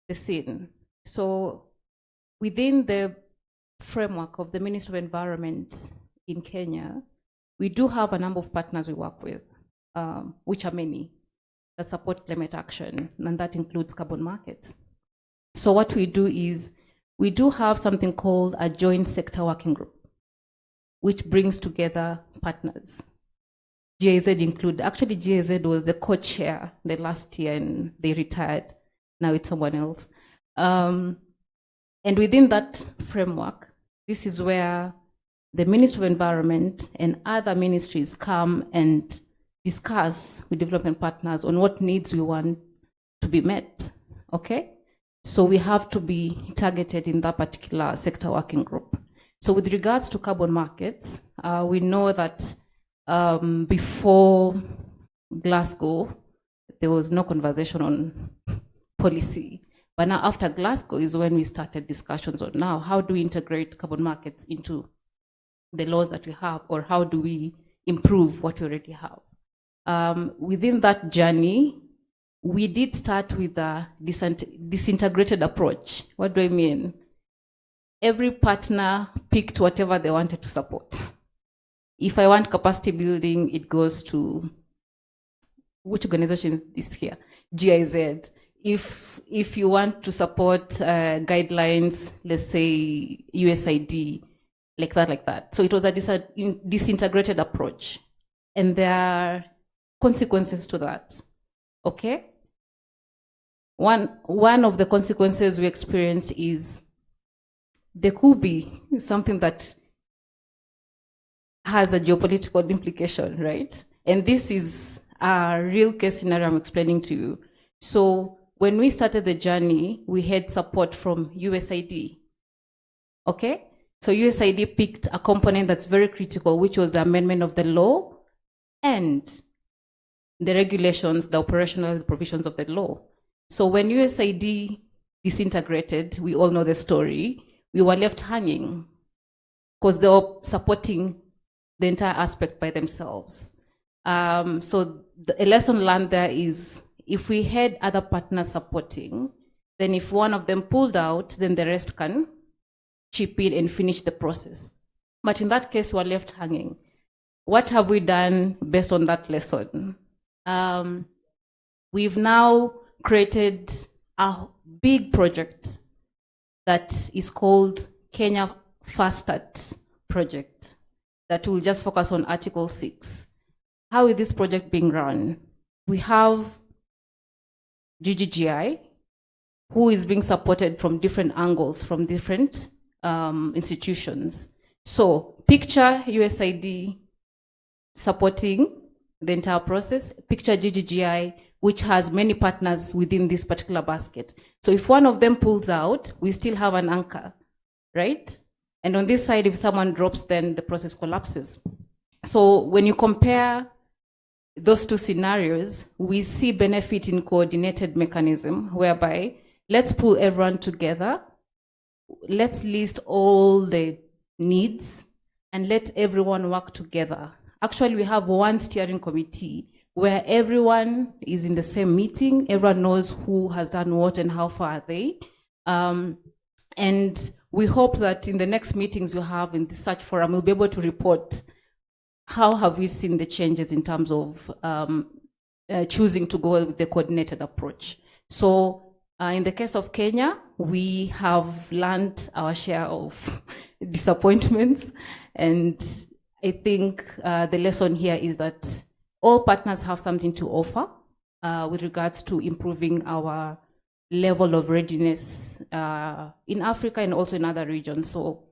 the scene. So within the framework of the Ministry of Environment in Kenya, we do have a number of partners we work with, which are many, that support climate action, and that includes carbon markets. So what we do is, we do have something called a joint sector working group, which brings together partners. GIZ include, actually GIZ was the co-chair the last year and they retired, now it's someone else. And within that framework, this is where the Ministry of Environment and other ministries come and discuss with development partners on what needs we want to be met, okay? So we have to be targeted in that particular sector working group. So with regards to carbon markets, we know that before Glasgow, there was no conversation on policy. But now after Glasgow is when we started discussions on now, how do we integrate carbon markets into the laws that we have, or how do we improve what we already have? Within that journey, we did start with a disintegrated approach. What do I mean? Every partner picked whatever they wanted to support. If I want capacity building, it goes to, which organization is here? GIZ. If you want to support guidelines, let's say USAID, like that. So it was a disintegrated approach. And there are consequences to that, okay? One of the consequences we experienced is there could be something that has a geopolitical implication, right? And this is a real case scenario I'm explaining to you. So when we started the journey, we had support from USAID, okay? So USAID picked a component that's very critical, which was the amendment of the law and the regulations, the operational provisions of the law. So when USAID disintegrated, we all know the story, we were left hanging because they were supporting the entire aspect by themselves. So a lesson learned there is, if we had other partners supporting, then if one of them pulled out, then the rest can chip in and finish the process. But in that case, we're left hanging. What have we done based on that lesson? We've now created a big project that is called Kenya Fast Start Project that will just focus on Article 6. How is this project being run? We have GGGI, who is being supported from different angles, from different institutions. So picture USAID supporting the entire process, picture GGGI, which has many partners within this particular basket. So if one of them pulls out, we still have an anchor, right? And on this side, if someone drops, then the process collapses. So when you compare those two scenarios, we see benefit in coordinated mechanism, whereby let's pull everyone together, let's list all the needs, and let everyone work together. Actually, we have one steering committee where everyone is in the same meeting, everyone knows who has done what and how far are they. And we hope that in the next meetings we have in the search forum, we'll be able to report how have we seen the changes in terms of choosing to go with the coordinated approach. So in the case of Kenya, we have learned our share of disappointments. And I think the lesson here is that all partners have something to offer with regards to improving our level of readiness in Africa and also in other regions. So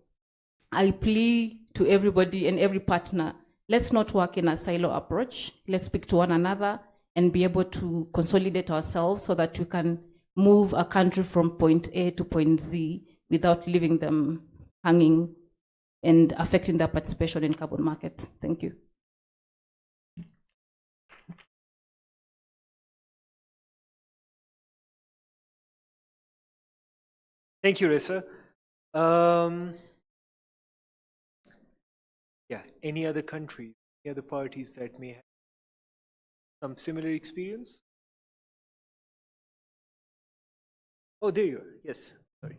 I plea to everybody and every partner, let's not work in a silo approach. Let's speak to one another. and be able to consolidate ourselves so that we can move a country from point A to point Z without leaving them hanging and affecting their participation in carbon markets. Thank you. Thank you, Ressa. Yeah, any other countries, any other parties that may have some similar experience? Oh, there you are. Yes, sorry.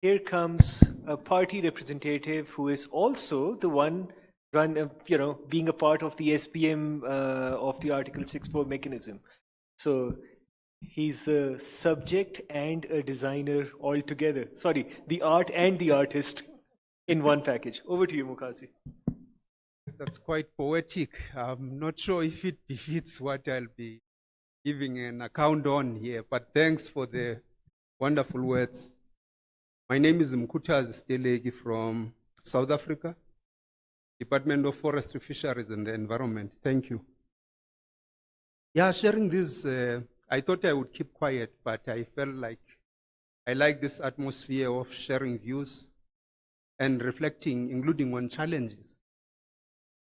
Here comes a party representative who is also the one being a part of the SPM of the Article 6.4 mechanism. So he's a subject and a designer all together. Sorry, the art and the artist in one package. Over to you, Mukherjee. That's quite poetic. I'm not sure if it befits what I'll be giving an account on here, but thanks for the wonderful words. My name is Mkhuthazi Steleki from South Africa, Department of Forestry, Fisheries and the Environment. Thank you. Yeah, sharing this, I thought I would keep quiet, but I felt like I like this atmosphere of sharing views and reflecting, including on challenges.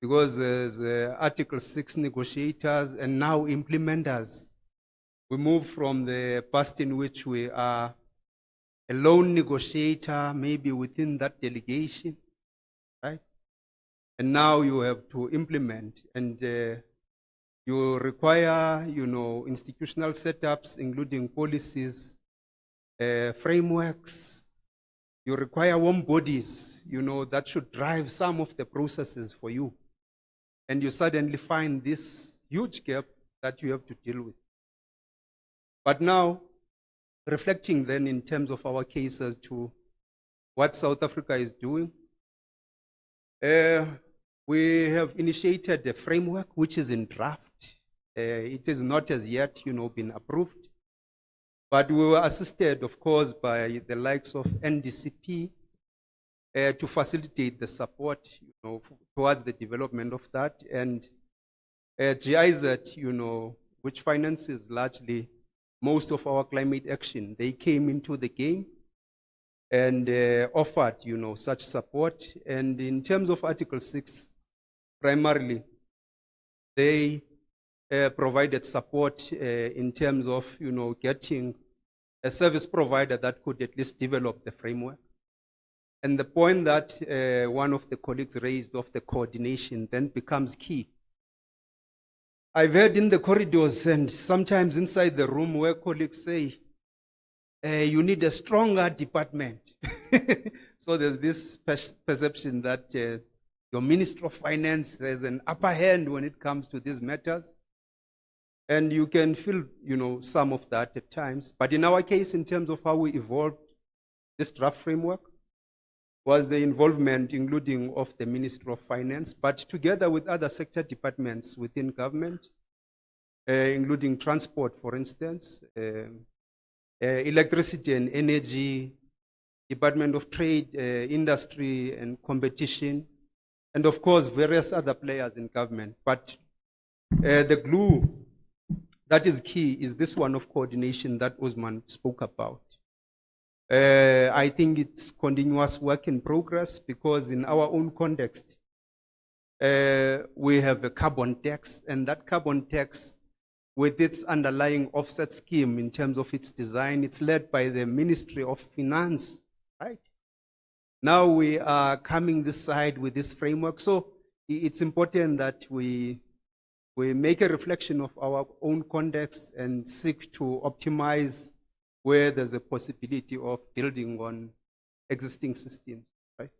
Because as Article 6 negotiators and now implementers, we move from the past in which we are a lone negotiator, maybe within that delegation, right? And now you have to implement, and you require, institutional setups, including policies, frameworks. You require warm bodies, that should drive some of the processes for you. And you suddenly find this huge gap that you have to deal with. But now, reflecting then in terms of our cases to what South Africa is doing, we have initiated a framework which is in draft. It is not as yet, been approved. But we were assisted, of course, by the likes of NDCP to facilitate the support, towards the development of that. And GIZ, which finances largely most of our climate action, they came into the game and offered, such support. And in terms of Article 6, primarily, they provided support in terms of, getting a service provider that could at least develop the framework. And the point that one of the colleagues raised of the coordination then becomes key. I've heard in the corridors and sometimes inside the room where colleagues say, you need a stronger department. So there's this perception that your Minister of Finance has an upper hand when it comes to these matters. And you can feel, some of that at times. But in our case, in terms of how we evolved this draft framework, was the involvement, including of the Minister of Finance, but together with other sector departments within government, including transport, for instance, electricity and energy, Department of Trade, Industry and Competition, and of course, various other players in government. But the glue that is key is this one of coordination that Usman spoke about. I think it's continuous work in progress because in our own context, we have a carbon tax, and that carbon tax with its underlying offset scheme in terms of its design, it's led by the Ministry of Finance, right? Now we are coming this side with this framework. So it's important that we make a reflection of our own context and seek to optimize where there's a possibility of building on existing systems, right?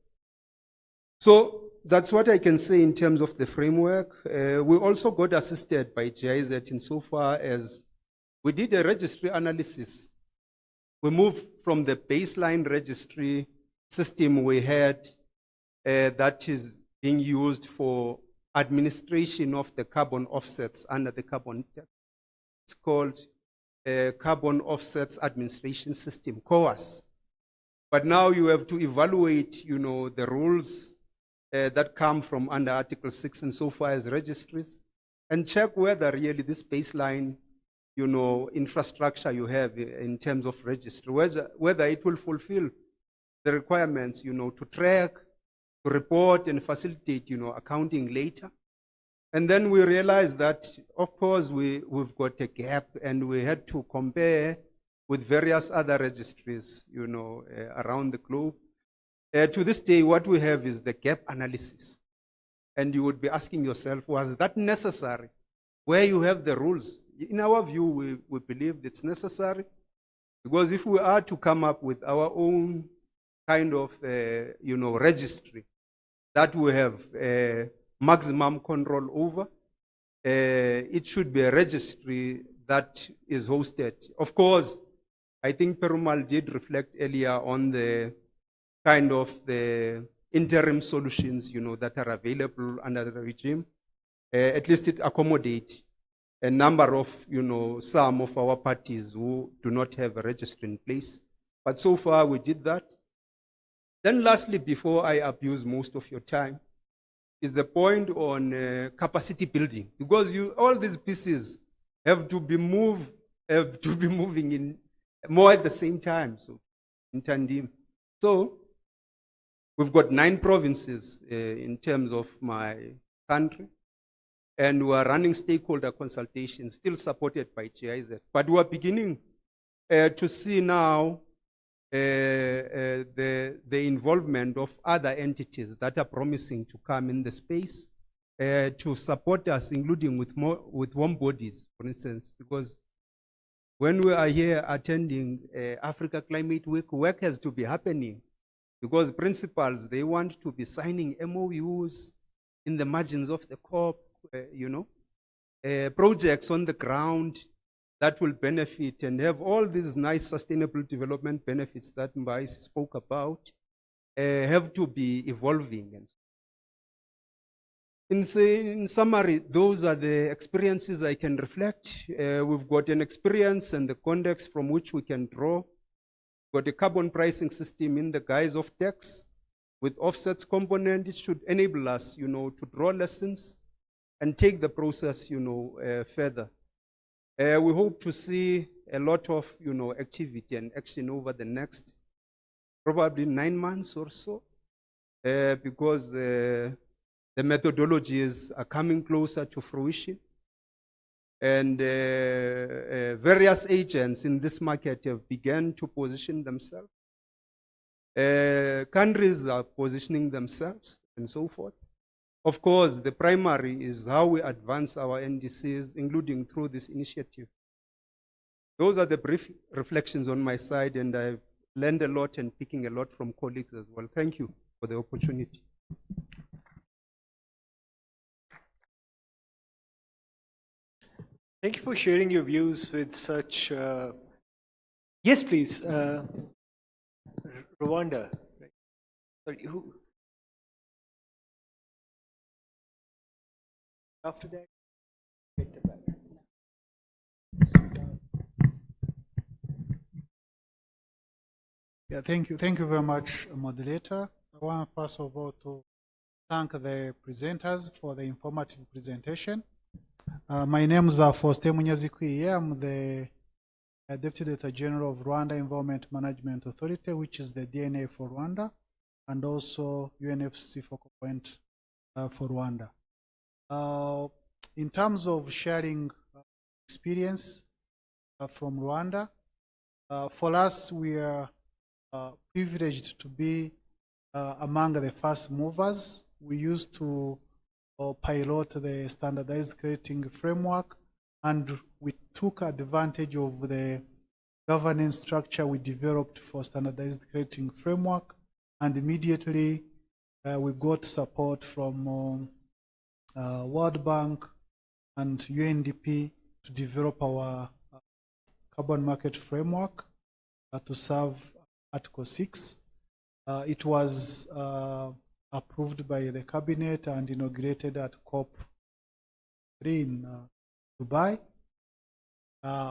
So that's what I can say in terms of the framework. We also got assisted by GIZ insofar as we did a registry analysis. We moved from the baseline registry system we had that is being used for administration of the carbon offsets under the carbon tax. It's called Carbon Offsets Administration System, COAS. But now you have to evaluate, the rules that come from under Article 6 and so far as registries, and check whether really this baseline, infrastructure you have in terms of registry, whether it will fulfill the requirements, to track, to report and facilitate, accounting later. And then we realized that, of course, we've got a gap, and we had to compare with various other registries, around the globe. To this day, what we have is the gap analysis. And you would be asking yourself, was that necessary? Where you have the rules. In our view, we believe it's necessary, because if we are to come up with our own kind of, registry that we have maximum control over, it should be a registry that is hosted. Of course, I think Perumal did reflect earlier on the kind of the interim solutions, that are available under the regime. At least it accommodates a number of, some of our parties who do not have a registry in place. But so far we did that. Then lastly, before I abuse most of your time, is the point on capacity building, because all these pieces have to be moving in more at the same time, so in tandem. So we've got 9 provinces in terms of my country, and we are running stakeholder consultations, still supported by GIZ. But we are beginning to see now the involvement of other entities that are promising to come in the space to support us, including with warm bodies, for instance, because when we are here attending Africa Climate Week, work has to be happening, because principals, they want to be signing MOUs in the margins of the COP, projects on the ground that will benefit and have all these nice sustainable development benefits that Mbai spoke about, have to be evolving. In summary, those are the experiences I can reflect. We've got an experience and the context from which we can draw. We've got a carbon pricing system in the guise of tax with offsets component. It should enable us, to draw lessons and take the process, further. We hope to see a lot of, activity and action over the next probably 9 months or so, because the methodologies are coming closer to fruition, and various agents in this market have begun to position themselves. Countries are positioning themselves and so forth. Of course, the primary is how we advance our NDCs, including through this initiative. Those are the brief reflections on my side, and I've learned a lot and picking a lot from colleagues as well. Thank you for the opportunity. Thank you for sharing your views with such. Yes, please. Rwanda. Sorry, who? After that, get the back. Yeah, thank you. Thank you very much, moderator. I want first of all to thank the presenters for the informative presentation. My name is Faustin Munyazikwiye. I'm the Deputy Director General of Rwanda Environment Management Authority, which is the DNA for Rwanda, and also UNFC focal point for Rwanda. In terms of sharing experience from Rwanda, for us, we are privileged to be among the first movers. We used to pilot the standardized crediting framework, and we took advantage of the governance structure we developed for standardized crediting framework, and immediately we got support from World Bank and UNDP to develop our carbon market framework to serve Article 6. It was approved by the cabinet and inaugurated at COP3 in Dubai.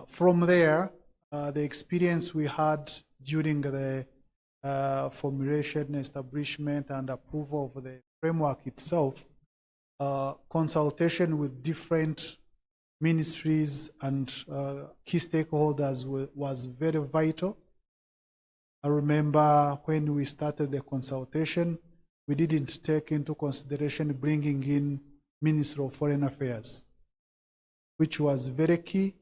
From there, the experience we had during the formulation, establishment, and approval of the framework itself, consultation with different ministries and key stakeholders was very vital. I remember when we started the consultation, we didn't take into consideration bringing in Minister of Foreign Affairs, which was very key,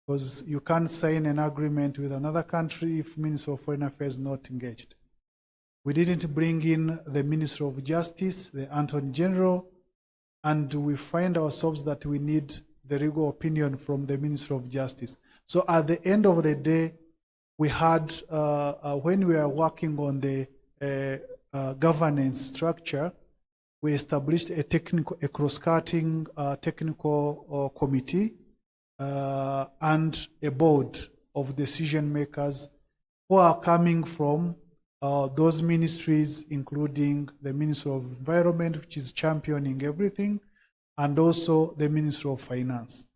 because you can't sign an agreement with another country if Minister of Foreign Affairs is not engaged. We didn't bring in the Minister of Justice, the Attorney General, and we find ourselves that we need the legal opinion from the Minister of Justice. So at the end of the day, we had, when we were working on the governance structure, we established a cross-cutting technical committee and a board of decision makers who are coming from those ministries, including the Minister of Environment, which is championing everything, and also the Minister of Finance.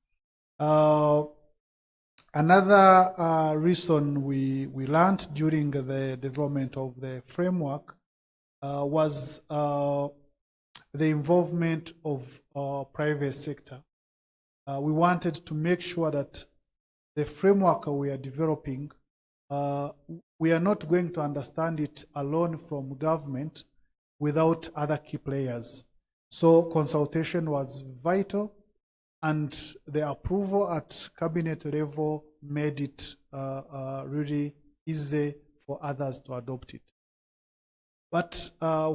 Another reason we learned during the development of the framework was the involvement of private sector. We wanted to make sure that the framework we are developing, we are not going to understand it alone from government without other key players. So consultation was vital, and the approval at cabinet level made it really easy for others to adopt it. But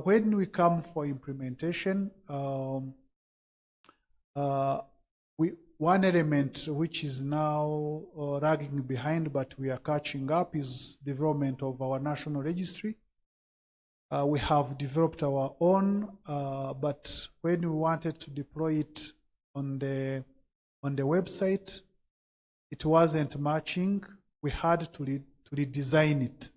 when we come for implementation, one element which is now lagging behind, but we are catching up, is development of our national registry. We have developed our own, but when we wanted to deploy it on the website, it wasn't matching. We had to redesign it.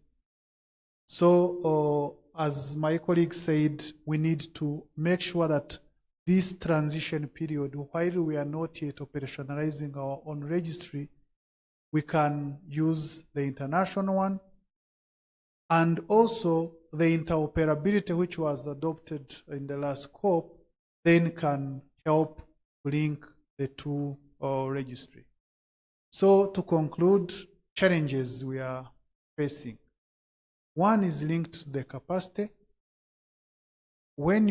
So as my colleague said, we need to make sure that this transition period, while we are not yet operationalizing our own registry, we can use the international one, and also the interoperability which was adopted in the last scope then can help link the two registry. So to conclude, challenges we are facing. One is linked to the capacity. When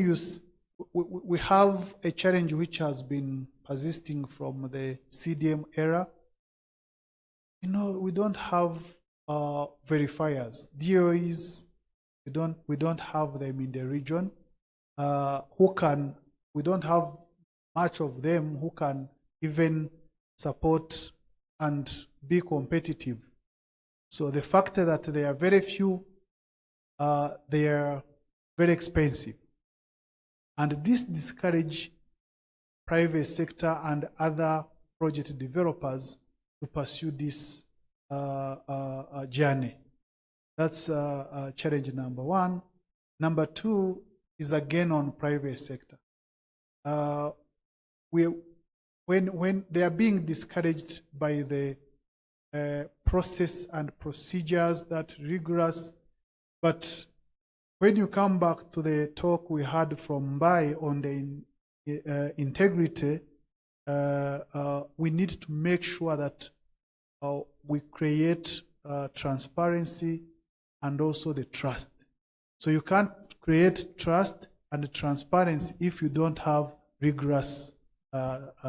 we have a challenge which has been persisting from the CDM era. We don't have verifiers, DOEs. We don't have them in the region. We don't have much of them who can even support and be competitive. So the fact that there are very few, they are very expensive. And this discourages private sector and other project developers to pursue this journey. That's challenge number one. Number two is again on private sector. When they are being discouraged by the process and procedures that rigorous, but when you come back to the talk we had from Mbai on the integrity, we need to make sure that we create transparency and also the trust. So you can't create trust and transparency if you don't have rigorous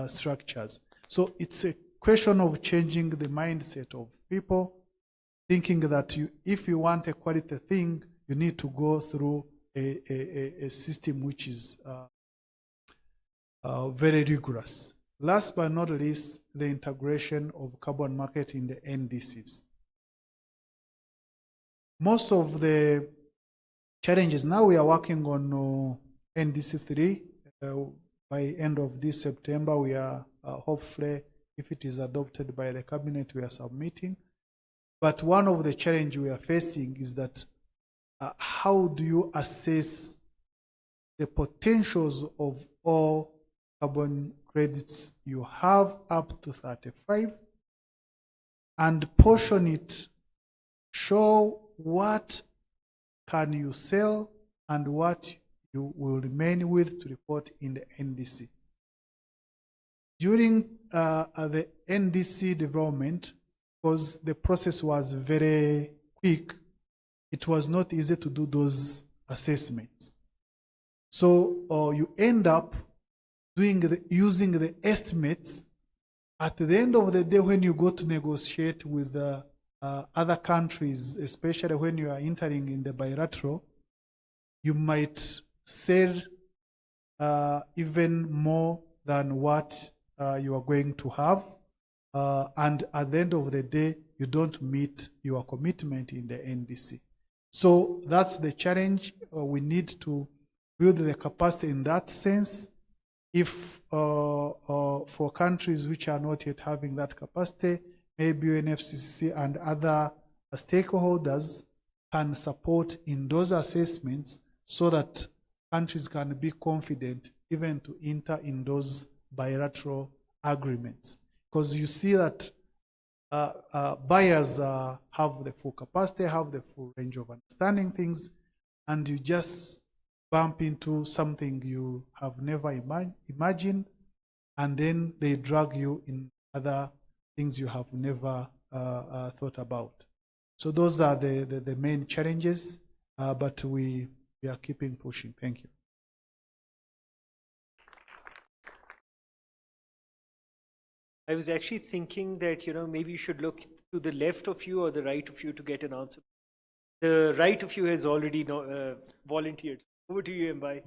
structures. So it's a question of changing the mindset of people, thinking that if you want a quality thing, you need to go through a system which is very rigorous. Last but not least, the integration of carbon market in the NDCs. Most of the challenges, now we are working on NDC 3. By end of this September, we are hopefully, if it is adopted by the cabinet, we are submitting. But one of the challenges we are facing is that how do you assess the potentials of all carbon credits you have up to 35 and portion it, show what can you sell and what you will remain with to report in the NDC. During the NDC development, because the process was very quick, it was not easy to do those assessments. So you end up using the estimates. At the end of the day, when you go to negotiate with other countries, especially when you are entering in the bilateral, you might sell even more than what you are going to have. And at the end of the day, you don't meet your commitment in the NDC. So that's the challenge. We need to build the capacity in that sense. If for countries which are not yet having that capacity, maybe UNFCCC and other stakeholders can support in those assessments so that countries can be confident even to enter in those bilateral agreements. Because you see that buyers have the full capacity, have the full range of understanding things, and you just bump into something you have never imagined, and then they drag you in other things you have never thought about. So those are the main challenges, but we are keeping pushing. Thank you. I was actually thinking that, maybe you should look to the left of you or the right of you to get an answer. The right of you has already volunteered. Over to you, Mbai.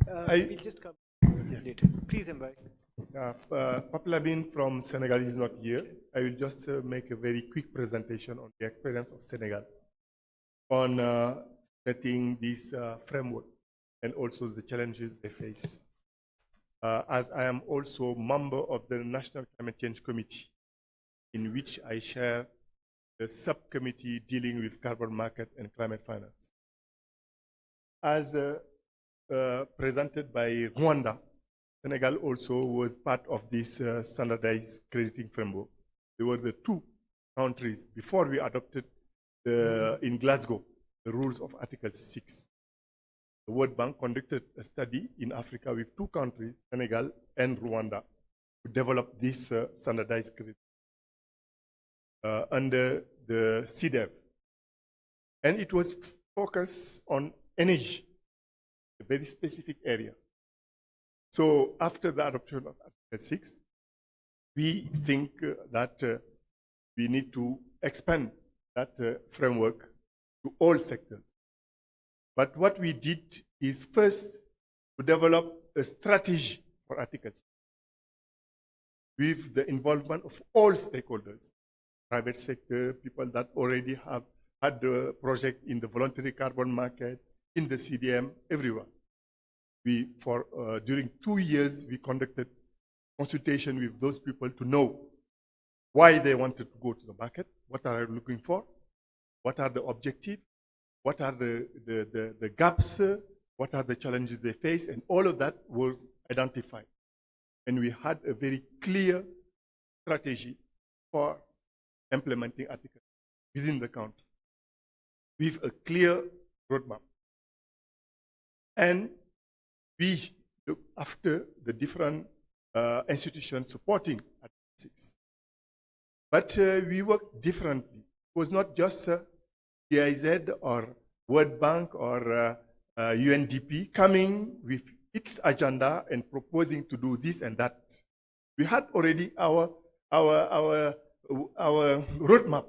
We'll just come later. Please, Mbai. Popular Bean from Senegal is not here. I will just make a very quick presentation on the experience of Senegal on setting this framework and also the challenges they face. As I am also member of the National Climate Change Committee, in which I share the subcommittee dealing with carbon market and climate finance. As presented by Rwanda, Senegal also was part of this standardized crediting framework. They were the two countries before we adopted in Glasgow the rules of Article 6. The World Bank conducted a study in Africa with two countries, Senegal and Rwanda, to develop this standardized credit under the CDEV. And it was focused on energy, a very specific area. So after the adoption of Article 6, we think that we need to expand that framework to all sectors. But what we did is first to develop a strategy for Article 6 with the involvement of all stakeholders, private sector, people that already have had the project in the voluntary carbon market, in the CDM, everywhere. During 2 years, we conducted consultation with those people to know why they wanted to go to the market, what are they looking for, what are the objectives, what are the gaps, what are the challenges they face, and all of that was identified. And we had a very clear strategy for implementing Article within the country with a clear roadmap. And we look after the different institutions supporting Article 6. But we work differently. It was not just GIZ or World Bank or UNDP coming with its agenda and proposing to do this and that. We had already our roadmap.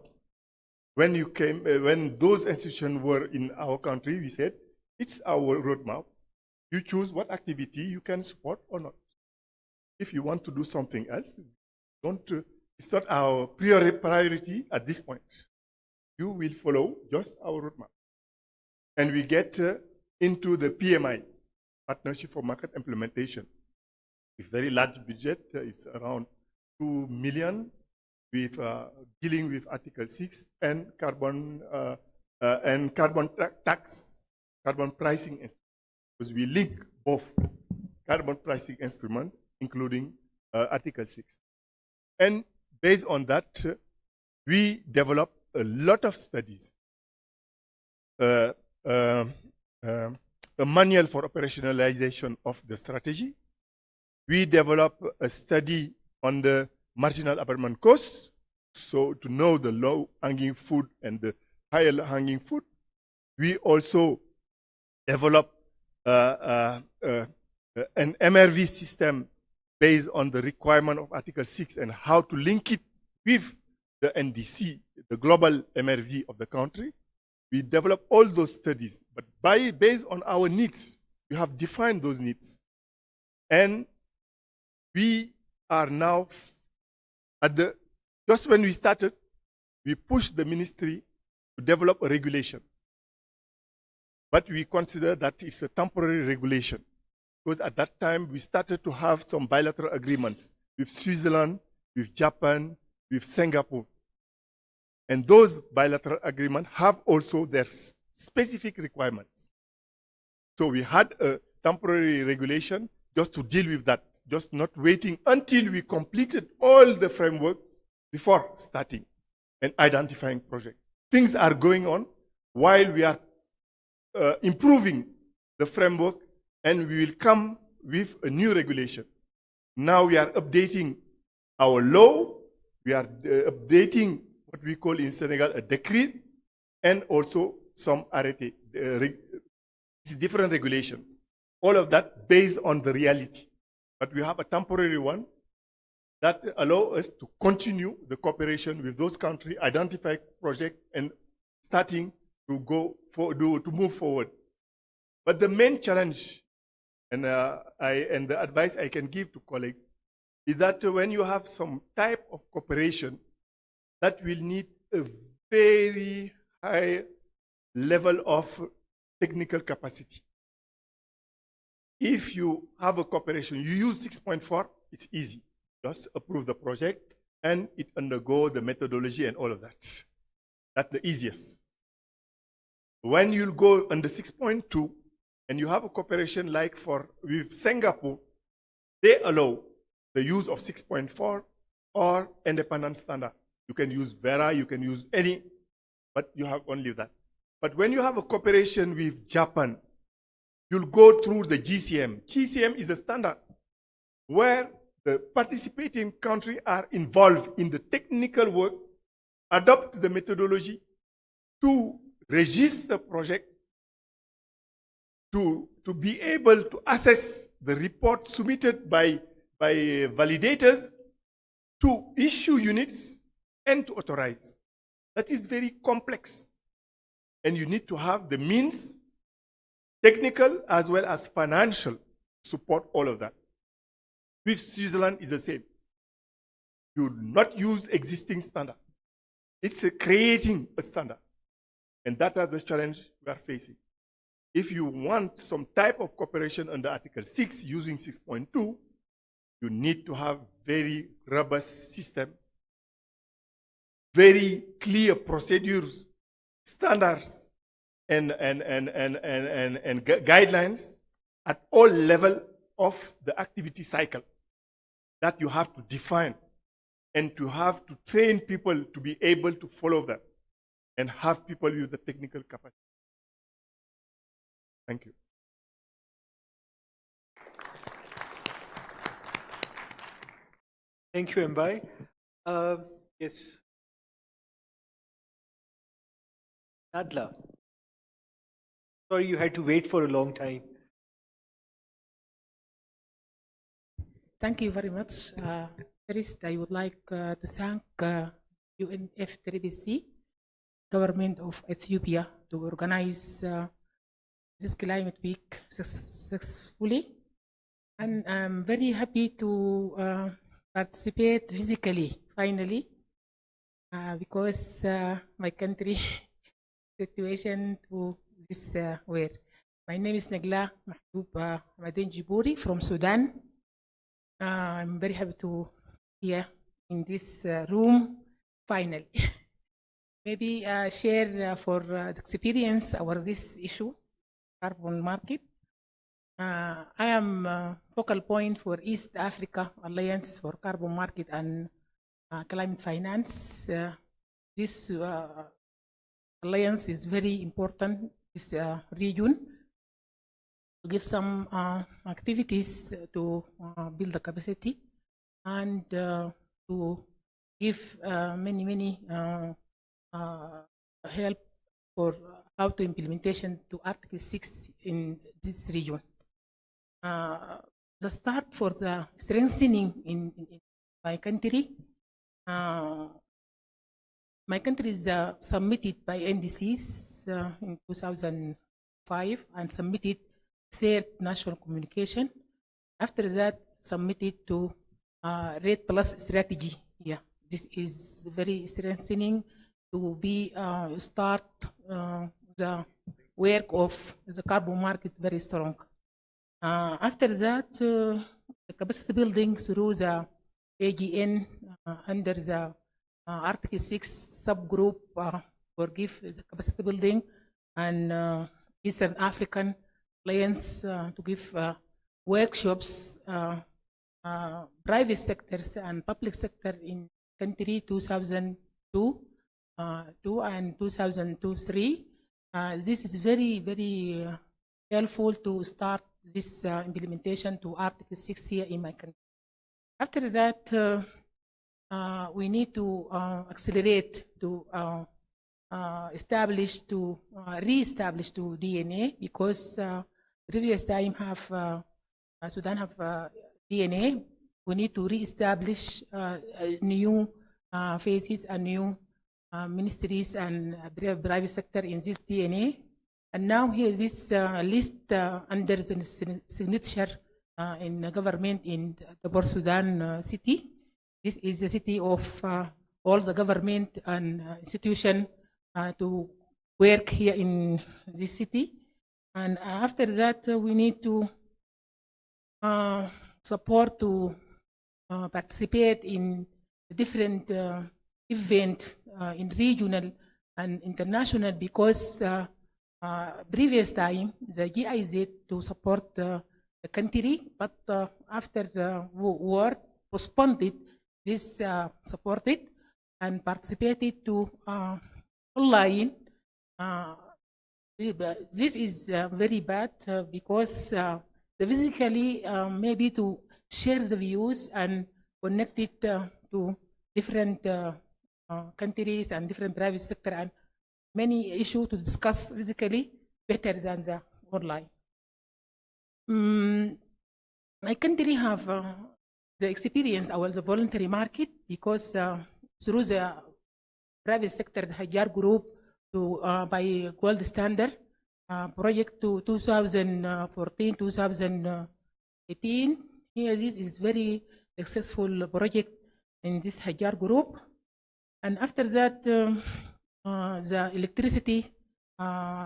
When those institutions were in our country, we said, it's our roadmap. You choose what activity you can support or not. If you want to do something else, it's not our priority at this point. You will follow just our roadmap. And we get into the PMI, Partnership for Market Implementation. With very large budget, it's around 2 million, with dealing with Article 6 and carbon tax, carbon pricing instrument. Because we link both carbon pricing instrument, including Article 6. And based on that, we developed a lot of studies. a manual for operationalization of the strategy. We developed a study on the marginal abatement costs, so to know the low-hanging fruit and the higher-hanging fruit. We also developed an MRV system based on the requirement of Article 6 and how to link it with the NDC, the global MRV of the country. We develop all those studies, but based on our needs, we have defined those needs. And we are now just when we started, we pushed the ministry to develop a regulation. But we consider that it's a temporary regulation, because at that time we started to have some bilateral agreements with Switzerland, with Japan, with Singapore. And those bilateral agreements have also their specific requirements. So we had a temporary regulation just to deal with that, just not waiting until we completed all the framework before starting and identifying projects. Things are going on while we are improving the framework, and we will come with a new regulation. Now we are updating our law, we are updating what we call in Senegal a decree, and also some arrêté, different regulations. All of that based on the reality. But we have a temporary one that allows us to continue the cooperation with those countries, identify projects, and starting to to move forward. But the main challenge, and the advice I can give to colleagues, is that when you have some type of cooperation, that will need a very high level of technical capacity. If you have a cooperation, you use 6.4, it's easy. Just approve the project and it undergo the methodology and all of that. That's the easiest. When you go under 6.2 and you have a cooperation like with Singapore, they allow the use of 6.4 or independent standard. You can use Vera, you can use any, but you have only that. But when you have a cooperation with Japan, you'll go through the GCM. GCM is a standard where the participating countries are involved in the technical work, adopt the methodology to register the project, to be able to assess the report submitted by validators, to issue units, and to authorize. That is very complex. And you need to have the means, technical as well as financial, to support all of that. With Switzerland, it's the same. You will not use existing standard. It's creating a standard. And that is the challenge we are facing. If you want some type of cooperation under Article 6 using 6.2, you need to have very robust system, very clear procedures, standards, and guidelines at all levels of the activity cycle that you have to define, and to have to train people to be able to follow them and have people with the technical capacity. Thank you. Thank you, Mbai. Yes. Nadla. Sorry you had to wait for a long time. Thank you very much. First, I would like to thank UNFCCC, government of Ethiopia, to organize this climate week successfully. And I'm very happy to participate physically, finally, because my country situation to this where. My name is Nagla Mahdoub Maden Jiburi from Sudan. I'm very happy to be here in this room, finally. Maybe share for the experience over this issue, carbon market. I am focal point for East Africa Alliance for Carbon Market and Climate Finance. This alliance is very important, this region. give some activities to build the capacity and to give many help for how to implementation to Article 6 in this region. The start for the strengthening in my country. My country is submitted by NDCs in 2005 and submitted third national communication. After that, submitted to Red Plus strategy. Yeah, this is very strengthening to be start the work of the carbon market very strong. After that, the capacity building through the AGN under the Article 6 subgroup for give the capacity building and Eastern African Alliance to give workshops, private sectors and public sector in country 2002 and 2002-3. This is very helpful to start this implementation to Article 6 here in my country. After that, we need to accelerate to re-establish to DNA because previous time Sudan have DNA. We need to re-establish new phases and new ministries and private sector in this DNA. And now here is this list under the signature in the government in the Port Sudan city. This is the city of all the government and institution to work here in this city. And after that, we need to support to participate in different events in regional and international because previous time the GIZ to support the country, but after the war postponed it, this supported and participated to online. This is very bad because physically maybe to share the views and connect it to different countries and different private sector and many issues to discuss physically better than the online. My country have the experience of the voluntary market because through the private sector, the Hajar Group to by gold standard project to 2014-2018. Here this is very successful project in this Hajar Group. And after that, the electricity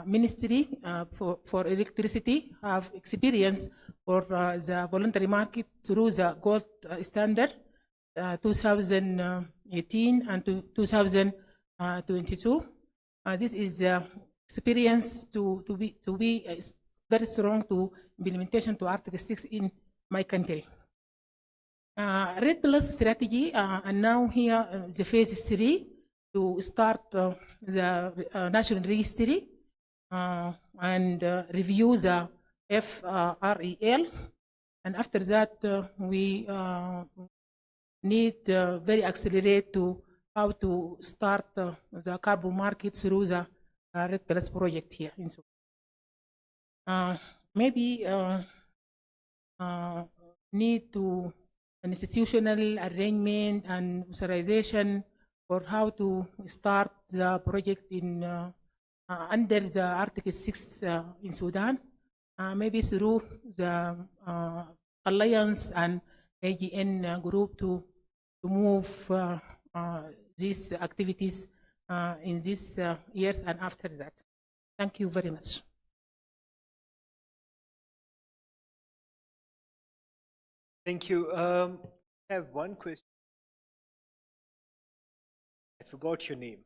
ministry for electricity have experience for the voluntary market through the gold standard 2018 and 2022. This is the experience to be very strong to implementation to Article 6 in my country. Red Plus strategy, and now here the phase 3 to start the national registry and review the FREL. And after that, we need very accelerate to how to start the carbon market through the Red Plus project here in Sudan. Maybe need to an institutional arrangement and authorization for how to start the project in under the Article 6 in Sudan, maybe through the Alliance and AGN group to move these activities in these years and after that. Thank you very much. Thank you. I have one question. I forgot your name.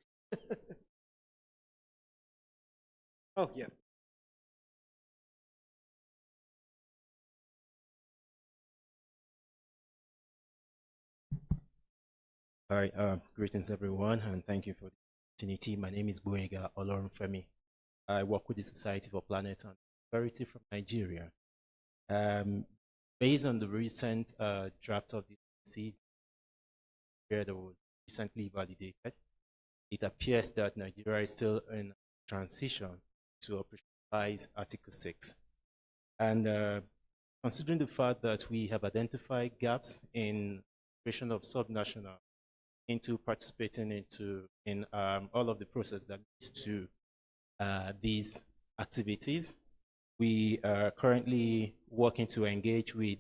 Oh, yeah. All right, greetings everyone, and thank you for the opportunity. My name is Boyega Olorunfemi. I work with the Society for Planet and Prosperity from Nigeria. Based on the recent draft of the NDCs that was recently validated, it appears that Nigeria is still in transition to operationalize Article 6. And considering the fact that we have identified gaps in creation of subnational into participating in all of the process that leads to these activities, we are currently working to engage with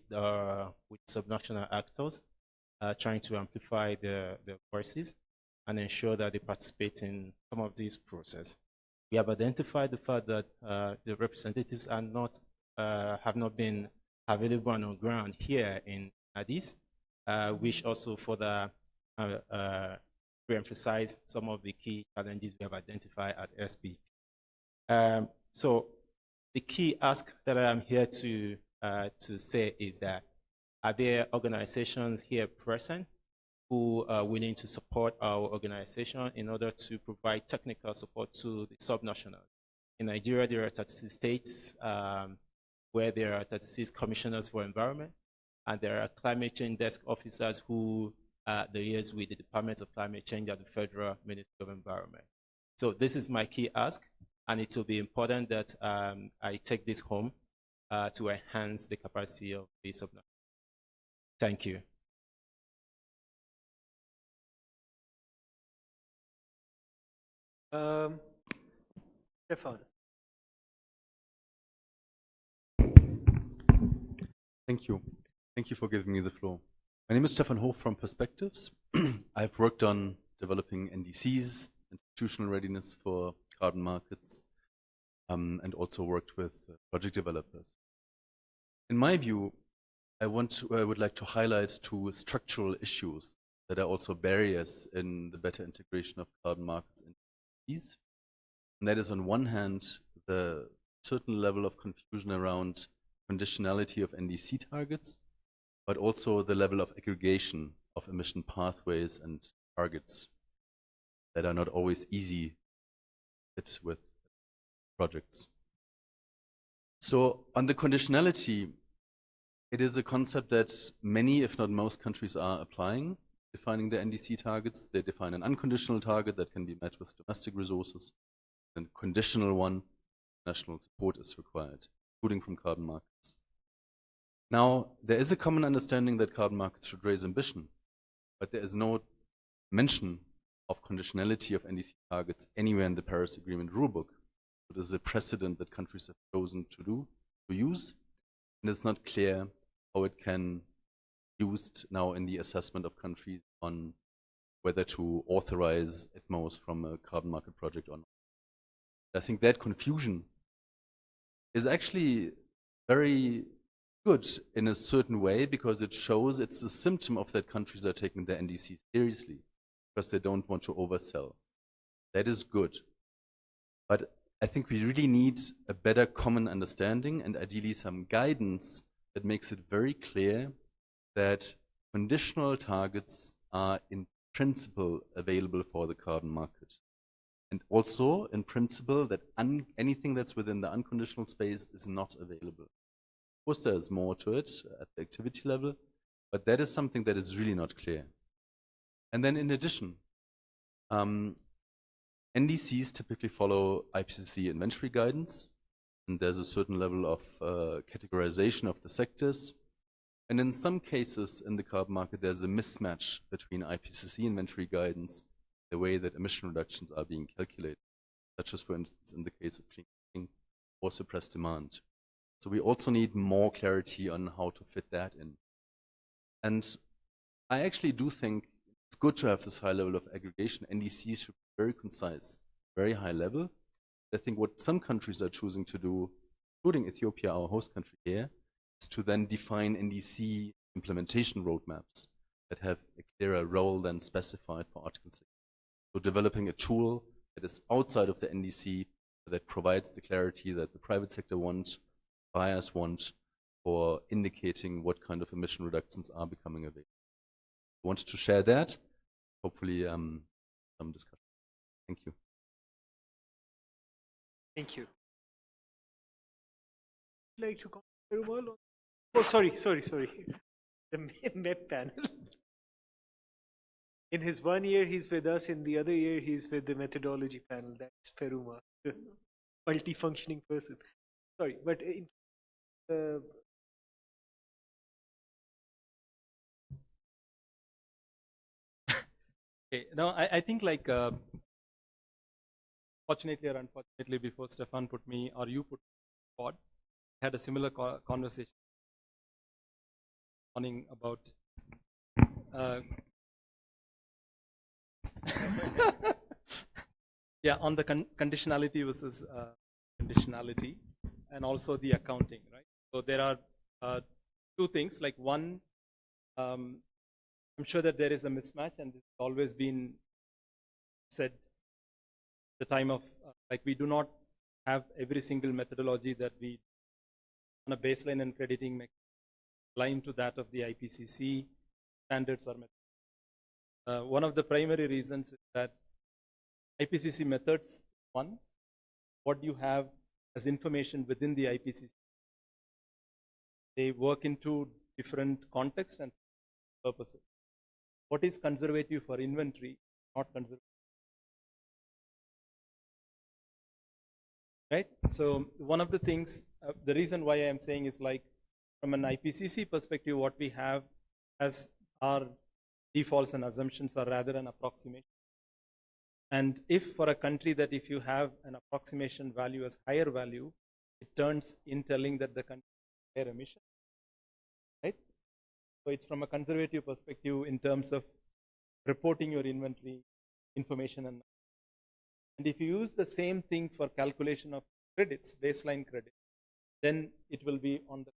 subnational actors, trying to amplify their voices and ensure that they participate in some of these processes. We have identified the fact that the representatives are not, have not been available on the ground here in Addis, which also further re-emphasize some of the key challenges we have identified at SP. So the key ask that I am here to say is that, are there organizations here present who are willing to support our organization in order to provide technical support to the subnationals? In Nigeria, there are 36 states where there are 36 commissioners for environment, and there are climate change desk officers who liaise with the Department of Climate Change at the Federal Ministry of Environment. So this is my key ask, and it will be important that I take this home to enhance the capacity of the subnational. Thank you. Stefan. Thank you. Thank you for giving me the floor. My name is Stefan Hoch from Perspectives. I've worked on developing NDCs, institutional readiness for carbon markets, and also worked with project developers. In my view, I would like to highlight two structural issues that are also barriers in the better integration of carbon markets into NDCs. And that is, on one hand, the certain level of confusion around conditionality of NDC targets, but also the level of aggregation of emission pathways and targets that are not always easy to fit with projects. So on the conditionality, it is a concept that many, if not most, countries are applying, defining their NDC targets. They define an unconditional target that can be met with domestic resources, and a conditional one, national support is required, including from carbon markets. Now, there is a common understanding that carbon markets should raise ambition, but there is no mention of conditionality of NDC targets anywhere in the Paris Agreement rulebook. It is a precedent that countries have chosen to use, and it's not clear how it can be used now in the assessment of countries on whether to authorize ECMOs from a carbon market project or not. I think that confusion is actually very good in a certain way, because it shows it's a symptom of that countries are taking their NDC seriously because they don't want to oversell. That is good. But I think we really need a better common understanding, and ideally some guidance that makes it very clear that conditional targets are in principle available for the carbon market. And also in principle that anything that's within the unconditional space is not available. Of course, there's more to it at the activity level, but that is something that is really not clear. And then in addition, NDCs typically follow IPCC inventory guidance, and there's a certain level of categorization of the sectors. And in some cases in the carbon market, there's a mismatch between IPCC inventory guidance, the way that emission reductions are being calculated, such as, for instance, in the case of clean heating or suppressed demand. So we also need more clarity on how to fit that in. And I actually do think it's good to have this high level of aggregation. NDCs should be very concise, very high level. I think what some countries are choosing to do, including Ethiopia, our host country here, is to then define NDC implementation roadmaps that have a clearer role than specified for Article 6. So developing a tool that is outside of the NDC that provides the clarity that the private sector wants, buyers want, for indicating what kind of emission reductions are becoming available. I wanted to share that, hopefully some discussion. Thank you. Thank you. Would you like to comment, Perumal? Oh, sorry. The MEP panel. In his 1 year, he's with us. In the other year, he's with the methodology panel. That's Peruma, the multi-functioning person. Sorry, but Okay, no, I think like, fortunately or unfortunately, before Stefan put me or you put me on, I had a similar conversation morning about yeah, on the conditionality versus conditionality, and also the accounting, right? So there are two things. Like one, I'm sure that there is a mismatch, and it's always been said. The time of like we do not have every single methodology that we on a baseline and crediting line to that of the IPCC standards or methods. One of the primary reasons is that IPCC methods, one, what you have as information within the IPCC, they work into different contexts and purposes. What is conservative for inventory, not conservative. Right? So one of the things, the reason why I am saying is like from an IPCC perspective, what we have as our defaults and assumptions are rather an approximation. And if for a country that if you have an approximation value as higher value, it turns in telling that the country has higher emission, right? So it's from a conservative perspective in terms of reporting your inventory information. And if you use the same thing for calculation of credits, baseline credit, then it will be on the.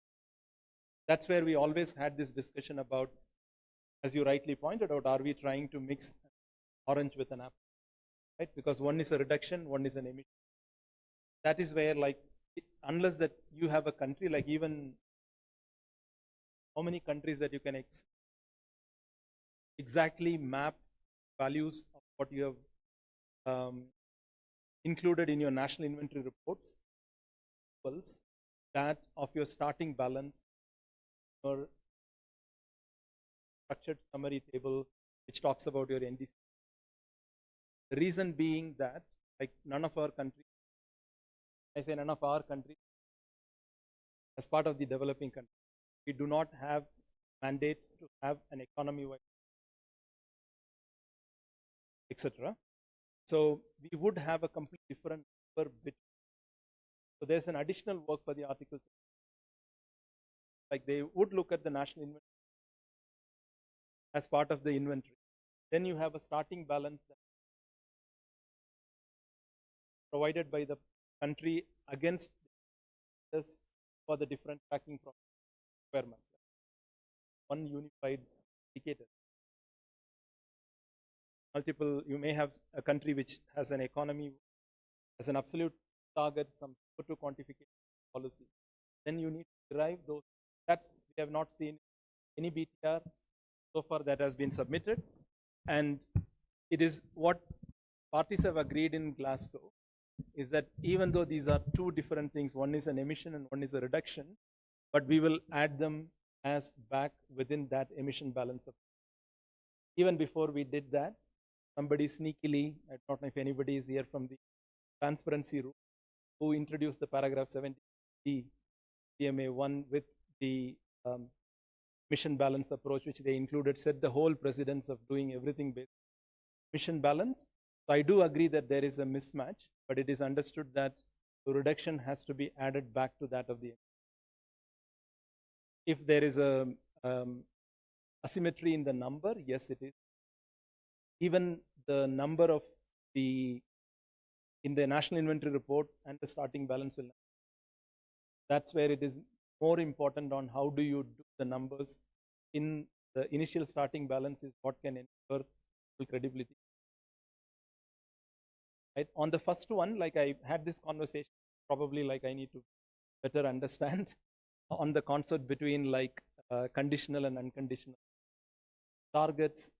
That's where we always had this discussion about, as you rightly pointed out, are we trying to mix orange with an apple, right? Because one is a reduction, one is an emission. That is where, like, unless that you have a country, like even how many countries that you can exactly map values of what you have included in your national inventory reports, that of your starting balance, or structured summary table, which talks about your NDC. The reason being that, like, none of our countries, I say none of our countries, as part of the developing country, we do not have mandate to have an economy-wide, etc. So we would have a completely different number bit. So there's an additional work for the articles. Like they would look at the national inventory as part of the inventory. Then you have a starting balance provided by the country against this for the different tracking requirements. One unified indicator. Multiple, you may have a country which has an economy as an absolute target, some CO2 quantification policy. Then you need to derive those. That's, we have not seen any BTR so far that has been submitted. And it is what parties have agreed in Glasgow is that even though these are two different things, one is an emission and one is a reduction, but we will add them as back within that emission balance. Even before we did that, somebody sneakily, I don't know if anybody is here from the transparency room, who introduced the paragraph 70 CMA1 with the mission balance approach, which they included, set the whole precedence of doing everything based on mission balance. So I do agree that there is a mismatch, but it is understood that the reduction has to be added back to that of the. If there is a asymmetry in the number, yes, it is. Even the number of the in the national inventory report and the starting balance will. That's where it is more important on how do you do the numbers in the initial starting balance is what can ensure full credibility. Right? On the first one, like I had this conversation, probably like I need to better understand on the concept between like conditional and unconditional targets.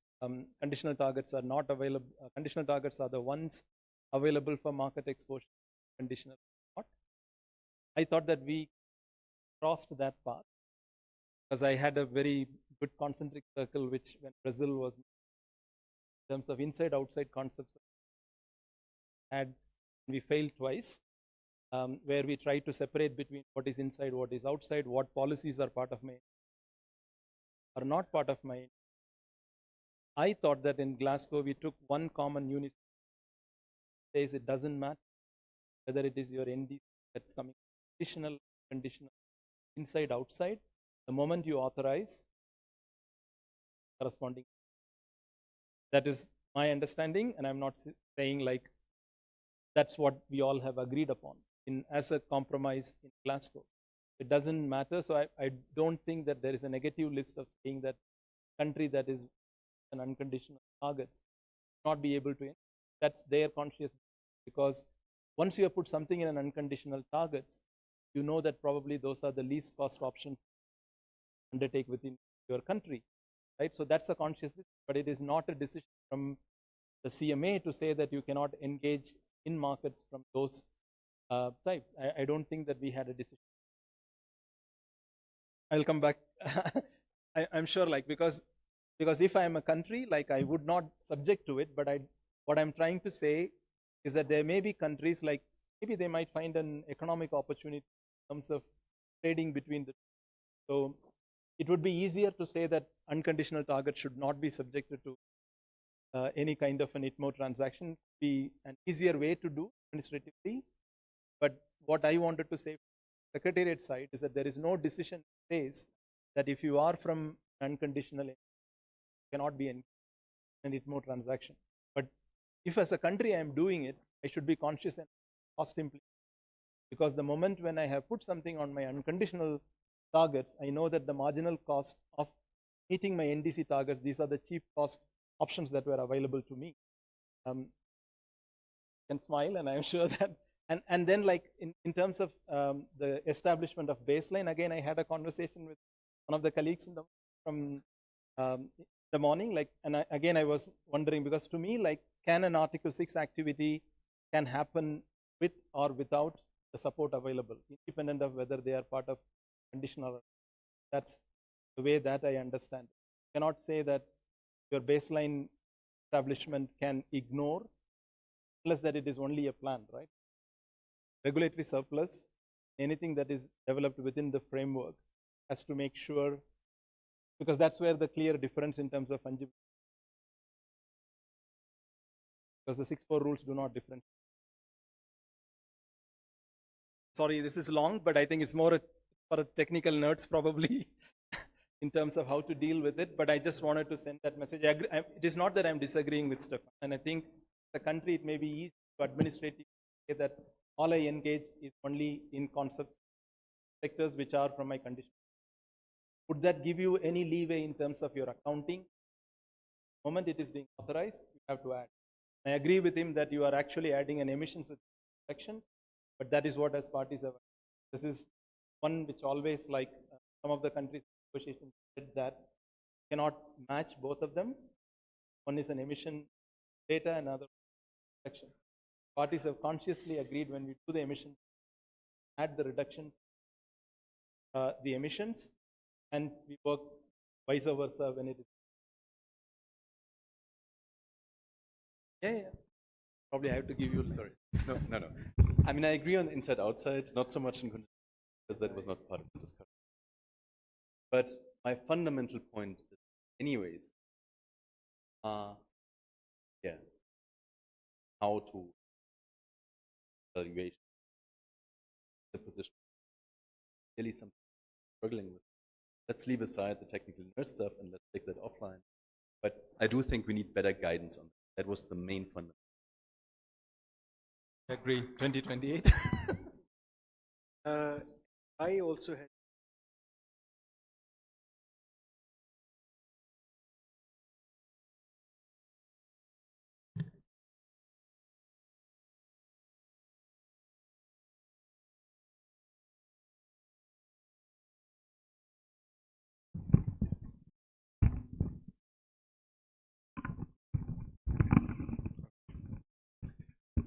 Conditional targets are not available. Conditional targets are the ones available for market exposure. Conditional not. I thought that we crossed that path. because I had a very good concentric circle, which when Brazil was, in terms of inside-outside concepts, we failed twice, where we tried to separate between what is inside, what is outside, what policies are part of my, are not part of my. I thought that in Glasgow we took one common unit. Says it doesn't matter whether it is your NDC that's coming additional, conditional, inside, outside. The moment you authorize, corresponding. That is my understanding, and I'm not saying like that's what we all have agreed upon as a compromise in Glasgow. It doesn't matter, so I don't think that there is a negative list of saying that country that is an unconditional targets not be able to. That's their consciousness, because once you have put something in an unconditional targets, you know that probably those are the least cost options to undertake within your country, right? So that's a consciousness, but it is not a decision from the CMA to say that you cannot engage in markets from those types. I don't think that we had a decision. I'll come back. I'm sure, like, because if I am a country, like, I would not subject to it, but what I'm trying to say is that there may be countries, like, maybe they might find an economic opportunity in terms of trading between the two. So it would be easier to say that unconditional targets should not be subjected to any kind of an ITMO transaction. Be an easier way to do administratively. But what I wanted to say from the Secretariat side is that there is no decision that says that if you are from unconditional, you cannot be in an ITMO transaction. But if as a country I am doing it, I should be conscious and cost implication. Because the moment when I have put something on my unconditional targets, I know that the marginal cost of meeting my NDC targets, these are the cheap cost options that were available to me. You can smile, and I'm sure that, and then, like, in terms of the establishment of baseline, again, I had a conversation with one of the colleagues from the morning, like, and I was wondering, because to me, like, can an Article 6 activity can happen with or without the support available, independent of whether they are part of conditional. That's the way that I understand it. You cannot say that your baseline establishment can ignore, unless that it is only a plan, right? Regulatory surplus, anything that is developed within the framework has to make sure, because that's where the clear difference in terms of fungibility. Because the 6.4 rules do not differentiate. Sorry, this is long, but I think it's more for technical nerds probably in terms of how to deal with it. But I just wanted to send that message. It is not that I'm disagreeing with Stefan, and I think the country, it may be easy to administratively say that all I engage is only in concepts, sectors which are from my condition. Would that give you any leeway in terms of your accounting? The moment it is being authorized, you have to add. I agree with him that you are actually adding an emissions section, but that is what as parties have. This is one which always, like, some of the countries' negotiations said that cannot match both of them. One is an emission data, another reduction. Parties have consciously agreed when we do the emissions, add the reduction, the emissions, and we work vice versa when it is. Yeah. Probably I have to give you, sorry. No. I mean, I agree on inside, outside, not so much in condition, because that was not part of the discussion. But my fundamental point is, anyways, how to evaluation the position. Really something I'm struggling with. Let's leave aside the technical nerd stuff and let's take that offline. But I do think we need better guidance on that. That was the main fundamental. I agree. 2028. I also had.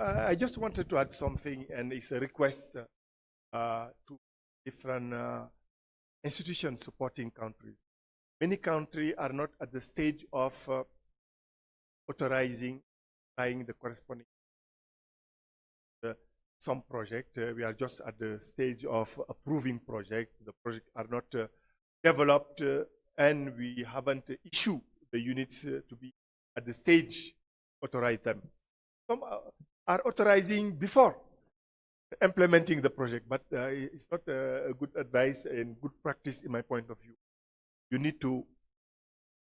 I just wanted to add something, and it's a request to different institutions supporting countries. Many countries are not at the stage of authorizing, buying the corresponding some project. We are just at the stage of approving project. The projects are not developed and we haven't issued the units to be at the stage authorize them. Some are authorizing before implementing the project, but it's not a good advice and good practice in my point of view. You need to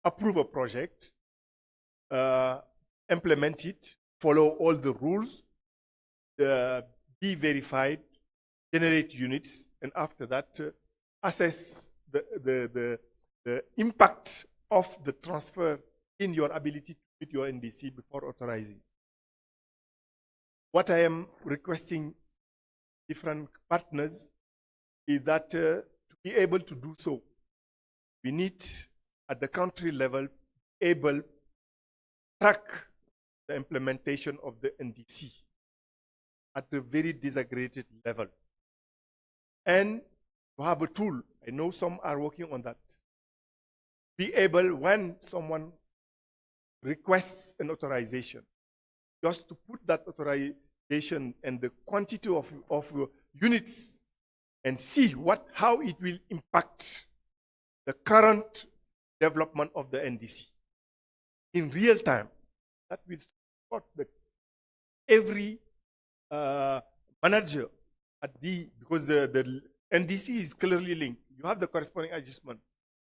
approve a project, implement it, follow all the rules, be verified, generate units, and after that, assess the impact of the transfer in your ability to meet your NDC before authorizing. What I am requesting different partners is that to be able to do so, we need at the country level able to track the implementation of the NDC at a very disaggregated level. And to have a tool, I know some are working on that, be able, when someone requests an authorization, just to put that authorization and the quantity of units and see how it will impact the current development of the NDC in real time. That will support every manager because the NDC is clearly linked. You have the corresponding adjustment.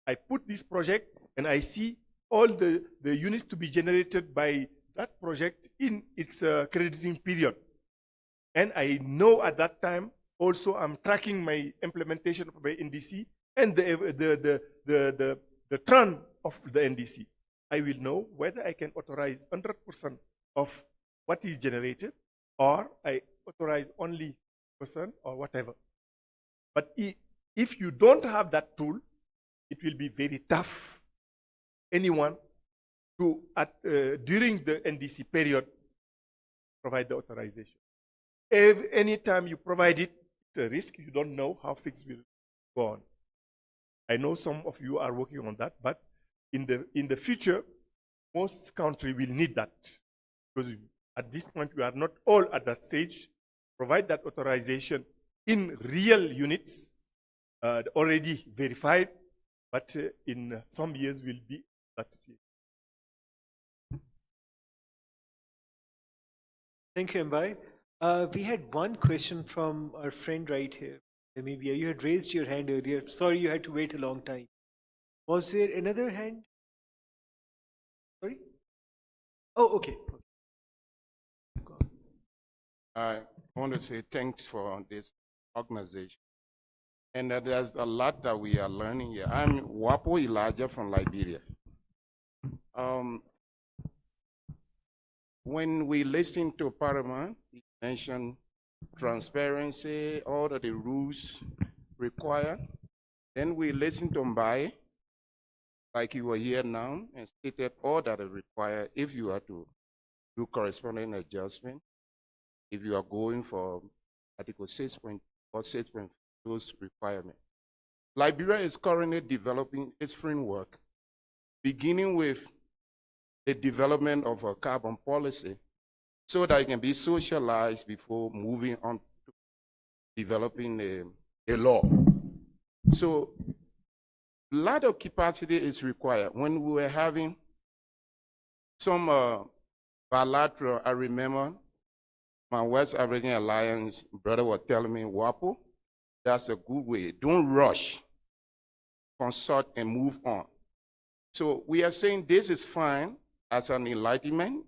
I put this project and I see all the units to be generated by that project in its crediting period. And I know at that time also I'm tracking my implementation of my NDC and the turn of the NDC. I will know whether I can authorize 100% of what is generated or I authorize only % or whatever. But if you don't have that tool, it will be very tough anyone to, during the NDC period, provide the authorization. Anytime you provide it, it's a risk. You don't know how things will go on. I know some of you are working on that, but in the future, most countries will need that. Because at this point, we are not all at that stage. Provide that authorization in real units, already verified, but in some years will be that situation. Thank you, Mbai. We had one question from our friend right here. Maybe you had raised your hand earlier. Sorry, you had to wait a long time. Was there another hand? Sorry? Oh, okay. I want to say thanks for this organization. And there's a lot that we are learning here. I'm Wapo Elijah from Liberia. When we listen to Parliament, he mentioned transparency, all of the rules required. Then we listen to Mbai, like you were here now, and stated all that are required if you are to do corresponding adjustment, if you are going for Article 6.4 or 6.4, those requirements. Liberia is currently developing its framework, beginning with the development of a carbon policy so that it can be socialized before moving on to developing a law. So a lot of capacity is required. When we were having some bilateral, I remember my West African Alliance brother was telling me, Wapo, that's a good way. Don't rush. Consult and move on. So we are saying this is fine as an enlightenment,